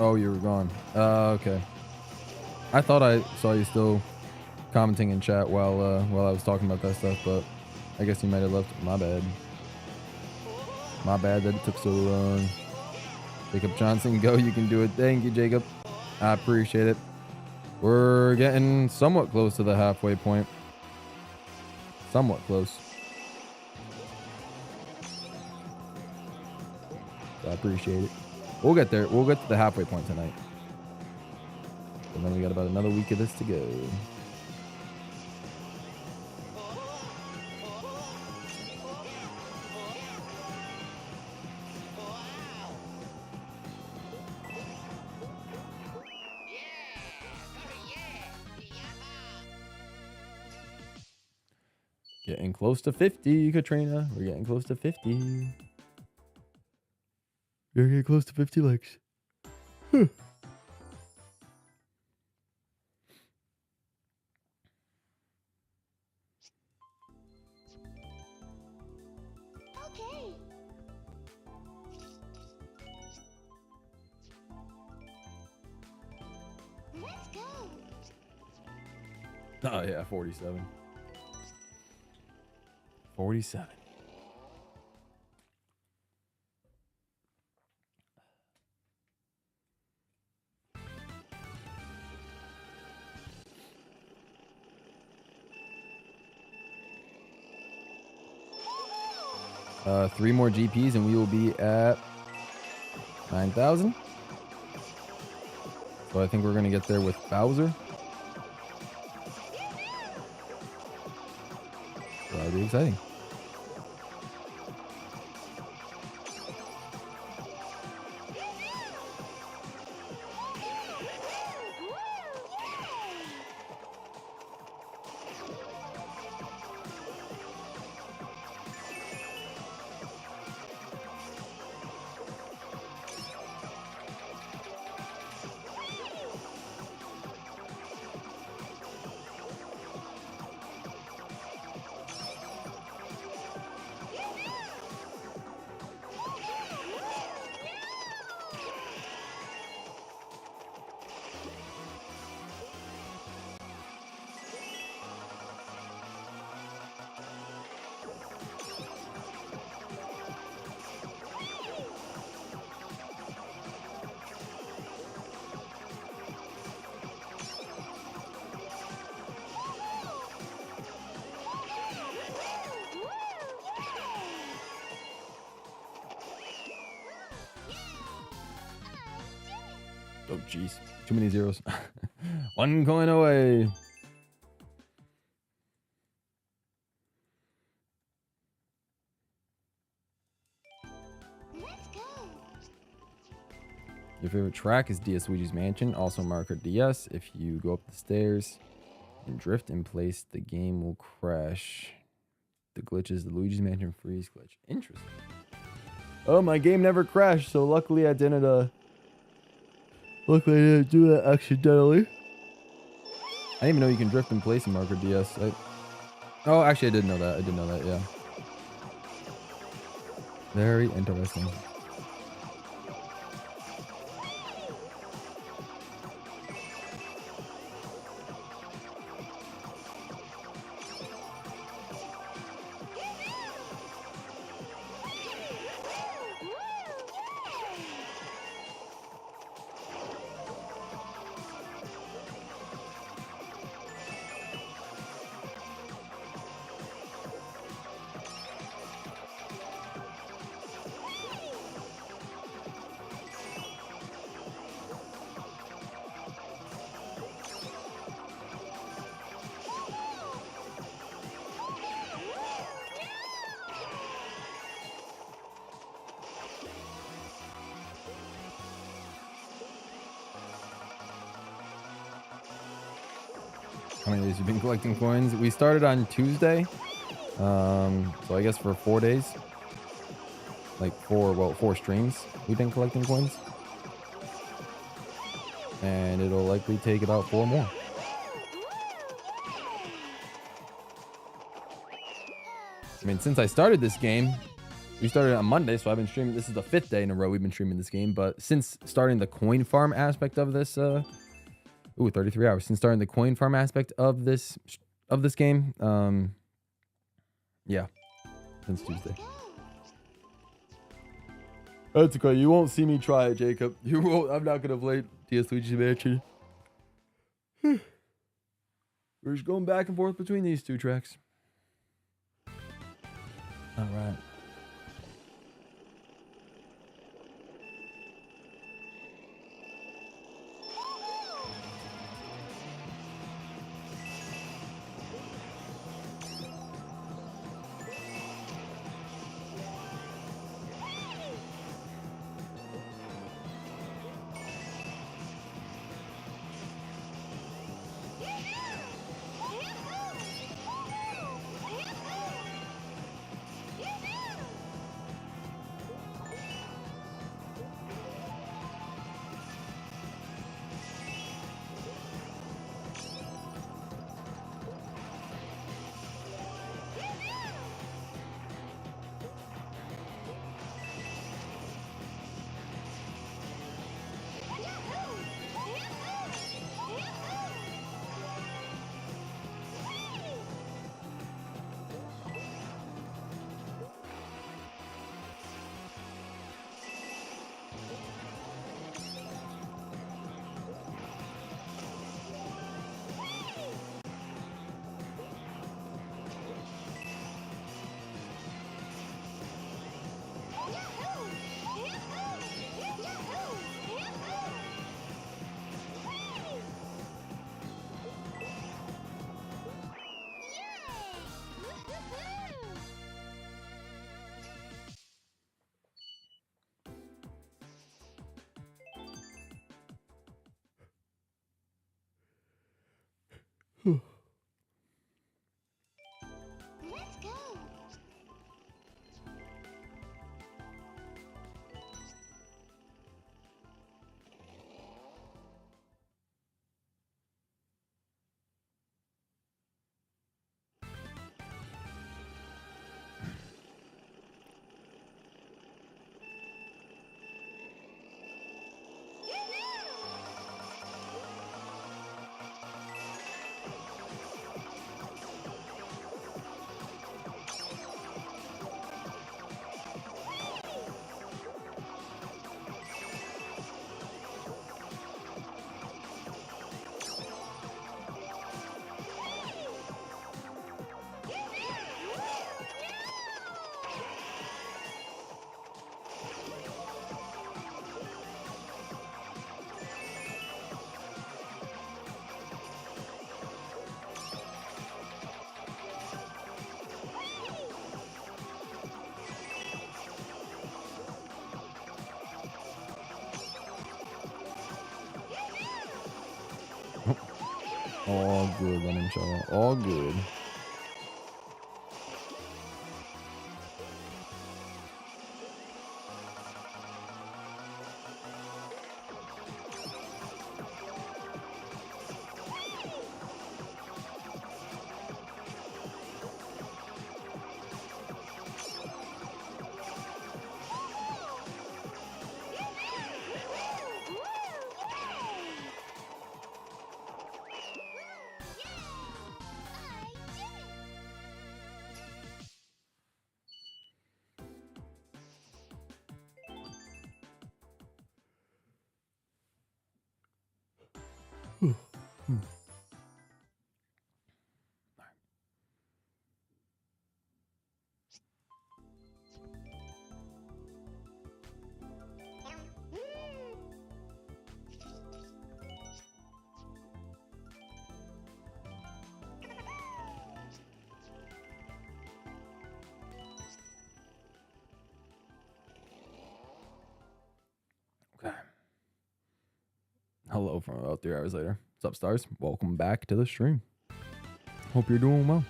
Oh, you were gone. Okay. I thought I saw you still commenting in chat while I was talking about that stuff, but I guess you might have left. My bad. My bad that it took so long. Jacob Johnson, go. You can do it. Thank you, Jacob. I appreciate it. We're getting somewhat close to the halfway point. Somewhat close. I appreciate it. We'll get there. We'll get to the halfway point tonight. And then we got about another week of this to go. Getting close to 50, Katrina. We're getting close to 50. You're getting close to 50 likes. Huh. Okay. Let's go. Oh, yeah, 47. 47. Three more GPs and we will be at 9,000. So I think we're going to get there with Bowser. So that'll be exciting. Oh, jeez. Too many zeros. 1 coin away. Let's go. Your favorite track is DS Luigi's Mansion, also Mario Kart DS. If you go up the stairs and drift in place, the game will crash. The glitch is the Luigi's Mansion freeze glitch. Interesting. Oh, my game never crashed, so luckily I didn't do that accidentally. I didn't even know you can drift in place in Mario Kart DS. Oh, actually I did know that. I did know that, yeah. Very interesting. How many days you've been collecting coins? We started on Tuesday. So I guess for 4 days. Like 4 streams we've been collecting coins. And it'll likely take about 4 more. I mean, since I started this game, we started on Monday, so I've been streaming. This is the 5th day in a row we've been streaming this game. But since starting the coin farm aspect of this, 33 hours since starting the coin farm aspect of this game. Yeah, since Tuesday. That's okay. You won't see me try it, Jacob. You won't. I'm not gonna play DS Luigi's Mansion. We're just going back and forth between these 2 tracks. All right. All good, then, inshallah. All good. Okay. Hello from about 3 hours later. What's up, stars? Welcome back to the stream. Hope you're doing well.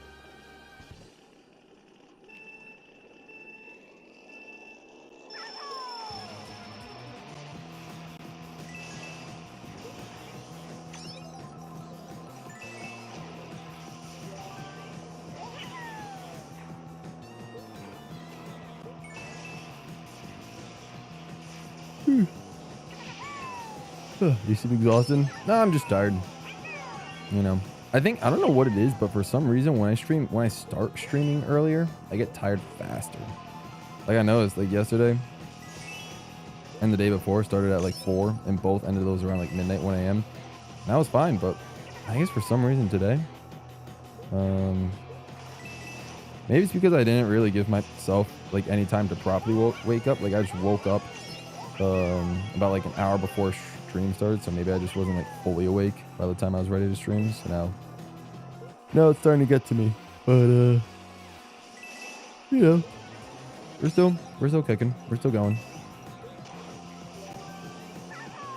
You seem exhausted? No, I'm just tired. You know, I don't know what it is, but for some reason when I start streaming earlier, I get tired faster. Like I noticed, like yesterday and the day before started at like 4, and both ended those around like midnight, 1 a.m. And I was fine, but I guess for some reason today, maybe it's because I didn't really give myself like any time to properly wake up. Like I just woke up about like an hour before stream started, so maybe I just wasn't like fully awake by the time I was ready to stream. So now it's starting to get to me. But you know, we're still kicking, we're still going.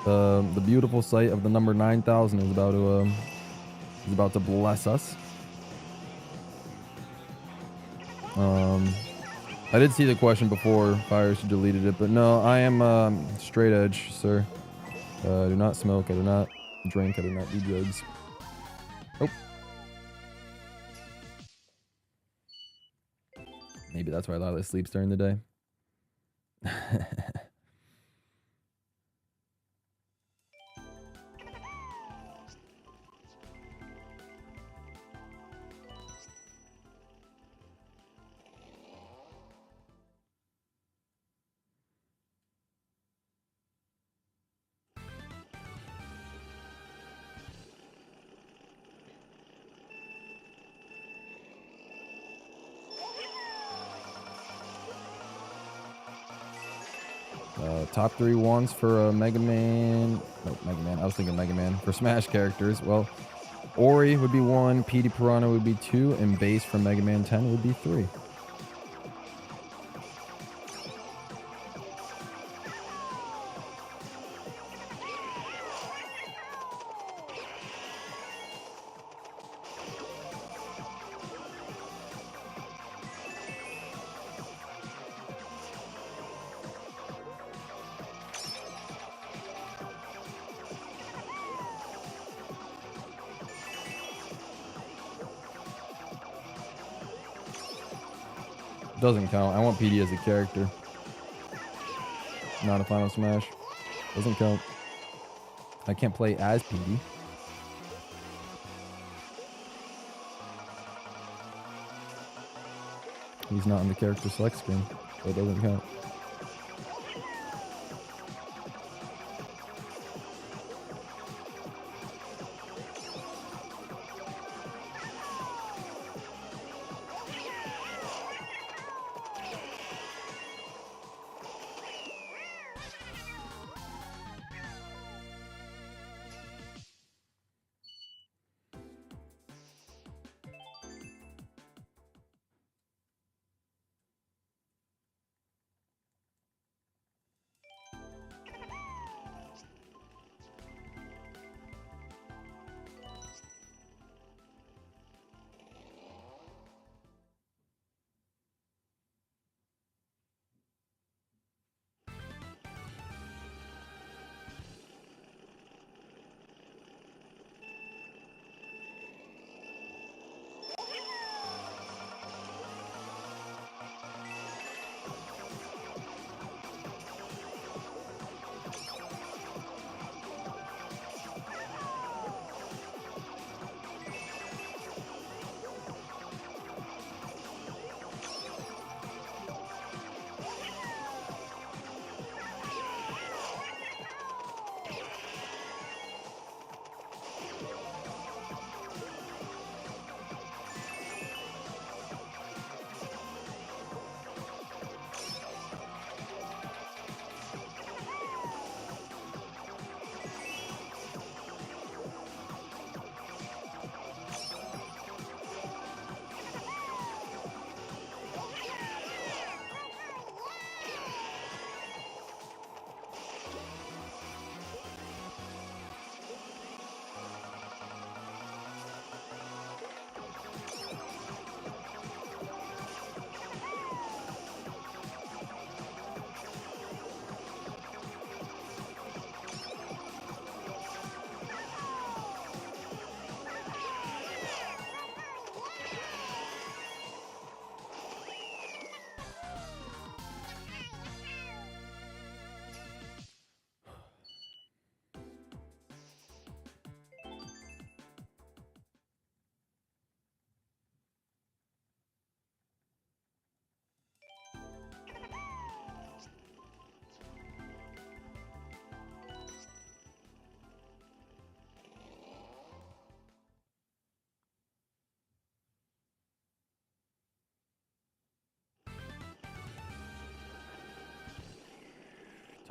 The beautiful sight of the number 9,000 is about to bless us. I did see the question before Fires deleted it, but no, I am straight edge, sir. I do not smoke, I do not drink, I do not do drugs. Oh. Maybe that's why Lila sleeps during the day. Top 3 ones for Mega Man. No, Mega Man. I was thinking Mega Man. For Smash characters, well, Ori would be 1, Petey Piranha would be 2, and Bass from Mega Man 10 would be 3. Doesn't count. I want PD as a character. Not a Final Smash. Doesn't count. I can't play as PD. He's not on the character select screen, so it doesn't count.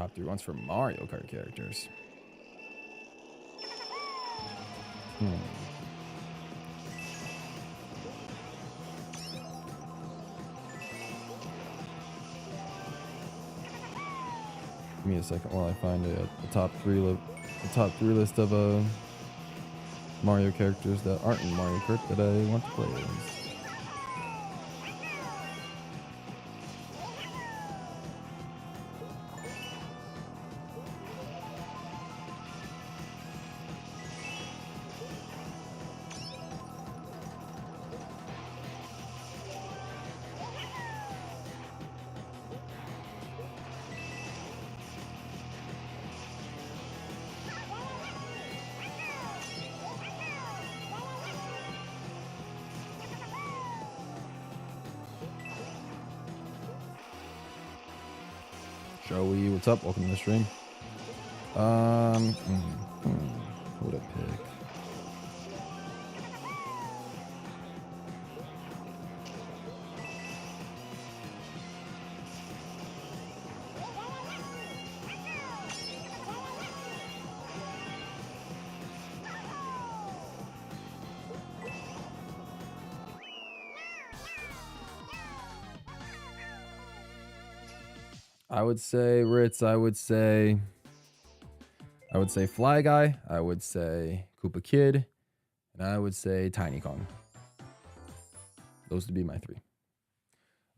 Top 3 ones for Mario Kart characters. Give me a second while I find the top three list of Mario characters that aren't in Mario Kart that I want to play as. Joey, what's up? Welcome to the stream. Who would I pick? I would say Ritz. I would say Fly Guy. I would say Koopa Kid, and I would say Tiny Kong. Those would be my 3.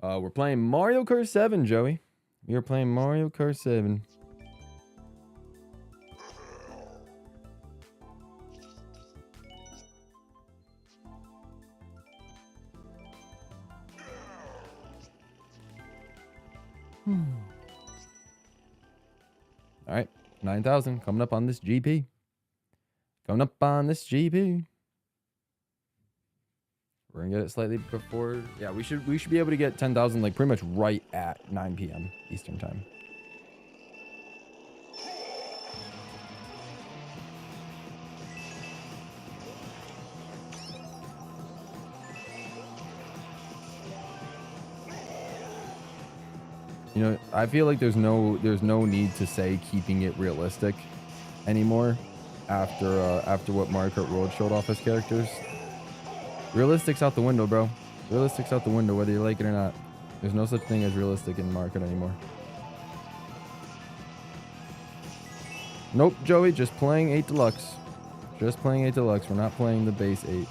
We're playing Mario Kart 7, Joey. We are playing Mario Kart 7. All right, 9,000 coming up on this GP. Coming up on this GP. We're gonna get it slightly before. Yeah, we should be able to get 10,000 like pretty much right at 9 p.m. Eastern time. You know, I feel like there's no need to say keeping it realistic anymore after what Mario Kart World showed off as characters. Realistic's out the window, bro. Realistic's out the window, whether you like it or not. There's no such thing as realistic in Mario Kart anymore. Nope, Joey, just playing 8 Deluxe. Just playing 8 Deluxe. We're not playing the base 8.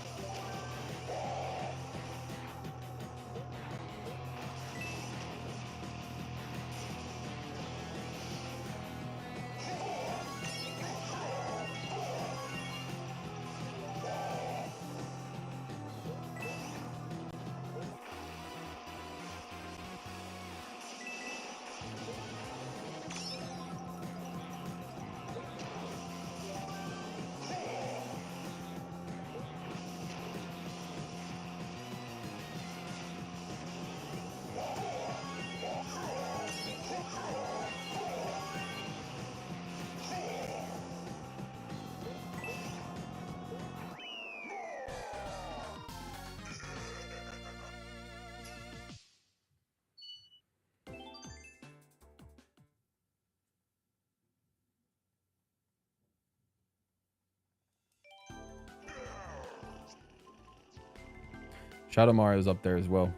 Shadow Mario's up there as well.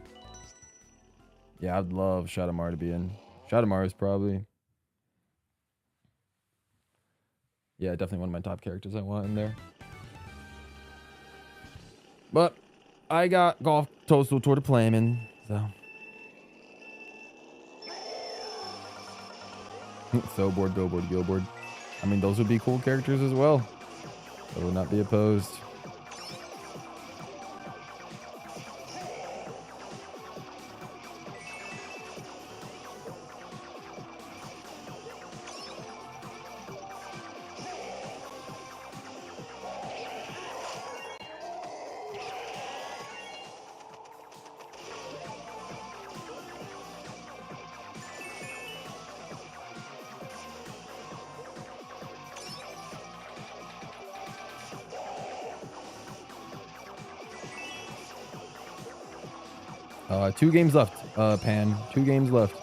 Yeah, I'd love Shadow Mario to be in. Shadow Mario's probably... Yeah, definitely one of my top characters I want in there. But I got Golf Toastal Tour to play him in, so... Snowboard, Billboard, Gilboard. I mean, those would be cool characters as well. I would not be opposed. Two games left, Pan. 2 games left.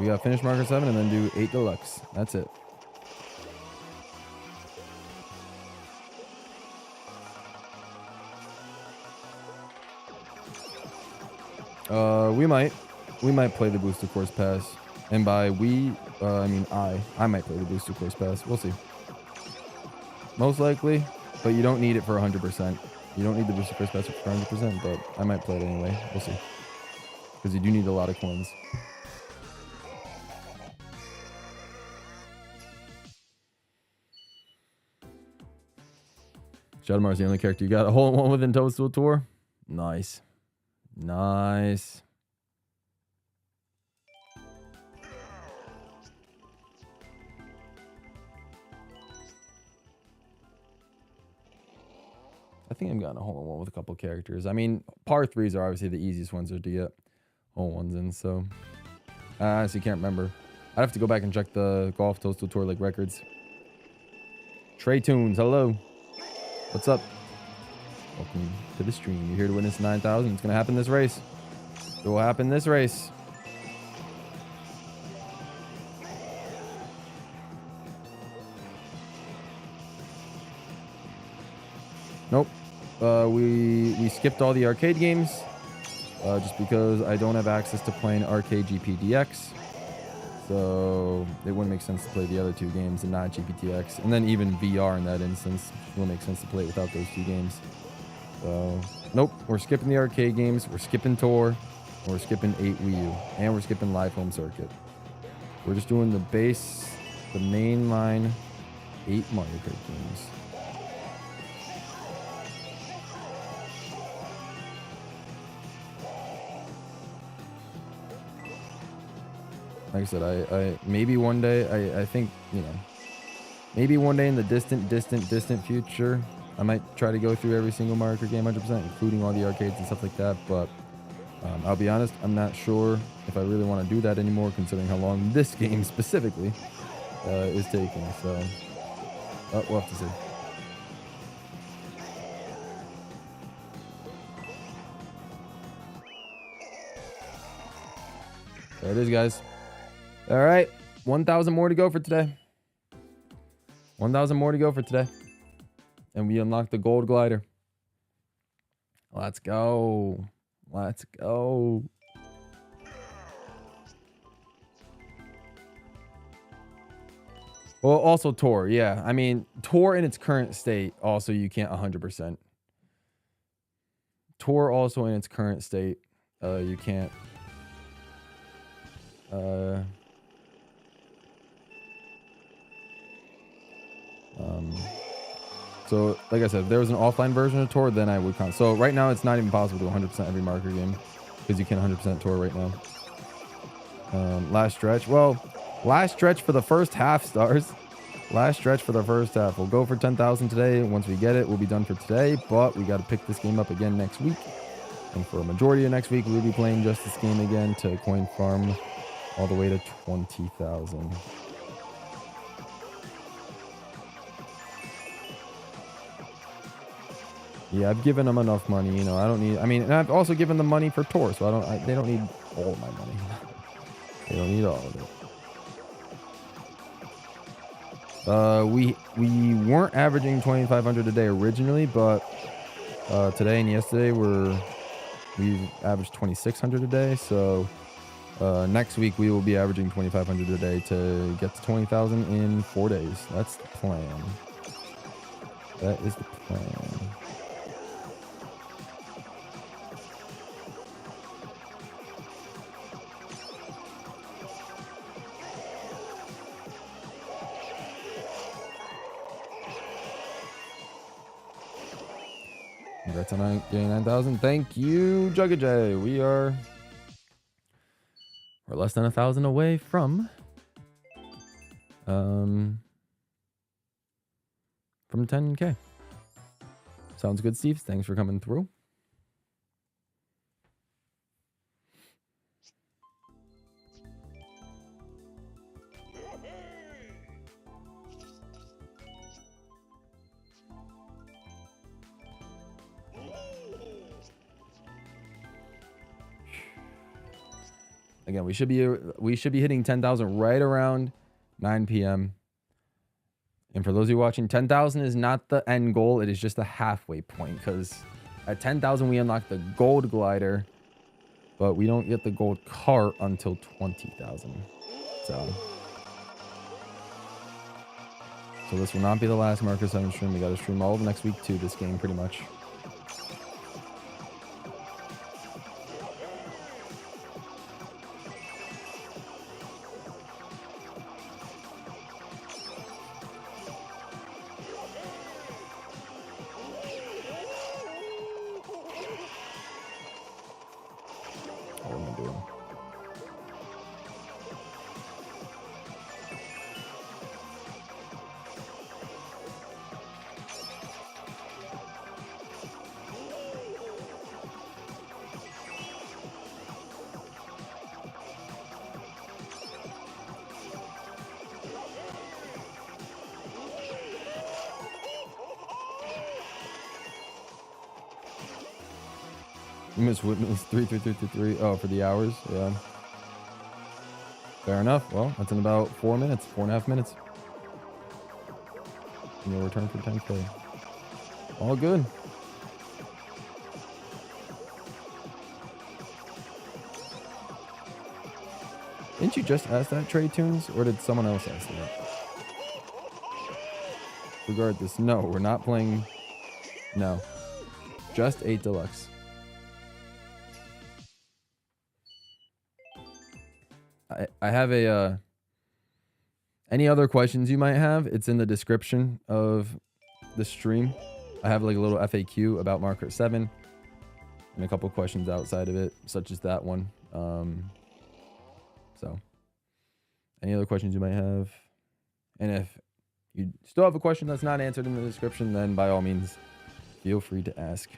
We got finish Mario Kart 7 and then do 8 Deluxe. That's it. We might play the booster course pass, and by we, I mean I might play the booster course pass. We'll see. Most likely, but you don't need it for 100%. You don't need the booster course pass for 100%, but I might play it anyway. We'll see, because you do need a lot of coins. Shadowmar's the only character you got a hole in one within Toadstool Tour. Nice. Nice. I think I've gotten a hole in one with a couple characters. I mean, par 3s are obviously the easiest ones to get hole ones in, so I honestly can't remember. I'd have to go back and check the Golf Toadstool Tour like records. Trey Tunes, hello. What's up? Welcome to the stream. You're here to witness 9,000. It's gonna happen this race. It will happen this race. Nope. We skipped all the arcade games just because I don't have access to playing arcade GPDX. So it wouldn't make sense to play the other 2 games and not GPTX. And then even VR in that instance, it won't make sense to play it without those 2 games. So, nope, we're skipping the arcade games, we're skipping Tour, we're skipping 8 Wii U, and we're skipping Live Home Circuit. We're just doing the mainline 8 Mario Kart games. Like I said, I maybe one day, I think, you know, maybe one day in the distant future, I might try to go through every single Mario Kart game 100%, including all the arcades and stuff like that. But I'll be honest, I'm not sure if I really want to do that anymore, considering how long this game specifically is taking. So we'll have to see. There it is, guys. All right, 1,000 more to go for today. 1,000 more to go for today. And we unlock the gold glider. Let's go. Let's go. Well, also Tour. Yeah, I mean, Tour in its current state, also you can't 100%. Tour also in its current state, you can't. So, like I said, if there was an offline version of Tour, then I would count. So right now, it's not even possible to 100% every Mario Kart game because you can't 100% Tour right now. Last stretch. Well, last stretch for the first half, stars. Last stretch for the first half. We'll go for 10,000 today. Once we get it, we'll be done for today. But we got to pick this game up again next week. And for a majority of next week, we'll be playing just this game again to coin farm all the way to 20,000. Yeah, I've given them enough money, you know. I don't need. I mean, and I've also given them money for Tour, so they don't need all of my money. They don't need all of it. We weren't averaging 2,500 a day originally, but today and yesterday we averaged 2,600 a day. So next week we will be averaging 2,500 a day to get to 20,000 in 4 days. That's the plan. That is the plan. Congrats on getting 9,000. Thank you, Jugga J. We're less than 1,000 away from 10K. Sounds good, Steve. Thanks for coming through. Again, we should be hitting 10,000 right around 9 p.m. And for those of you watching, 10,000 is not the end goal. It is just the halfway point, because at 10,000 we unlock the gold glider, but we don't get the gold cart until 20,000. So this will not be the last Mario Kart 7 stream. We got to stream all of next week too. This game pretty much. What am I doing? You must witness 33333. Oh, for the hours? Yeah. Fair enough. Well, that's in about 4 minutes, 4.5 minutes. And you'll return for 10K. All good. Didn't you just ask that, Trey Tunes? Or did someone else ask that? Regardless, no, we're not playing. No. Just 8 Deluxe. I have a any other questions you might have, it's in the description of the stream. I have like a little FAQ about Mario Kart 7 and a couple questions outside of it, such as that one. So any other questions you might have, and if you still have a question that's not answered in the description, then by all means feel free to ask.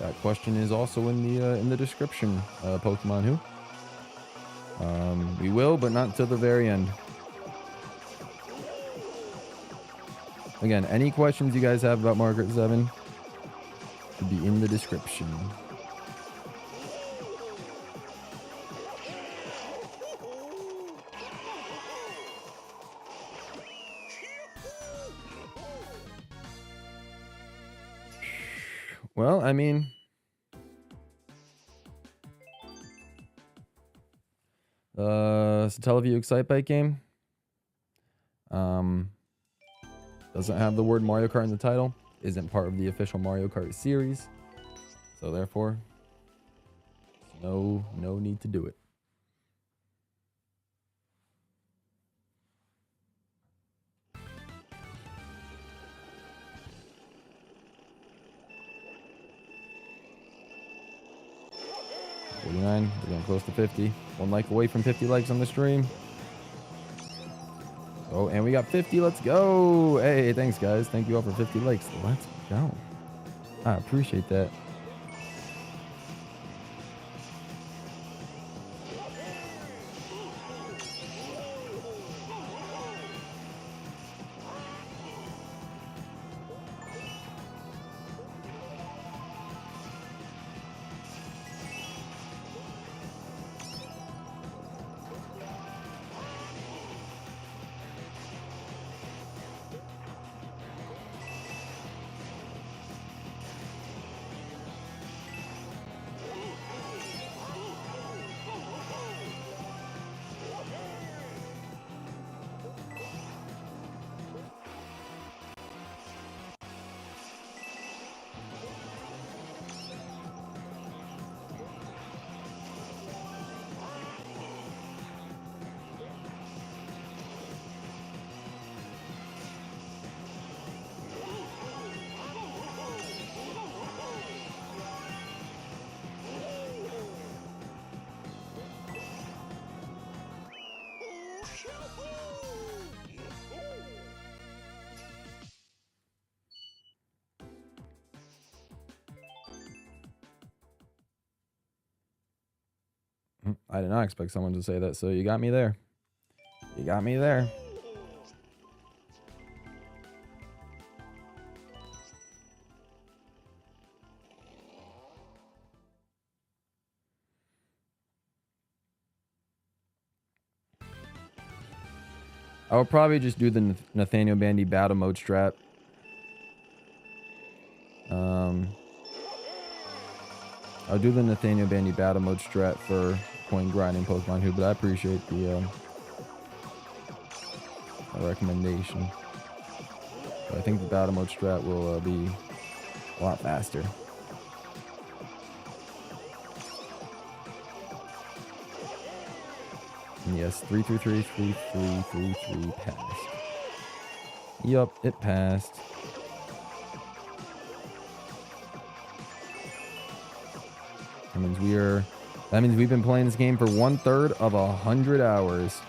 That question is also in the description, Pokemon Who. We will, but not till the very end. Again, any questions you guys have about Mario Kart 7 should be in the description. Well, I mean, Satellaview Excitebike game doesn't have the word Mario Kart in the title, isn't part of the official Mario Kart series, so therefore no need to do it. We're getting close to 50. 1 like away from 50 likes on the stream. Oh, and we got 50. Let's go. Hey, thanks, guys. Thank you all for 50 likes. Let's go. I appreciate that. I did not expect someone to say that, so you got me there. You got me there. I would probably just do the Nathaniel Bandy battle mode strat. I'll do the Nathaniel Bandy battle mode strat for coin grinding Pokemon Who, but I appreciate the recommendation. But I think the battle mode strat will be a lot faster. And yes, 333 passed. Yup, it passed. That means we've been playing this game for 1/3 of 100 hours.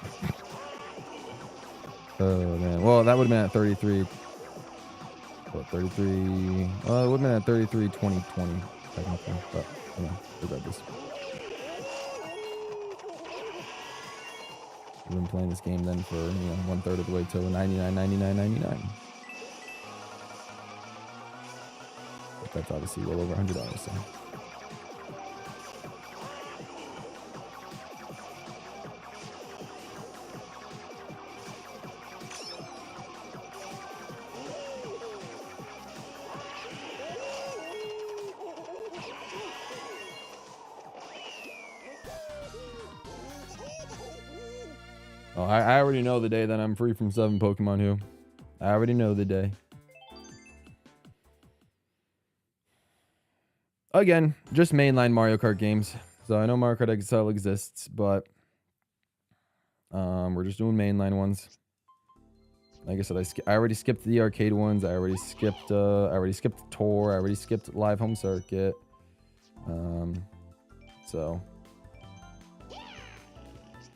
Oh man. Well, that would have been at 33. What, 33? Well, it would have been at 33 2020 technically, but you know, regardless. We've been playing this game then for 1/3 of the way till 99. But that's obviously well over 100 hours. So. Oh, I already know the day that I'm free from 7 Pokemon Who. I already know the day. Again, just mainline Mario Kart games. So I know Mario Kart XL exists, but we're just doing mainline ones. Like I said, I already skipped the arcade ones. I already skipped Tour. I already skipped Live Home Circuit. So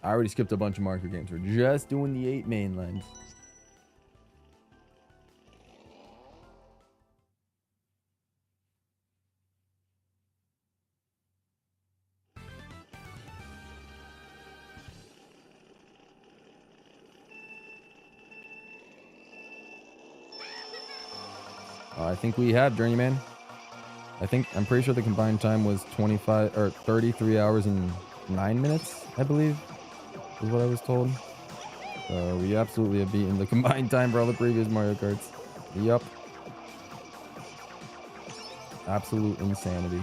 I already skipped a bunch of Mario Kart games. We're just doing the 8 mainlines. I think we have Journeyman. I'm pretty sure the combined time was 25 or 33 hours and 9 minutes, I believe, is what I was told. We absolutely have beaten the combined time for all the previous Mario Karts. Yup. Absolute insanity.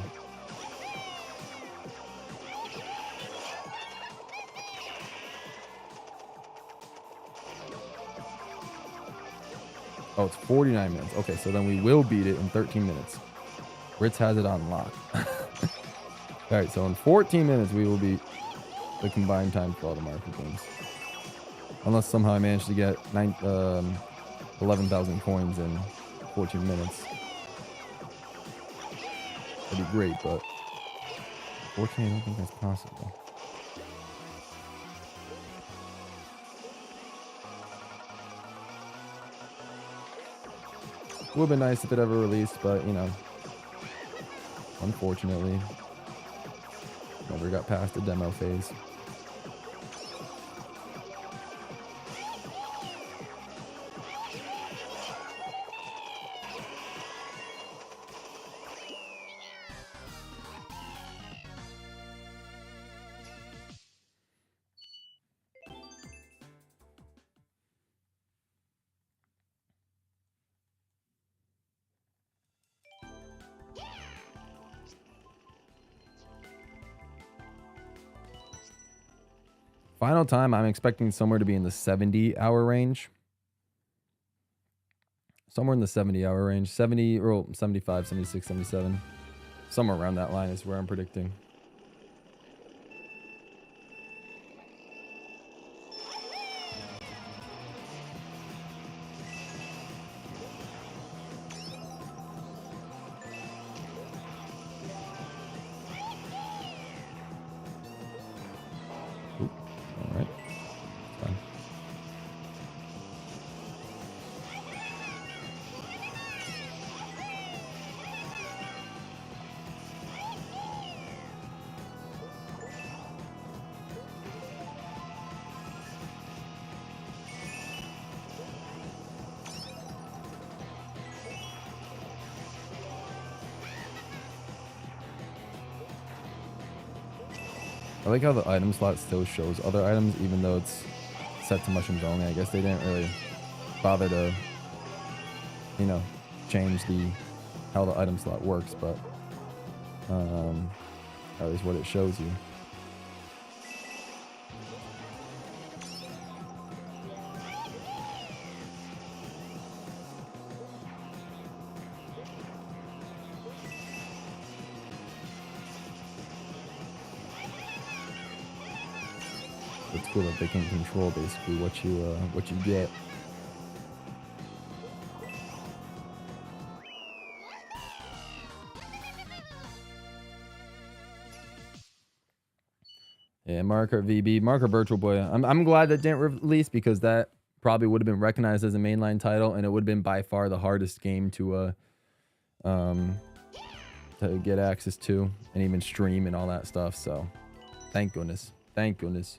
Oh, it's 49 minutes. Okay, so then we will beat it in 13 minutes. Ritz has it on lock. Alright, so in 14 minutes we will beat the combined time for all the Mario Kart games. Unless somehow I manage to get 11,000 coins in 14 minutes. That'd be great, but unfortunately I don't think that's possible. It would have been nice if it ever released, but you know, unfortunately, never got past the demo phase. Final time, I'm expecting somewhere to be in the 70-hour range. Somewhere in the 70-hour range. 70, or 75, 76, 77. Somewhere around that line is where I'm predicting. I like how the item slot still shows other items, even though it's set to mushrooms only. I guess they didn't really bother to, you know, change how the item slot works, but at least what it shows you. It's cool that they can control basically what you get. Yeah, Mario Kart VB, Mario Kart Virtual Boy. I'm glad that didn't release, because that probably would have been recognized as a mainline title, and it would have been by far the hardest game to get access to and even stream and all that stuff. So, thank goodness, thank goodness.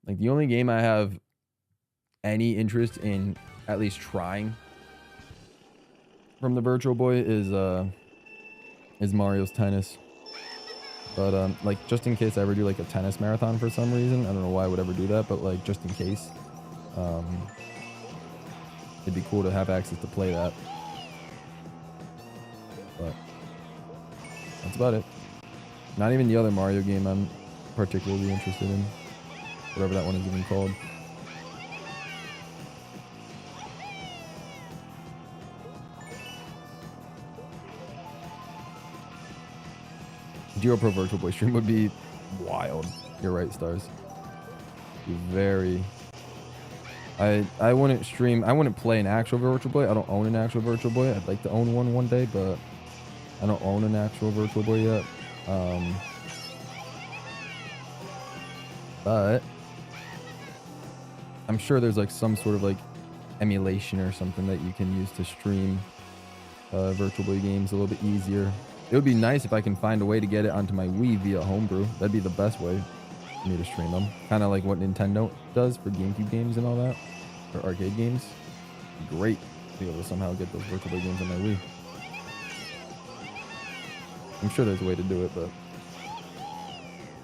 Like, the only game I have any interest in at least trying from the Virtual Boy is Mario's Tennis. But like, just in case I ever do like a tennis marathon for some reason, I don't know why I would ever do that, but like, just in case, it'd be cool to have access to play that. But that's about it. Not even the other Mario game I'm particularly interested in. Whatever that one is even called. GWallPro Virtual Boy stream would be wild. You're right, Stars. Be very... I wouldn't stream... I wouldn't play an actual Virtual Boy. I don't own an actual Virtual Boy. I'd like to own one day, but I don't own an actual Virtual Boy yet. But I'm sure there's like some sort of like emulation or something that you can use to stream Virtual Boy games a little bit easier. It would be nice if I can find a way to get it onto my Wii via homebrew. That'd be the best way for me to stream them. Kind of like what Nintendo does for GameCube games and all that, or arcade games. It'd be great to be able to somehow get those Virtual Boy games on my Wii. I'm sure there's a way to do it, but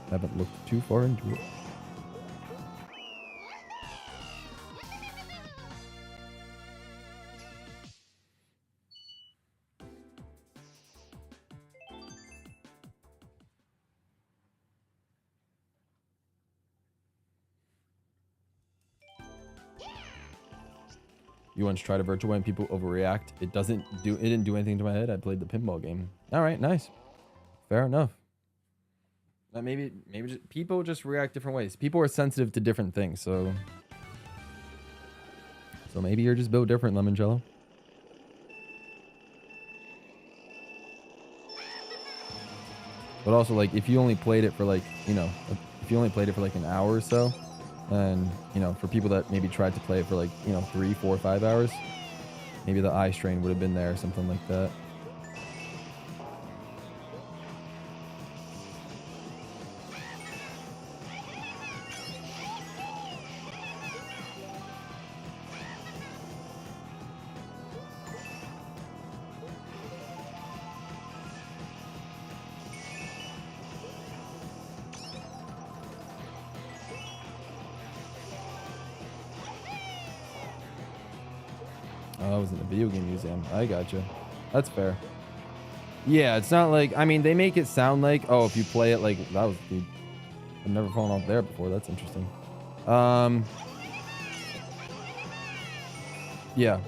I haven't looked too far into it. You once tried a Virtual Boy and people overreact. It didn't do anything to my head. I played the pinball game. All right, nice. Fair enough. Maybe just, people just react different ways. People are sensitive to different things, so maybe you're just built different, Lemoncello. But also, like, if you only played it for like, you know, if you only played it for like an hour or so, and, you know, for people that maybe tried to play it for like, you know, 3, 4, 5 hours, maybe the eye strain would have been there or something like that. Oh, I was in a video game museum. I gotcha. That's fair. Yeah, it's not like, I mean, they make it sound like, oh, if you play it like, that was, dude, I've never fallen off there before. That's interesting. Yeah.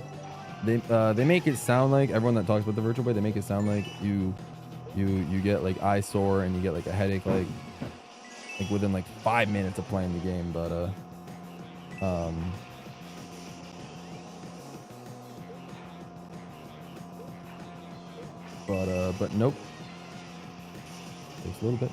They make it sound like, everyone that talks about the Virtual Boy, they make it sound like you get like eyesore and you get like a headache like within like 5 minutes of playing the game, but but nope. Takes a little bit.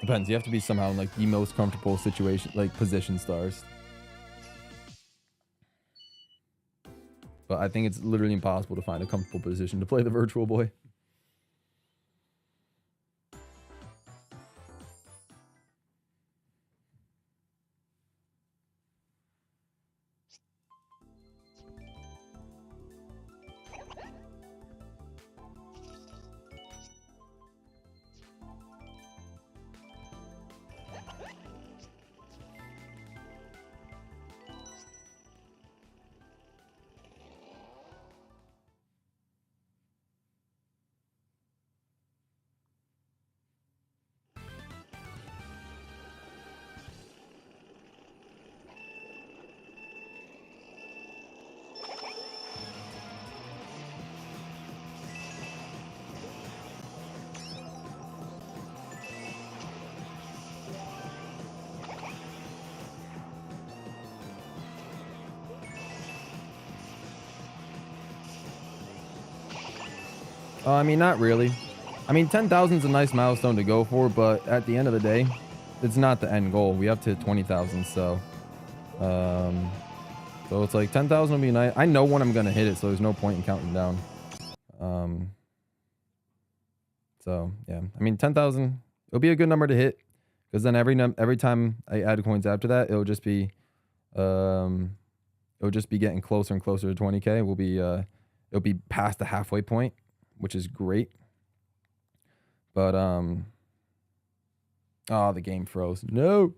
Depends. You have to be somehow in like the most comfortable situation, like position, Stars. But I think it's literally impossible to find a comfortable position to play the Virtual Boy. I mean, not really. I mean, 10,000 is a nice milestone to go for, but at the end of the day, it's not the end goal. We have to hit 20,000, so it's like 10,000 will be nice. I know when I'm gonna hit it, so there's no point in counting down. So yeah, I mean, 10,000, it'll be a good number to hit, because then every time I add coins after that, it'll just be getting closer and closer to 20K. It'll be past the halfway point, which is great. But the game froze. No.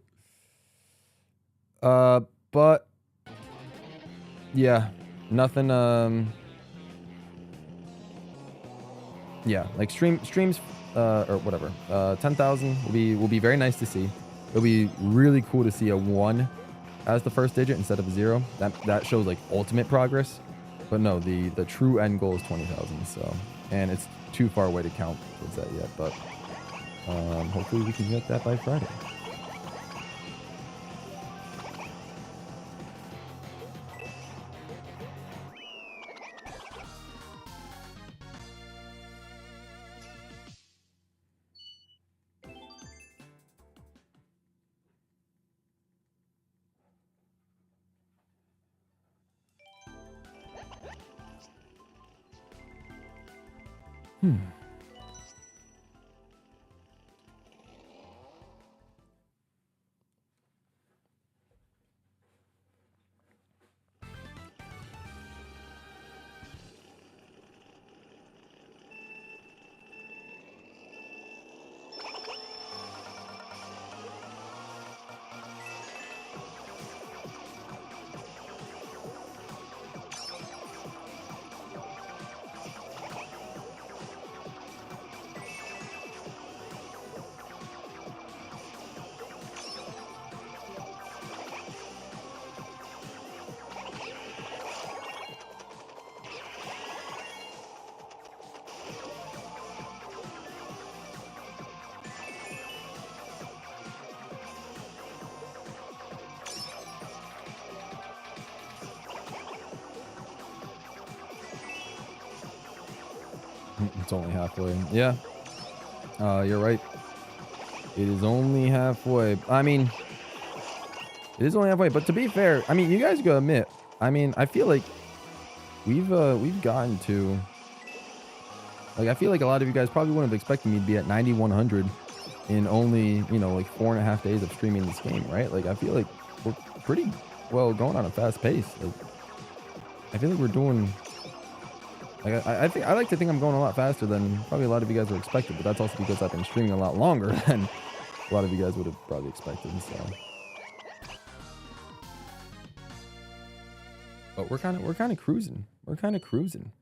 But yeah, nothing. Yeah, like streams or whatever. 10,000 will be very nice to see. It'll be really cool to see a 1 as the first digit instead of a 0. That shows like ultimate progress. But no, the true end goal is 20,000. So, and it's too far away to count towards that yet. But hopefully we can get that by Friday. It's only halfway. Yeah. You're right. It is only halfway. I mean, it is only halfway. But to be fair, I mean, you guys gotta admit. I mean, I feel like we've gotten to. Like, I feel like a lot of you guys probably wouldn't have expected me to be at 9,100 in only, like 4.5 days of streaming this game, right? Like, I feel like we're pretty well going on a fast pace. Like, I feel like we're doing. Like, I like to think I'm going a lot faster than probably a lot of you guys were expected, but that's also because I've been streaming a lot longer than a lot of you guys would have probably expected. So, but we're kind of cruising. We're kind of cruising.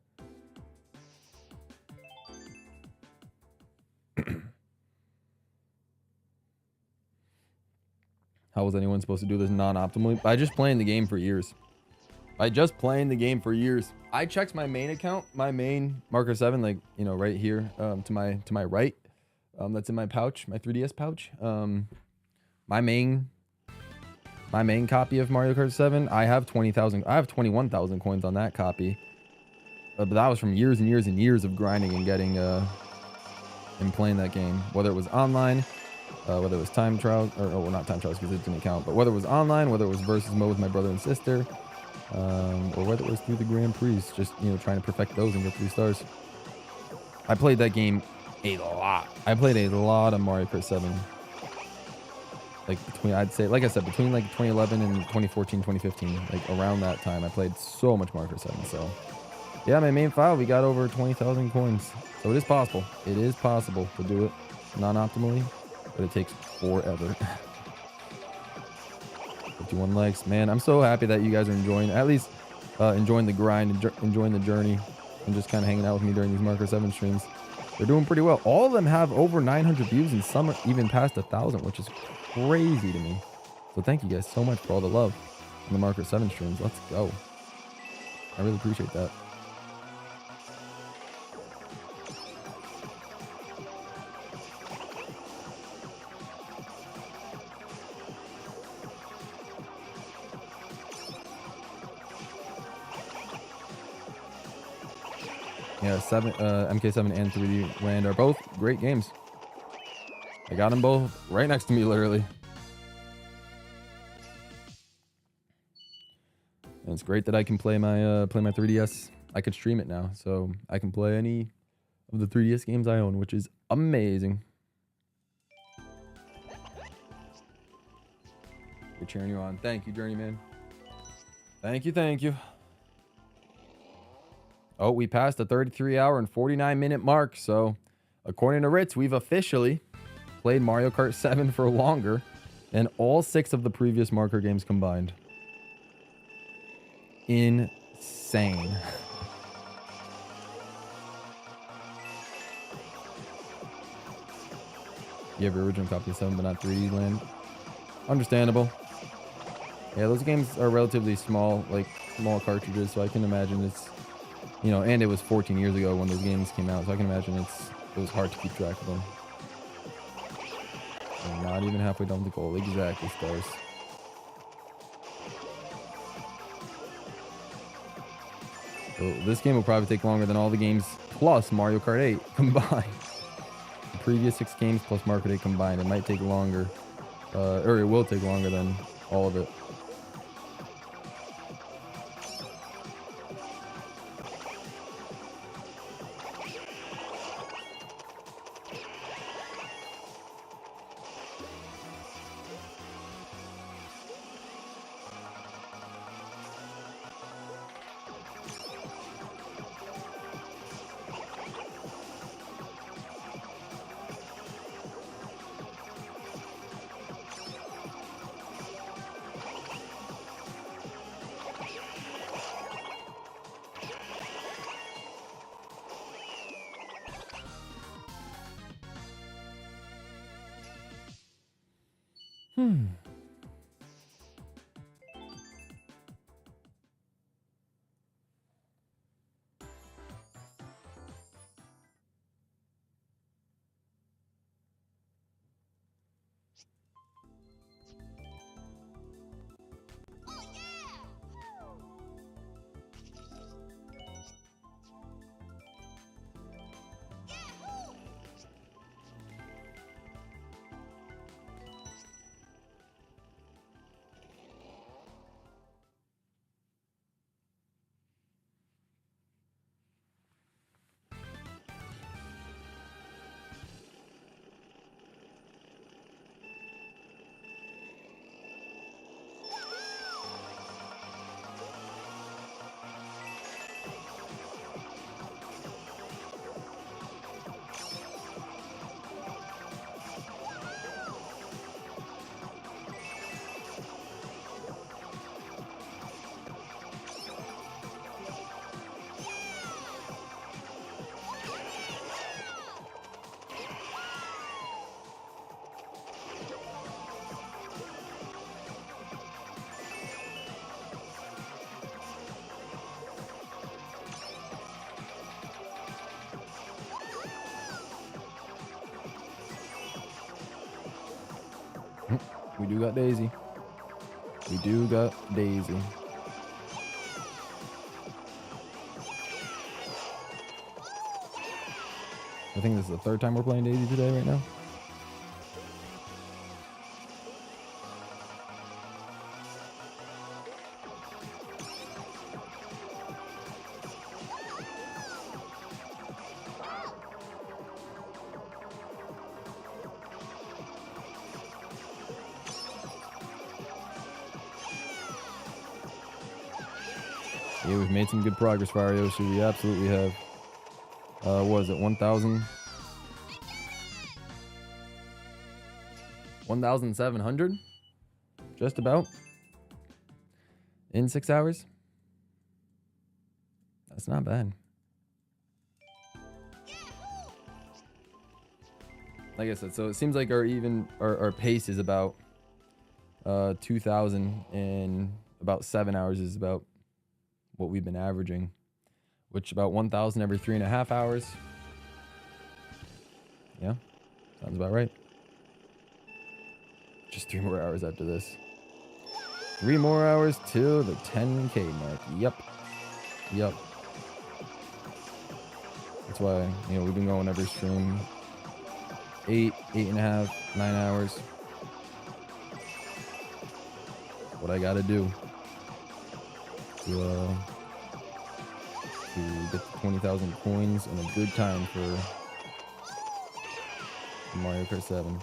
How was anyone supposed to do this non-optimally? By just playing the game for years. By just playing the game for years. I checked my main account, my main Marker 7, like, right here, to my right. That's in my pouch, my 3DS pouch. My main copy of Mario Kart 7, I have 21,000 coins on that copy. But that was from years and years and years of grinding and getting and playing that game. Whether it was online, whether it was time trials, or not time trials because it didn't count, but whether it was online, whether it was versus mode with my brother and sister, or whether it was through the Grand Prix, just trying to perfect those and get 3 stars. I played that game a lot. I played a lot of Mario Kart 7. Like I'd say, like I said, between like 2011 and 2014, 2015, like around that time, I played so much Mario Kart 7. So yeah, my main file, we got over 20,000 coins. So it is possible. It is possible to do it non-optimally, but it takes forever. 51 likes, man. I'm so happy that you guys are enjoying, at least enjoying the grind, enjoying the journey, and just kind of hanging out with me during these Marker 7 streams. They're doing pretty well. All of them have over 900 views, and some are even past 1,000, which is crazy to me. So thank you guys so much for all the love on the Marker 7 streams. Let's go. I really appreciate that. Yeah, MK7 and 3D Land are both great games. I got them both right next to me, literally. And it's great that I can play my 3DS. I could stream it now, so I can play any of the 3DS games I own, which is amazing. We're cheering you on. Thank you, Journeyman. Thank you, thank you. Oh, we passed the 33-hour and 49-minute mark, so according to Ritz, we've officially played Mario Kart 7 for longer than all 6 of the previous marker games combined. Insane. You have your original copy of 7, but not 3D Land. Understandable. Yeah, those games are relatively small, like small cartridges, so I can imagine it's, you know, and it was 14 years ago when those games came out, so I can imagine it was hard to keep track of them. And not even halfway down the goal. Exactly, Stars. So this game will probably take longer than all the games plus Mario Kart 8 combined. The previous 6 games plus Mario Kart 8 combined. It might take longer, or it will take longer than all of it. We do got Daisy. We do got Daisy. I think this is the 3rd time we're playing Daisy today right now. Yeah, we've made some good progress, Varioshi. We absolutely have. What was it? 1,000? 1,700? Just about. In 6 hours? That's not bad. Like I said, so it seems like our pace is about 2,000 in about 7 hours is about what we've been averaging, which about 1,000 every 3.5 hours. Yeah, sounds about right. Just 3 more hours after this. 3 more hours till the 10K mark. Yep. That's why, you know, we've been going every stream 8.5, 9 hours. What I gotta do to get the 20,000 coins and a good time for Mario Kart 7.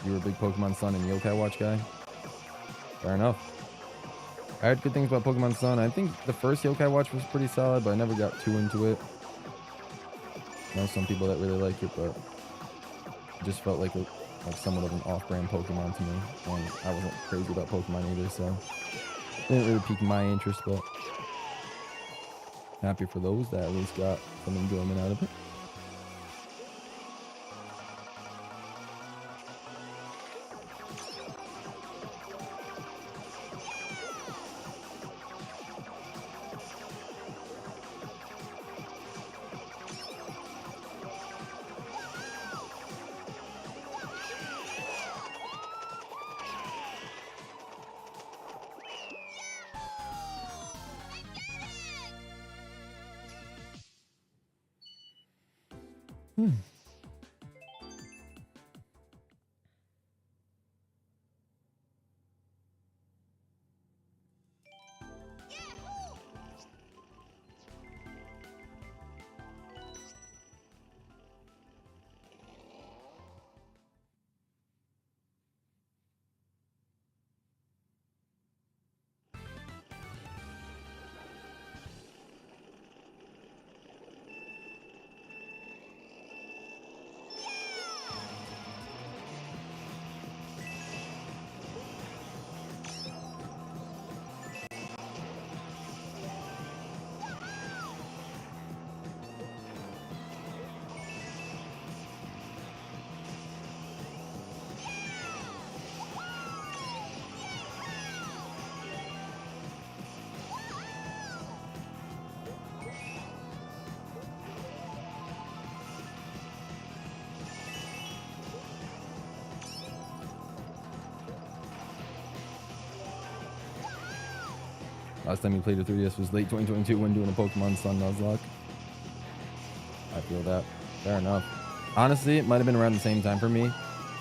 You were a big Pokemon Sun and Yokai Watch guy? Fair enough. I heard good things about Pokemon Sun. I think the first Yokai Watch was pretty solid, but I never got too into it. I know some people that really like it, but it just felt like somewhat of an off-brand Pokemon to me. And I wasn't crazy about Pokemon either, so it didn't really pique my interest, but happy for those that at least got some enjoyment out of it. Last time you played a 3DS was late 2022 when doing a Pokemon Sun Nuzlocke. I feel that. Fair enough. Honestly, it might have been around the same time for me.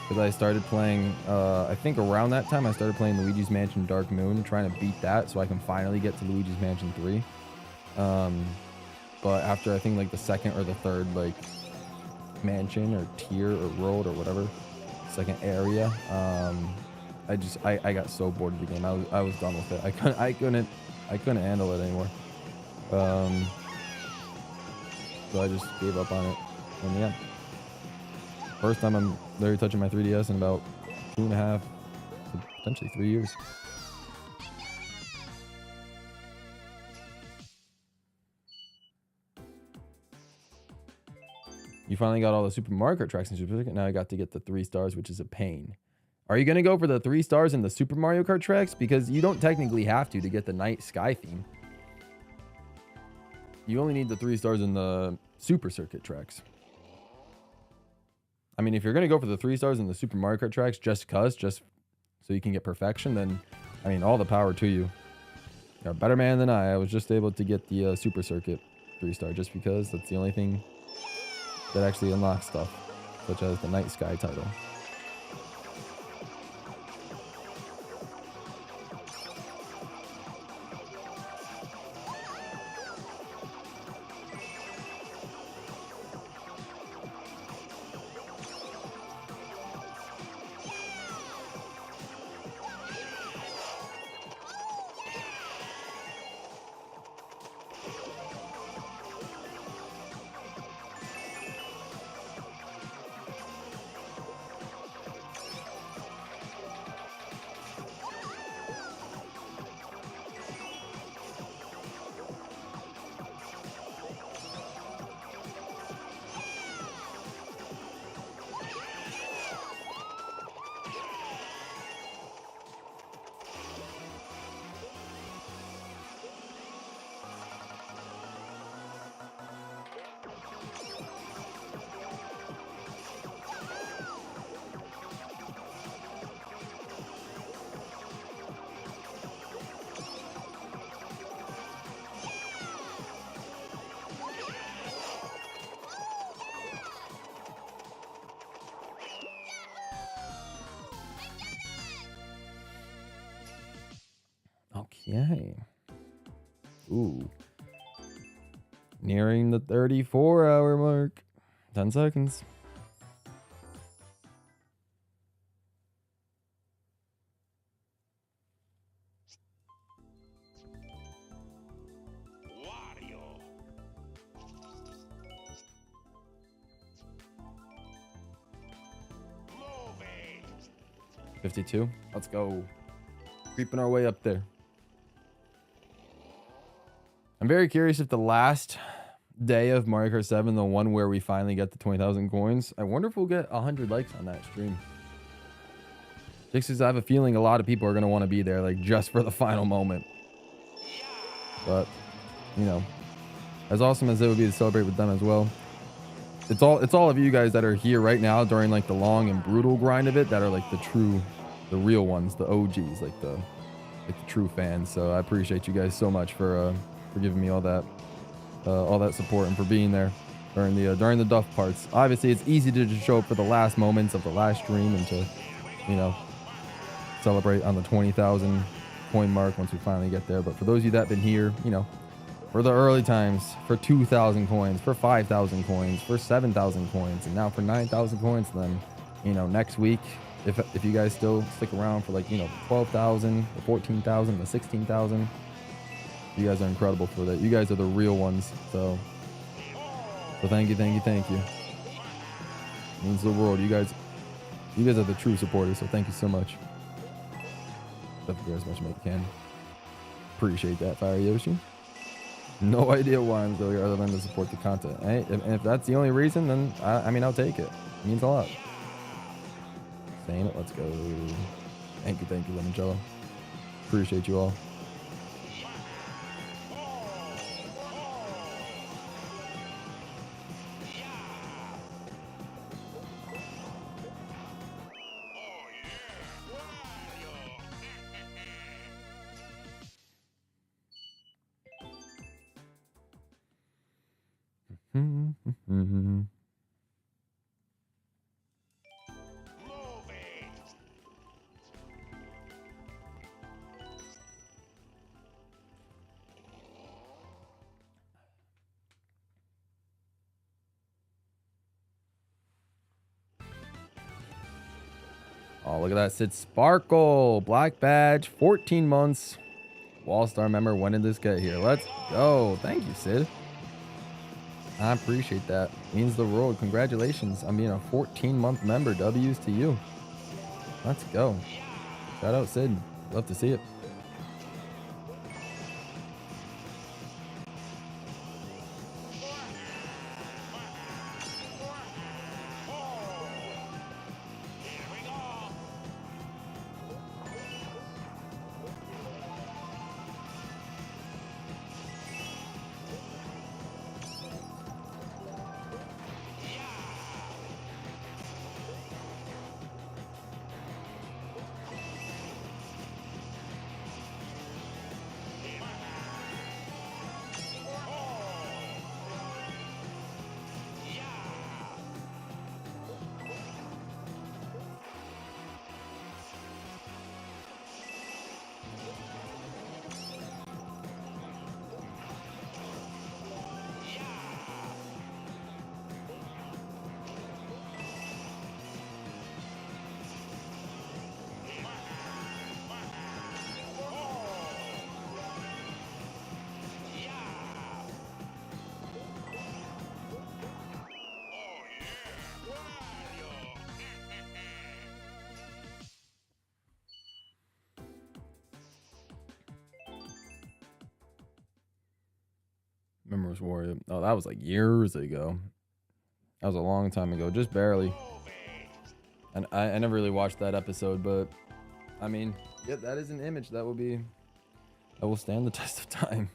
Because I started playing, I think around that time, I started playing Luigi's Mansion Dark Moon, trying to beat that so I can finally get to Luigi's Mansion 3. But after, I think, like, the second or the third, like, mansion or tier or world or whatever, second area, I got so bored of the game. I was done with it. I couldn't handle it anymore. So I just gave up on it in the end. First time I'm literally touching my 3DS in about 2.5 to potentially 3 years. You finally got all the Super Mario Kart tracks in Super Circuit. Now I got to get the 3 stars, which is a pain. Are you going to go for the 3 stars in the Super Mario Kart tracks? Because you don't technically have to get the night sky theme. You only need the 3 stars in the Super Circuit tracks. I mean, if you're going to go for the 3 stars in the Super Mario Kart tracks just so you can get perfection, then, I mean, all the power to you. You're a better man than I. I was just able to get the Super Circuit 3 star just because that's the only thing that actually unlocks stuff, such as the Night Sky title. Yay. Ooh. Nearing the 34-hour mark. 10 seconds. Wario. 52. Let's go. Creeping our way up there. I'm very curious if the last day of Mario Kart 7, the one where we finally get the 20,000 coins, I wonder if we'll get 100 likes on that stream. Just because I have a feeling a lot of people are going to want to be there, like, just for the final moment. But, you know, as awesome as it would be to celebrate with them as well, it's all of you guys that are here right now during, like, the long and brutal grind of it that are, like, the real ones, the OGs, like the true fans. So I appreciate you guys so much for giving me all that support and for being there during the duff parts. Obviously, it's easy to just show up for the last moments of the last stream and to, you know, celebrate on the 20,000 coin mark once we finally get there. But for those of you that have been here, you know, for the early times, for 2,000 coins, for 5,000 coins, for 7,000 coins, and now for 9,000 coins, then, you know, next week, if you guys still stick around for, like, you know, 12,000, the 14,000, the 16,000, you guys are incredible for that. You guys are the real ones. So thank you. It means the world. You guys are the true supporters. So thank you so much. Thank you as much as you can. Appreciate that, Fire Yoshi. No idea why I'm still here other than to support the content. Hey, if that's the only reason, then I mean, I'll take it. It means a lot. Saying it, let's go. Thank you, Lemoncello. Appreciate you all. Oh, look at that. Sid Sparkle. Black badge. 14 months. Wall-star member. When did this get here? Let's go. Thank you, Sid. I appreciate that. Means the world. Congratulations on being a 14-month member. W's to you. Let's go. Shout out, Sid. Love to see it. Memories Warrior. Oh, that was like years ago. That was a long time ago, just barely. And I never really watched that episode, but I mean, yeah, that is an image that will stand the test of time.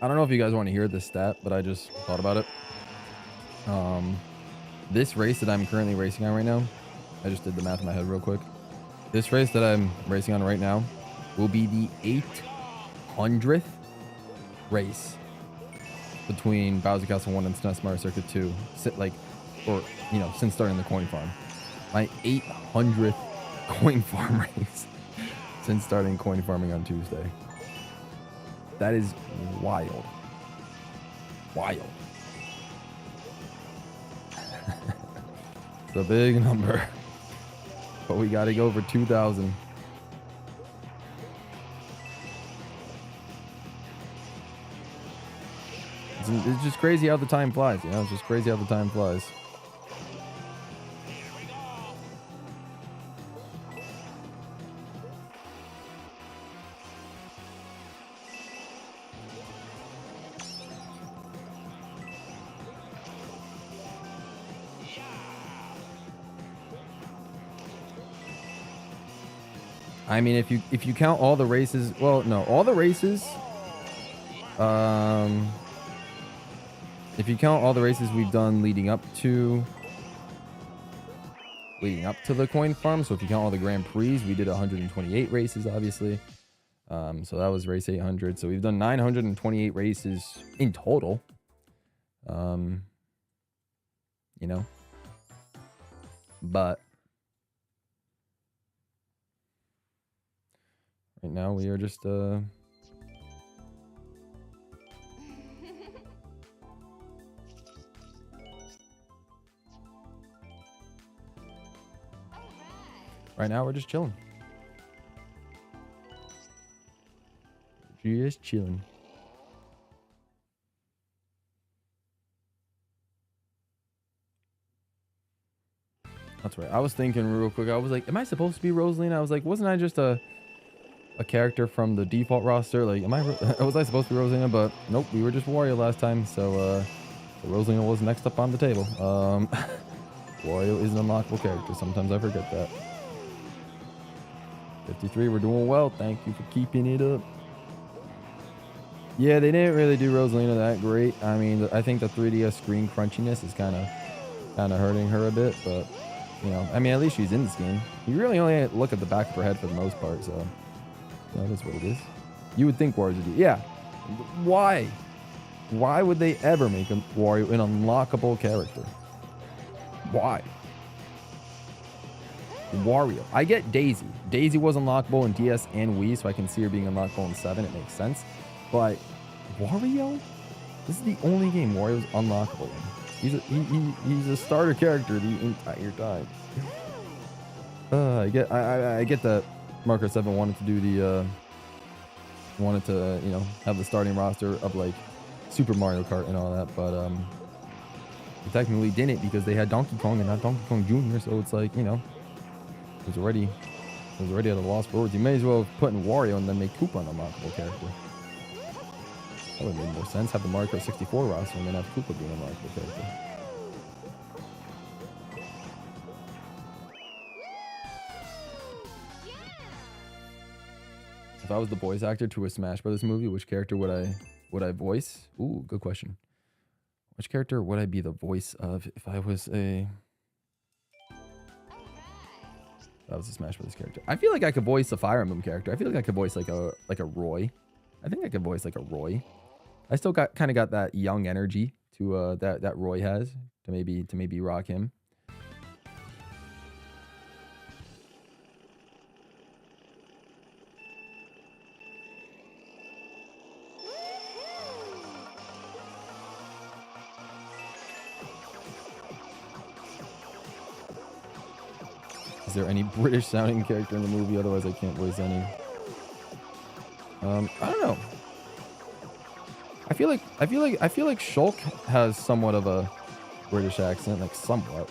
I don't know if you guys want to hear this stat, but I just thought about it. This race that I'm currently racing on right now, I just did the math in my head real quick. This race that I'm racing on right now will be the 800th race between Bowser Castle 1 and SNES Mario Circuit 2. Since starting the coin farm. My 800th coin farm race since starting coin farming on Tuesday. That is wild. Wild. It's a big number. But we got to go for 2,000. It's just crazy how the time flies. You know, it's just crazy how the time flies. I mean, if you count all the races, well, no, all the races. If you count all the races we've done leading up to the coin farm, so if you count all the Grand Prix, we did 128 races, obviously. So that was race 800. So we've done 928 races in total. You know, but right now we are just right now we're just chilling. Just chilling. That's right. I was thinking real quick. I was like, am I supposed to be Rosalina? I was like, wasn't I just a character from the default roster? Like, was I supposed to be Rosalina? But nope, we were just Wario last time. So Rosalina was next up on the table. Wario is an unlockable character. Sometimes I forget that. 53, we're doing well. Thank you for keeping it up. Yeah, they didn't really do Rosalina that great. I mean, I think the 3DS screen crunchiness is kind of hurting her a bit, but you know, I mean, at least she's in this game. You really only look at the back of her head for the most part, so you know, that's what it is. You would think Wario would do. Yeah. Why? Why would they ever make Wario an unlockable character? Why? Wario. I get Daisy. Daisy was unlockable in DS and Wii, so I can see her being unlockable in 7. It makes sense. But Wario? This is the only game Wario's unlockable in. He's a starter character the entire time. I get that Mario Kart 7 wanted to do the you know, have the starting roster of like Super Mario Kart and all that, but they technically didn't because they had Donkey Kong and not Donkey Kong Jr. So it's like, you know, it was already at a loss for words. You may as well put in Wario and then make Koopa an unlockable character. That would make more sense. Have the Mario Kart 64 roster and then have Koopa be an unlockable character. If I was the voice actor to a Smash Brothers movie, which character would I voice? Ooh, good question. Which character would I be the voice of if I was a Smash Brothers character? I feel like I could voice a Fire Emblem character. I feel like I could voice like a Roy. I think I could voice like a Roy. I still kind of got that young energy to that Roy has to maybe rock him. Is there any British sounding character in the movie? Otherwise, I can't voice any. I don't know. I feel like Shulk has somewhat of a British accent, like somewhat.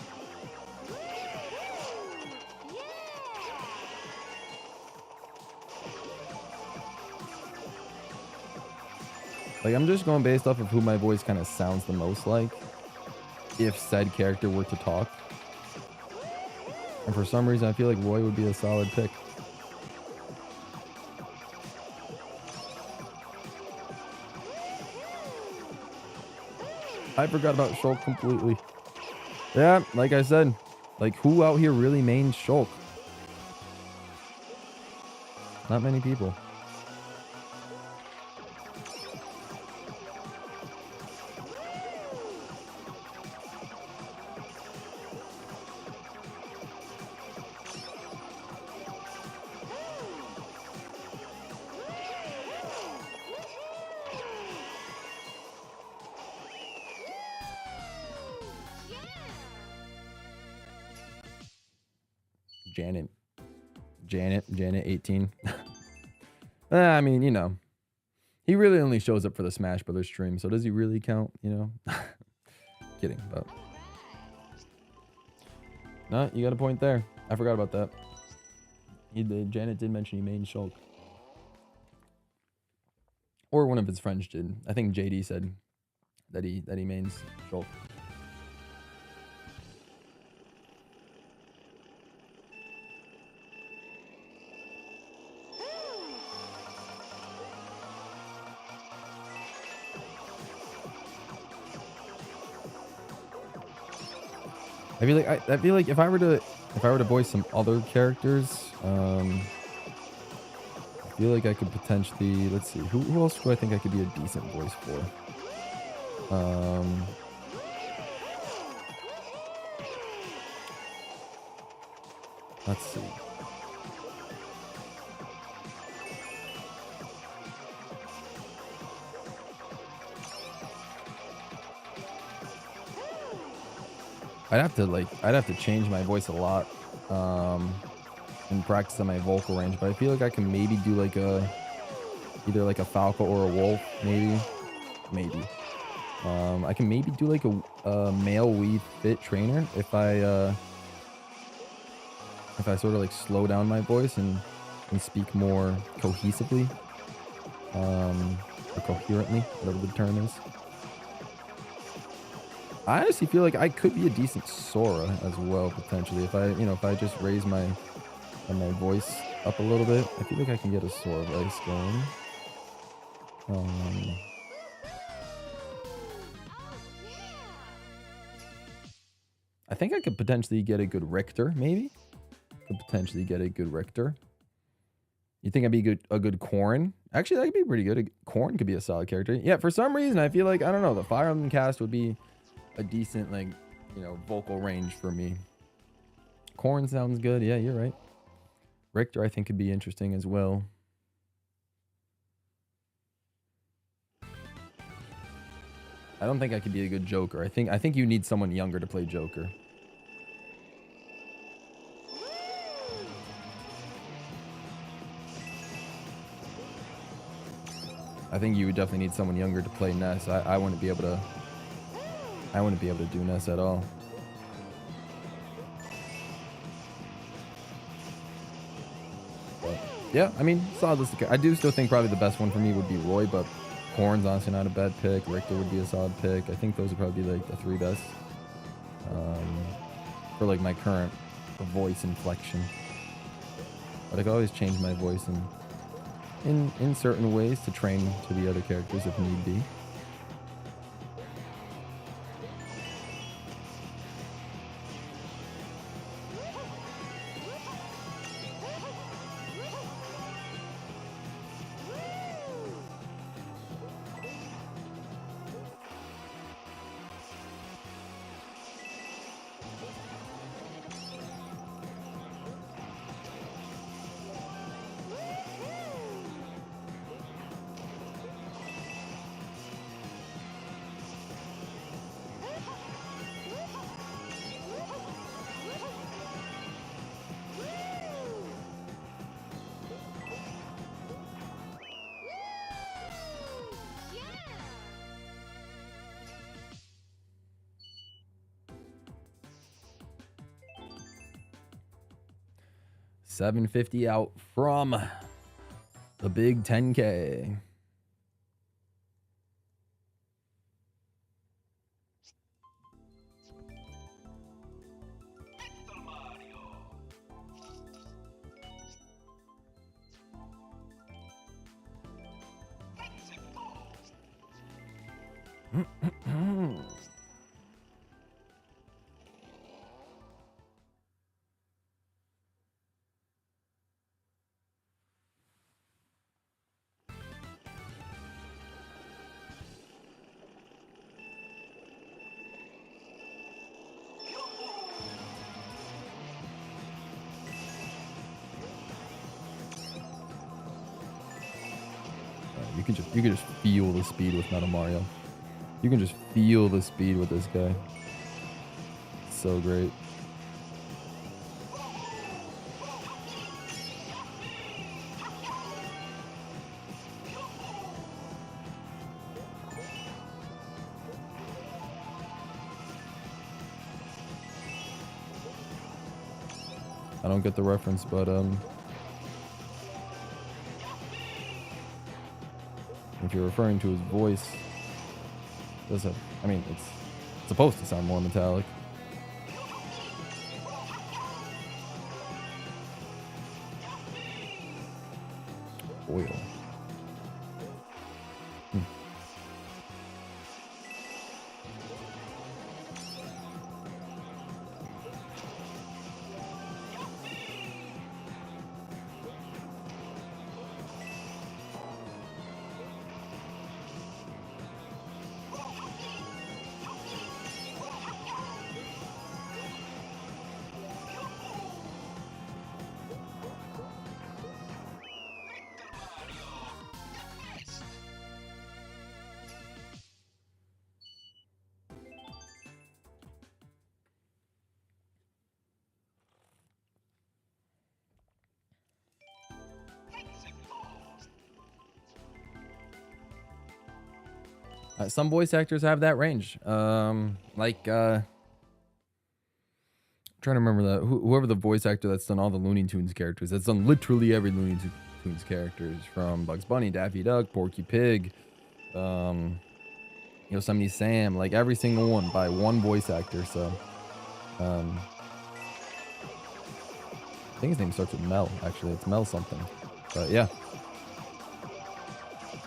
Like, I'm just going based off of who my voice kind of sounds the most like if said character were to talk. And for some reason, I feel like Roy would be a solid pick. I forgot about Shulk completely. Yeah, like I said, like who out here really mains Shulk? Not many people. Janet 18. I mean, you know, he really only shows up for the Smash Brothers stream, so does he really count, you know? Kidding, but no, you got a point there. I forgot about that. Janet did mention he made Shulk. Or one of his friends did. I think JD said that he mains Shulk. I feel like if I were to voice some other characters, I feel like I could potentially, let's see, who else do I think I could be a decent voice for? Let's see. I'd have to change my voice a lot, and practice on my vocal range, but I feel like I can maybe do like either like a falco or a wolf, maybe. I can maybe do like a male Wii Fit trainer if I sort of like slow down my voice and speak more cohesively, or coherently, whatever the term is. I honestly feel like I could be a decent Sora as well, potentially. If I just raise my voice up a little bit, I feel like I can get a Sora voice going. I think I could potentially get a good Richter, maybe? Could potentially get a good Richter. You think I'd be a good Corrin? Actually, that could be pretty good. Corrin could be a solid character. Yeah, for some reason, I feel like, I don't know, the Fire Emblem cast would be a decent, like, you know, vocal range for me. Corrin sounds good. Yeah, you're right. Richter, I think, could be interesting as well. I don't think I could be a good Joker. I think you need someone younger to play Joker. I think you would definitely need someone younger to play Ness. I wouldn't be able to. I wouldn't be able to do Ness at all. But yeah, I mean, solid. I do still think probably the best one for me would be Roy, but Corrin's honestly not a bad pick. Richter would be a solid pick. I think those would probably be like the three best for like my current voice inflection. But I could always change my voice in certain ways to train to the other characters if need be. $750 out from the big 10K. You can just feel the speed with Metal Mario. You can just feel the speed with this guy. So great. I don't get the reference, but if you're referring to his voice, does it? I mean, it's supposed to sound more metallic. Oil. Some voice actors have that range. Trying to remember that whoever the voice actor that's done all the Looney Tunes characters, that's done literally every Looney Tunes characters, from Bugs Bunny, Daffy Duck, Porky Pig, Yosemite Sam, like every single one by one voice actor. So, I think his name starts with Mel. Actually, it's Mel something. But yeah,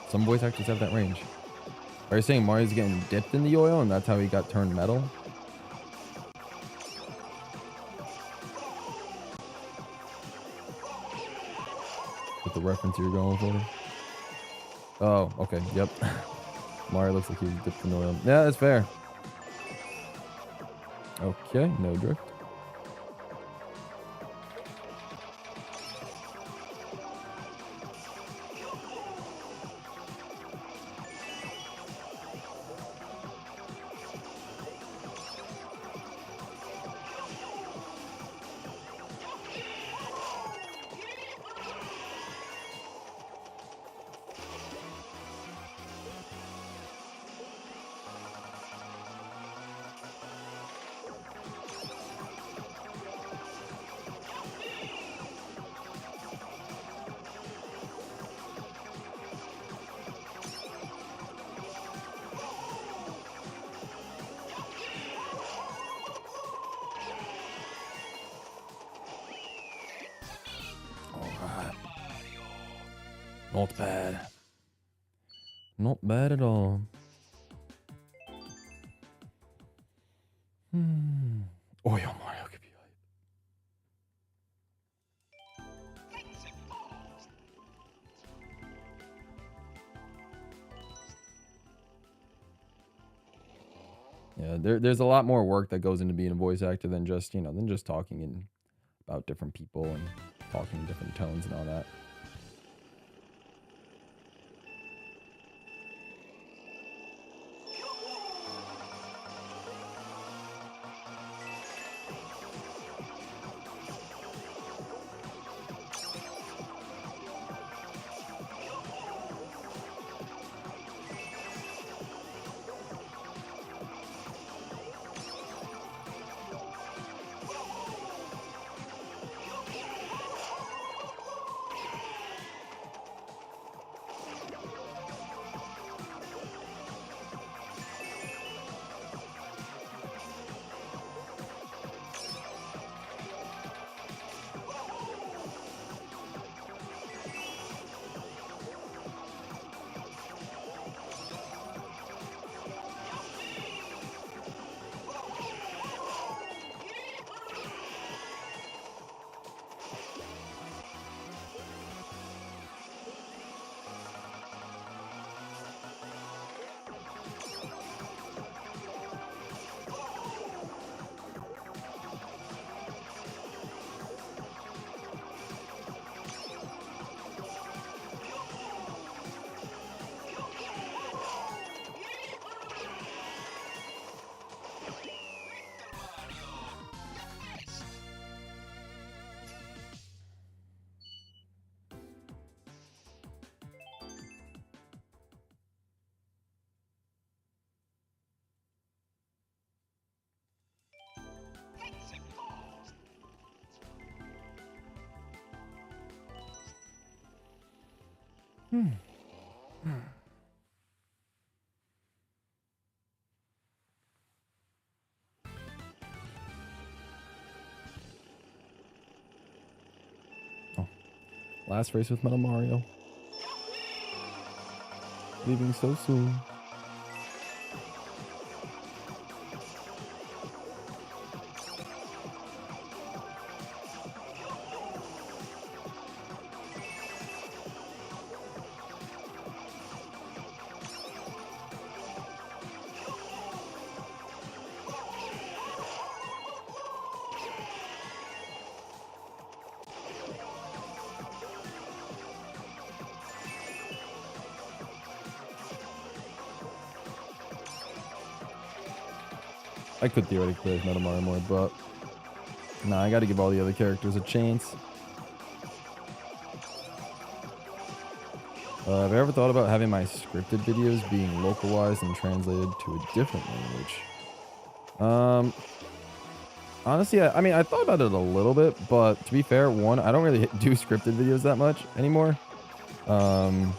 some voice actors have that range. Are you saying Mario's getting dipped in the oil and that's how he got turned metal? With the reference you're going for? Oh, okay, yep. Mario looks like he's dipped in oil. Yeah, that's fair. Okay, no drift. Not bad. Not bad at all. Oil Mario could be hype. Yeah, there's a lot more work that goes into being a voice actor than just, talking about different people and talking in different tones and all that. Oh. Last race with Metal Mario. Leaving so soon. I could theoretically play as Metal Mario more, but nah, I gotta give all the other characters a chance. Have I ever thought about having my scripted videos being localized and translated to a different language? Honestly, I mean, I thought about it a little bit, but to be fair, one, I don't really do scripted videos that much anymore. Though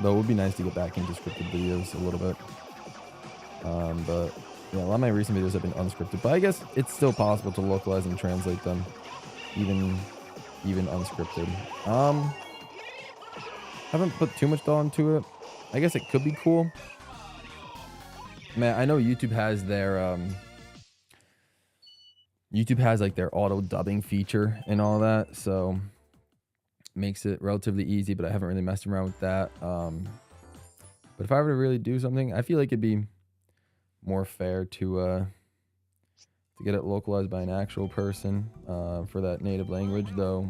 it would be nice to get back into scripted videos a little bit. But yeah, a lot of my recent videos have been unscripted, but I guess it's still possible to localize and translate them, even unscripted. Haven't put too much thought into it. I guess it could be cool. Man, I know YouTube has their like their auto dubbing feature and all that, so makes it relatively easy, but I haven't really messed around with that. But if I were to really do something, I feel like it'd be more fair to get it localized by an actual person for that native language, though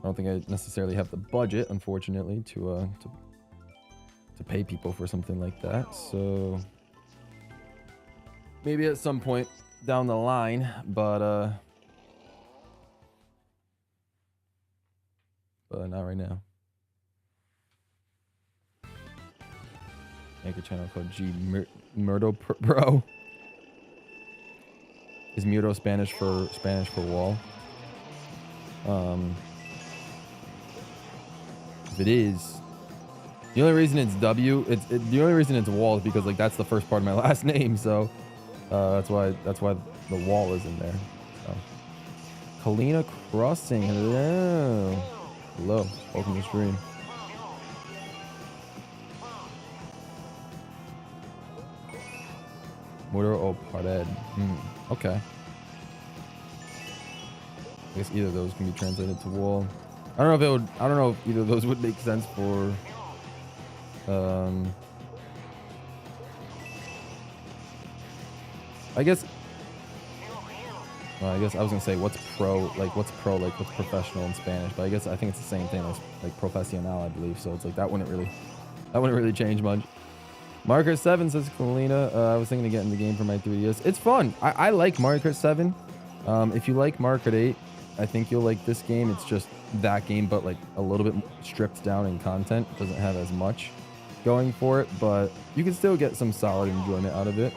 I don't think I necessarily have the budget, unfortunately, to pay people for something like that. So maybe at some point down the line, but not right now. Make a channel called GWallPro. Is Muro Spanish for wall? If it is, the only reason it's W, the only reason it's wall is because like that's the first part of my last name, so that's why the wall is in there. So. Kalina Crossing, hello, welcome to the stream. Muro o pared. Okay. I guess either of those can be translated to wall. I don't know if either of those would make sense for I guess I was gonna say what's professional in Spanish, but I think it's the same thing as like profesional, I believe. So it's like that wouldn't really change much. Mario Kart 7 says Kalina. I was thinking of getting the game for my 3DS. It's fun. I like Mario Kart 7. If you like Mario Kart 8, I think you'll like this game. It's just that game, but like a little bit stripped down in content. It doesn't have as much going for it, but you can still get some solid enjoyment out of it.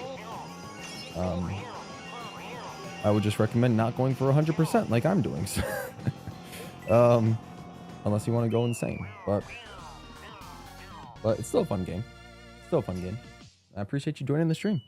I would just recommend not going for 100% like I'm doing. Unless you want to go insane, but it's still a fun game. I appreciate you joining the stream.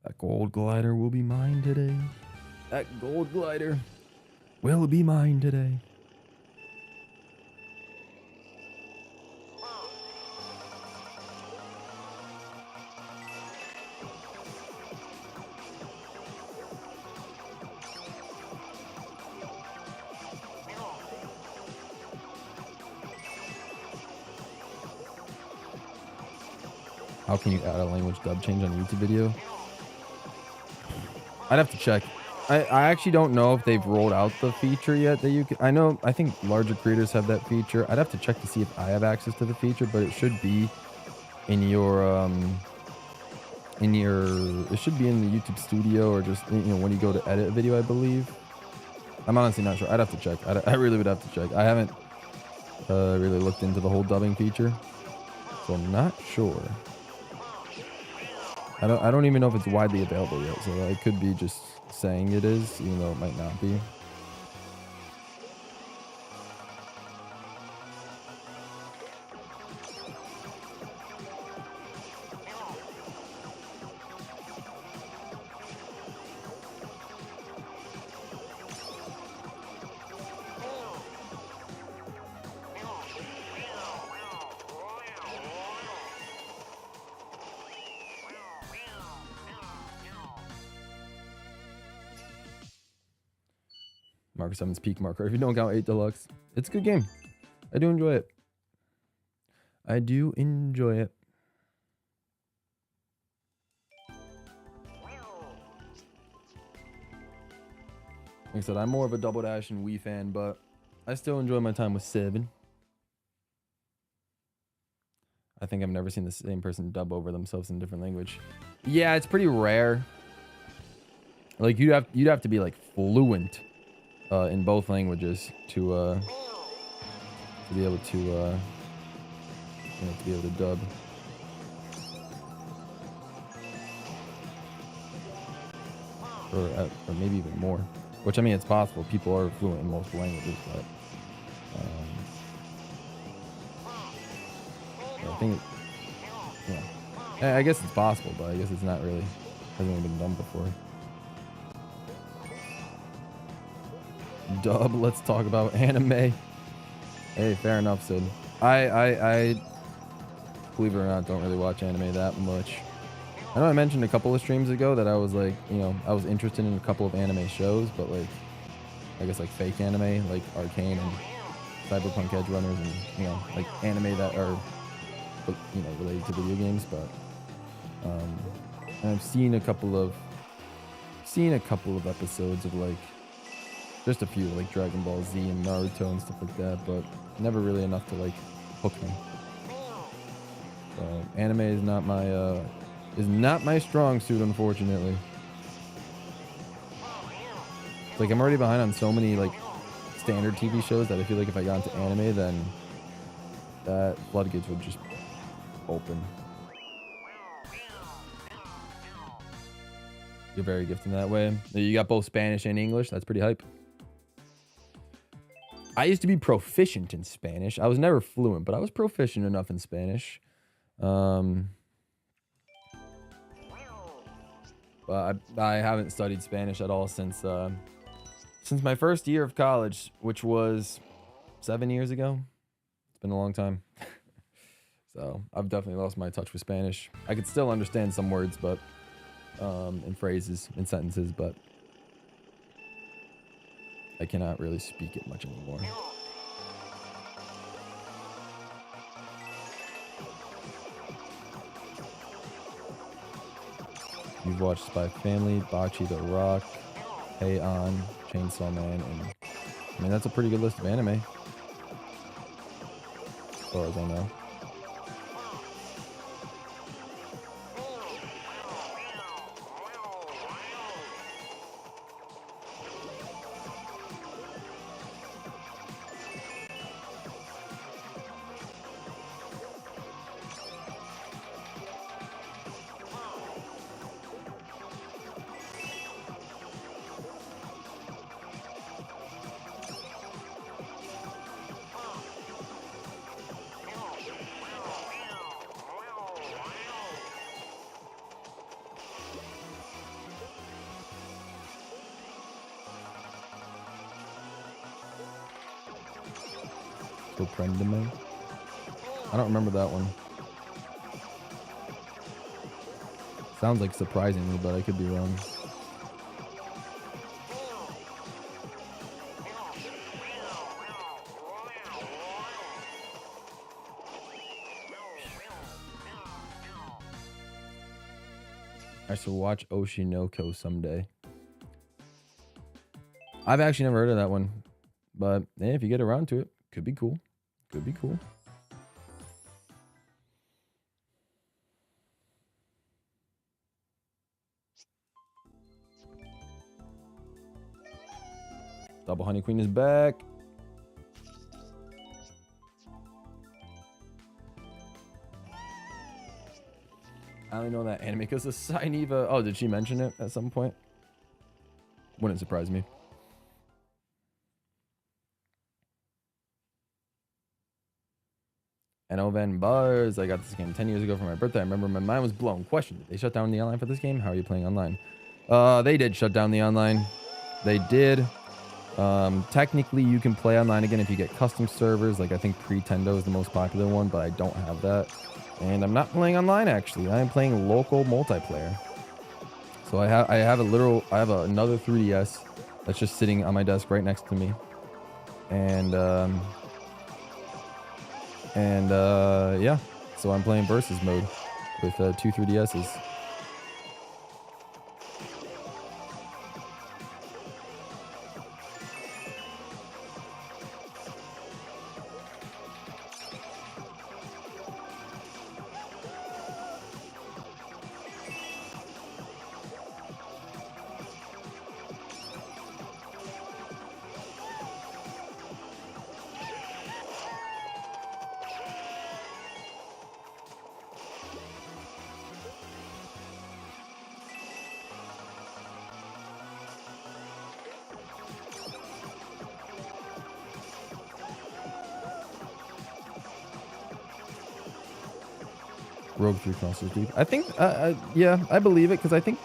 That gold glider will be mine today. That gold glider will be mine today. How can you add a language dub change on a YouTube video? I'd have to check. I actually don't know if they've rolled out the feature yet that you can. I think larger creators have that feature. I'd have to check to see if I have access to the feature, but it should be in your it should be in the YouTube studio or just when you go to edit a video, I believe. I'm honestly not sure. I'd have to check. I really would have to check. I haven't really looked into the whole dubbing feature, so I'm not sure. I don't even know if it's widely available yet, so I could be just saying it is, even though it might not be. Mark 7's peak marker. If you don't count 8 Deluxe, it's a good game. I do enjoy it. I do enjoy it. Like I said, I'm more of a Double Dash and Wii fan, but I still enjoy my time with 7. I think I've never seen the same person dub over themselves in a different language. Yeah, it's pretty rare. Like you'd have to be like fluent in both languages to be able to to be able to dub. Or maybe even more. Which, I mean, it's possible. People are fluent in multiple languages, but I think, yeah. I guess it's possible, but I guess it's not really, hasn't really been done before. Dub, let's talk about anime. Hey, fair enough, Sid. I believe it or not, don't really watch anime that much. I know I mentioned a couple of streams ago that I was like, I was interested in a couple of anime shows, but like, I guess like fake anime, like Arcane and Cyberpunk Edge Runners, and like anime that are, related to video games. But and I've seen a couple of episodes of like, just a few like Dragon Ball Z and Naruto and stuff like that, but never really enough to like hook me. So anime is not my strong suit, unfortunately. It's like I'm already behind on so many like standard TV shows that I feel like if I got into anime, then that floodgates would just open. You're very gifted in that way. You got both Spanish and English. That's pretty hype. I used to be proficient in Spanish. I was never fluent, but I was proficient enough in Spanish. But I haven't studied Spanish at all since my first year of college, which was 7 years ago. It's been a long time. So I've definitely lost my touch with Spanish. I could still understand some words, but and phrases and sentences, but I cannot really speak it much anymore. You've watched Spy Family, Bocce the Rock, Hey On, Chainsaw Man, and I mean that's a pretty good list of anime, as far as I know. Prendeme? I don't remember that one. Sounds like surprisingly, but I could be wrong. I should watch Oshinoko someday. I've actually never heard of that one, but yeah, if you get around to it, could be cool. Could be cool. Double Honey Queen is back. I only know that anime because of Sainiva. Oh, did she mention it at some point? Wouldn't surprise me. And Oven Bars, I got this game 10 years ago for my birthday. I remember my mind was blown. Question, did they shut down the online for this game? How are you playing online? They did shut down the online. They did. Technically, you can play online again if you get custom servers. Like, I think Pretendo is the most popular one, but I don't have that. And I'm not playing online, actually. I am playing local multiplayer. So I have another 3DS that's just sitting on my desk right next to me. And yeah, so I'm playing versus mode with two 3DSs. Rogue 3 crosses, dude. I think, yeah, I believe it, because I think,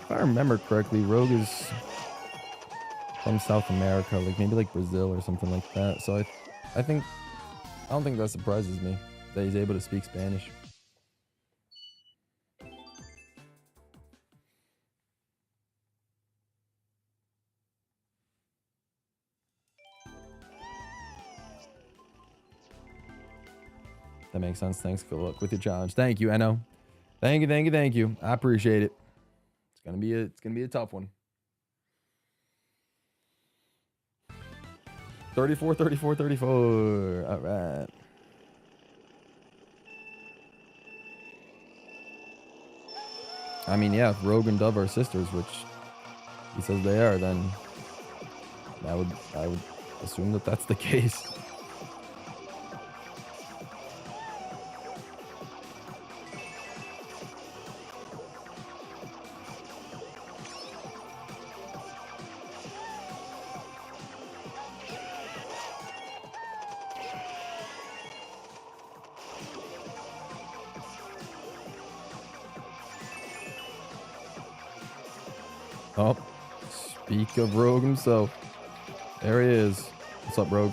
if I remember correctly, Rogue is from South America, like maybe like Brazil or something like that. So I don't think that surprises me that he's able to speak Spanish. That makes sense. Thanks. Good luck with your challenge. Thank you, Enno. Thank you. I appreciate it. It's gonna be a tough one. 34. All right. I mean, yeah, if Rogue and Dove are sisters, which he says they are, then I would assume that that's the case. Oh, speak of Rogue himself. There he is. What's up, Rogue?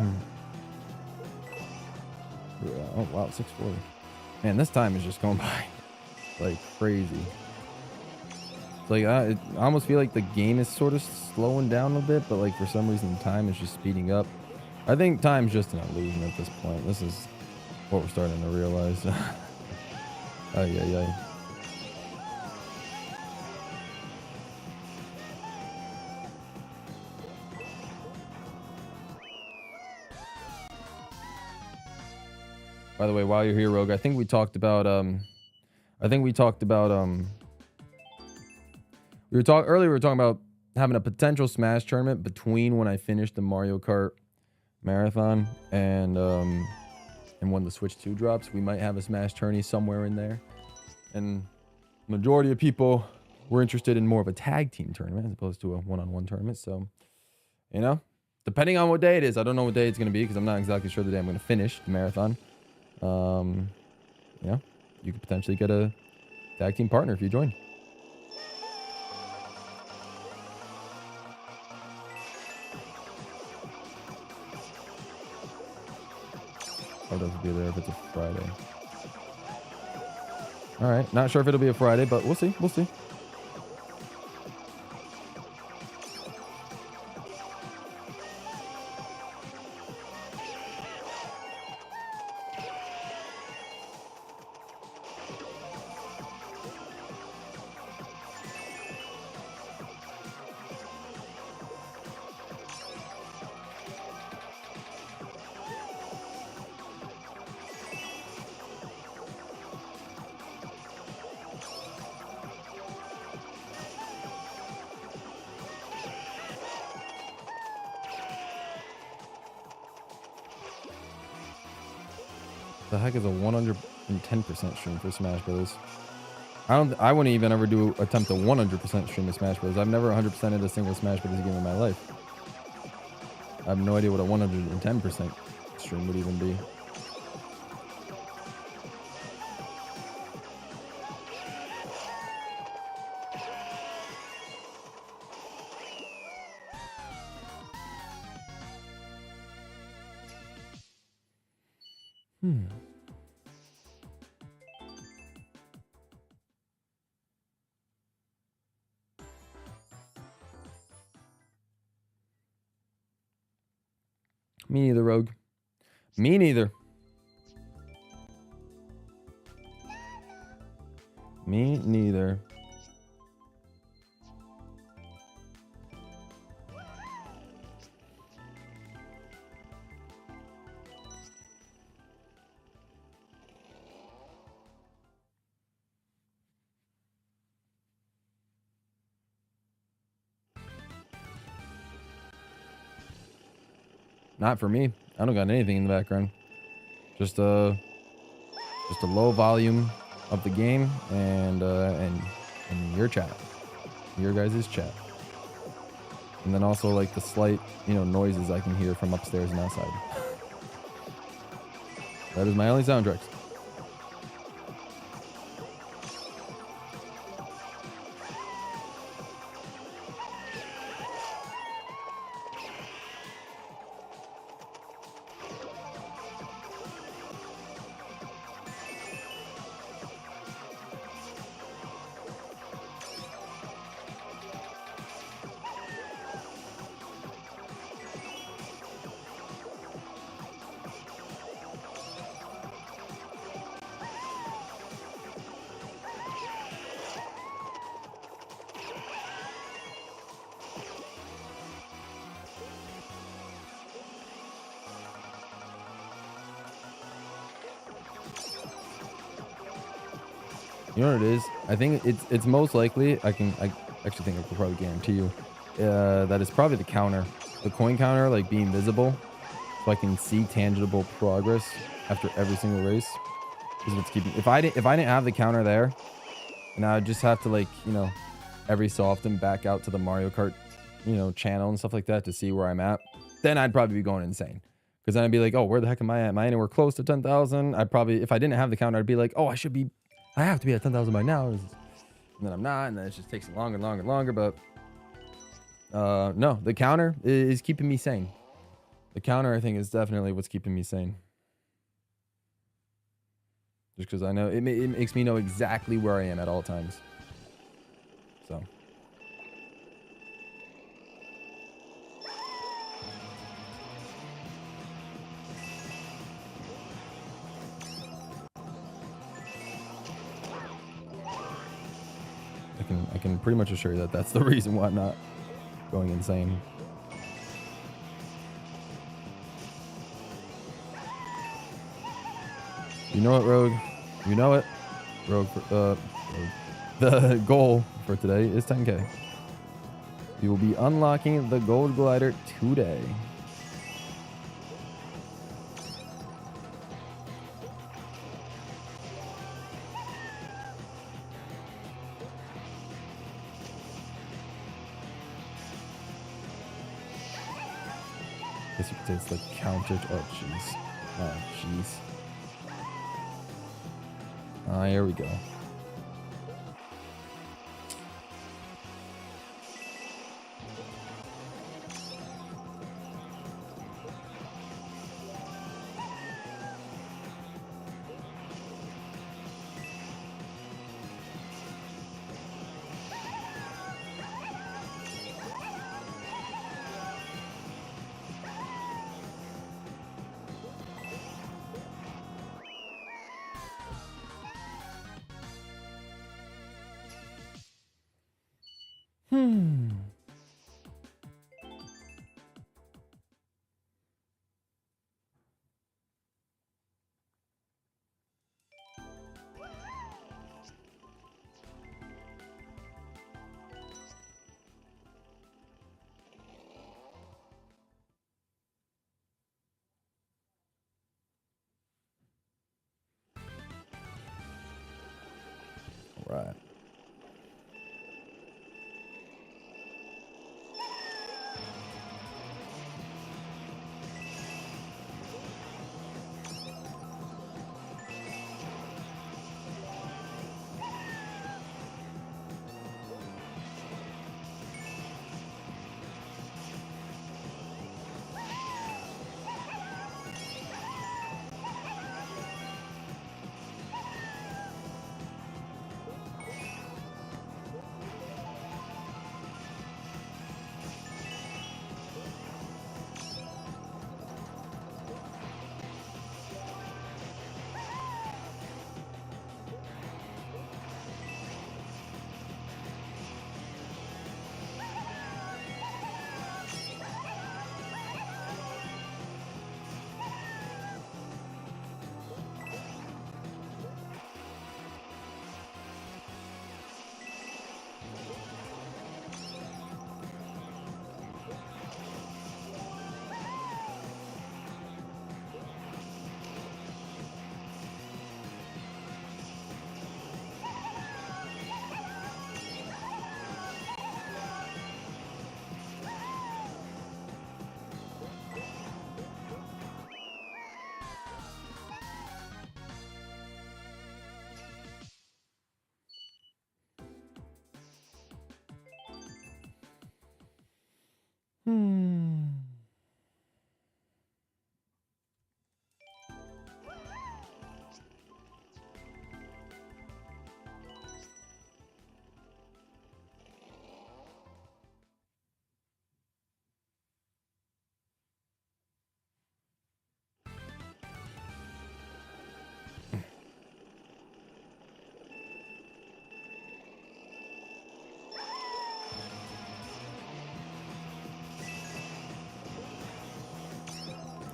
Oh wow, 640. Man, this time is just going by like crazy. It's like I almost feel like the game is sort of slowing down a bit, but like for some reason time is just speeding up. I think time's just an illusion at this point. This is what we're starting to realize. Ay, ay, ay. By the way, while you're here, Rogue, I think we talked about earlier we were talking about having a potential Smash tournament between when I finished the Mario Kart marathon and when the Switch 2 drops. We might have a Smash tourney somewhere in there. And majority of people were interested in more of a tag team tournament as opposed to a one-on-one tournament. So, you know, depending on what day it is, I don't know what day it's going to be because I'm not exactly sure the day I'm going to finish the marathon. Yeah, you could potentially get a tag team partner if you join. Oh, doesn't be there if it's a Friday. All right, not sure if it'll be a Friday, but we'll see. We'll see. The heck is a 110% stream for Smash Bros? I wouldn't even ever attempt a 100% stream of Smash Bros. I've never 100%ed a single Smash Bros. Game in my life. I have no idea what a 110% stream would even be. Me neither, Rogue. Me neither. Me neither. Not for me. I don't got anything in the background. Just a low volume of the game and your chat, your guys' chat, and then also like the slight noises I can hear from upstairs and outside. That is my only soundtracks. You know what it is? I think it's most likely. I actually think I could probably guarantee you that it's probably the counter, the coin counter, like being visible, so I can see tangible progress after every single race. Is what's keeping. If I didn't have the counter there, and I would just have to every so often back out to the Mario Kart, channel and stuff like that to see where I'm at, then I'd probably be going insane. Because then I'd be like, oh, where the heck am I at? Am I anywhere close to 10,000? I'd probably, if I didn't have the counter, I'd be like, oh, I have to be at 10,000 by now. And then I'm not, and then it just takes longer and longer and longer. But no, the counter is keeping me sane. The counter, I think, is definitely what's keeping me sane. Just because I know it makes me know exactly where I am at all times. So. I can pretty much assure you that that's the reason why I'm not going insane. You know it, Rogue. You know it. Rogue. The goal for today is 10K. You will be unlocking the gold glider today. Guess you could say it's the counter. Oh, jeez. Oh, jeez. Ah, here we go. Right.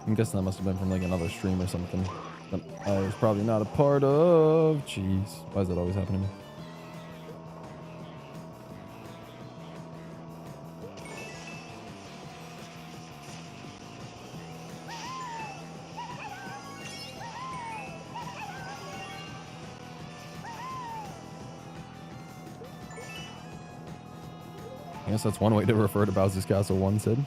I'm guessing that must have been from like another stream or something that I was probably not a part of. Jeez, why does that always happen to me? I guess that's one way to refer to Bowser's Castle 1, Sid.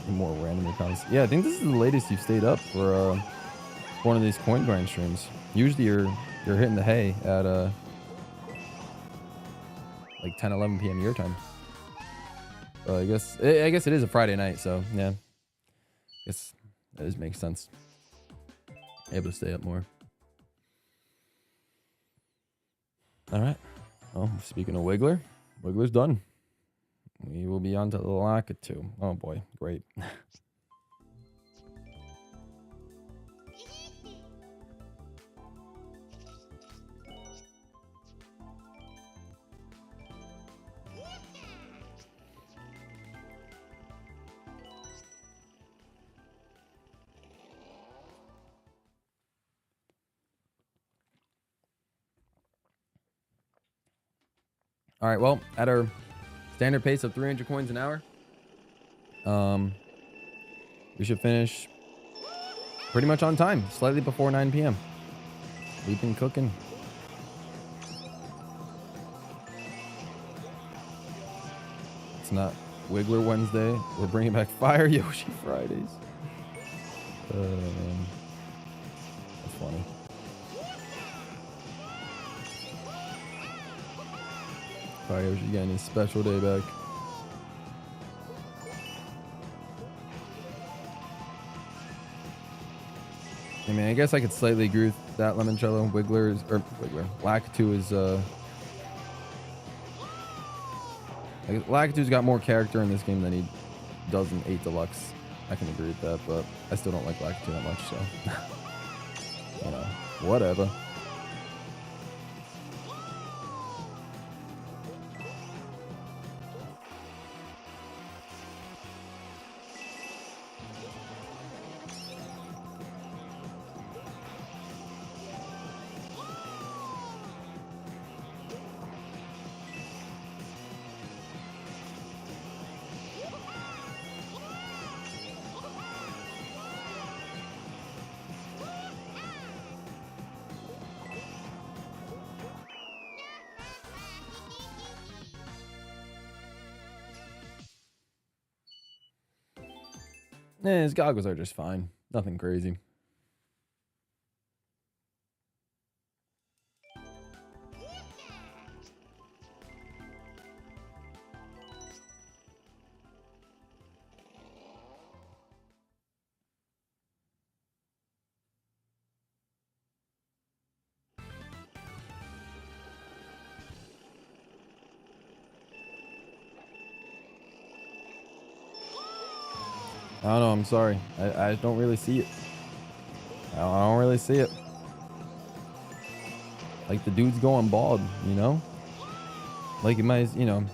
More random accounts. Yeah, I think this is the latest you've stayed up for one of these coin grind streams. Usually you're hitting the hay at like 10, 11 p.m. your time. I guess it is a Friday night, so yeah. I guess that just makes sense. Able to stay up more. All right. Well, speaking of Wiggler, Wiggler's done. We will be on to the Lakitu. Oh boy, great. All right, well, at our standard pace of 300 coins an hour, we should finish pretty much on time, slightly before 9 p.m. We've been cooking. It's not Wiggler Wednesday. We're bringing back Fire Yoshi Fridays. That's funny. Fire Yoshi getting his special day back. I mean, I guess I could slightly agree with that. Limoncello, Lakitu is Lakitu's got more character in this game than he does in 8 Deluxe. I can agree with that, but I still don't like Lakitu that much, so you know, whatever. His goggles are just fine. Nothing crazy. I don't know. I'm sorry. I don't really see it. I don't really see it. Like the dude's going bald, you know? Like it might, you know,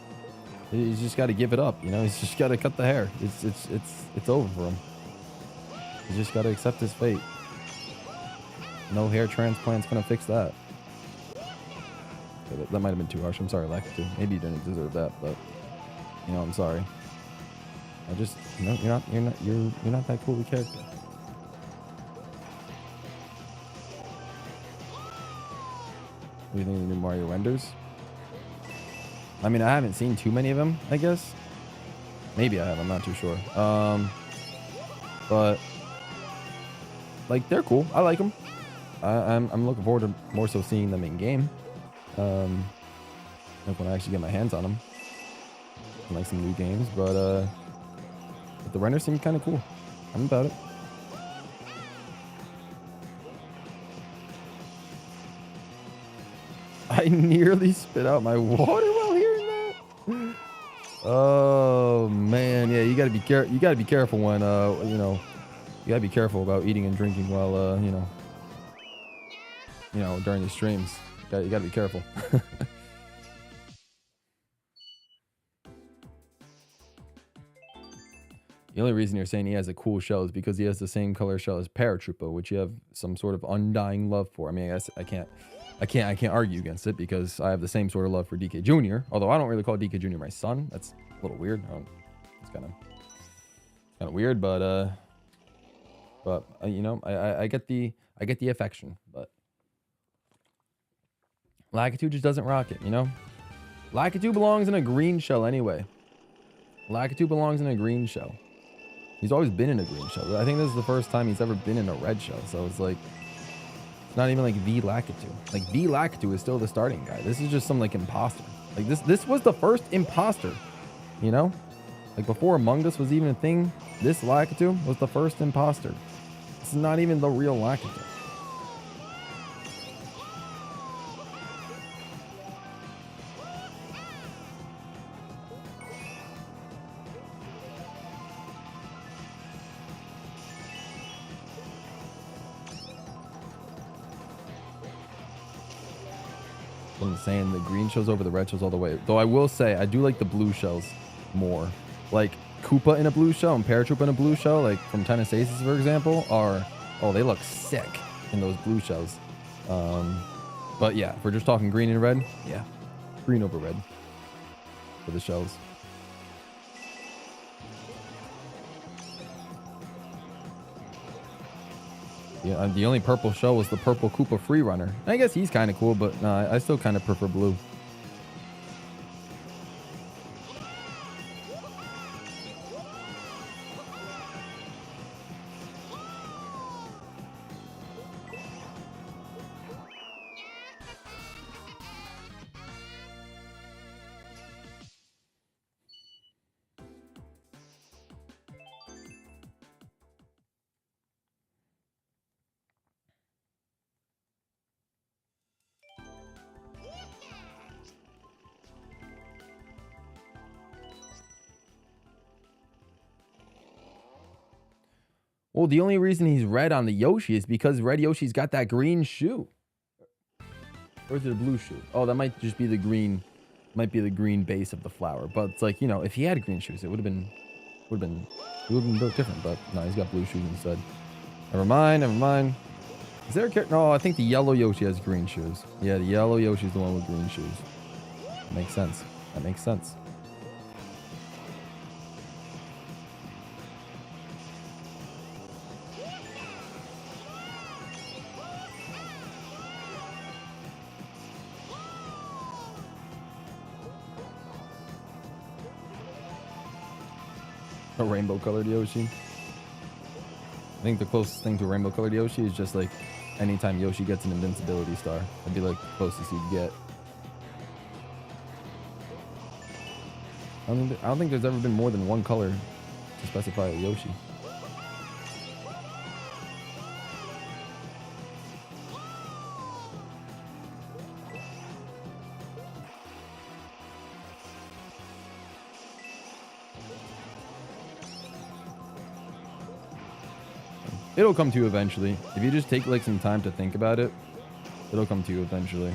he's just got to give it up, you know? He's just got to cut the hair. It's over for him. He's just got to accept his fate. No hair transplant's gonna fix that. Okay, that might have been too harsh. I'm sorry, Lakitu. Maybe you didn't deserve that, but you know, I'm sorry. I just, you know, you're not that cool of a character. What do you think of the new Mario renders? I mean, I haven't seen too many of them, I guess. Maybe I have, I'm not too sure. But like they're cool. I like them. I'm looking forward to more so seeing them in game. Like when I actually get my hands on them. Like some new games, but the renders seem kind of cool. I'm about it. I nearly spit out my water while hearing that. Oh man, yeah, you gotta be careful. You gotta be careful when you know, you gotta be careful about eating and drinking while you know during the streams. You gotta be careful. The only reason you're saying he has a cool shell is because he has the same color shell as Paratroopa, which you have some sort of undying love for. I mean, I guess I can't argue against it because I have the same sort of love for DK Jr. Although I don't really call DK Jr. my son. That's a little weird. It's kind of weird, but you know, I get the affection, but Lakitu just doesn't rock it, you know. Lakitu belongs in a green shell anyway. Lakitu belongs in a green shell. He's always been in a green shell. I think this is the first time he's ever been in a red shell. So it's like, it's not even like V Lakitu. Like V Lakitu is still the starting guy. This is just some like imposter. Like this was the first imposter, you know? Like before Among Us was even a thing, this Lakitu was the first imposter. This is not even the real Lakitu. I'm saying the green shells over the red shells all the way. Though I will say, I do like the blue shells more. Like Koopa in a blue shell and Paratroopa in a blue shell, like from Tennis Aces, for example, are, oh, they look sick in those blue shells. But yeah, if we're just talking green and red, yeah, green over red for the shells. Yeah, the only purple shell was the purple Koopa Free Runner. I guess he's kind of cool, but no, I still kind of prefer blue. Well, the only reason he's red on the Yoshi is because red Yoshi's got that green shoe. Or is it a blue shoe? Oh, that might just be the green, might be the green base of the flower. But it's like, you know, if he had green shoes, it would have been built different. But no, he's got blue shoes instead. Never mind, never mind. Is there a character? No, I think the yellow Yoshi has green shoes. Yeah, the yellow Yoshi's the one with green shoes. That makes sense. That makes sense. A rainbow colored Yoshi. I think the closest thing to a rainbow colored Yoshi is just like anytime Yoshi gets an invincibility star. That'd be like the closest you'd get. I don't think there's ever been more than one color to specify a Yoshi. It'll come to you eventually. If you just take like some time to think about it, it'll come to you eventually.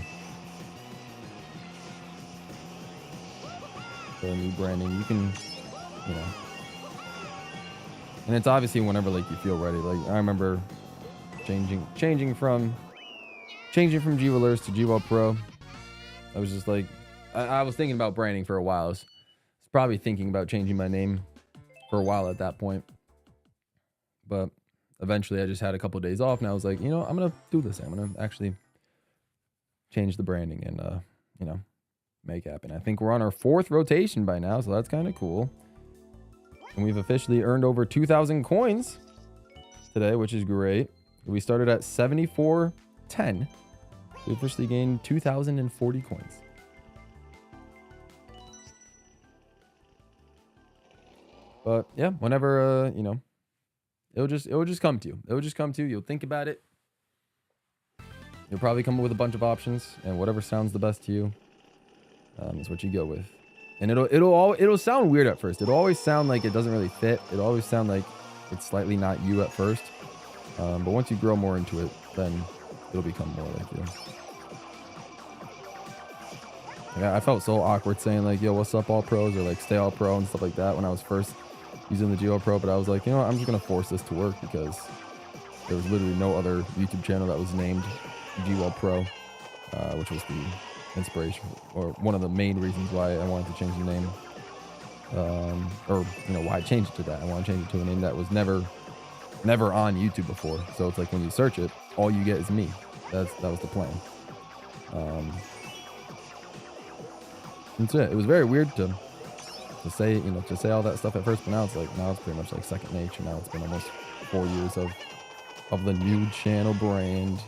So new branding, you can, you know. And it's obviously whenever like you feel ready. Like I remember changing from GWallers to GWallPro. I was just like, I was thinking about branding for a while. I was probably thinking about changing my name for a while at that point. But eventually I just had a couple of days off and I was like, you know, I'm going to do this. I'm going to actually change the branding and, you know, make happen. I think we're on our 4th rotation by now, so that's kind of cool. And we've officially earned over 2,000 coins today, which is great. We started at 7410. We officially gained 2,040 coins. But yeah, whenever, you know, it'll just come to you. It'll just come to you. You'll think about it. You'll probably come up with a bunch of options, and whatever sounds the best to you is what you go with. And it'll sound weird at first. It'll always sound like it doesn't really fit. It'll always sound like it's slightly not you at first. But once you grow more into it, then it'll become more like you. Like I felt so awkward saying like, yo, what's up all pros, or like stay all pro and stuff like that when I was first using the GWallPro, but I was like, you know what, I'm just gonna force this to work because there was literally no other YouTube channel that was named GWallPro, which was the inspiration or one of the main reasons why I wanted to change the name, or you know why I changed it to that. I want to change it to a name that was never on YouTube before. So it's like when you search it, all you get is me. That was the plan. That's it. It was very weird to to say, to say all that stuff at first, but now it's like, now it's pretty much like second nature. Now it's been almost 4 years of the new channel brand.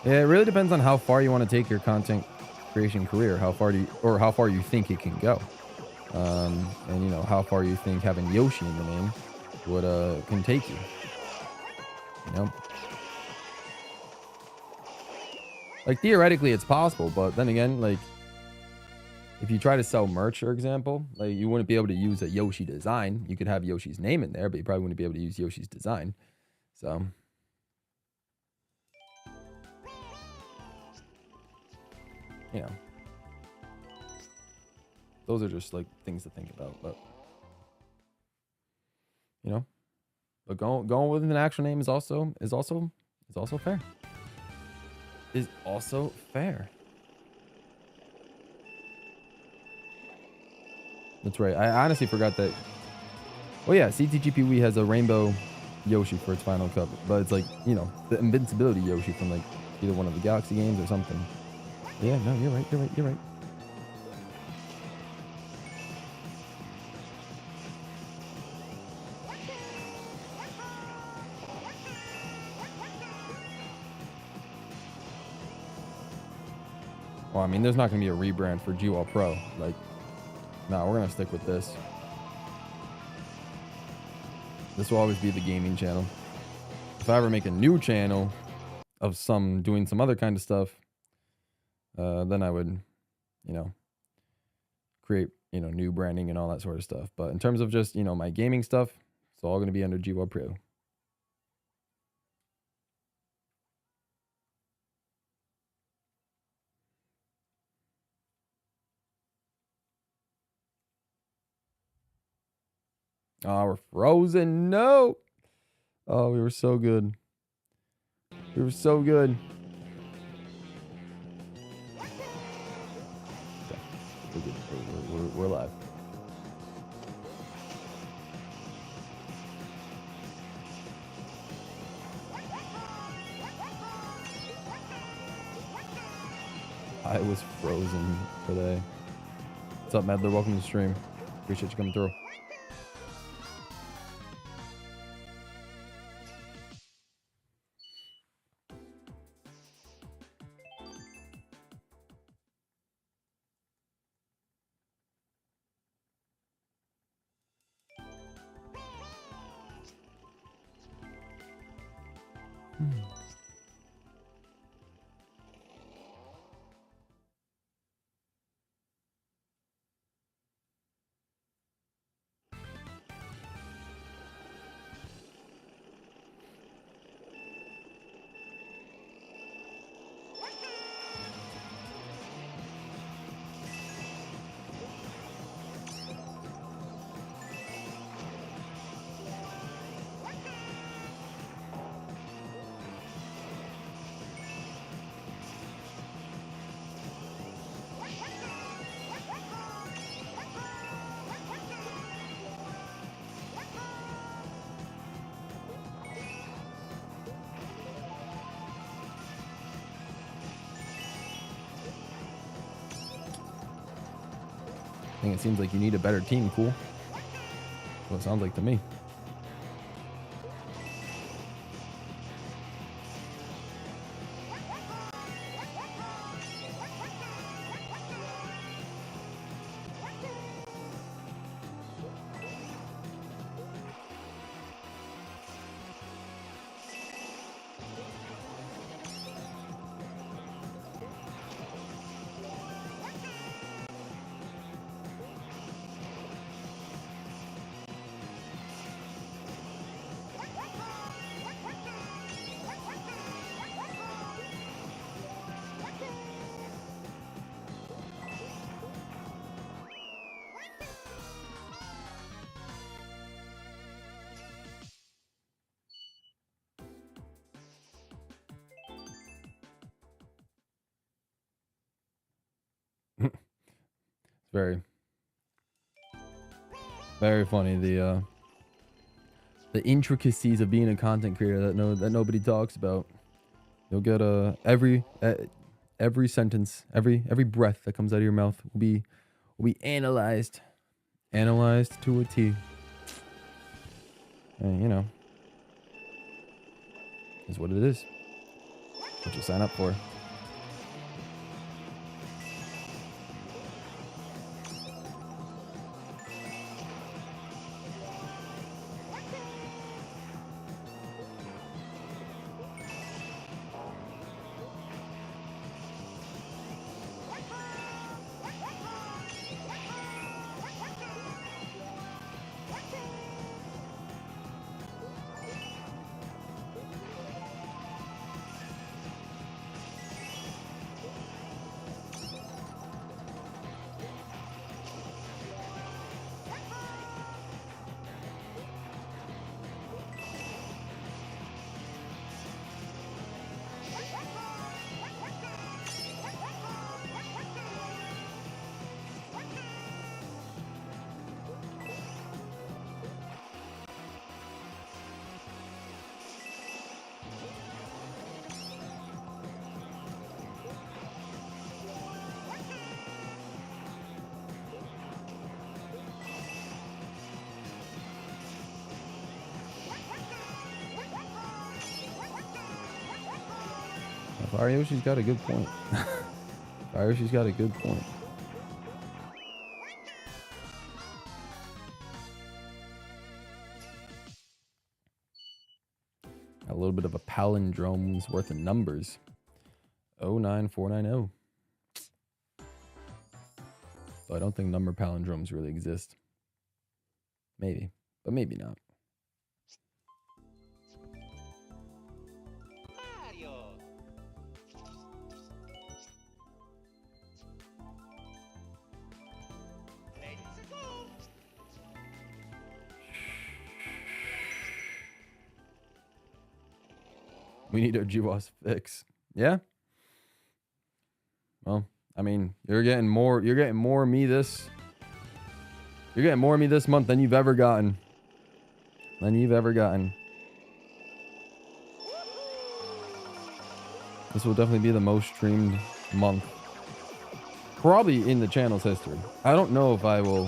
Yeah, it really depends on how far you want to take your content creation career, how far you think it can go. And how far you think having Yoshi in the name would can take you. Like theoretically it's possible, but then again, like if you try to sell merch, for example, like you wouldn't be able to use a Yoshi design. You could have Yoshi's name in there, but you probably wouldn't be able to use Yoshi's design. So those are just like things to think about, but but going with an actual name is also fair. Is also fair. That's right. I honestly forgot that. Oh yeah, CTGP Wii has a rainbow Yoshi for its final cup, but it's like the invincibility Yoshi from like either one of the Galaxy games or something. Yeah, no, you're right. Well, I mean, there's not going to be a rebrand for GWallPro. Like, no, we're going to stick with this. This will always be the gaming channel. If I ever make a new channel of doing some other kind of stuff, then I would, create, new branding and all that sort of stuff. But in terms of just, my gaming stuff, it's all going to be under GWallPro. Oh, we're frozen. No. Oh, we were so good. We were so good. Okay. We're good. We're live. I was frozen today. What's up, Medler? Welcome to the stream. Appreciate you coming through. I think it seems like you need a better team, cool. That's what it sounds like to me. Very, very funny. The the intricacies of being a content creator that nobody talks about. You'll get every sentence, every breath that comes out of your mouth will be analyzed to a T. And you know, is what it is. What you sign up for. Yoshi's got a good point. Yoshi's got a good point. A little bit of a palindrome's worth of numbers. 09490. So I don't think number palindromes really exist. Maybe, but maybe not. Mario. Let's go. We need our GWall's fix. Yeah. Well, I mean, you're getting more of me this. You're getting more of me this month than you've ever gotten. This will definitely be the most streamed month. Probably in the channel's history. I don't know if I will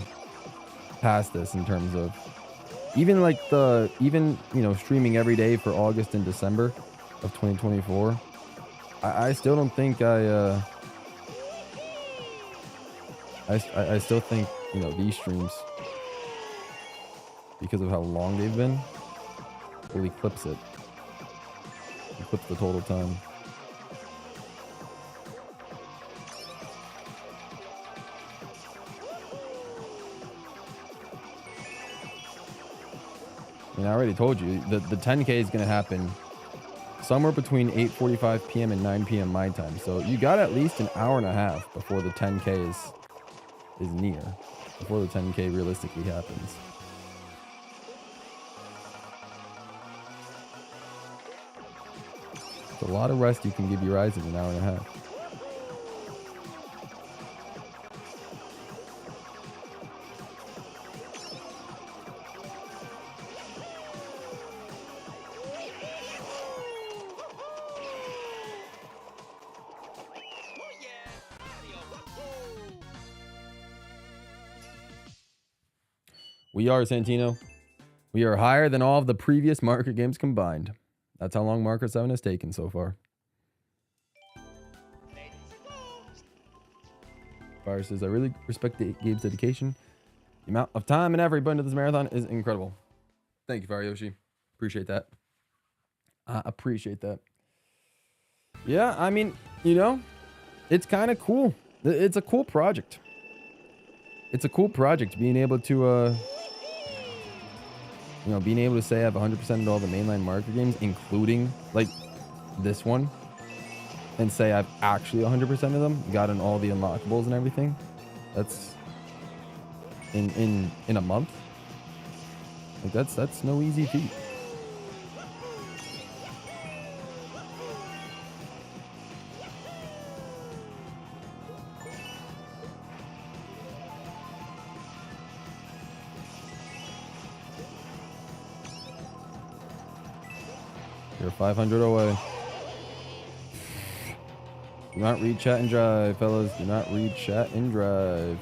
pass this in terms of even streaming every day for August and December of 2024. I still don't think I still think, these streams, because of how long they've been, will eclipse it. Eclipse the total time. I mean, I already told you that the 10K is going to happen somewhere between 8:45 p.m. and 9 p.m. my time. So you got at least an hour and a half before the 10K is near, before the 10K realistically happens. It's a lot of rest you can give your eyes in an hour and a half. We are, Santino. We are higher than all of the previous Mario Kart games combined. That's how long Mario Kart 7 has taken so far. Fire says, I really respect Gabe's dedication. The amount of time and effort he put into this marathon is incredible. Thank you, Fire Yoshi. Appreciate that. I appreciate that. Yeah, I mean, it's kind of cool. It's a cool project. It's a cool project being able to, being able to say I have 100% of all the mainline Mario Kart games, including like this one, and say I've actually 100% of them, gotten all the unlockables and everything. That's in a month. Like that's no easy feat. You're 500 away. Do not read chat and drive, fellas. Do not read chat and drive,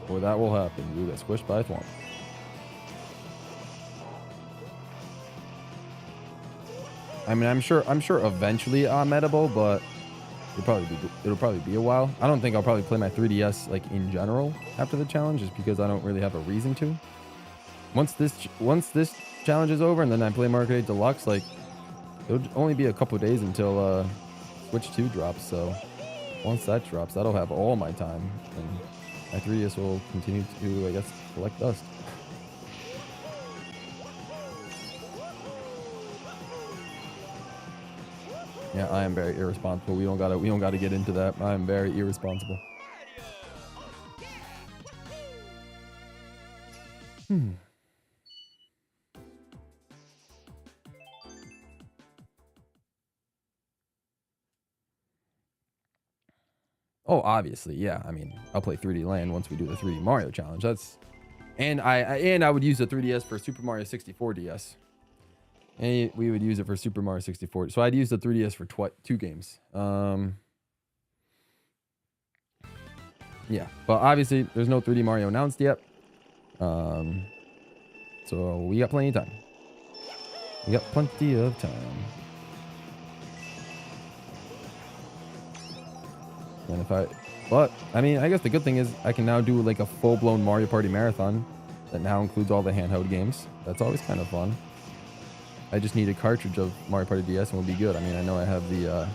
or that will happen. You get squished by a thwomp. I mean, I'm sure eventually I'm edible, but it'll probably be a while. I don't think I'll probably play my 3DS like in general after the challenge, just because I don't really have a reason to. Once this challenge is over and then I play Mario Kart 8 Deluxe, like it'll only be a couple days until Switch 2 drops. So once that drops, that'll have all my time, and my 3DS will continue to, I guess, collect dust. Yeah, I am very irresponsible. We don't gotta get into that. I am very irresponsible. Oh, obviously, yeah. I mean, I'll play 3D Land once we do the 3D Mario challenge. That's, and I would use the 3DS for Super Mario 64 DS. And we would use it for Super Mario 64. So I'd use the 3DS for 2 games. Yeah, but obviously there's no 3D Mario announced yet. So we got plenty of time. We got plenty of time. And but I mean, I guess the good thing is I can now do like a full-blown Mario Party marathon that now includes all the handheld games. That's always kind of fun. I just need a cartridge of Mario Party DS and we'll be good. I mean, I know I have the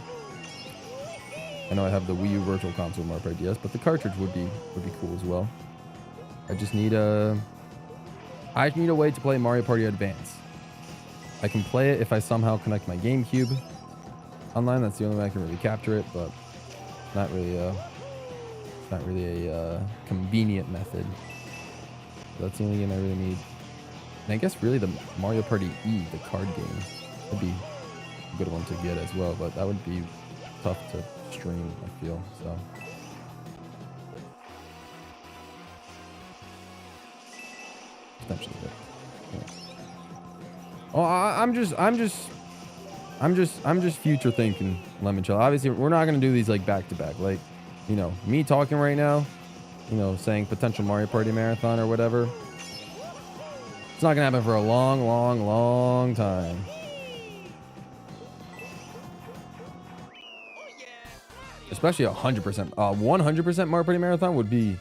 Wii U Virtual Console Mario Party DS, but the cartridge would be cool as well. I need a way to play Mario Party Advance. I can play it if I somehow connect my GameCube online. That's the only way I can really capture it, but not really a convenient method. That's the only game I really need. And I guess really the Mario Party E, the card game, would be a good one to get as well, but that would be tough to stream, I feel. So potentially good. Yeah. Oh, I'm just future thinking, Lemon Chill. Obviously, we're not gonna do these like back to back. Like, you know, me talking right now, you know, saying potential Mario Party marathon or whatever. It's not gonna happen for a long, long, long time. Especially 100%. 100% Mario Party marathon would be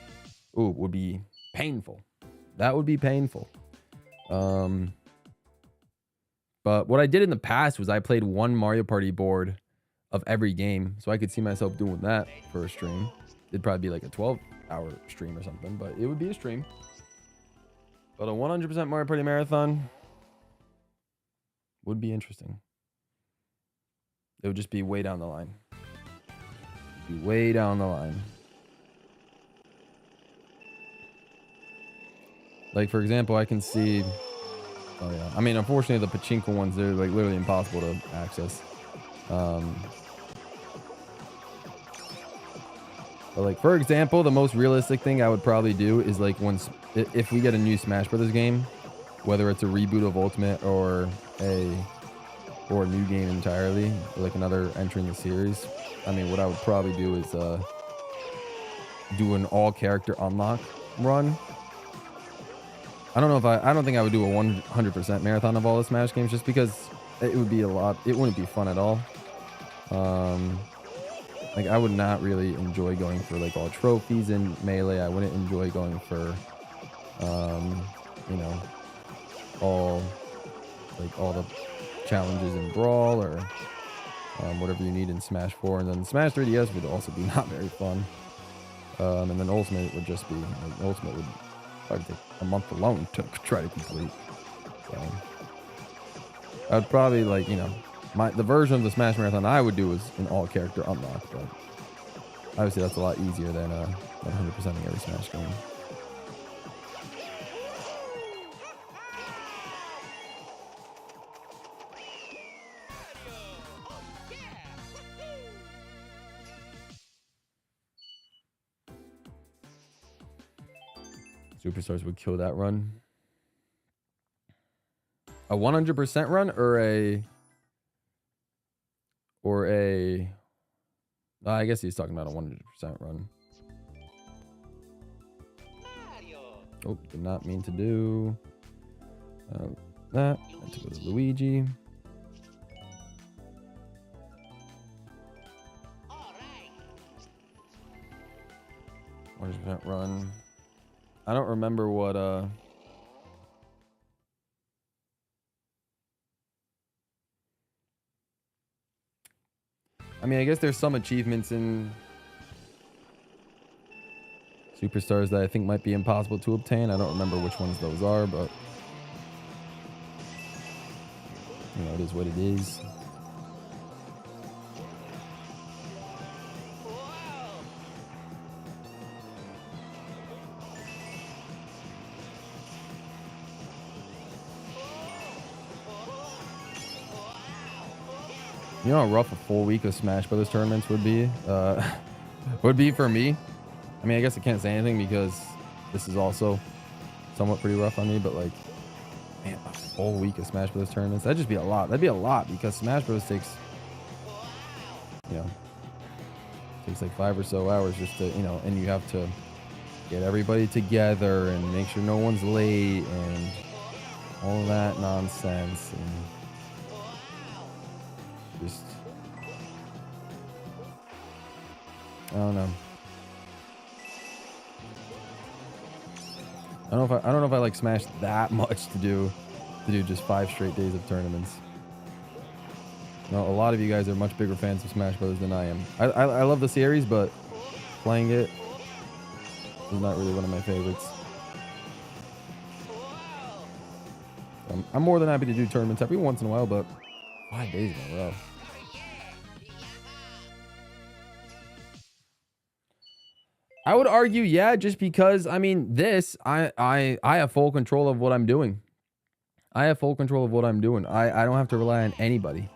painful. That would be painful. But what I did in the past was I played one Mario Party board of every game, so I could see myself doing that for a stream. It'd probably be like a 12-hour stream or something, but it would be a stream. But a 100% Mario Party marathon would be interesting. It would just be way down the line. Way down the line. Like, for example, I can see... Oh, yeah. I mean, unfortunately, the pachinko ones, they're like literally impossible to access. But like, for example, the most realistic thing I would probably do is like if we get a new Smash Brothers game, whether it's a reboot of Ultimate or a new game entirely, or like another entry in the series. I mean, what I would probably do is do an all character unlock run. I don't think I would do a 100% marathon of all the Smash games, just because it would be a lot. It wouldn't be fun at all. Like, I would not really enjoy going for like all trophies in Melee. I wouldn't enjoy going for you know, all the challenges in Brawl or whatever you need in Smash 4. And then Smash 3DS would also be not very fun. And then Ultimate would just be like, Ultimate would probably take a month alone to try to complete. So I'd probably, like, you know, the version of the Smash Marathon I would do is an all character unlock, but obviously that's a lot easier than 100%ing every Smash game. Superstars would kill that run. A 100% run or a or a... I guess he's talking about a 100% run. Mario. Oh, did not mean to do that. I took it to Luigi. All right. 100% run. I don't remember what I mean, I guess there's some achievements in Superstars that I think might be impossible to obtain. I don't remember which ones those are, but you know, it is what it is. You know how rough a full week of Smash Brothers tournaments would be? Would be for me. I mean, I guess I can't say anything because this is also somewhat pretty rough on me, but like, man, a full week of Smash Brothers tournaments, that'd just be a lot. That'd be a lot because Smash Bros takes, you know, takes like 5 or so hours just to, you know, and you have to get everybody together and make sure no one's late and all that nonsense and just, I don't know. I don't know if I like Smash that much to do just 5 straight days of tournaments. No, a lot of you guys are much bigger fans of Smash Brothers than I am. I love the series, but playing it is not really one of my favorites. I'm more than happy to do tournaments every once in a while, but 5 days in a row. I would argue, yeah, just because, I mean, this, I have full control of what I'm doing. I have full control of what I'm doing. I don't have to rely on anybody.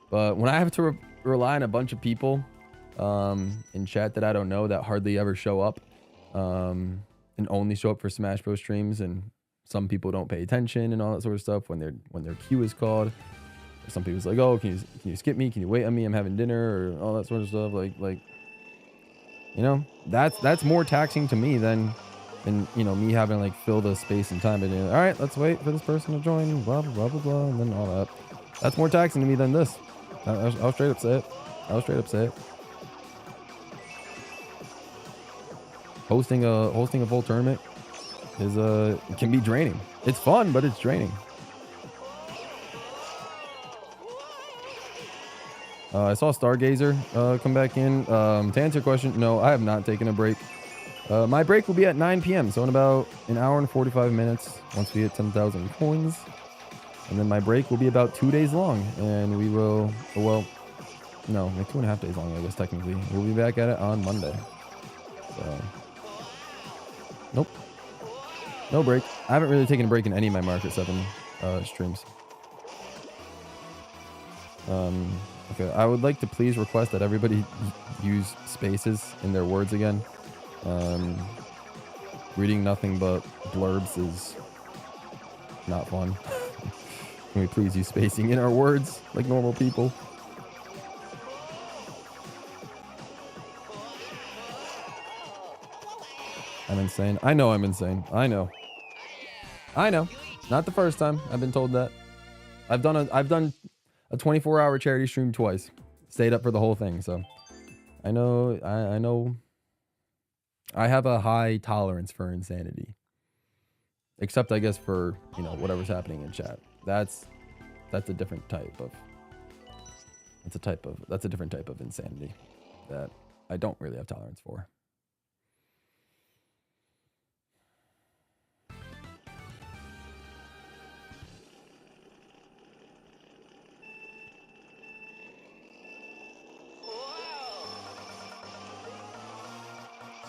But when I have to rely on a bunch of people in chat that I don't know, that hardly ever show up, and only show up for Smash Bros streams, and some people don't pay attention and all that sort of stuff when their queue is called. Some people's like, oh, can you skip me? Can you wait on me? I'm having dinner, or all that sort of stuff. Like, you know, that's more taxing to me than you know, me having to like fill the space and time and all right, let's wait for this person to join, blah blah blah blah blah, and then all that. That's more taxing to me than this. I'll straight up say it. I'll straight up say it. Hosting a full tournament is it can be draining. It's fun, but it's draining. I saw Stargazer come back in. To answer your question, no, I have not taken a break. My break will be at 9 p.m. So in about an hour and 45 minutes, once we hit 10,000 coins. And then my break will be about 2 days long. And we will, well, no, like 2.5 days long, I guess, technically. We'll be back at it on Monday. So, nope. No break. I haven't really taken a break in any of my Mario Kart 7 streams. Okay, I would like to please request that everybody use spaces in their words again. Reading nothing but blurbs is not fun. Can we please use spacing in our words like normal people? I'm insane. I know I'm insane. I know. Not the first time I've been told that. I've done a 24-hour charity stream twice. Stayed up for the whole thing, so I know I have a high tolerance for insanity. Except I guess for, you know, whatever's happening in chat. That's a different type of that's a different type of insanity that I don't really have tolerance for.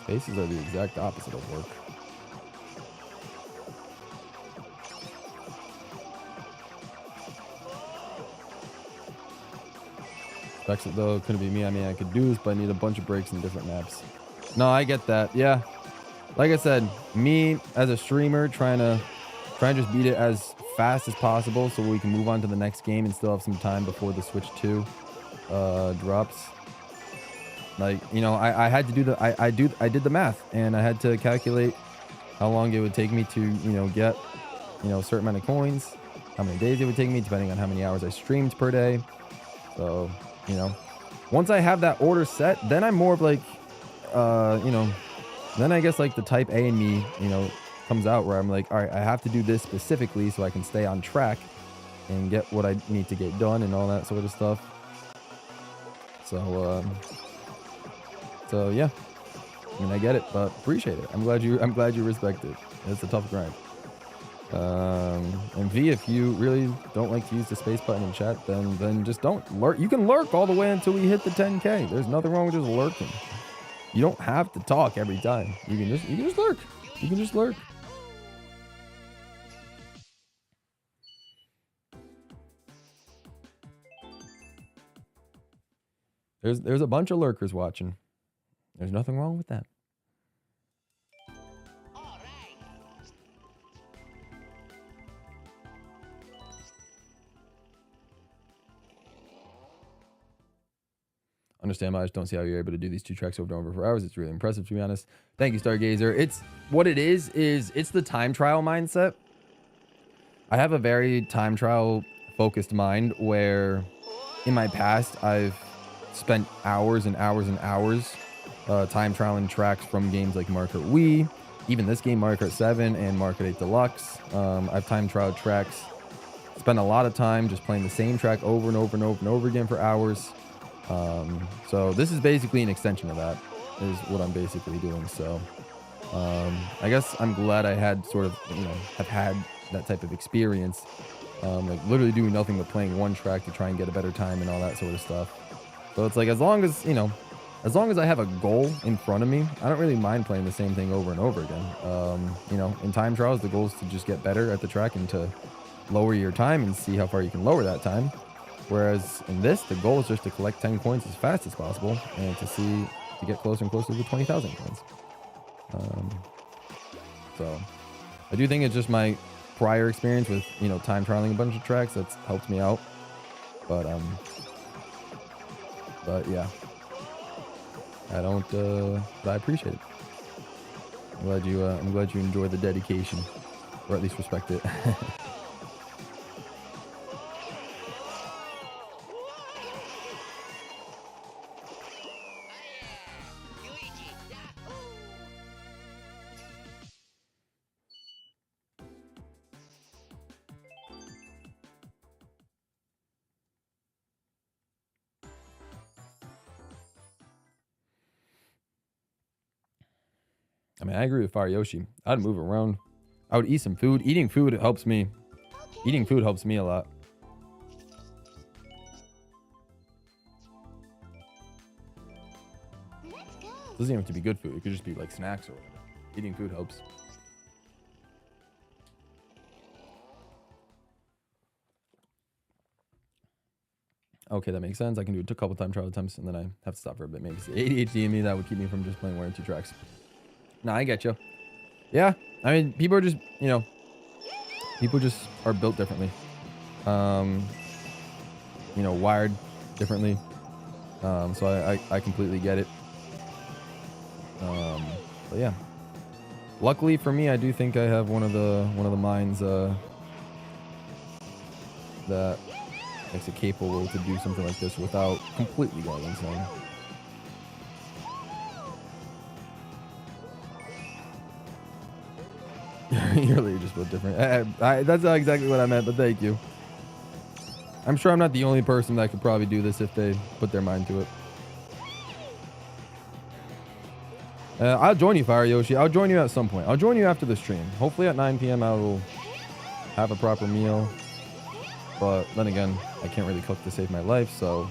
Spaces are the exact opposite of work. Brexit though couldn't be me. I mean, I could do this, but I need a bunch of breaks in different maps. No, I get that. Yeah, like I said, me as a streamer trying to just beat it as fast as possible so we can move on to the next game and still have some time before the Switch 2. drops. Like, you know, I had to do the I did the math, and I had to calculate how long it would take me to, you know, get, you know, a certain amount of coins, how many days it would take me depending on how many hours I streamed per day. So, you know, once I have that order set, then I'm more of like, you know, then I guess like the type A in me, you know, comes out where I'm like, all right, I have to do this specifically so I can stay on track and get what I need to get done and all that sort of stuff. So yeah, I mean, I get it, but appreciate it. I'm glad you respect it. It's a tough grind. And V, if you really don't like to use the space button in chat, then just don't lurk. You can lurk all the way until we hit the 10K. There's nothing wrong with just lurking. You don't have to talk every time. You can just lurk. You can just lurk. There's a bunch of lurkers watching. There's nothing wrong with that. Understand, I just don't see how you're able to do these 2 tracks over and over for hours. It's really impressive, to be honest. Thank you, Stargazer. It's what it is it's the time trial mindset. I have a very time trial focused mind where in my past I've spent hours and hours and hours time trialing tracks from games like Mario Kart Wii, even this game Mario Kart 7 and Mario Kart 8 Deluxe. I've time trialed tracks, spent a lot of time just playing the same track over and over and over and over again for hours. So this is basically an extension of that, is what I'm basically doing. So I guess I'm glad I had sort of, you know, have had that type of experience, like literally doing nothing but playing one track to try and get a better time and all that sort of stuff. So it's like, as long as, you know, as long as I have a goal in front of me, I don't really mind playing the same thing over and over again. You know, in time trials, the goal is to just get better at the track and to lower your time and see how far you can lower that time. Whereas in this, the goal is just to collect 10 coins as fast as possible and to get closer and closer to 20,000 coins. So I do think it's just my prior experience with, you know, time trialing a bunch of tracks that's helped me out. But yeah, but I appreciate it. I'm glad you enjoy the dedication, or at least respect it. I mean, I agree with Fire Yoshi. I'd move around. I would eat some food. Eating food helps me. Eating food helps me a lot. It doesn't even have to be good food. It could just be like snacks or whatever. Eating food helps. Okay, that makes sense. I can do it a couple time trial attempts and then I have to stop for a bit. Maybe it's the ADHD in me that would keep me from just playing one or two tracks. Nah, I get you. Yeah, I mean, people are just, you know, people just are built differently. You know, wired differently. So I completely get it. But yeah. Luckily for me, I do think I have one of the minds that makes it capable to do something like this without completely going insane. You're really just built different. That's not exactly what I meant, but thank you. I'm sure I'm not the only person that could probably do this if they put their mind to it. I'll join you, Fire Yoshi. I'll join you at some point. I'll join you after the stream. Hopefully at 9 p.m. I will have a proper meal. But then again, I can't really cook to save my life, so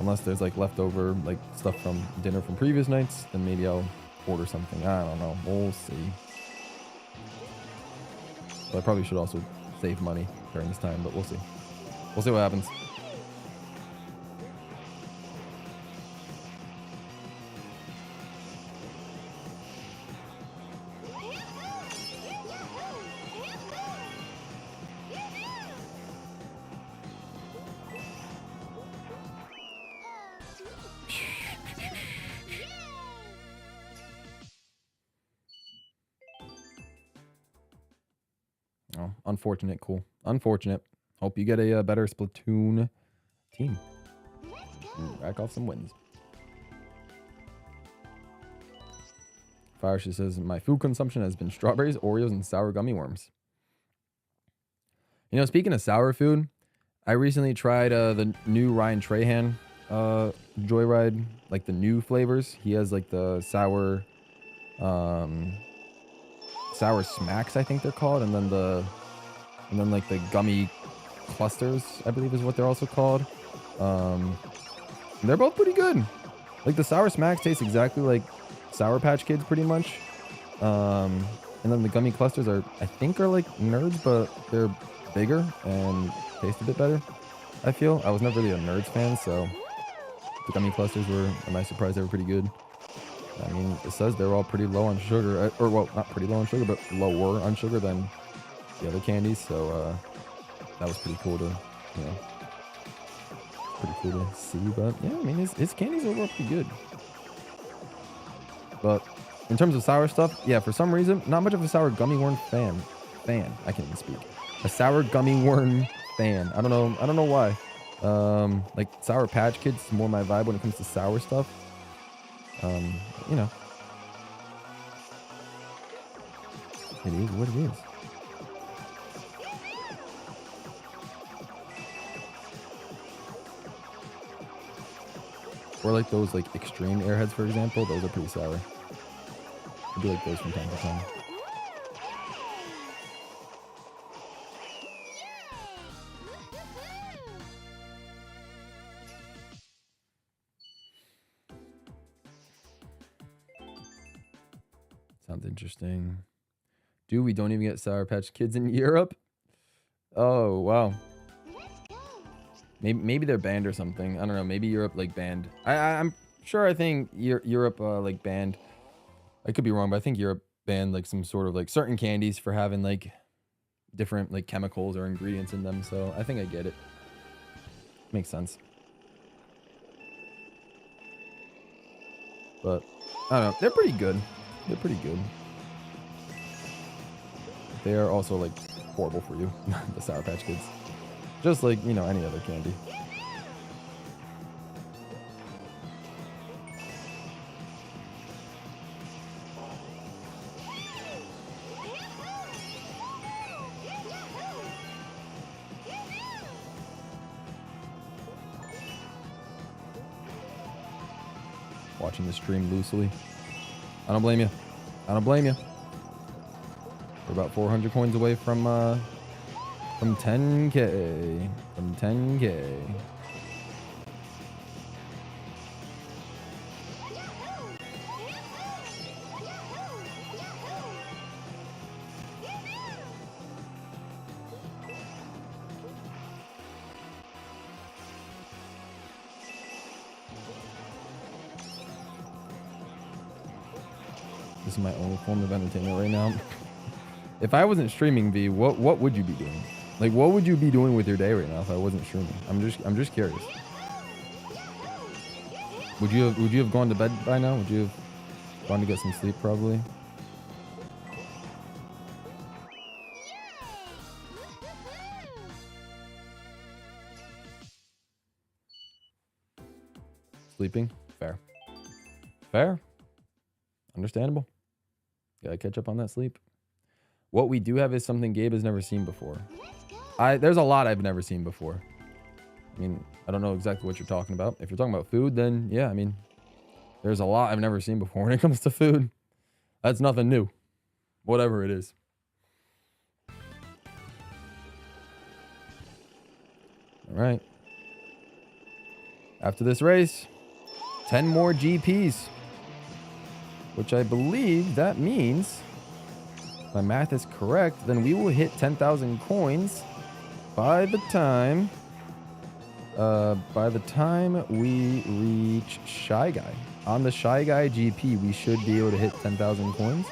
unless there's like leftover like stuff from dinner from previous nights, then maybe I'll order something. I don't know. We'll see. But I probably should also save money during this time, but we'll see. We'll see what happens. Oh, unfortunate. Cool. Unfortunate. Hope you get a better Splatoon team. Rack off some wins. Fireshi says, my food consumption has been strawberries, Oreos, and sour gummy worms. You know, speaking of sour food, I recently tried the new Ryan Trahan Joyride, like the new flavors. He has like the sour smacks, I think they're called, and then like the gummy clusters, I believe is what they're also called. They're both pretty good. Like the sour smacks taste exactly like Sour Patch Kids pretty much. And then the gummy clusters are like Nerds, but they're bigger and taste a bit better, I feel. I was never really a Nerds fan, so the gummy clusters were a nice surprise. They were pretty good. I mean, it says they're all pretty low on sugar, or well, not pretty low on sugar, but lower on sugar than the other candies. So that was pretty cool to, you know, pretty cool to see. But yeah, I mean, his candies overall pretty good. But in terms of sour stuff, yeah, for some reason, not much of a sour gummy worm fan. I can't even speak. A sour gummy worm fan. I don't know why. Like Sour Patch Kids is more my vibe when it comes to sour stuff. You know, it is what it is. Or like those like extreme airheads, for example, those are pretty sour. I do like those from time to time. Sounds interesting. Dude, we don't even get Sour Patch Kids in Europe? Oh, wow. Maybe they're banned or something. I don't know. Maybe Europe like banned. I'm sure. I think Europe like banned. I could be wrong, but I think Europe banned like some sort of like certain candies for having like different like chemicals or ingredients in them. So I think I get it. Makes sense. But I don't know. They're pretty good. They're pretty good. They are also like horrible for you, the Sour Patch Kids. Just like, you know, any other candy. Watching the stream loosely. I don't blame you. I don't blame you. We're about 400 coins away from 10K. From 10K. This is my only form of entertainment right now. If I wasn't streaming, V, what would you be doing? Like, what would you be doing with your day right now if I wasn't streaming? I'm just curious. Would you have gone to bed by now? Would you have gone to get some sleep probably? Sleeping? Fair. Fair. Understandable. Gotta catch up on that sleep. What we do have is something Gabe has never seen before. There's a lot I've never seen before. I mean, I don't know exactly what you're talking about. If you're talking about food, then yeah, I mean, there's a lot I've never seen before when it comes to food. That's nothing new. Whatever it is. All right. After this race, 10 more GPs. Which I believe that means, if my math is correct, then we will hit 10,000 coins by the time we reach Shy Guy. On the Shy Guy GP, we should be able to hit 10,000 coins.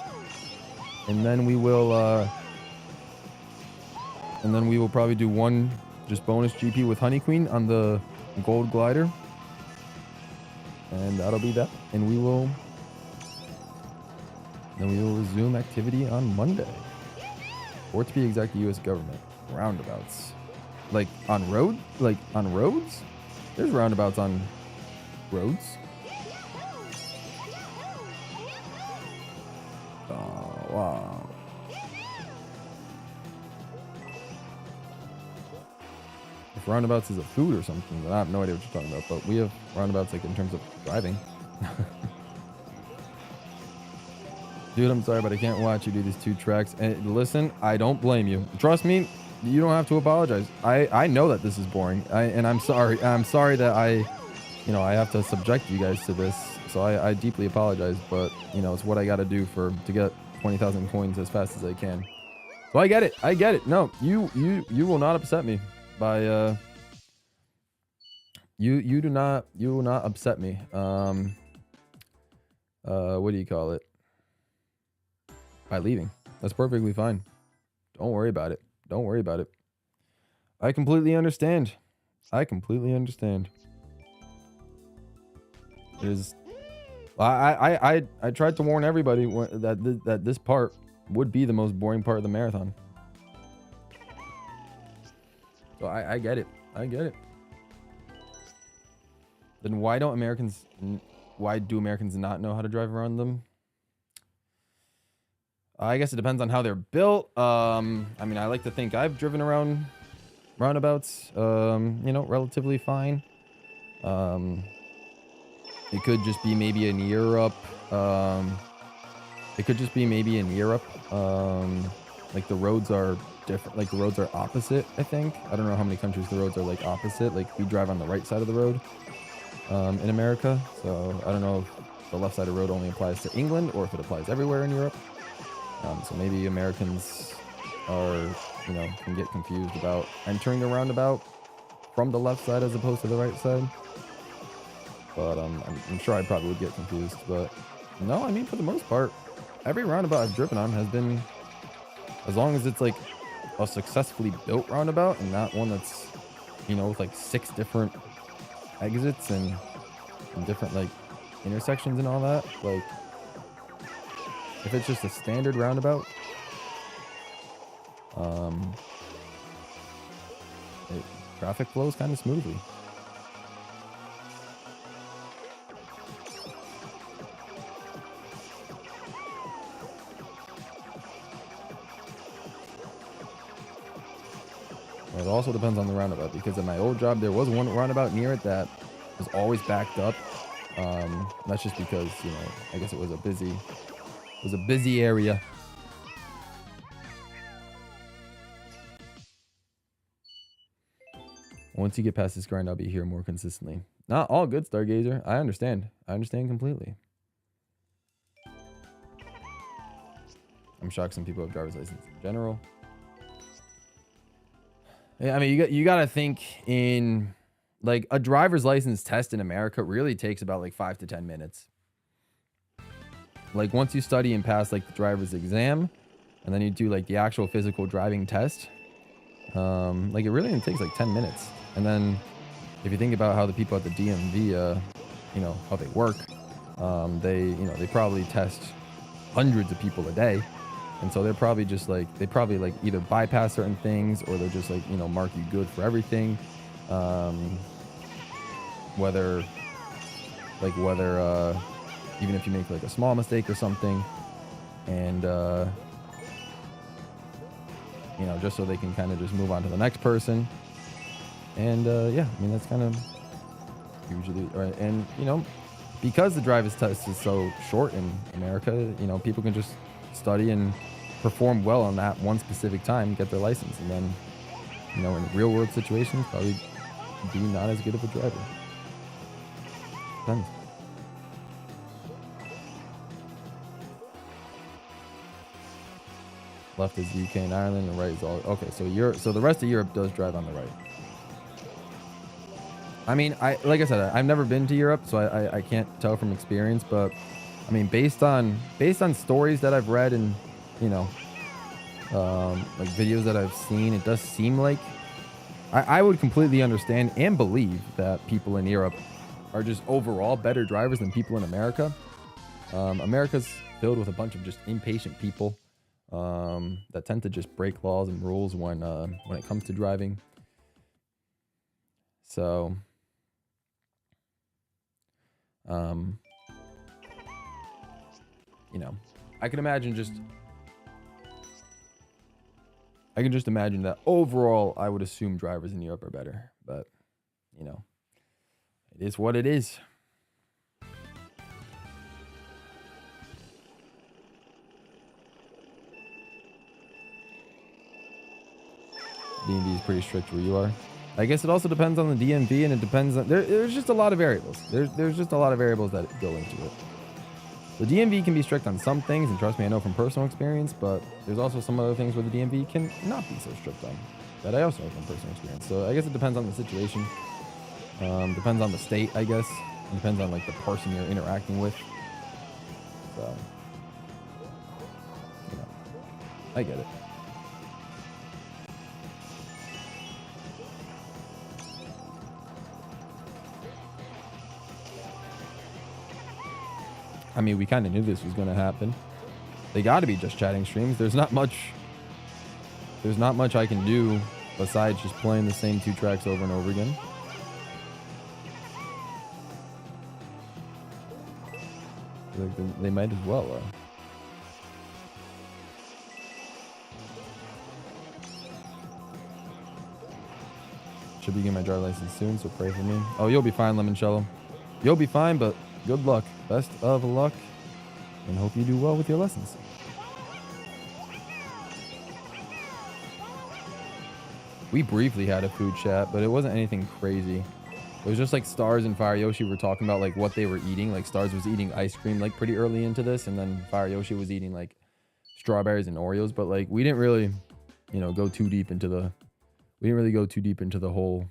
And then we will probably do one just bonus GP with Honey Queen on the Gold Glider. And that'll be that. And we will resume activity on Monday. Or to be exact, the U.S. government. Roundabouts. Like on road? Like on roads? There's roundabouts on roads. Oh, wow. If roundabouts is a food or something, then I have no idea what you're talking about. But we have roundabouts like in terms of driving. Dude, I'm sorry, but I can't watch you do these 2 tracks. And listen, I don't blame you. Trust me, you don't have to apologize. I know that this is boring. And I'm sorry. I'm sorry that I have to subject you guys to this. So I deeply apologize, but it's what I got to do to get 20,000 coins as fast as I can. So I get it. I get it. No, you will not upset me by you will not upset me. What do you call it? By leaving. That's perfectly fine. Don't worry about it. Don't worry about it. I completely understand. I completely understand. It is. I tried to warn everybody that this part would be the most boring part of the marathon. So I get it. I get it. Then why do Americans not know how to drive around them? I guess it depends on how they're built. I mean, I like to think I've driven around roundabouts, relatively fine. It could just be maybe in Europe. Like the roads are different. Like the roads are opposite, I think. I don't know how many countries the roads are like opposite. Like we drive on the right side of the road in America. So I don't know if the left side of the road only applies to England or if it applies everywhere in Europe. So maybe Americans can get confused about entering the roundabout from the left side as opposed to the right side. But I'm sure I probably would get confused. But no, I mean, for the most part, every roundabout I've driven on has been, as long as it's like a successfully built roundabout and not one that's, with like 6 different exits and different like intersections and all that. Like, if it's just a standard roundabout, traffic flows kind of smoothly. It also depends on the roundabout, because at my old job there was one roundabout near it that was always backed up. That's just because I guess it was a busy area. Once you get past this grind, I'll be here more consistently. Not all good, Stargazer. I understand. I understand completely. I'm shocked some people have driver's license in general. Yeah, I mean, you got to think in like a driver's license test in America really takes about like 5 to 10 minutes. Like once you study and pass like the driver's exam, and then you do like the actual physical driving test, like it really only takes like 10 minutes. And then if you think about how the people at the DMV, how they work, they probably test hundreds of people a day. And so they're probably just like, either bypass certain things, or they're just like, mark you good for everything. Whether even if you make like a small mistake or something, and just so they can kind of just move on to the next person. And yeah, I mean, that's kind of usually right. And because the driver's test is so short in America, people can just study and perform well on that one specific time, get their license, and then in real world situations probably be not as good of a driver. Depends. Left is UK and Ireland, and right is all okay. So the rest of Europe does drive on the right. I mean, like I said, I've never been to Europe, so I can't tell from experience. But I mean, based on stories that I've read and like videos that I've seen, it does seem like I would completely understand and believe that people in Europe are just overall better drivers than people in America. America's filled with a bunch of just impatient people. that tend to just break laws and rules when it comes to driving. So, you know, I can just imagine that overall, I would assume drivers in Europe are better, but you know, it is what it is. DMV is pretty strict where you are. I guess it also depends on the DMV, and it depends on there's just a lot of variables. There's just a lot of variables that go into it. The DMV can be strict on some things, and trust me, I know from personal experience, but there's also some other things where the DMV can not be so strict on that I also know from personal experience. So I guess it depends on the situation. Depends on the state, I guess. It depends on like the person you're interacting with. So, you know, I get it. I mean, we kind of knew this was going to happen. They got to be just chatting streams. There's not much I can do besides just playing the same 2 tracks over and over again. Like they might as well. Should be getting my driver's license soon, so pray for me. Oh, you'll be fine, Limoncello. You'll be fine, but good luck. Best of luck, and hope you do well with your lessons. We briefly had a food chat, but it wasn't anything crazy. It was just like Stars and Fire Yoshi were talking about like what they were eating. Like Stars was eating ice cream like pretty early into this, and then Fire Yoshi was eating like strawberries and Oreos. But like we didn't really, you know, go too deep into the. We didn't really go too deep into the whole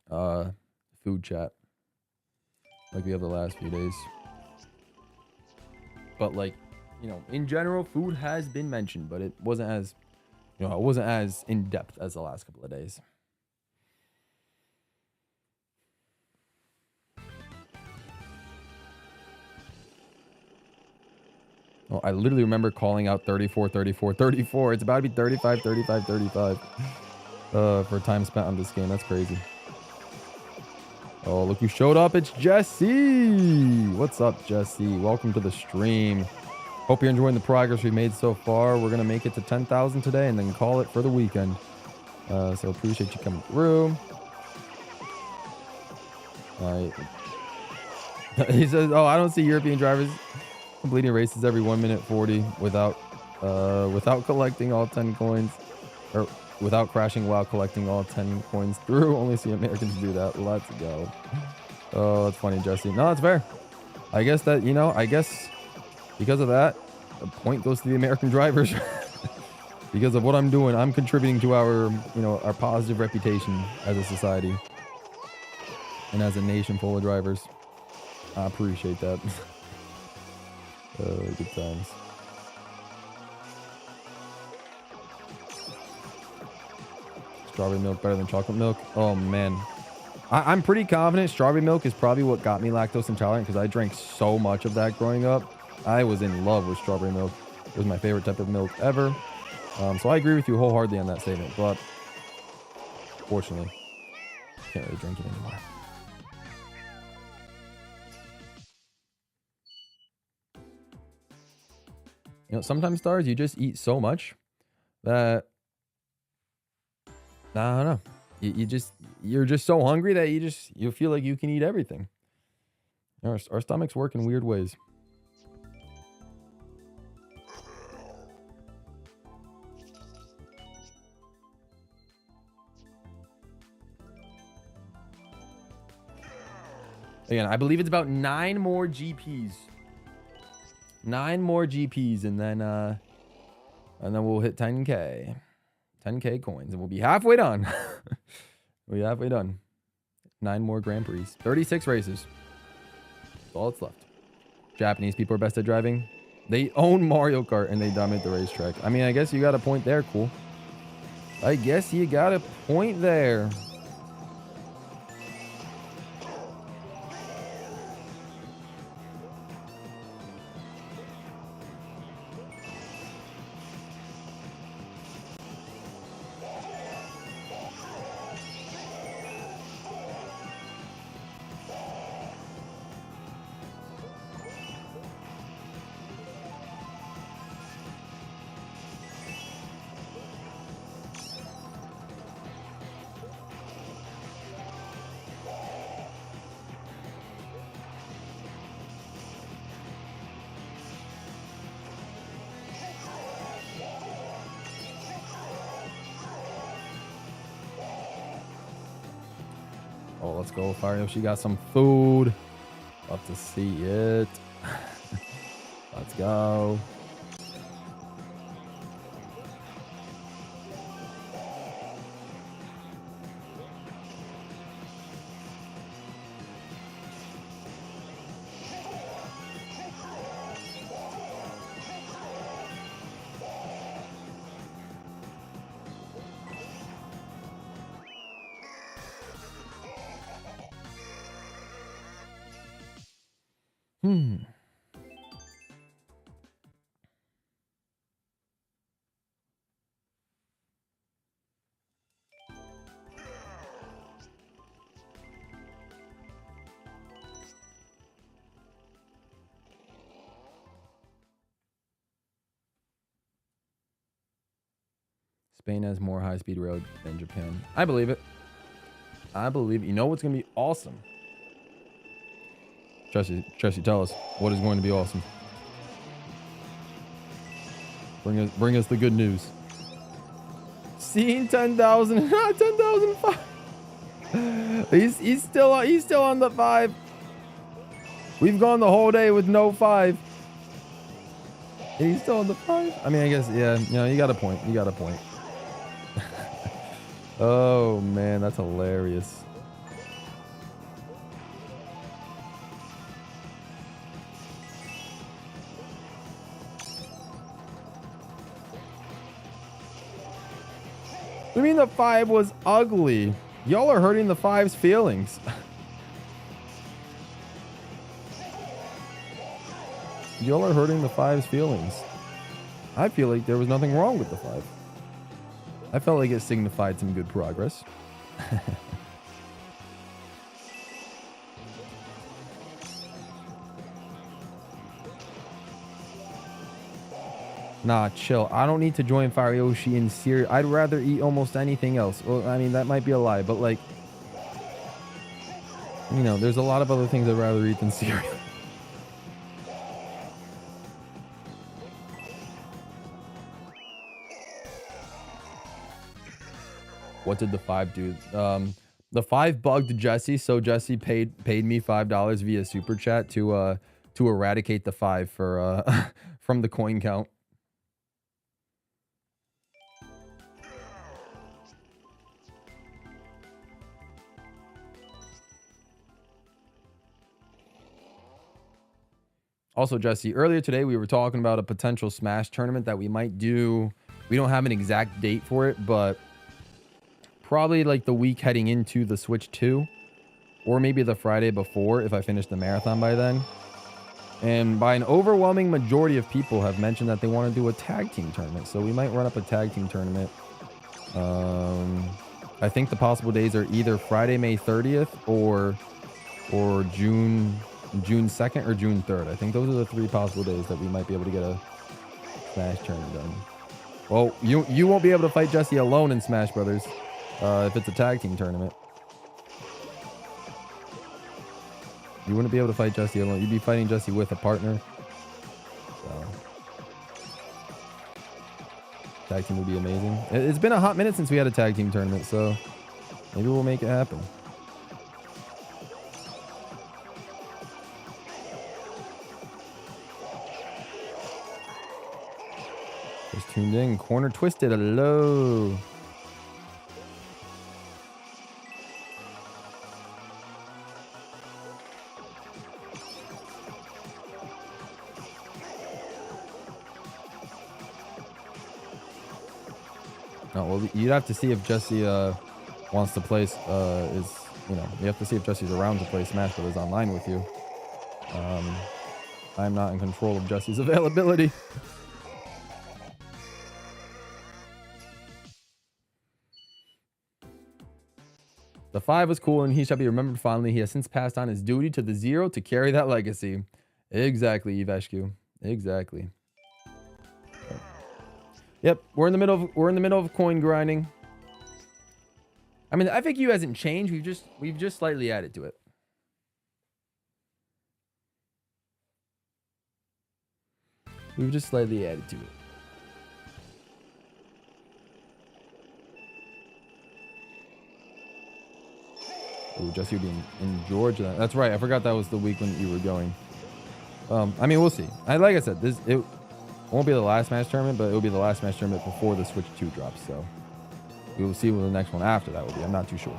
food chat like we have the last few days. But like, you know, in general, food has been mentioned, but it wasn't as, you know, it wasn't as in depth as the last couple of days. Oh, I literally remember calling out 34, 34, 34. It's about to be 35, 35, 35 for time spent on this game. That's crazy. Oh, look who showed up. It's Jesse. What's up, Jesse? Welcome to the stream. Hope you're enjoying the progress we've made so far. We're going to make it to 10,000 today and then call it for the weekend. So appreciate you coming through. All right. He says, oh, I don't see European drivers completing races every 1 minute 40 without collecting all 10 coins, or without crashing while collecting all 10 coins through. Only see Americans do that. Let's go. Oh, that's funny, Jesse. No, that's fair. I guess that, you know, I guess because of that, the point goes to the American drivers. Because of what I'm doing, I'm contributing to our, you know, our positive reputation as a society and as a nation full of drivers. I appreciate that. Good times. Strawberry milk better than chocolate milk? Oh, man. I'm pretty confident strawberry milk is probably what got me lactose intolerant, because I drank so much of that growing up. I was in love with strawberry milk. It was my favorite type of milk ever. So I agree with you wholeheartedly on that statement, but fortunately, can't really drink it anymore. You know, sometimes, Stars, you just eat so much that, I don't know. You're just so hungry that you feel like you can eat everything. Our stomachs work in weird ways. Again, I believe it's about 9 more GPs. 9 more GPs, and then we'll hit 10K. 10K coins, and we'll be halfway done. We'll be halfway done. 9 more Grand Prix. 36 races. That's all that's left. Japanese people are best at driving. They own Mario Kart, and they dominate the racetrack. I mean, I guess you got a point there. Cool. I guess you got a point there. Oh, let's go, Fire Yoshi. Got some food. Love to see it. Let's go. Spain has more high-speed rail than Japan. I believe it. I believe it. You know what's going to be awesome? Jesse, tell us what is going to be awesome. Bring us the good news. Seeing 10,000, 10,005. He's still on the 5. We've gone the whole day with no 5. And he's still on the 5. I mean, I guess, yeah, you know, you got a point. You got a point. Oh man, that's hilarious. What do you mean the 5 was ugly? Y'all are hurting the 5's feelings. Y'all are hurting the 5's feelings. I feel like there was nothing wrong with the 5. I felt like it signified some good progress. Nah, chill. I don't need to join Fire Yoshi in cereal. I'd rather eat almost anything else. Well, I mean, that might be a lie, but like, you know, there's a lot of other things I'd rather eat than cereal. What did the 5 do? The 5 bugged Jesse, so Jesse paid me $5 via super chat to eradicate the 5 for from the coin count. Also, Jesse, earlier today we were talking about a potential Smash tournament that we might do. We don't have an exact date for it, but probably like the week heading into the Switch 2, or maybe the Friday before if I finish the marathon by then. And by an overwhelming majority of people have mentioned that they want to do a tag team tournament, so we might run up a tag team tournament. I think the possible days are either Friday, May 30th, or June 2nd or June 3rd. I think those are the 3 possible days that we might be able to get a Smash tournament done. Well, you won't be able to fight Jesse alone in Smash Brothers if it's a tag team tournament. You wouldn't be able to fight Jesse alone. You'd be fighting Jesse with a partner. So tag team would be amazing. It's been a hot minute since we had a tag team tournament, so maybe we'll make it happen. Just tuned in. Corner Twisted. Hello. No, well, you'd have to see if Jesse wants to play. You have to see if Jesse's around to play Smash Brothers online with you. I'm not in control of Jesse's availability. The 5 was cool, and he shall be remembered fondly. He has since passed on his duty to the 0 to carry that legacy. Exactly, Eveshku. Exactly. Yep, we're in the middle of coin grinding. I mean, the FAQ hasn't changed. We've just slightly added to it. We've just slightly added to it. Ooh, Jesse will be in Georgia. That's right. I forgot that was the week when you were going. I mean, we'll see. Like I said, it won't be the last Smash tournament, but it will be the last Smash tournament before the Switch 2 drops. So we will see what the next one after that will be. I'm not too sure.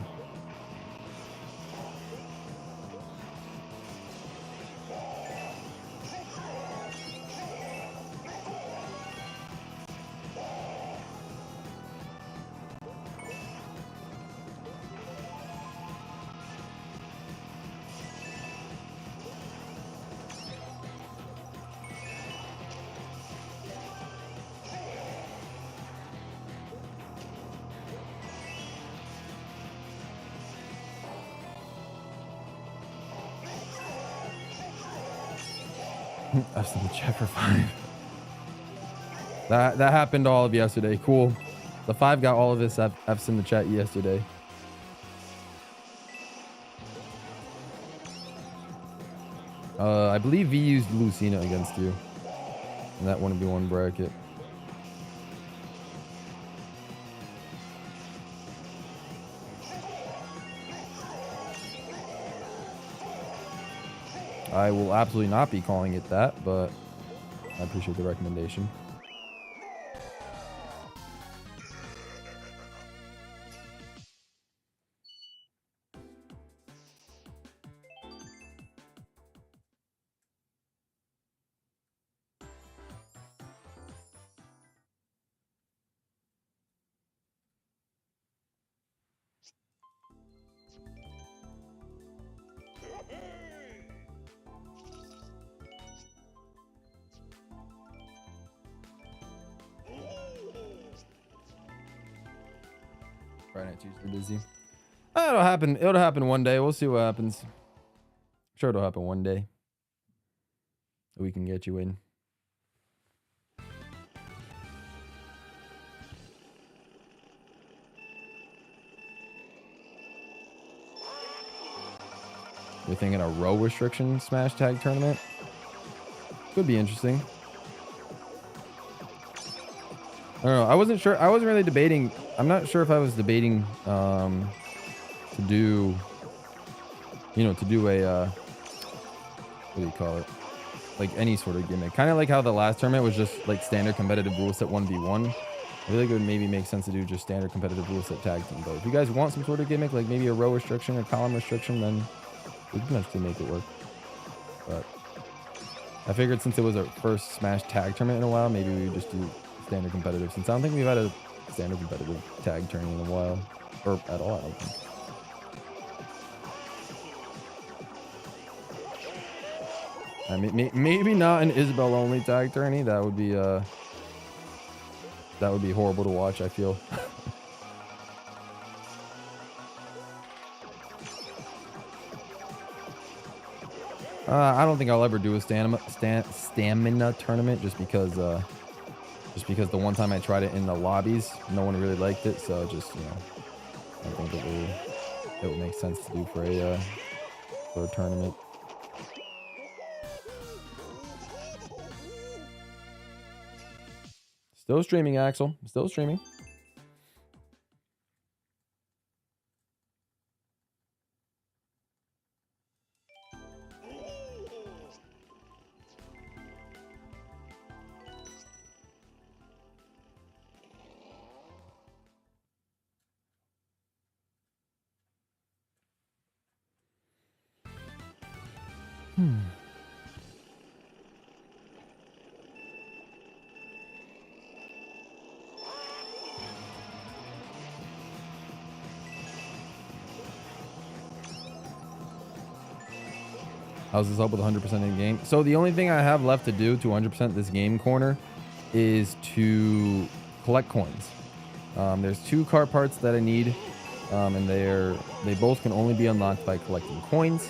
Us in the chat for 5. That happened all of yesterday. Cool. The 5 got all of his F's in the chat yesterday. I believe V used Lucina against you in that 1v1 bracket. I will absolutely not be calling it that, but I appreciate the recommendation. Friday night, Tuesday, busy. It'll happen. It'll happen one day. We'll see what happens. I'm sure it'll happen one day. We can get you in. You're thinking a row restriction Smash Tag tournament? Could be interesting. I don't know. I wasn't sure. I wasn't really debating. I'm not sure if I was debating to do, to do a, what do you call it? Like any sort of gimmick. Kind of like how the last tournament was just like standard competitive rule set 1v1. I feel like it would maybe make sense to do just standard competitive rule set tag team. But if you guys want some sort of gimmick, like maybe a row restriction or column restriction, then we can actually make it work. But I figured since it was our first Smash tag tournament in a while, maybe we would just do standard competitive, since I don't think we've had a standard competitive tag tournament in a while, or at all, I don't think. I mean, maybe not an Isabel only tag tourney. That would be horrible to watch, I feel. I don't think I'll ever do a stamina tournament, just because the one time I tried it in the lobbies, no one really liked it. So just, I don't think it would make sense to do for a tournament. Still streaming, Axel. Still streaming. How's this up with 100% in game? So the only thing I have left to do to 100% this game corner is to collect coins. There's 2 cart parts that I need, and they both can only be unlocked by collecting coins.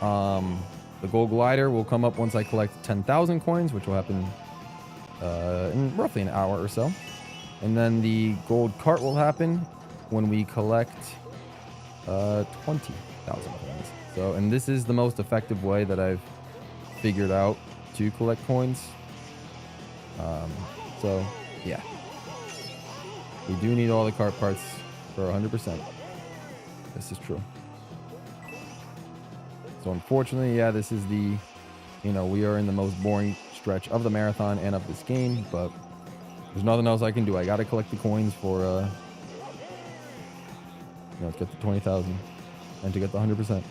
The gold glider will come up once I collect 10,000 coins, which will happen in roughly an hour or so. And then the gold cart will happen when we collect 20,000 coins. So, and this is the most effective way that I've figured out to collect coins. So yeah, we do need all the cart parts for 100%. This is true. So unfortunately, yeah, this is the, you know, we are in the most boring stretch of the marathon and of this game, but there's nothing else I can do. I gotta collect the coins for, you know, to get the 20,000 and to get the 100%.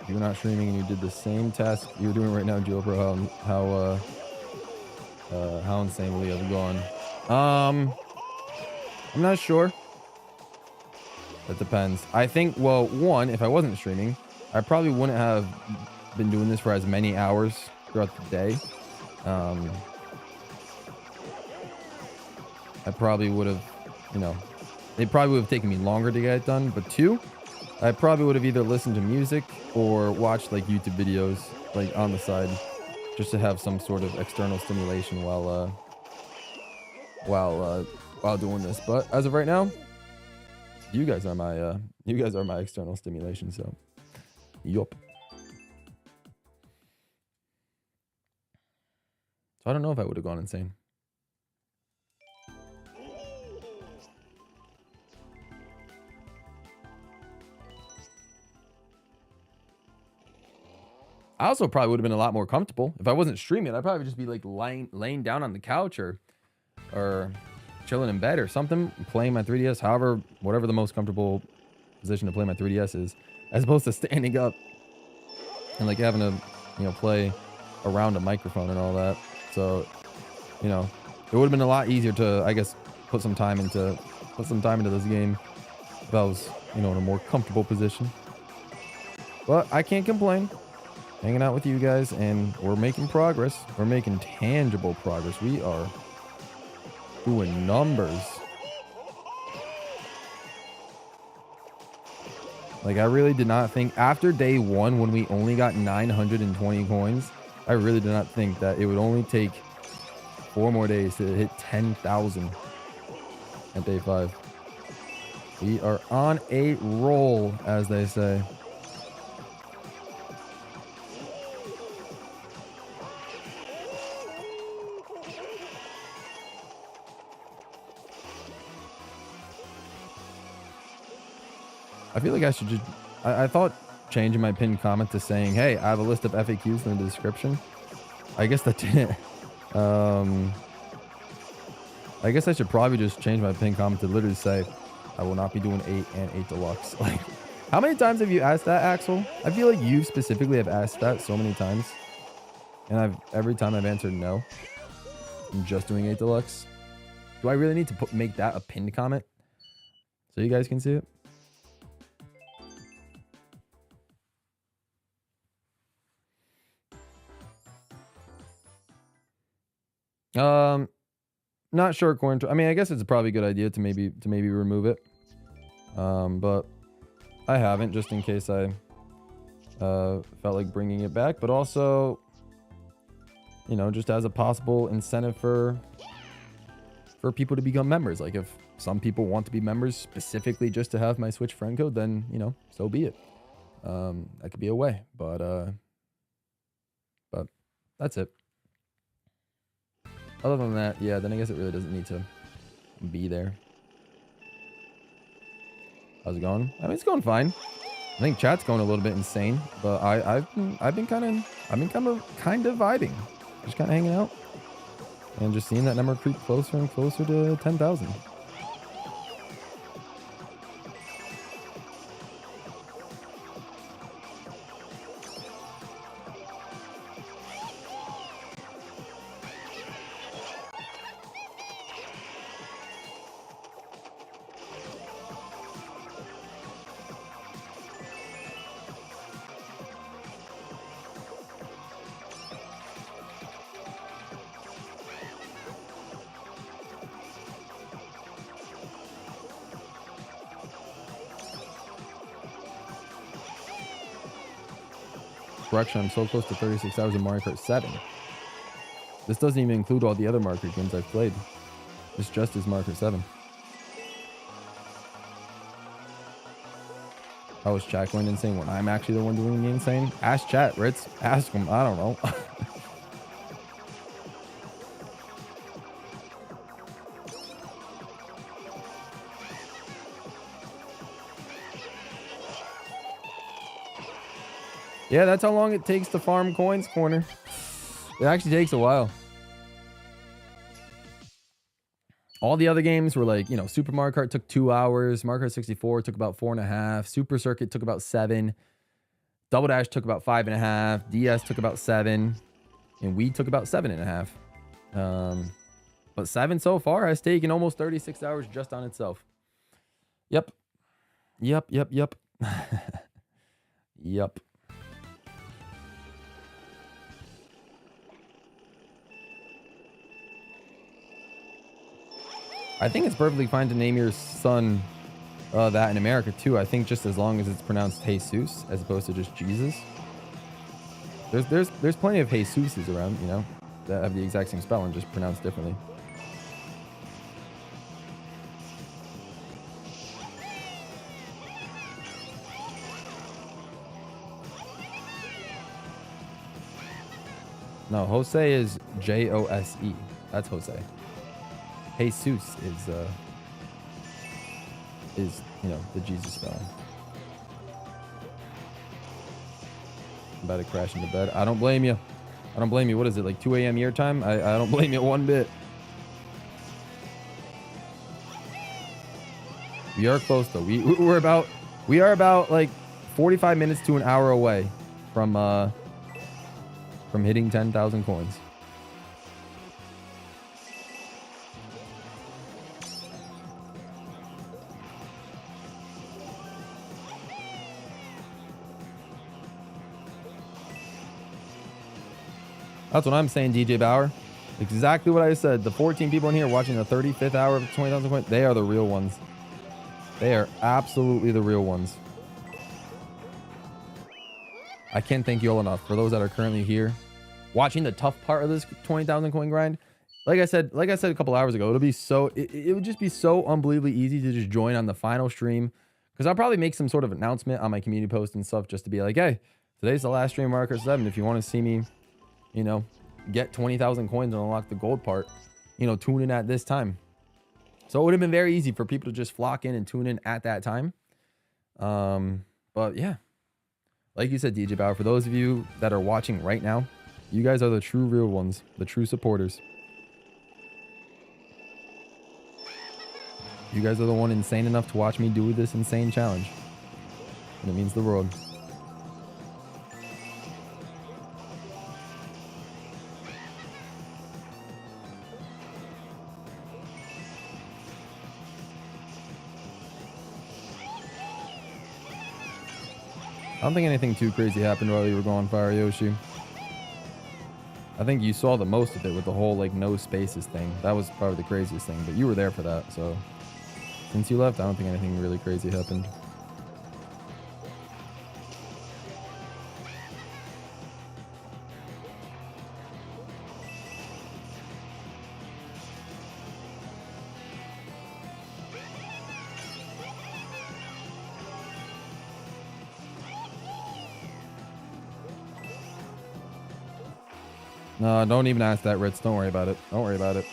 You're not streaming and you did the same task you're doing right now, GWallPro. How insane will you have gone? I'm not sure. That depends. I think, well, one, if I wasn't streaming, I probably wouldn't have been doing this for as many hours throughout the day. I probably would have, you know, it probably would have taken me longer to get it done. But two, I probably would have either listened to music or watched like YouTube videos like on the side just to have some sort of external stimulation while doing this. But as of right now, you guys are my external stimulation. So, yup. So I don't know if I would have gone insane. I also probably would have been a lot more comfortable if I wasn't streaming. I'd probably just be like laying down on the couch or chilling in bed or something, playing my 3DS, however, whatever the most comfortable position to play my 3DS is, as opposed to standing up and like having to, you know, play around a microphone and all that. So, you know, it would have been a lot easier to, I guess, put some time into this game if I was, you know, in a more comfortable position. But I can't complain. Hanging out with you guys, and we're making progress. We're making tangible progress. We are doing numbers. Like, I really did not think, after day one, when we only got 920 coins, I really did not think that it would only take 4 more days to hit 10,000 at day 5. We are on a roll, as they say. I feel like I should just, I thought changing my pinned comment to saying, hey, I have a list of FAQs in the description. I guess that didn't, I guess I should probably just change my pinned comment to literally say, I will not be doing 8 and 8 Deluxe. Like, how many times have you asked that, Axel? I feel like you specifically have asked that so many times. And every time I've answered no. I'm just doing 8 Deluxe. Do I really need to make that a pinned comment so you guys can see it? Not sure according to, I mean, I guess it's a probably good idea to maybe remove it. But I haven't, just in case I felt like bringing it back, but also, you know, just as a possible incentive for people to become members. Like, if some people want to be members specifically just to have my Switch friend code, then, you know, so be it. That could be a way, but that's it. Other than that, yeah, then I guess it really doesn't need to be there. How's it going? I mean, it's going fine. I think chat's going a little bit insane, but I've been kind of vibing, just kind of hanging out and just seeing that number creep closer and closer to 10,000. Correction, I'm so close to 36 hours in Mario Kart 7. This doesn't even include all the other Mario Kart games I've played. This just is Mario Kart 7. How is chat going insane when I'm actually the one doing the insane? Ask chat, Ritz. Ask them. I don't know. Yeah, that's how long it takes to farm coins, Corner. It actually takes a while. All the other games were like, you know, Super Mario Kart took 2 hours. Mario Kart 64 took about 4.5. Super Circuit took about 7. Double Dash took about 5.5. DS took about 7. And Wii took about 7.5. But 7 so far has taken almost 36 hours just on itself. Yep. Yep. Yep. I think it's perfectly fine to name your son that in America too. I think just as long as it's pronounced Jesus as opposed to just Jesus. There's plenty of Jesuses around, you know, that have the exact same spelling, just pronounced differently. No, Jose is Jose. That's Jose. Jesus is you know, the Jesus spelling. I'm about to crash into bed. I don't blame you. I don't blame you. What is it, like 2 a.m. your time? I don't blame you one bit. We are close though. We are about like 45 minutes to an hour away from hitting 10,000 coins. That's what I'm saying, DJ Bauer. Exactly what I said. The 14 people in here watching the 35th hour of 20,000 coins, they are the real ones. They are absolutely the real ones. I can't thank you all enough for those that are currently here watching the tough part of this 20,000 coin grind. Like I said a couple hours ago, it would just be so unbelievably easy to just join on the final stream, because I'll probably make some sort of announcement on my community post and stuff just to be like, hey, today's the last stream of Mario Kart 7. If you want to see me, you know, get 20,000 coins and unlock the gold part, you know, tune in at this time. So it would have been very easy for people to just flock in and tune in at that time. But yeah, like you said, DJ Bauer, for those of you that are watching right now, you guys are the true real ones, the true supporters. You guys are the one insane enough to watch me do this insane challenge. And it means the world. I don't think anything too crazy happened while you were gone, Fire Yoshi. I think you saw the most of it with the whole like no spaces thing. That was probably the craziest thing, but you were there for that. So since you left, I don't think anything really crazy happened. No, don't even ask that, Ritz. Don't worry about it. Don't worry about it.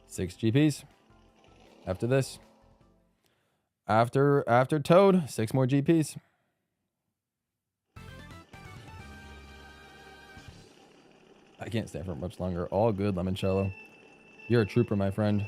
Six GPs. After this. After Toad, 6 more GPs. I can't stay for much longer. All good, Lemoncello. You're a trooper, my friend.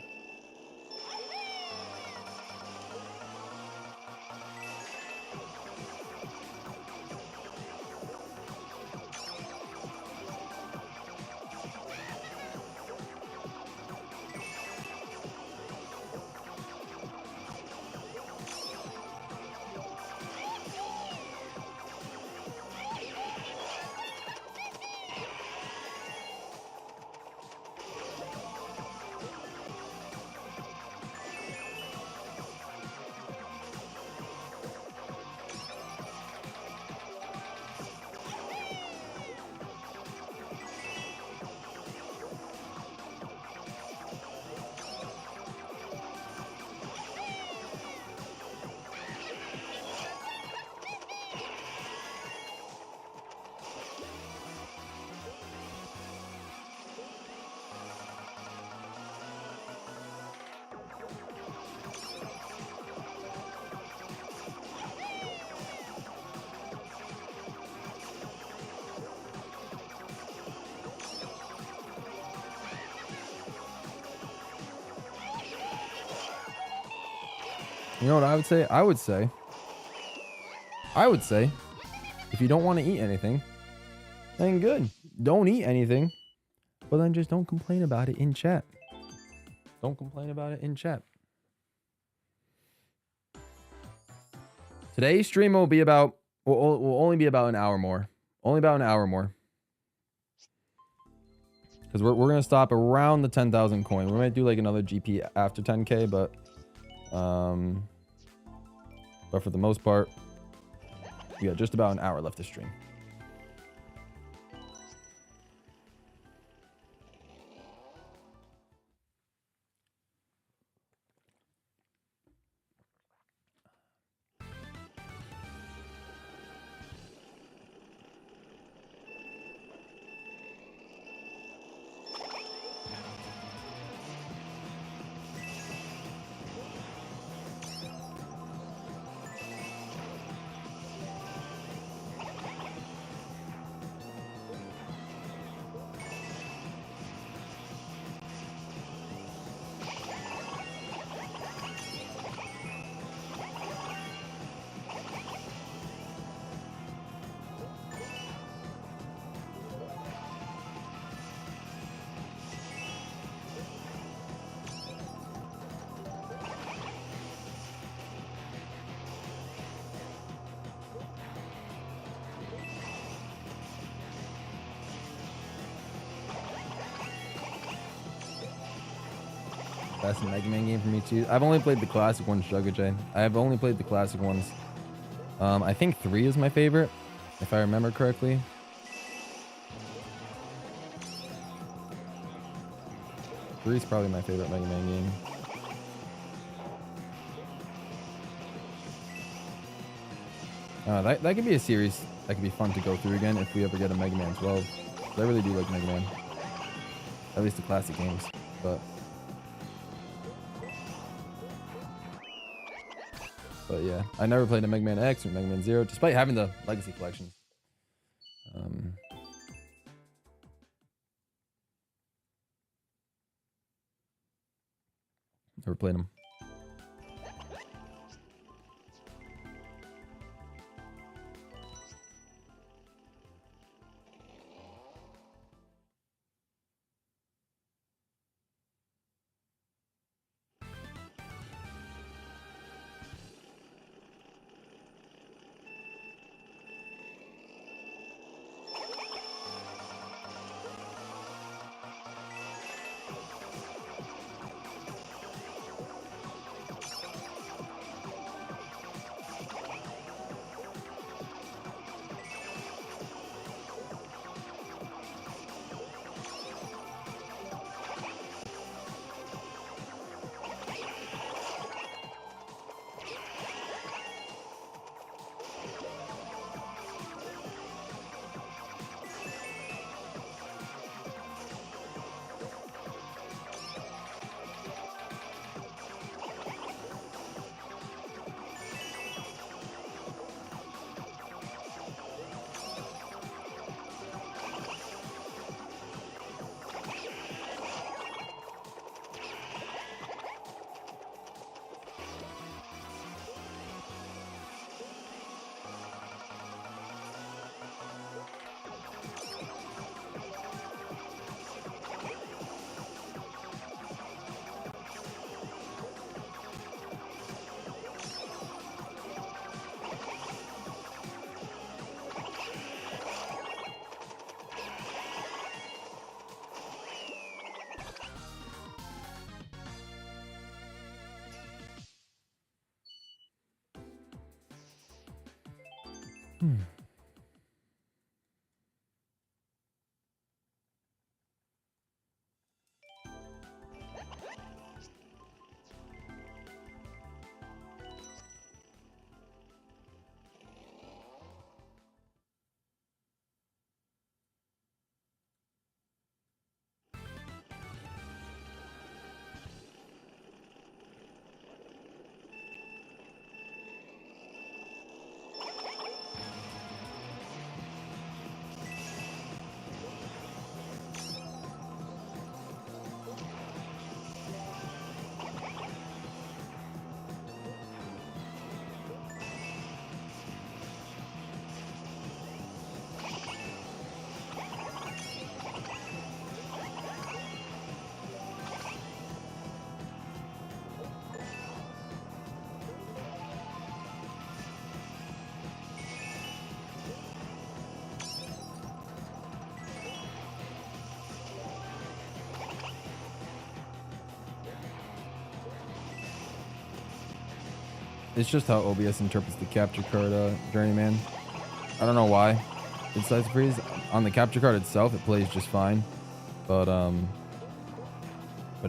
You know what I would say? I would say, if you don't want to eat anything, then good. Don't eat anything, but then just don't complain about it in chat. Don't complain about it in chat. Today's stream will be about, will only be about an hour more. Only about an hour more. Because we're going to stop around the 10,000 coin. We might do like another GP after 10K, but for the most part, we got just about an hour left to stream. That's a Mega Man game for me too. I've only played the classic ones, Sugar J. I've only played the classic ones. I think 3 is my favorite, if I remember correctly. Three is probably my favorite Mega Man game. That could be a series that could be fun to go through again if we ever get a Mega Man 12. I really do like Mega Man. At least the classic games, but yeah, I never played a Mega Man X or Mega Man 0, despite having the Legacy collections. Never played them. It's just how OBS interprets the capture card, Journeyman. I don't know why it decides to freeze. On the capture card itself, it plays just fine. But I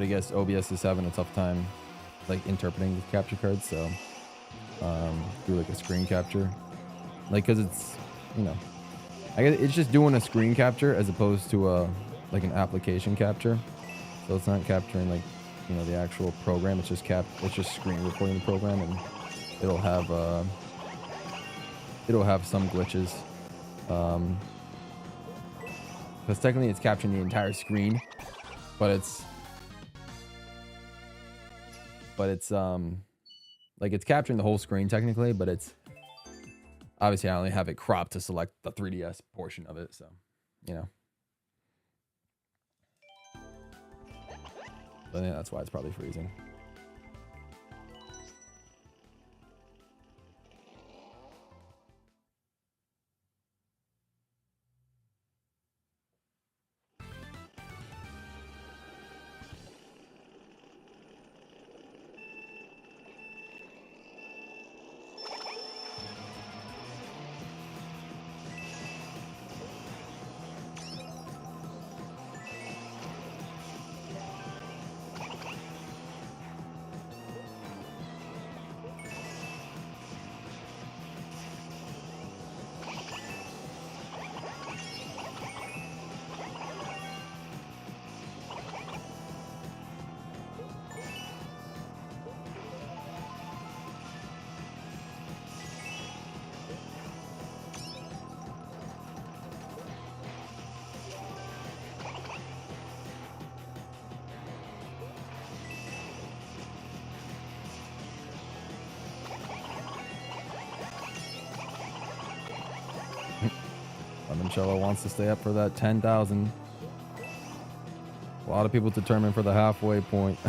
guess OBS is having a tough time, like, interpreting the capture card, so, do, like, a screen capture. Like, because it's, you know, I guess it's just doing a screen capture as opposed to, like, an application capture. So it's not capturing, like, you know, the actual program. It's just screen recording the program, and it'll have some glitches, because technically it's capturing the entire screen, but it's like it's capturing the whole screen technically, but it's obviously I only have it cropped to select the 3DS portion of it, so you know. I think that's why it's probably freezing. Lemoncello wants to stay up for that 10,000. A lot of people determined for the halfway point.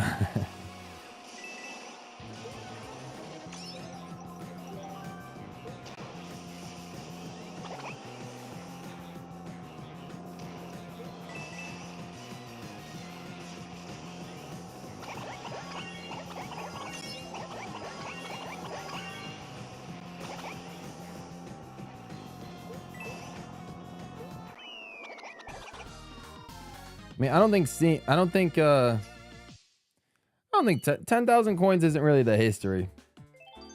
I mean, I don't think 10,000 coins isn't really the history.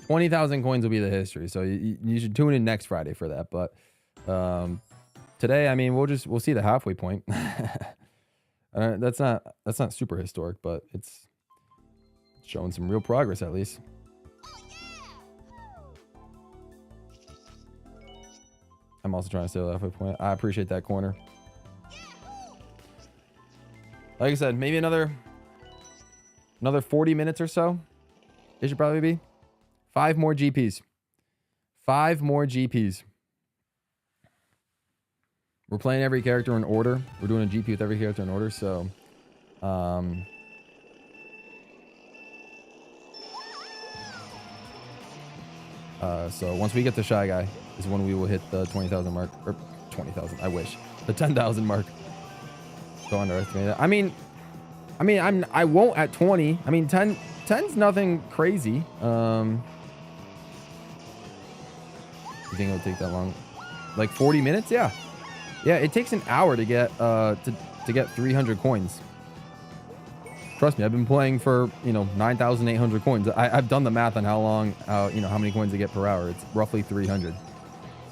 20,000 coins will be the history. So you should tune in next Friday for that. But today, I mean, we'll see the halfway point. That's not super historic, but it's showing some real progress at least. I'm also trying to stay at the halfway point. I appreciate that corner. Like I said, maybe another 40 minutes or so. It should probably be 5 more GPs. 5 more GPs. We're playing every character in order. We're doing a GP with every character in order. So, so once we get the Shy Guy is when we will hit the 20,000 mark, or 20,000. I wish the 10,000 mark. Don't underestimate it. I mean, I won't at 20. I mean, 10's nothing crazy. You think it'll take that long? like 40 minutes. Yeah. Yeah. It takes an hour to get, to get 300 coins. Trust me, I've been playing for, 9,800 coins. I've done the math on how long, how many coins I get per hour. It's roughly 300.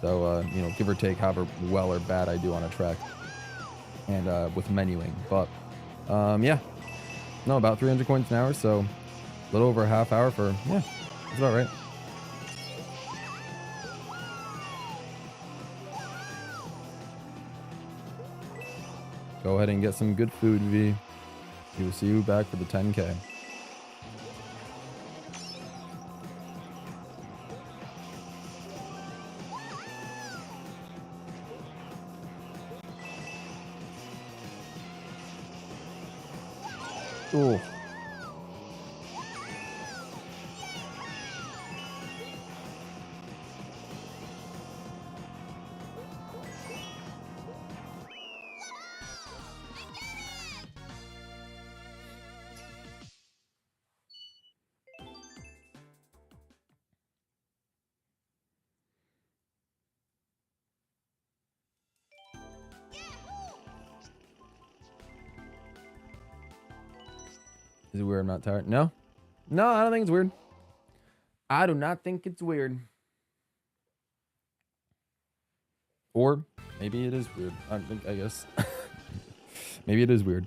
So, give or take however well or bad I do on a track and with menuing. But, yeah, no, about 300 coins an hour. So a little over a half hour for, yeah, that's about right. Go ahead and get some good food, V. We will see you back for the 10K. Oh. Is it weird I'm not tired? No. No, I don't think it's weird. I do not think it's weird. Or maybe it is weird. I guess. Maybe it is weird.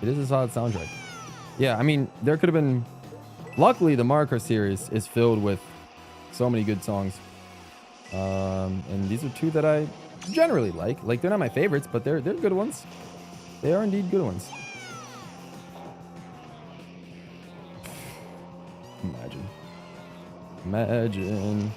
It is a solid soundtrack. Yeah, I mean, there could have been... Luckily, the Mario Kart series is filled with so many good songs. And these are two that I generally like. Like, they're not my favorites, but they're good ones. They are indeed good ones. Imagine. Imagine.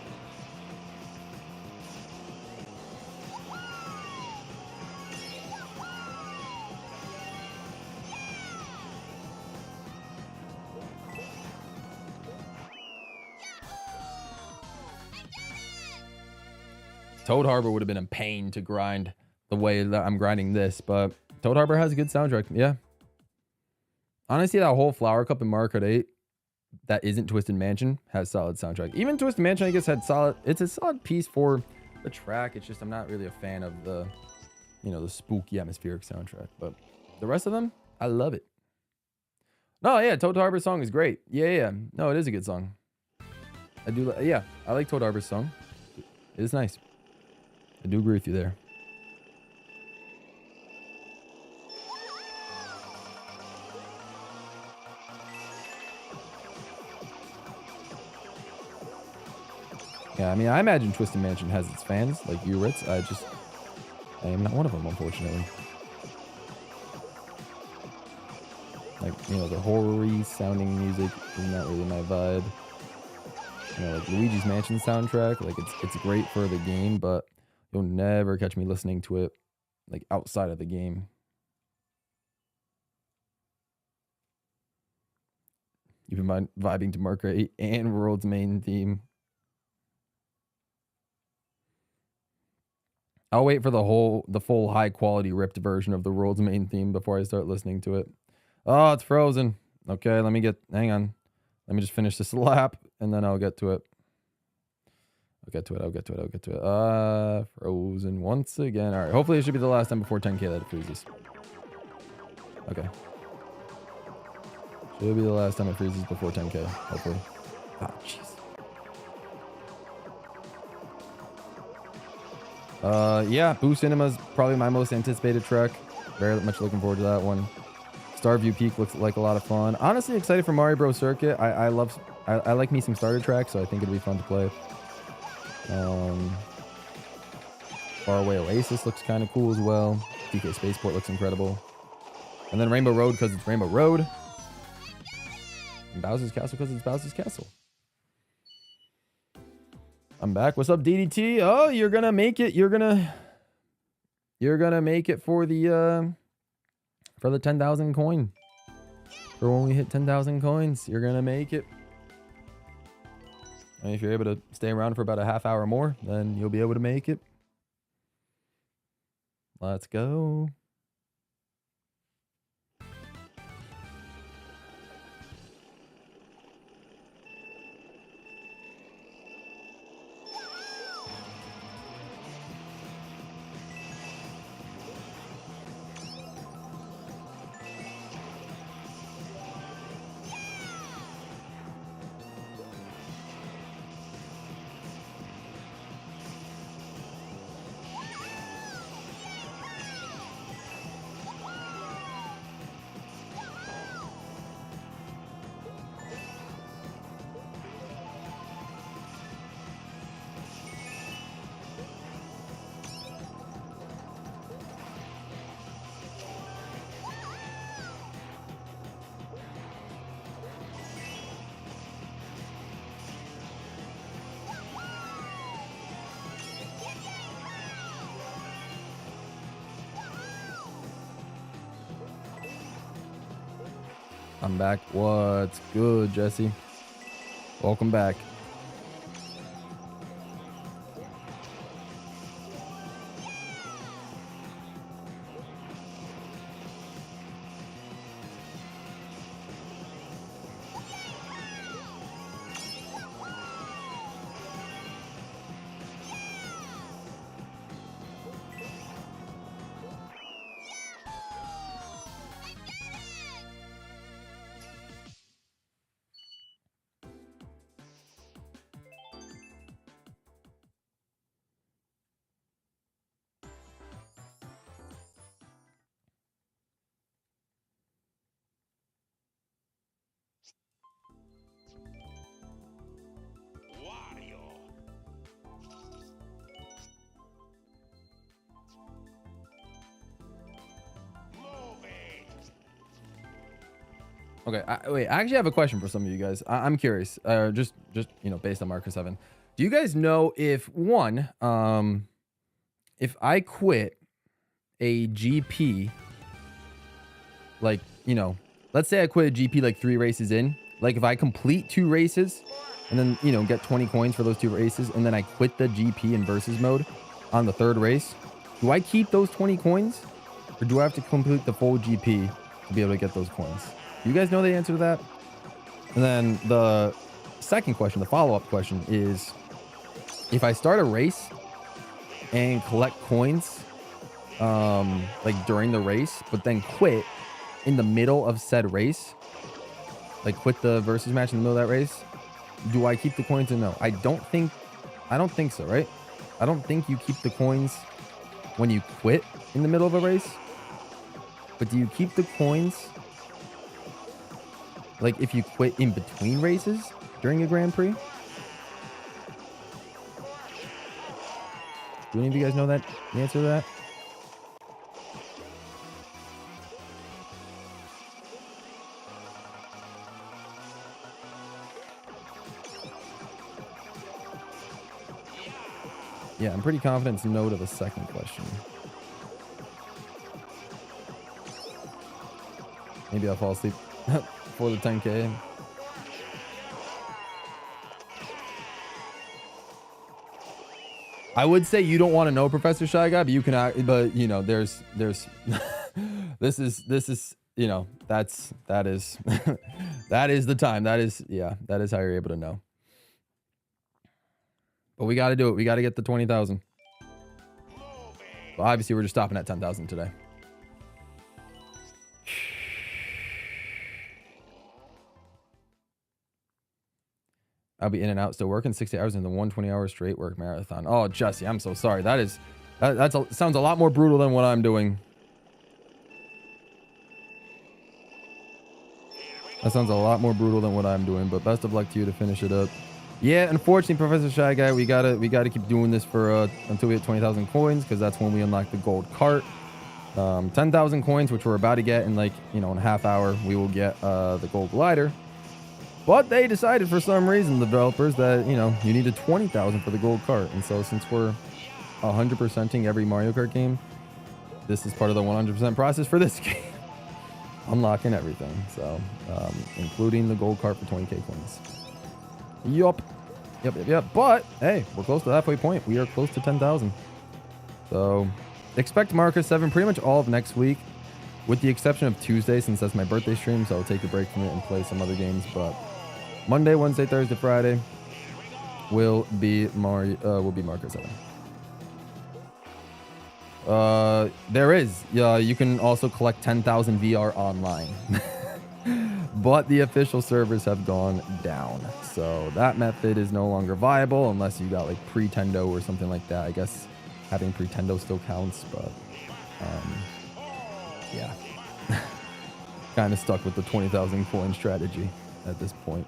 Toad Harbor would have been a pain to grind the way that I'm grinding this, but Toad Harbor has a good soundtrack. Yeah. Honestly, that whole Flower Cup in Mario Kart 8 that isn't Twisted Mansion has solid soundtrack. Even Twisted Mansion, I guess, had solid... It's a solid piece for the track. It's just I'm not really a fan of the, the spooky atmospheric soundtrack. But the rest of them, I love it. No, yeah, Toad Harbor song is great. Yeah. No, it is a good song. I do... Yeah, I like Toad Harbor's song. It is nice. I do agree with you there. Yeah, I mean, I imagine Twisted Mansion has its fans, like you, Ritz. I am not one of them, unfortunately. Like, the horror-y sounding music is not really my vibe. Like Luigi's Mansion soundtrack, like it's great for the game, but you'll never catch me listening to it like outside of the game. You've been vibing to Mario Kart 8 and World's main theme. I'll wait for the full high quality ripped version of the World's main theme before I start listening to it. Oh, it's frozen. Okay, hang on. Let me just finish this lap and then I'll get to it. I'll get to it. Frozen once again. All right, hopefully it should be the last time before 10K that it freezes. Okay. Should be the last time it freezes before 10K, hopefully. Oh, jeez. Yeah, Boo Cinema's probably my most anticipated track. Very much looking forward to that one. Starview Peak looks like a lot of fun. Honestly, excited for Mario Bros. Circuit. I like me some starter tracks, so I think it'd be fun to play. Faraway Oasis looks kind of cool as well. DK Spaceport looks incredible. And then Rainbow Road because it's Rainbow Road. And Bowser's Castle because it's Bowser's Castle. I'm back. What's up, DDT? Oh, you're gonna make it. You're gonna make it for the 10,000 coin. For when we hit 10,000 coins, you're gonna make it. And if you're able to stay around for about a half hour more, then you'll be able to make it. Let's go. I'm back. What's good, Jesse? Welcome back. Okay, wait. I actually have a question for some of you guys. I'm curious. Just based on Marker 7. Do you guys know if if I quit a GP, like let's say I quit a GP like 3 races in, like if I complete 2 races, and then get 20 coins for those 2 races, and then I quit the GP in versus mode on the 3rd race, do I keep those 20 coins, or do I have to complete the full GP to be able to get those coins? You guys know the answer to that? And then the second question, the follow-up question is, if I start a race and collect coins like during the race, but then quit in the middle of said race, like quit the versus match in the middle of that race, do I keep the coins or no? I don't think so, right? I don't think you keep the coins when you quit in the middle of a race. But do you keep the coins like if you quit in between races during a Grand Prix? Do any of you guys know the answer to that? Yeah, I'm pretty confident it's no to the second question. Maybe I'll fall asleep for the 10K. I would say you don't want to know, Professor Shy Guy, but you can, but there's this is that is that is the time. That is how you're able to know. But we got to do it. We got to get the 20,000. Well, obviously we're just stopping at 10,000 today. I'll be in and out still working 60 hours in the 120-hour straight work marathon. Oh, Jesse, I'm so sorry. That sounds a lot more brutal than what I'm doing. That sounds a lot more brutal than what I'm doing, but best of luck to you to finish it up. Yeah, unfortunately, Professor Shy Guy, we gotta keep doing this for until we hit 20,000 coins, because that's when we unlock the gold cart. 10,000 coins, which we're about to get in like, in a half hour, we will get the gold glider. But they decided for some reason, the developers, that you needed 20,000 for the gold cart, and so since we're 100%ing every Mario Kart game, this is part of the 100% process for this game. Unlocking everything, so including the gold cart for 20k coins. Yup. Yep. But hey, we're close to the halfway point. We are close to 10,000. So expect Mario Kart 7 pretty much all of next week, with the exception of Tuesday, since that's my birthday stream. So I'll take a break from it and play some other games. But Monday, Wednesday, Thursday, Friday will be Mario Kart 7. There is. You can also collect 10,000 VR online. But the official servers have gone down. So that method is no longer viable unless you got like pre-tendo or something like that. I guess having pre-tendo still counts, but yeah. Kind of stuck with the 20,000 coin strategy at this point.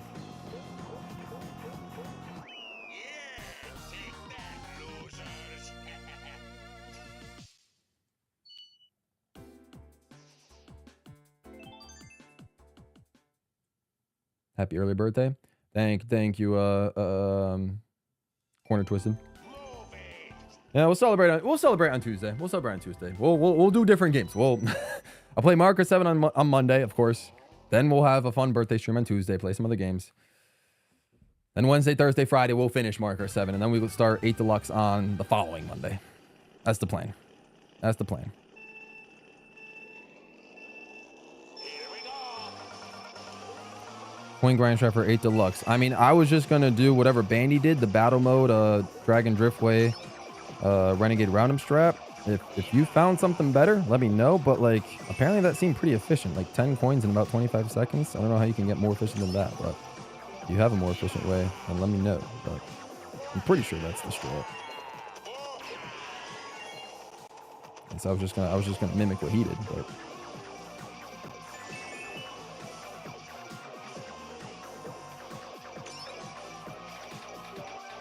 Happy early birthday. Thank you, Corner Twisted. Yeah, we'll celebrate on Tuesday. We'll do different games. I'll play Mario Kart 7 on Monday, of course. Then we'll have a fun birthday stream on Tuesday, play some other games. Then Wednesday, Thursday, Friday, we'll finish Mario Kart 7, and then we will start 8 Deluxe on the following Monday. That's the plan. Coin grind trap for 8 Deluxe. I mean, I was just gonna do whatever Bandy did, the battle mode, Dragon Driftway, Renegade Round'em strap. If you found something better, let me know. But like, apparently that seemed pretty efficient. Like 10 coins in about 25 seconds. I don't know how you can get more efficient than that, but if you have a more efficient way, then let me know. But I'm pretty sure that's the strat. And so I was just gonna mimic what he did, but.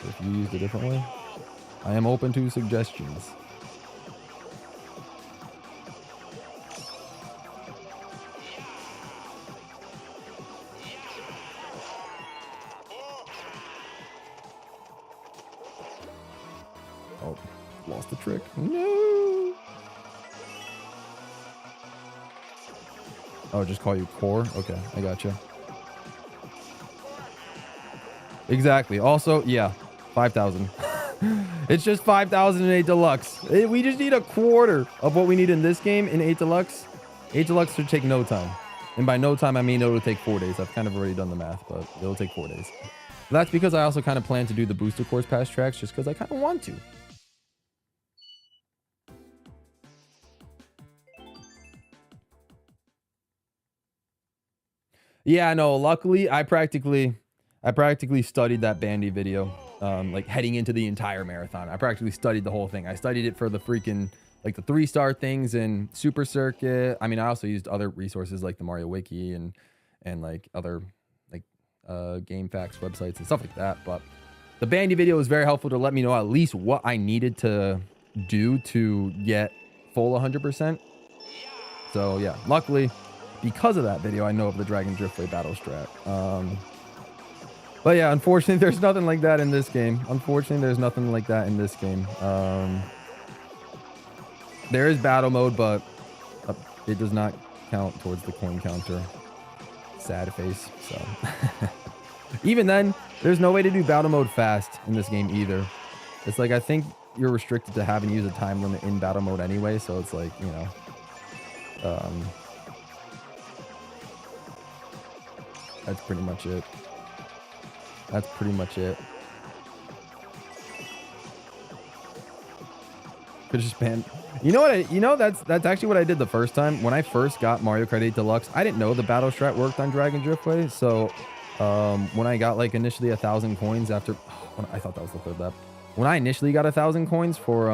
If you used a different way, I am open to suggestions. Oh, lost the trick. No. Oh, just call you Core? Okay, I gotcha. Exactly. Also, yeah. 5,000. It's just 5,008 Deluxe. We just need a quarter of what we need in this game in 8 Deluxe. 8 Deluxe should take no time. And by no time, I mean it'll take 4 days. I've kind of already done the math, but it'll take 4 days. That's because I also kind of plan to do the booster course pass tracks just because I kind of want to. Yeah, no, luckily I practically studied that Bandy video. Like heading into the entire marathon. I practically studied the whole thing. I studied it for the freaking, like the 3-star things in Super Circuit. I mean, I also used other resources like the Mario Wiki and like other like game facts websites and stuff like that. But the Bandy video was very helpful to let me know at least what I needed to do to get full 100%. So yeah, luckily because of that video, I know of the Dragon Driftway battle strat. But yeah, unfortunately, there's nothing like that in this game. There is battle mode, but it does not count towards the coin counter. Sad face. So even then, there's no way to do battle mode fast in this game either. It's like, I think you're restricted to having to use a time limit in battle mode anyway. So it's like, that's pretty much it. Could just ban. That's actually what I did the first time. When I first got Mario Kart 8 Deluxe, I didn't know the battle strat worked on Dragon Driftway. So when I got like initially 1,000 coins after, I thought that was the third lap. When I initially got 1,000 coins for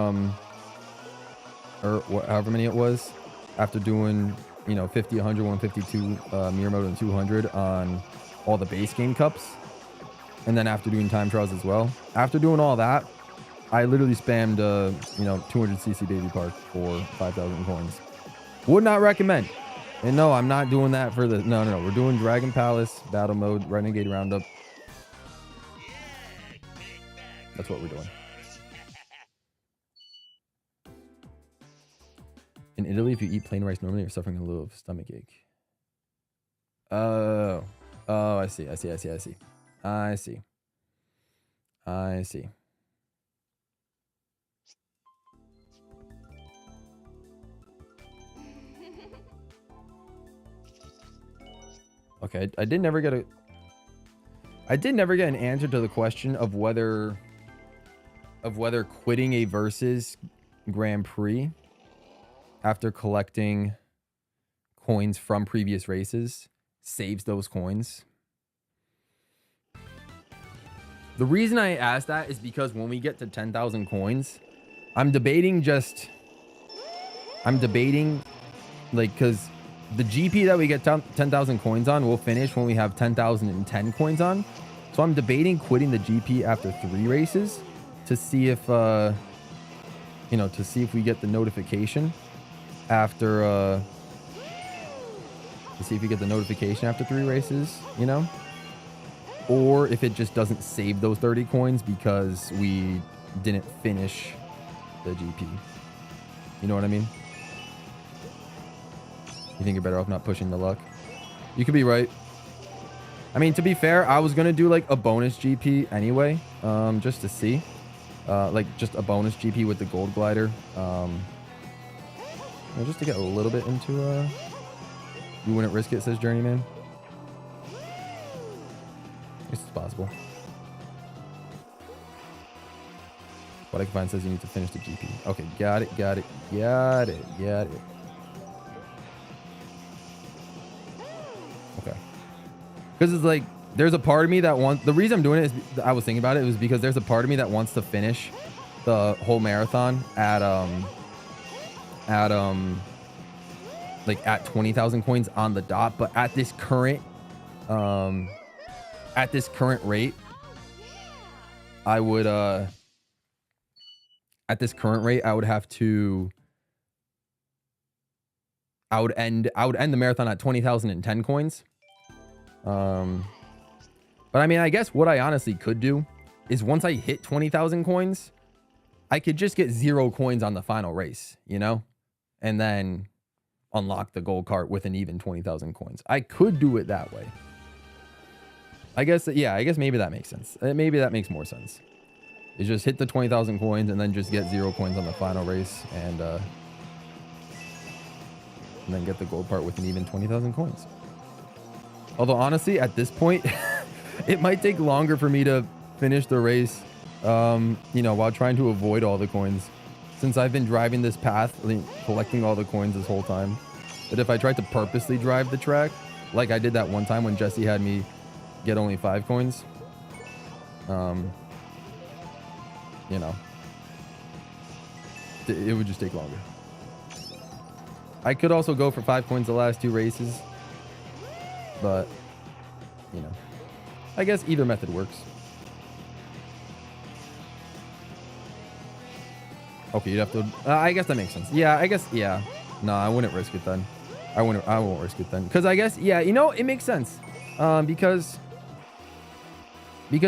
or however many it was, after doing you know, 50, 100, 152 mirror mode and 200 on all the base game cups. And then after doing time trials as well. After doing all that, I literally spammed, you know, 200cc Baby Park for 5,000 coins. Would not recommend. And no, I'm not doing that for the... No. We're doing Dragon Palace, Battle Mode, Renegade Roundup. That's what we're doing. In Italy, if you eat plain rice normally, you're suffering a little stomach ache. Oh, I see. Okay, I did never get an answer to the question of whether quitting a versus Grand Prix after collecting coins from previous races saves those coins. The reason I asked that is because when we get to 10,000 coins, I'm debating like, because the GP that we get 10,000 coins on will finish when we have 10,010 coins on. So I'm debating quitting the GP after 3 races to see if, you know, to see if we get the notification after, to see if we get the notification after 3 races, you know, or if it just doesn't save those 30 coins because we didn't finish the GP. You know what I mean? You think you're better off not pushing the luck? You could be right. I mean, to be fair, I was gonna do like a bonus GP anyway, just to see, like just a bonus GP with the gold glider, just to get a little bit into. You wouldn't risk it, says Journeyman. It's possible. What I can find says you need to finish the GP. Okay, got it. Okay. Because it's like, there's a part of me that wants... The reason I'm doing it is... I was thinking about it. It was because there's a part of me that wants to finish the whole marathon at like at 20,000 coins on the dot. But at this current... at this current rate, I would... At this current rate, I would have to... I would end the marathon at 20,010 coins. But I mean, I guess what I honestly could do is once I hit 20,000 coins, I could just get 0 coins on the final race, you know, and then unlock the gold cart with an even 20,000 coins. I could do it that way. I guess, yeah, I guess maybe that makes sense. Maybe that makes more sense. Is just hit the 20,000 coins and then just get 0 coins on the final race and then get the gold part with an even 20,000 coins. Although honestly, at this point, it might take longer for me to finish the race, you know, while trying to avoid all the coins. Since I've been driving this path, collecting all the coins this whole time. But if I tried to purposely drive the track, like I did that one time when Jesse had me get only 5 coins, you know, it would just take longer. I could also go for 5 coins the last 2 races, but, you know, I guess either method works. Okay, you'd have to... I guess that makes sense. Yeah, I guess... Yeah. No, I wouldn't risk it then. I won't risk it then. Because I guess... Yeah, you know, it makes sense. Because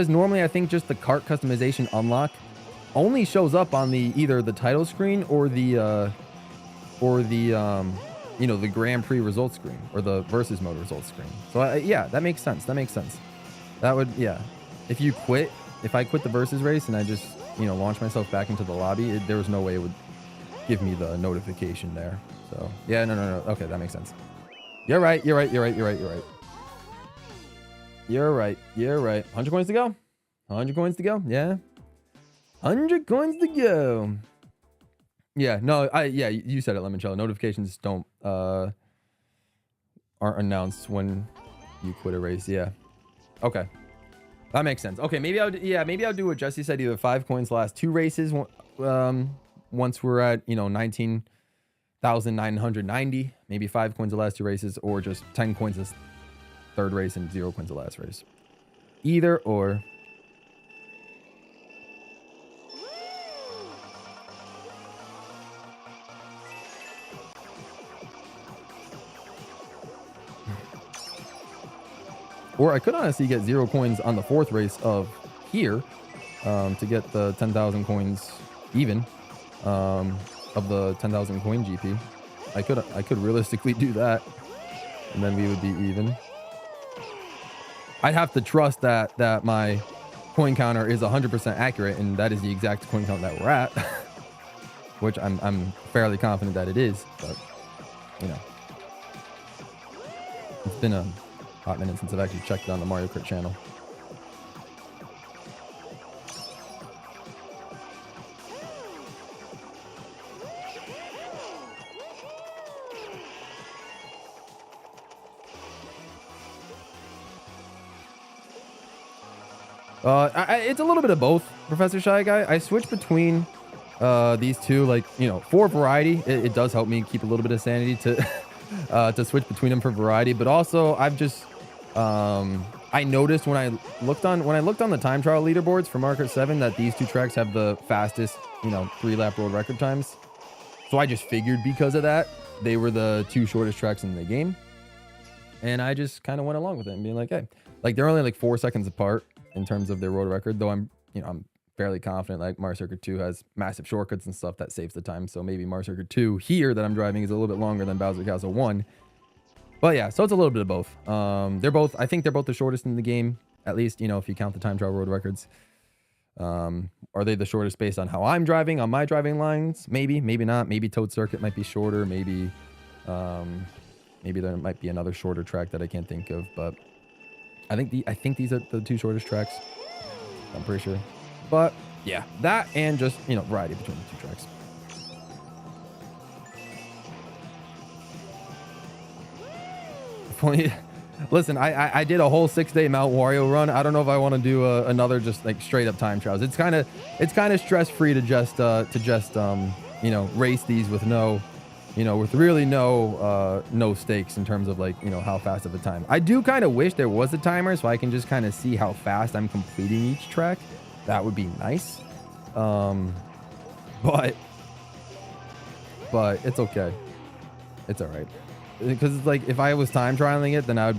normally I think just the cart customization unlock only shows up on the... Either the title screen or the... you know, the Grand Prix results screen. Or the versus mode results screen. So, yeah, that makes sense. That makes sense. That would... Yeah. If you quit... If I quit the versus race and I just... you know, launch myself back into the lobby, there was no way it would give me the notification there. So yeah, no. Okay, that makes sense. You're right. 100 coins to go. 100 coins to go. Yeah. 100 coins to go. Yeah, no, yeah, you said it, Lemoncello. Notifications aren't announced when you quit a race. Yeah. Okay. That makes sense. Okay, maybe I'll do what Jesse said, either 5 coins last 2 races, once we're at, you know, 19 1,990, maybe 5 coins the last 2 races, or just 10 coins this 3rd race and 0 coins the last race. Either or. Or I could honestly get 0 coins on the 4th race of here to get the 10,000 coins even of the 10,000 coin GP. I could realistically do that, and then we would be even. I'd have to trust that my coin counter is 100% accurate, and that is the exact coin count that we're at, which I'm fairly confident that it is. But you know, it's been a hot minute since I've actually checked it on the Mario Kart channel. It's a little bit of both, Professor Shy Guy. I switch between these two, like, you know, for variety. It does help me keep a little bit of sanity to switch between them for variety. But also, I've just I noticed when I looked on the time trial leaderboards for Mario Kart 7 that these 2 tracks have the fastest, you know, 3-lap world record times. So I just figured because of that they were the 2 shortest tracks in the game, and I just kind of went along with it and being like, hey, like they're only like 4 seconds apart in terms of their world record, though I'm fairly confident like Mario Circuit 2 has massive shortcuts and stuff that saves the time. So maybe Mario Circuit 2 here that I'm driving is a little bit longer than Bowser Castle 1. But yeah, so it's a little bit of both. I think they're both the shortest in the game, at least, you know, if you count the time trial world records. Are they the shortest based on how I'm driving on my driving lines? Maybe, maybe not. Maybe Toad Circuit might be shorter. Maybe there might be another shorter track that I can't think of, but I think these are the 2 shortest tracks. I'm pretty sure. But yeah, that and just, you know, variety between the 2 tracks. Listen, I did a whole 6-day Mount Wario run. I don't know if I want to do another just like straight up time trials. It's kind of stress free to just you know, race these with no, you know, with really no stakes in terms of like, you know, how fast of a time. I do kind of wish there was a timer so I can just kind of see how fast I'm completing each track. That would be nice. But it's okay. It's all right. Because it's like if I was time trialing it, then I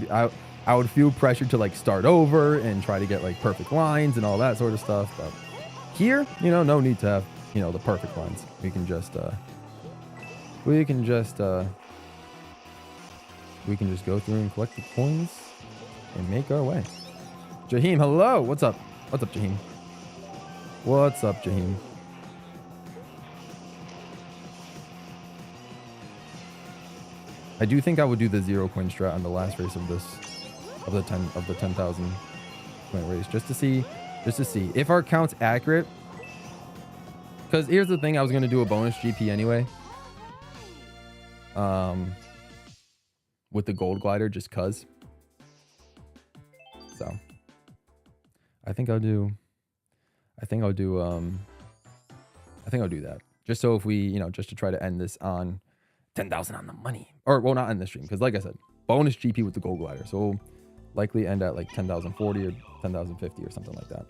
would feel pressure to like start over and try to get like perfect lines and all that sort of stuff. But here, you know, no need to have, you know, the perfect lines. We can just go through and collect the coins and make our way. Jaheim, hello. What's up? What's up, Jaheim? What's up, Jaheim? I do think I would do the 0 coin strat on the last race of the 10,000 coin race just to see if our count's accurate. Because here's the thing, I was gonna do a bonus GP anyway. With the gold glider, just cause. So I think I'll do that. Just so if we, you know, just to try to end this on 10,000 on the money. Or, well, not end the stream, because like I said, bonus GP with the gold glider. So we'll likely end at like 10,040 or 10,050 or something like that.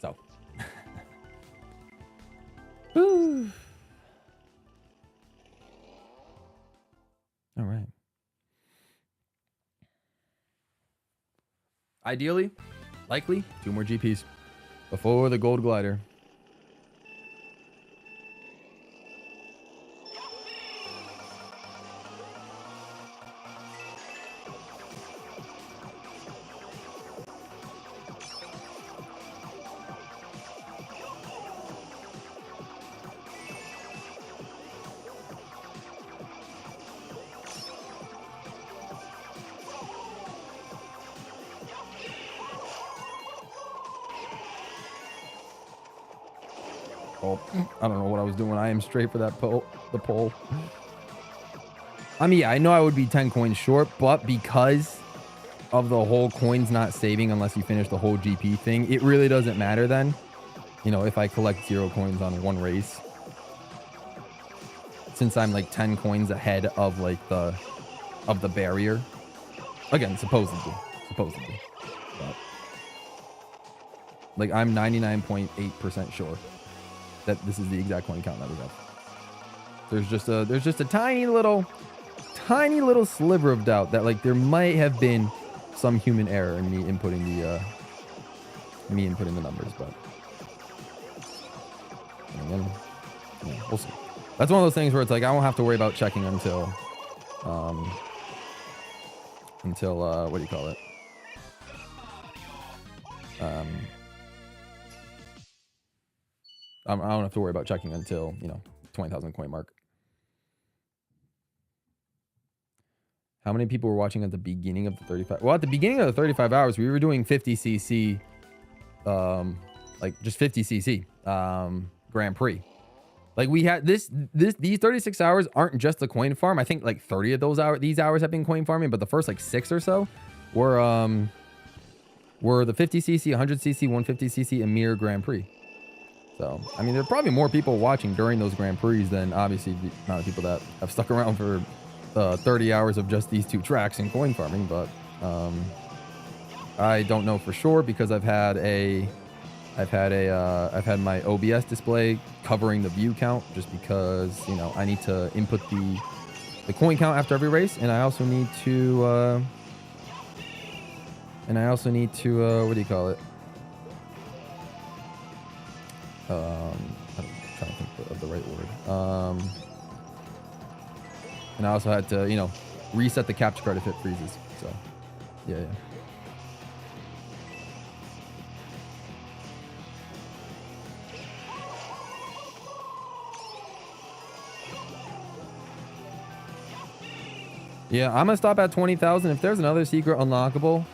So. All right. Ideally, likely, 2 more GPs before the gold glider. I don't know what I was doing. I am straight for that pole. The pole. I mean, yeah, I know I would be 10 coins short, but because of the whole coins not saving unless you finish the whole GP thing, it really doesn't matter then. You know, if I collect 0 coins on one race. Since I'm like 10 coins ahead of like the barrier. Again, supposedly. But, like I'm 99.8% sure that this is the exact coin count that we have. There's just a tiny little sliver of doubt that like there might have been some human error in me inputting the numbers, but again, yeah, we'll see. That's one of those things where it's like I won't have to worry about checking until what do you call it? I don't have to worry about checking until, you know, 20,000 coin mark. How many people were watching at the beginning of the 35? Well, at the beginning of the 35 hours, we were doing 50cc, like just 50cc Grand Prix. Like we had these 36 hours aren't just the coin farm. I think like 30 of these hours have been coin farming, but the first like 6 or so were the 50cc, 100cc, 150cc Emir Grand Prix. So, I mean, there are probably more people watching during those Grand Prix than obviously the amount of people that have stuck around for 30 hours of just these 2 tracks in coin farming, but I don't know for sure because I've had my OBS display covering the view count just because, you know, I need to input the coin count after every race, and I also need to what do you call it? I'm trying to think of the right word. And I also had to, you know, reset the capture card if it freezes. So, yeah. Yeah, I'm gonna stop at 20,000. If there's another secret unlockable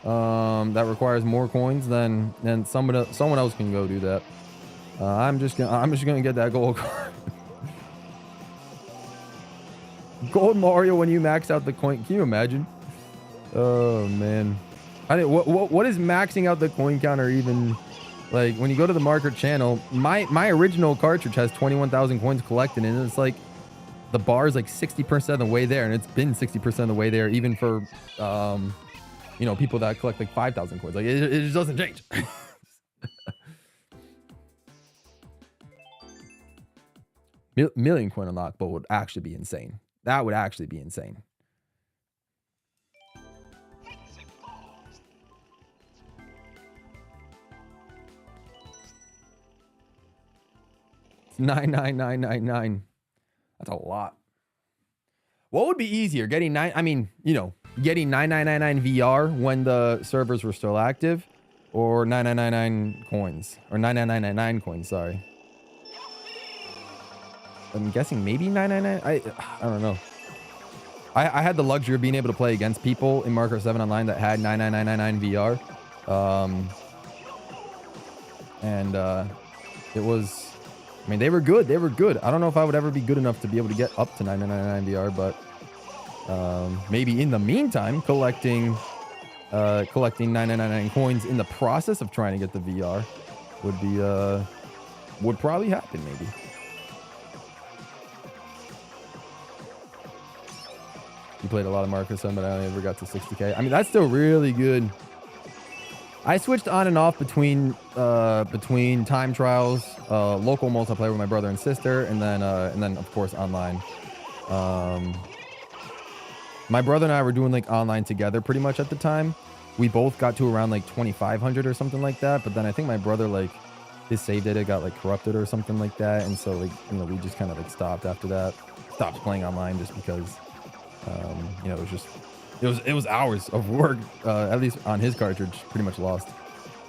that requires more coins, then someone else can go do that. I'm just gonna get that gold card. Gold Mario when you max out the coin. Can you imagine? Oh man, what is maxing out the coin counter even like? When you go to the marker channel, my original cartridge has 21,000 coins collected, and it's like the bar is like 60% of the way there, and it's been 60% of the way there even for you know, people that collect like 5,000 coins. Like it just doesn't change. Million coin unlockable would actually be insane. That would actually be insane. It's 99999. That's a lot. What would be easier, getting getting 9999 VR when the servers were still active, or 9999 coins, or 99999 coins? Sorry. I'm guessing maybe 999. I don't know. I had the luxury of being able to play against people in Mario Kart 7 online that had 99999 VR. It was, I mean, they were good. They were good. I don't know if I would ever be good enough to be able to get up to 999 VR, but maybe in the meantime, collecting 999 coins in the process of trying to get the VR would probably happen maybe. You played a lot of Mario Kart 7, but I only ever got to 60K. I mean, that's still really good. I switched on and off between time trials, local multiplayer with my brother and sister, and then of course online. My brother and I were doing like online together pretty much at the time. We both got to around like 2,500 or something like that, but then I think my brother, like, his save data got like corrupted or something like that, and so, like, you know, we just kind of like stopped after that. Stopped playing online just because you know, it was hours of work, at least on his cartridge, pretty much lost.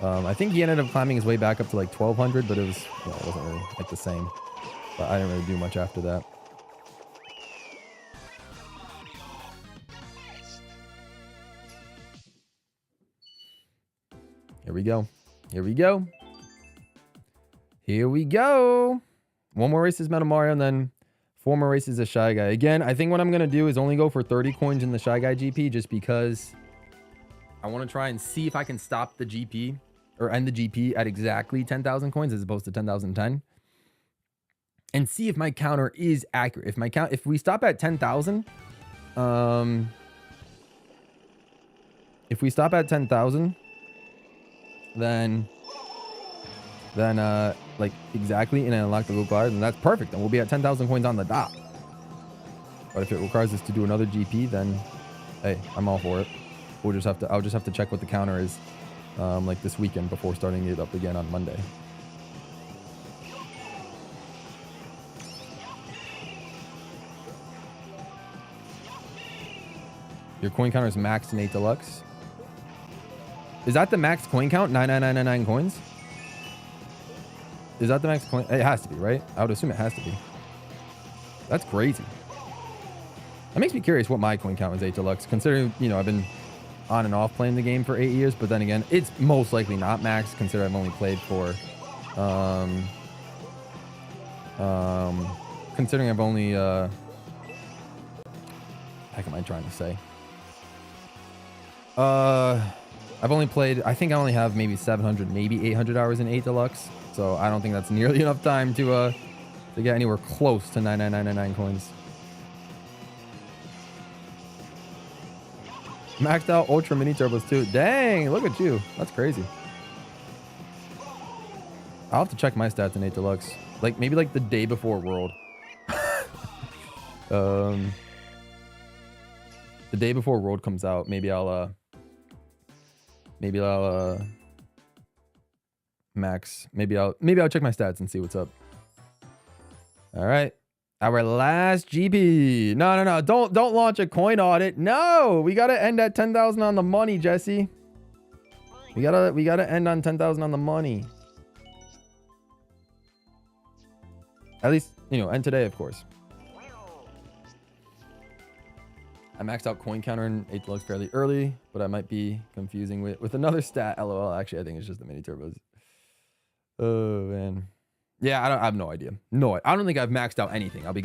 I think he ended up climbing his way back up to like 1,200, but it was, you know, it wasn't really like the same. But I didn't really do much after that. Here we go. Here we go. Here we go. One more race is Metal Mario, and then 4 more races as Shy Guy. Again, I think what I'm going to do is only go for 30 coins in the Shy Guy GP, just because I want to try and see if I can stop the GP or end the GP at exactly 10,000 coins as opposed to 10,010, and see if my counter is accurate. If we stop at 10,000, if we stop at 10,000, then like exactly, and I unlock the gold card, then that's perfect. And we'll be at 10,000 coins on the dot. But if it requires us to do another GP, then hey, I'm all for it. I'll just have to check what the counter is, like this weekend before starting it up again on Monday. Your coin counter is maxed in 8 Deluxe. Is that the max coin count? 99999 coins? Is that the max coin? It has to be, right? I would assume it has to be. That's crazy. That makes me curious what my coin count is 8 Deluxe, considering, you know, I've been on and off playing the game for 8 years, but then again, it's most likely not max, considering I've only played for, considering I've only, heck am I trying to say? I've only played, I think I only have maybe 700, maybe 800 hours in 8 Deluxe. So I don't think that's nearly enough time to get anywhere close to 99999 coins. Maxed out Ultra Mini Turbos too. Dang, look at you. That's crazy. I'll have to check my stats in 8 Deluxe. Like maybe like the day before World. The day before World comes out, maybe I'll max. Maybe I'll check my stats and see what's up. All right. Our last GP. No. Don't launch a coin audit. No, we got to end at 10,000 on the money, Jesse. We got to end on 10,000 on the money. At least, you know, end today, of course. I maxed out coin counter in 8 Deluxe fairly early, but I might be confusing with another stat. LOL. Actually, I think it's just the mini turbos. Oh man. Yeah, I have no idea. No, I don't think I've maxed out anything. I've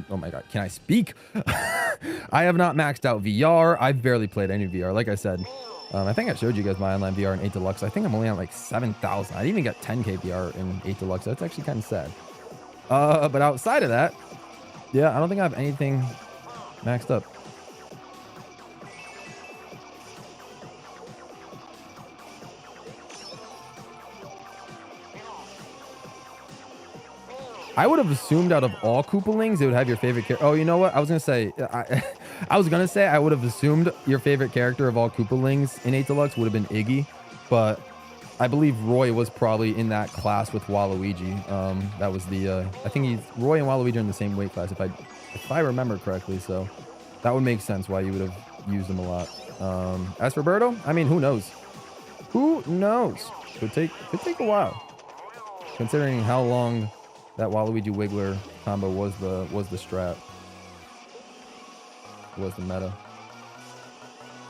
oh my god, can I speak? I have not maxed out VR. I've barely played any VR. Like I said, I think I showed you guys my online VR in 8 Deluxe. I think I'm only on like 7,000. I didn't even get 10k VR in 8 Deluxe. That's actually kind of sad. But outside of that, yeah, I don't think I have anything maxed up. I would have assumed out of all Koopalings, it would have your favorite character. Oh, you know what? I was going to say, I would have assumed your favorite character of all Koopalings in 8 Deluxe would have been Iggy, but I believe Roy was probably in that class with Waluigi. That was the, I think Roy and Waluigi are in the same weight class, if I remember correctly. So that would make sense why you would have used them a lot. As for Birdo, I mean, who knows? Who knows? Could take a while, considering how long that Waluigi Wiggler combo was the strat. Was the meta.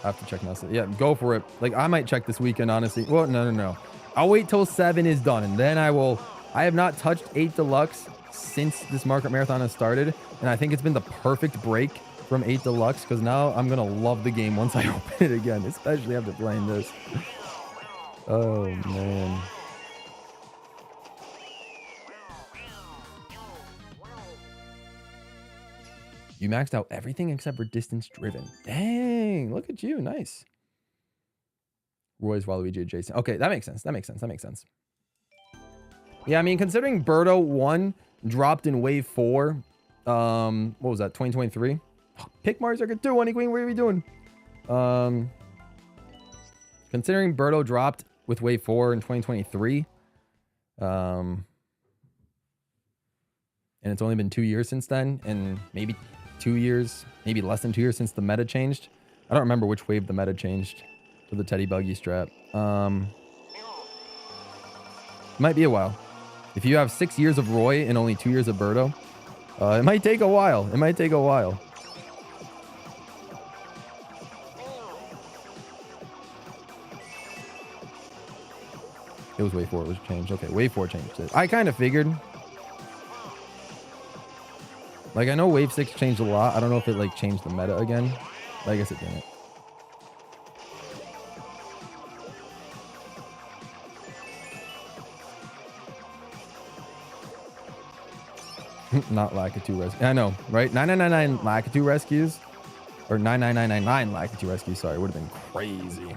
I have to check now. Yeah, go for it. Like, I might check this weekend, honestly. Well, no. I'll wait till 7 is done, and then I will. I have not touched 8 Deluxe since this market marathon has started, and I think it's been the perfect break from 8 Deluxe, because now I'm going to love the game once I open it again, especially after playing this. Oh, man. You maxed out everything except for distance driven. Dang, look at you. Nice. Roy's Waluigi Jason. Okay, that makes sense. Yeah, I mean, considering Birdo 1 dropped in wave 4, what was that, 2023? Pick Mario Circuit 2, Honey Queen, what are we doing? Considering Birdo dropped with wave 4 in 2023, and it's only been 2 years since then, and maybe 2 years, maybe less than 2 years since the meta changed. I don't remember which wave the meta changed to the Teddy Buggy strap. Might be a while. If you have 6 years of Roy and only 2 years of Birdo, it might take a while. It was wave 4 it was changed. Okay, wave 4 changed it. I kind of figured. Like, I know wave 6 changed a lot. I don't know if it, like, changed the meta again. But I guess it didn't. Not Lakitu rescue. I know, right? 9999 Lakitu rescues. Or 99999 Lakitu rescues. Sorry, it would have been crazy.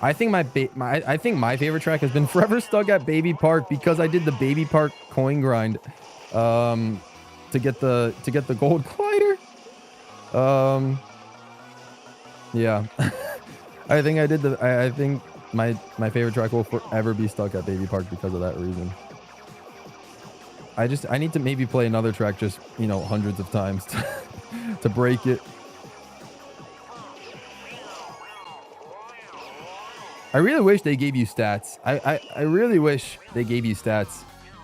I think I think my favorite track has been forever stuck at Baby Park because I did the Baby Park coin grind to get the gold glider. Yeah. I think I did I think my favorite track will forever be stuck at Baby Park because of that reason. I need to maybe play another track just, you know, hundreds of times to break it. I really wish they gave you stats. I really wish they gave you stats.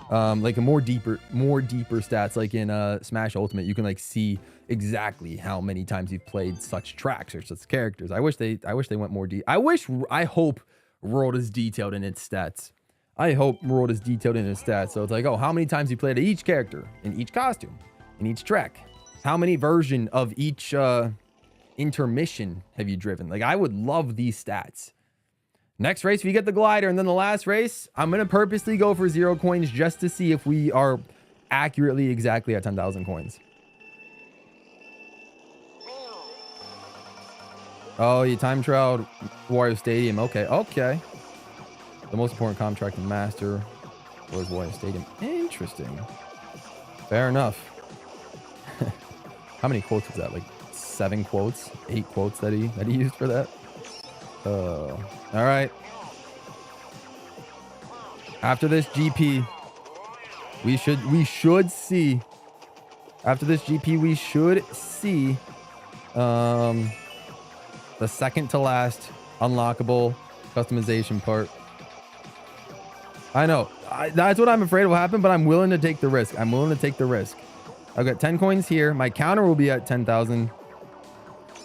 Like a more deeper stats, like in Smash Ultimate. You can like see exactly how many times you've played such tracks or such characters. I wish they went more deep. I hope World is detailed in its stats. I hope World is detailed in its stats. So it's like, oh, how many times you played each character, in each costume, in each track? How many version of each intermission have you driven? Like, I would love these stats. Next race, we get the glider, and then the last race, I'm going to purposely go for 0 coins just to see if we are accurately exactly at 10,000 coins. Oh, you time trialed Wario Stadium. Okay, okay. The most important contract in Master was Wario Stadium. Interesting. Fair enough. How many quotes was that? Like 7 quotes? 8 quotes that he used for that? All right. After this GP, we should see. After this GP, we should see the second to last unlockable customization part. I know. That's what I'm afraid will happen, but I'm willing to take the risk. I'm willing to take the risk. I've got 10 coins here. My counter will be at 10,000.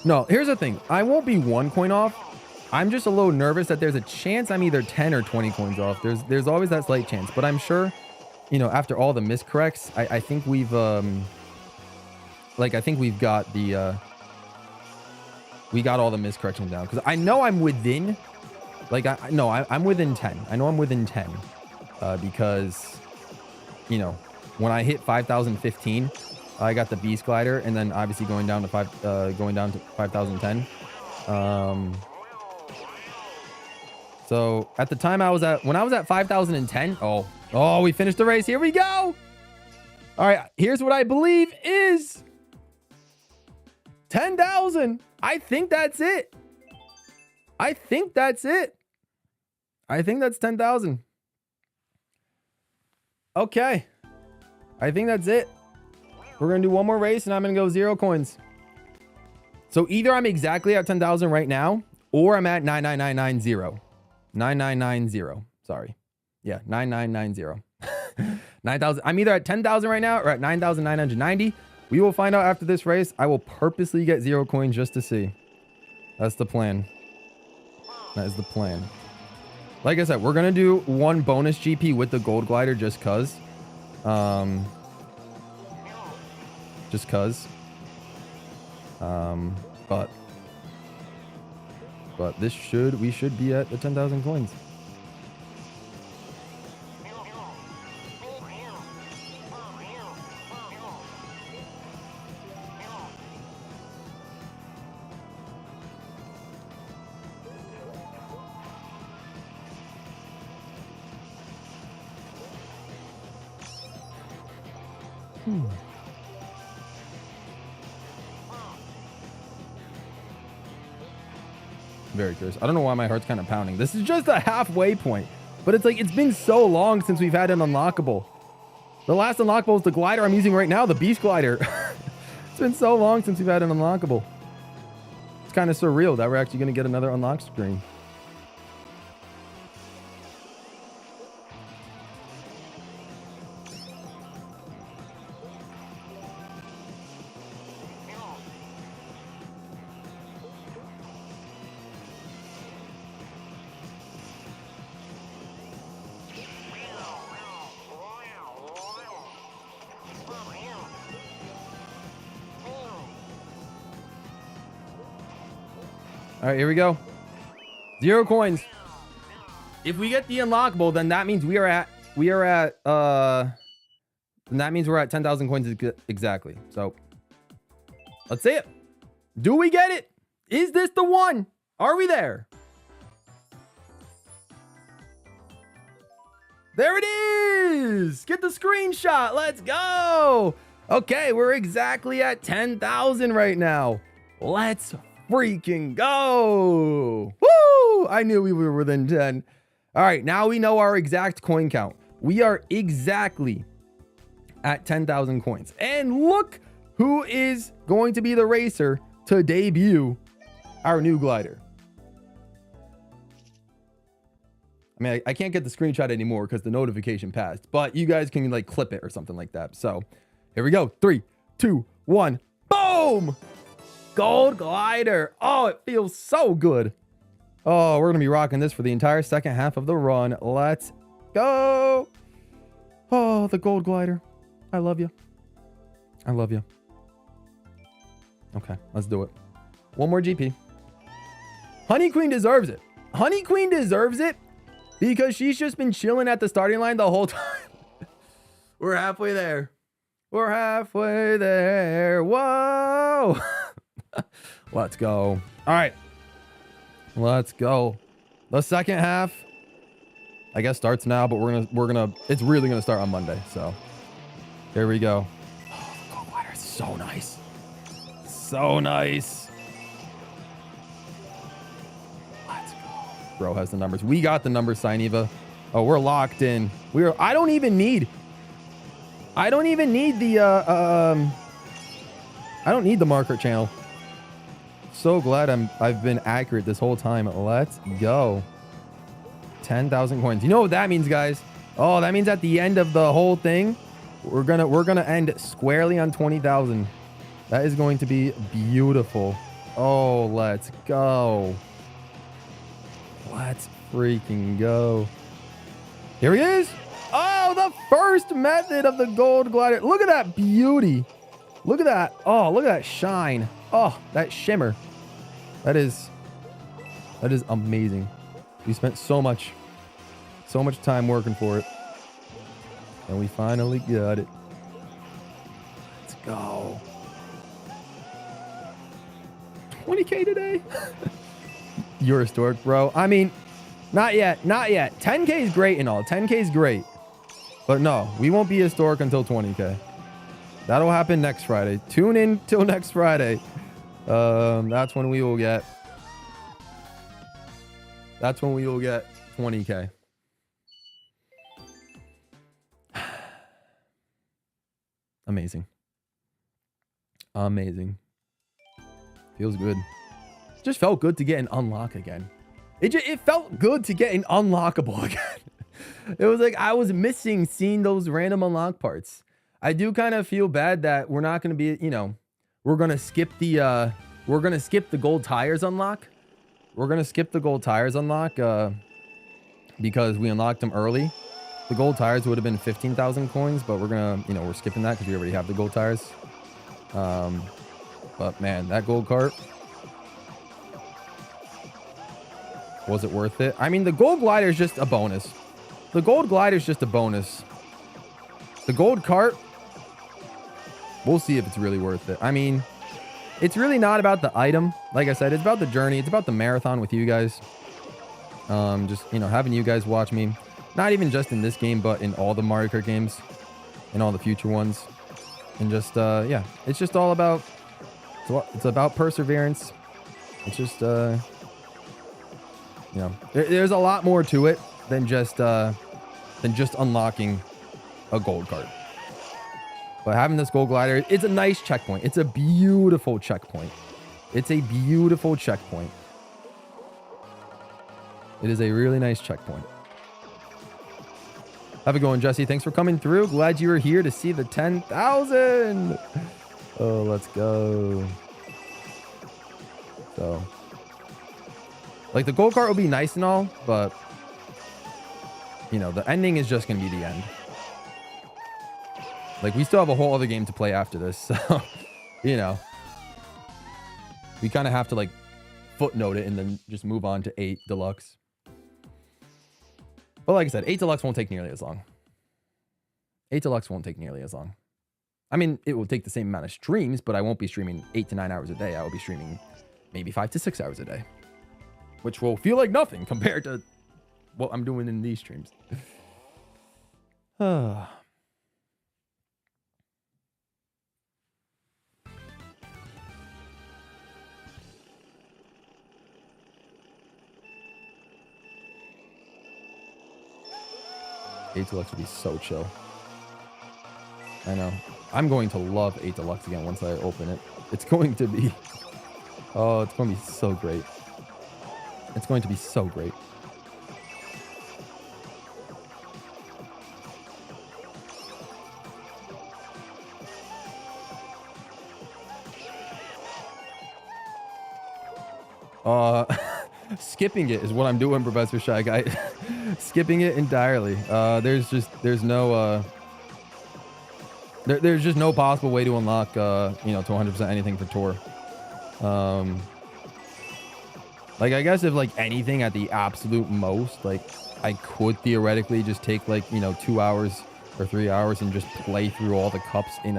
No, here's the thing. I won't be 1 coin off. I'm just a little nervous that there's a chance I'm either 10 or 20 coins off. There's always that slight chance, but I'm sure, you know, after all the miscorrects, I think we've I think we've got the we got all the miscorrections down, because I know I'm within, like, I'm within 10. I know I'm within 10 because, you know, when I hit 5,015, I got the Beast Glider, and then obviously going down to 5,010. So at the time when I was at 5,010, oh, we finished the race. Here we go. All right, here's what I believe is 10,000. I think that's it. I think that's 10,000. Okay. I think that's it. We're going to do one more race, and I'm going to go 0 coins. So either I'm exactly at 10,000 right now, or I'm at 99990. 9990. Sorry. Yeah, 9990. 9,000. I'm either at 10,000 right now or at 9,990. We will find out after this race. I will purposely get 0 coins just to see. That's the plan. That is the plan. Like I said, we're going to do one bonus GP with the gold glider just cuz. Just cuz. But we should be at the 10,000 coins. Very curious. I don't know why my heart's kind of pounding. This is just a halfway point, but it's like, it's been so long since we've had an unlockable. The last unlockable is the glider I'm using right now, the Beast Glider. It's been so long since we've had an unlockable. It's kind of surreal that we're actually going to get another unlock screen. All right, here we go. 0 coins. If we get the unlockable, then that means we are at We are at, and that means we're at 10,000 coins exactly. So let's see it. Do we get it? Is this the one? Are we there? There it is. Get the screenshot. Let's go. Okay, we're exactly at 10,000 right now. Let's freaking go. Woo! I knew we were within 10. All right, now we know our exact coin count. We are exactly at 10,000 coins. And look who is going to be the racer to debut our new glider. I mean, I can't get the screenshot anymore because the notification passed, but you guys can like clip it or something like that. So here we go. 3, 2, 1. Boom! Gold glider. Oh, it feels so good. Oh, we're going to be rocking this for the entire second half of the run. Let's go. Oh, the gold glider. I love you. I love you. Okay, let's do it. One more GP. Honey Queen deserves it. Honey Queen deserves it because she's just been chilling at the starting line the whole time. We're halfway there. We're halfway there. Whoa. Let's go. All right. Let's go. The second half, I guess, starts now, but it's really gonna start on Monday. So here we go. Oh, the gold glider is so nice. So nice. Let's go. Bro has the numbers. We got the numbers, Sineva. Oh, we're locked in. I don't even need the I don't need the marker channel. So glad I've been accurate this whole time. Let's go. 10,000 coins. You know what that means, guys? Oh, that means at the end of the whole thing, we're gonna end squarely on 20,000. That is going to be beautiful. Oh, let's go. Let's freaking go. Here he is. Oh, the first method of the gold glider. Look at that beauty. Look at that. Oh, look at that shine. Oh, that shimmer. That is amazing. We spent so much time working for it. And we finally got it. Let's go. 20K today? You're historic, bro. I mean, not yet. Not yet. 10K is great and all. 10K is great. But no, we won't be historic until 20K. That'll happen next Friday. Tune in till next Friday. That's when we will get 20K. Amazing. Amazing. Feels good. Just felt good to get an unlock again. It felt good to get an unlockable again. It was like I was missing seeing those random unlock parts. I do kind of feel bad that we're not going to be, we're going to skip the gold tires unlock. We're going to skip the gold tires unlock because we unlocked them early. The gold tires would have been 15,000 coins, but we're going to, we're skipping that because we already have the gold tires. But man, that gold cart, was it worth it? I mean, the gold glider is just a bonus. The gold glider is just a bonus. The gold cart, we'll see if it's really worth it. I mean, it's really not about the item. Like I said, it's about the journey. It's about the marathon with you guys. Just, having you guys watch me. Not even just in this game, but in all the Mario Kart games. And all the future ones. And just, yeah. It's just all about... It's about perseverance. It's just, there's a lot more to it than just unlocking a gold card. But having this gold glider, it's a nice checkpoint. It's a beautiful checkpoint. It's a beautiful checkpoint. It is a really nice checkpoint. Have a good one, Jesse. Thanks for coming through. Glad you were here to see the 10,000. Oh, let's go. So, like, the gold cart will be nice and all, but, the ending is just going to be the end. Like, we still have a whole other game to play after this, so, we kind of have to, like, footnote it and then just move on to 8 Deluxe. But like I said, 8 Deluxe won't take nearly as long. 8 Deluxe won't take nearly as long. I mean, it will take the same amount of streams, but I won't be streaming 8 to 9 hours a day. I will be streaming maybe 5 to 6 hours a day, which will feel like nothing compared to what I'm doing in these streams. 8 Deluxe would be so chill. I know. I'm going to love 8 Deluxe again once I open it. It's going to be... Oh, it's going to be so great. It's going to be so great. Skipping it is what I'm doing, Professor Shy Guy. Skipping it entirely. There's no there's just no possible way to unlock to 100% anything for tour. Like, I guess if like anything at the absolute most, like I could theoretically just take like 2 hours or 3 hours and just play through all the cups in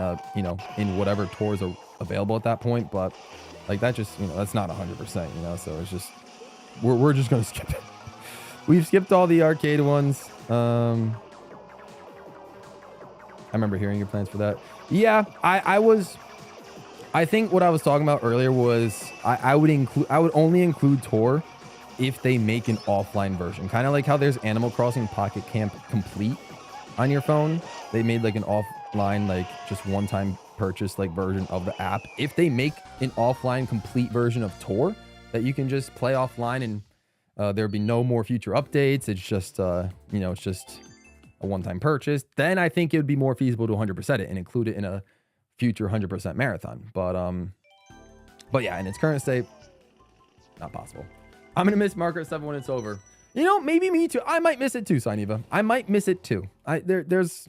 in whatever tours are available at that point, but like that just that's not 100%, so it's just we're just gonna skip it. We've skipped all the arcade ones. I remember hearing your plans for that. Yeah, I think what I was talking about earlier was I would only include tour if they make an offline version, kind of like how there's Animal Crossing Pocket Camp Complete on your phone. They made like an offline, like just one-time purchase like version of the app. If they make an offline complete version of tour that you can just play offline and there'll be no more future updates, it's just it's just a one-time purchase, then I think it would be more feasible to 100% it and include it in a future 100% marathon. But yeah, in its current state, not possible. I'm gonna miss Mario Kart 7 when it's over. Maybe me too. I might miss it too, Sineva. I might miss it too. There's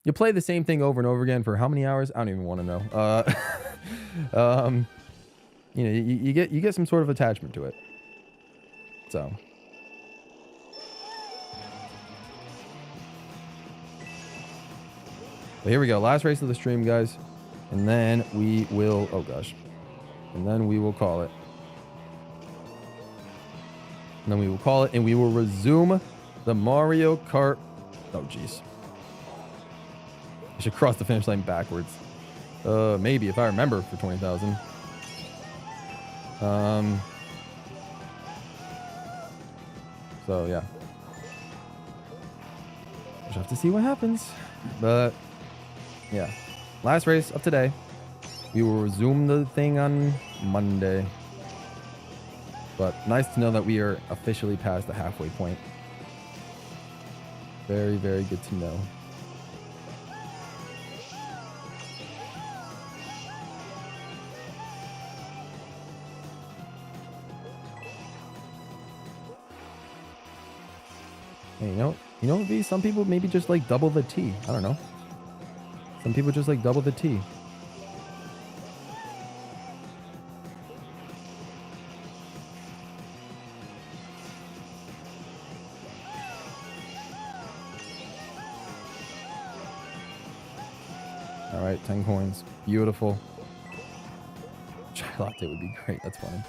you play the same thing over and over again for how many hours? I don't even want to know. You get some sort of attachment to it. So. But here we go. Last race of the stream, guys. And then we will... Oh, gosh. And then we will call it. And then we will call it. And we will resume the Mario Kart... Oh, jeez. I should cross the finish line backwards. Maybe, if I remember, for 20,000. So, yeah. Just have to see what happens. But... yeah, last race of today. We will resume the thing on Monday. But nice to know that we are officially past the halfway point. Very, very good to know. Hey, you know, V, some people maybe just like double the T. I don't know. Some people just like double the T. All right, 10 coins. Beautiful. Chai latte would be great. That's funny.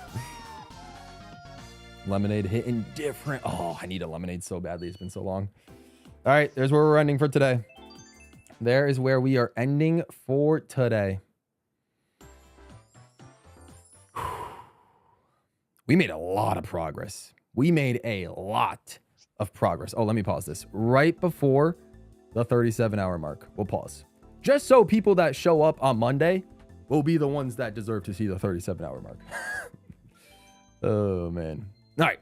Lemonade hitting different. Oh, I need a lemonade so badly. It's been so long. All right, there's where we're ending for today. There is where we are ending for today. We made a lot of progress. We made a lot of progress. Oh, let me pause this. Right before the 37-hour mark. We'll pause. Just so people that show up on Monday will be the ones that deserve to see the 37-hour mark. Oh, man. All right.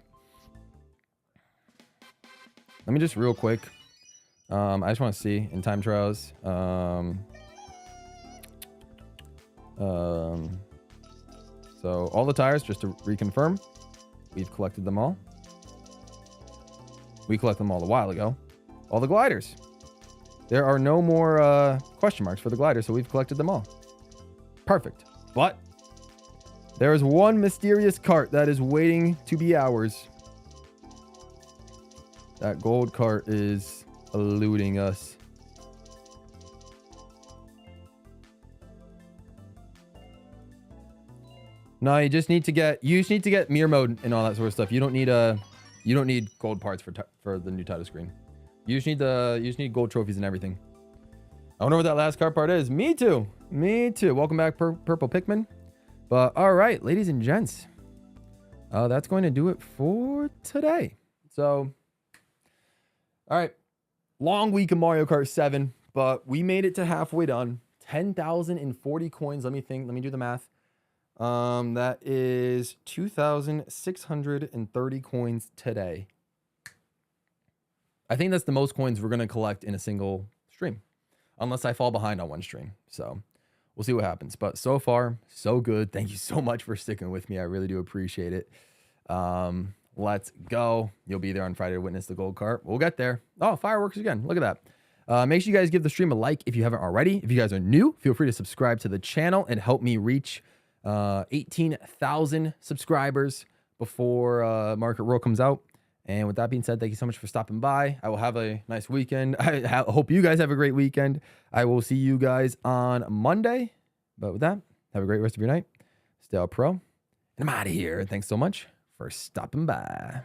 Let me just real quick. I just want to see in time trials. So all the tires, just to reconfirm, we've collected them all. We collected them all a while ago. All the gliders. There are no more question marks for the gliders, so we've collected them all. Perfect. But there is one mysterious cart that is waiting to be ours. That gold cart is eluding us. No, you just need to get mirror mode and all that sort of stuff. You don't need gold parts for the new title screen. You just need gold trophies and everything. I wonder what that last card part is. Me too. Me too. Welcome back, Purple Pikmin. But all right, ladies and gents, that's going to do it for today. So, all right, long week of Mario Kart 7, but we made it to halfway done. 10,040 coins. Let me think. Let me do the math. That is 2,630 coins today. I think that's the most coins we're going to collect in a single stream, unless I fall behind on one stream. So we'll see what happens. But so far, so good. Thank you so much for sticking with me. I really do appreciate it. Let's go. You'll be there on Friday to witness the gold cart. We'll get there. Oh, fireworks again. Look at that. Make sure you guys give the stream a like if you haven't already. If you guys are new, feel free to subscribe to the channel and help me reach 18,000 subscribers before Mario Kart World comes out. And with that being said, thank you so much for stopping by. I will have a nice weekend. I hope you guys have a great weekend. I will see you guys on Monday. But with that, have a great rest of your night. Stay all pro. And I'm out of here. Thanks so much for stopping by.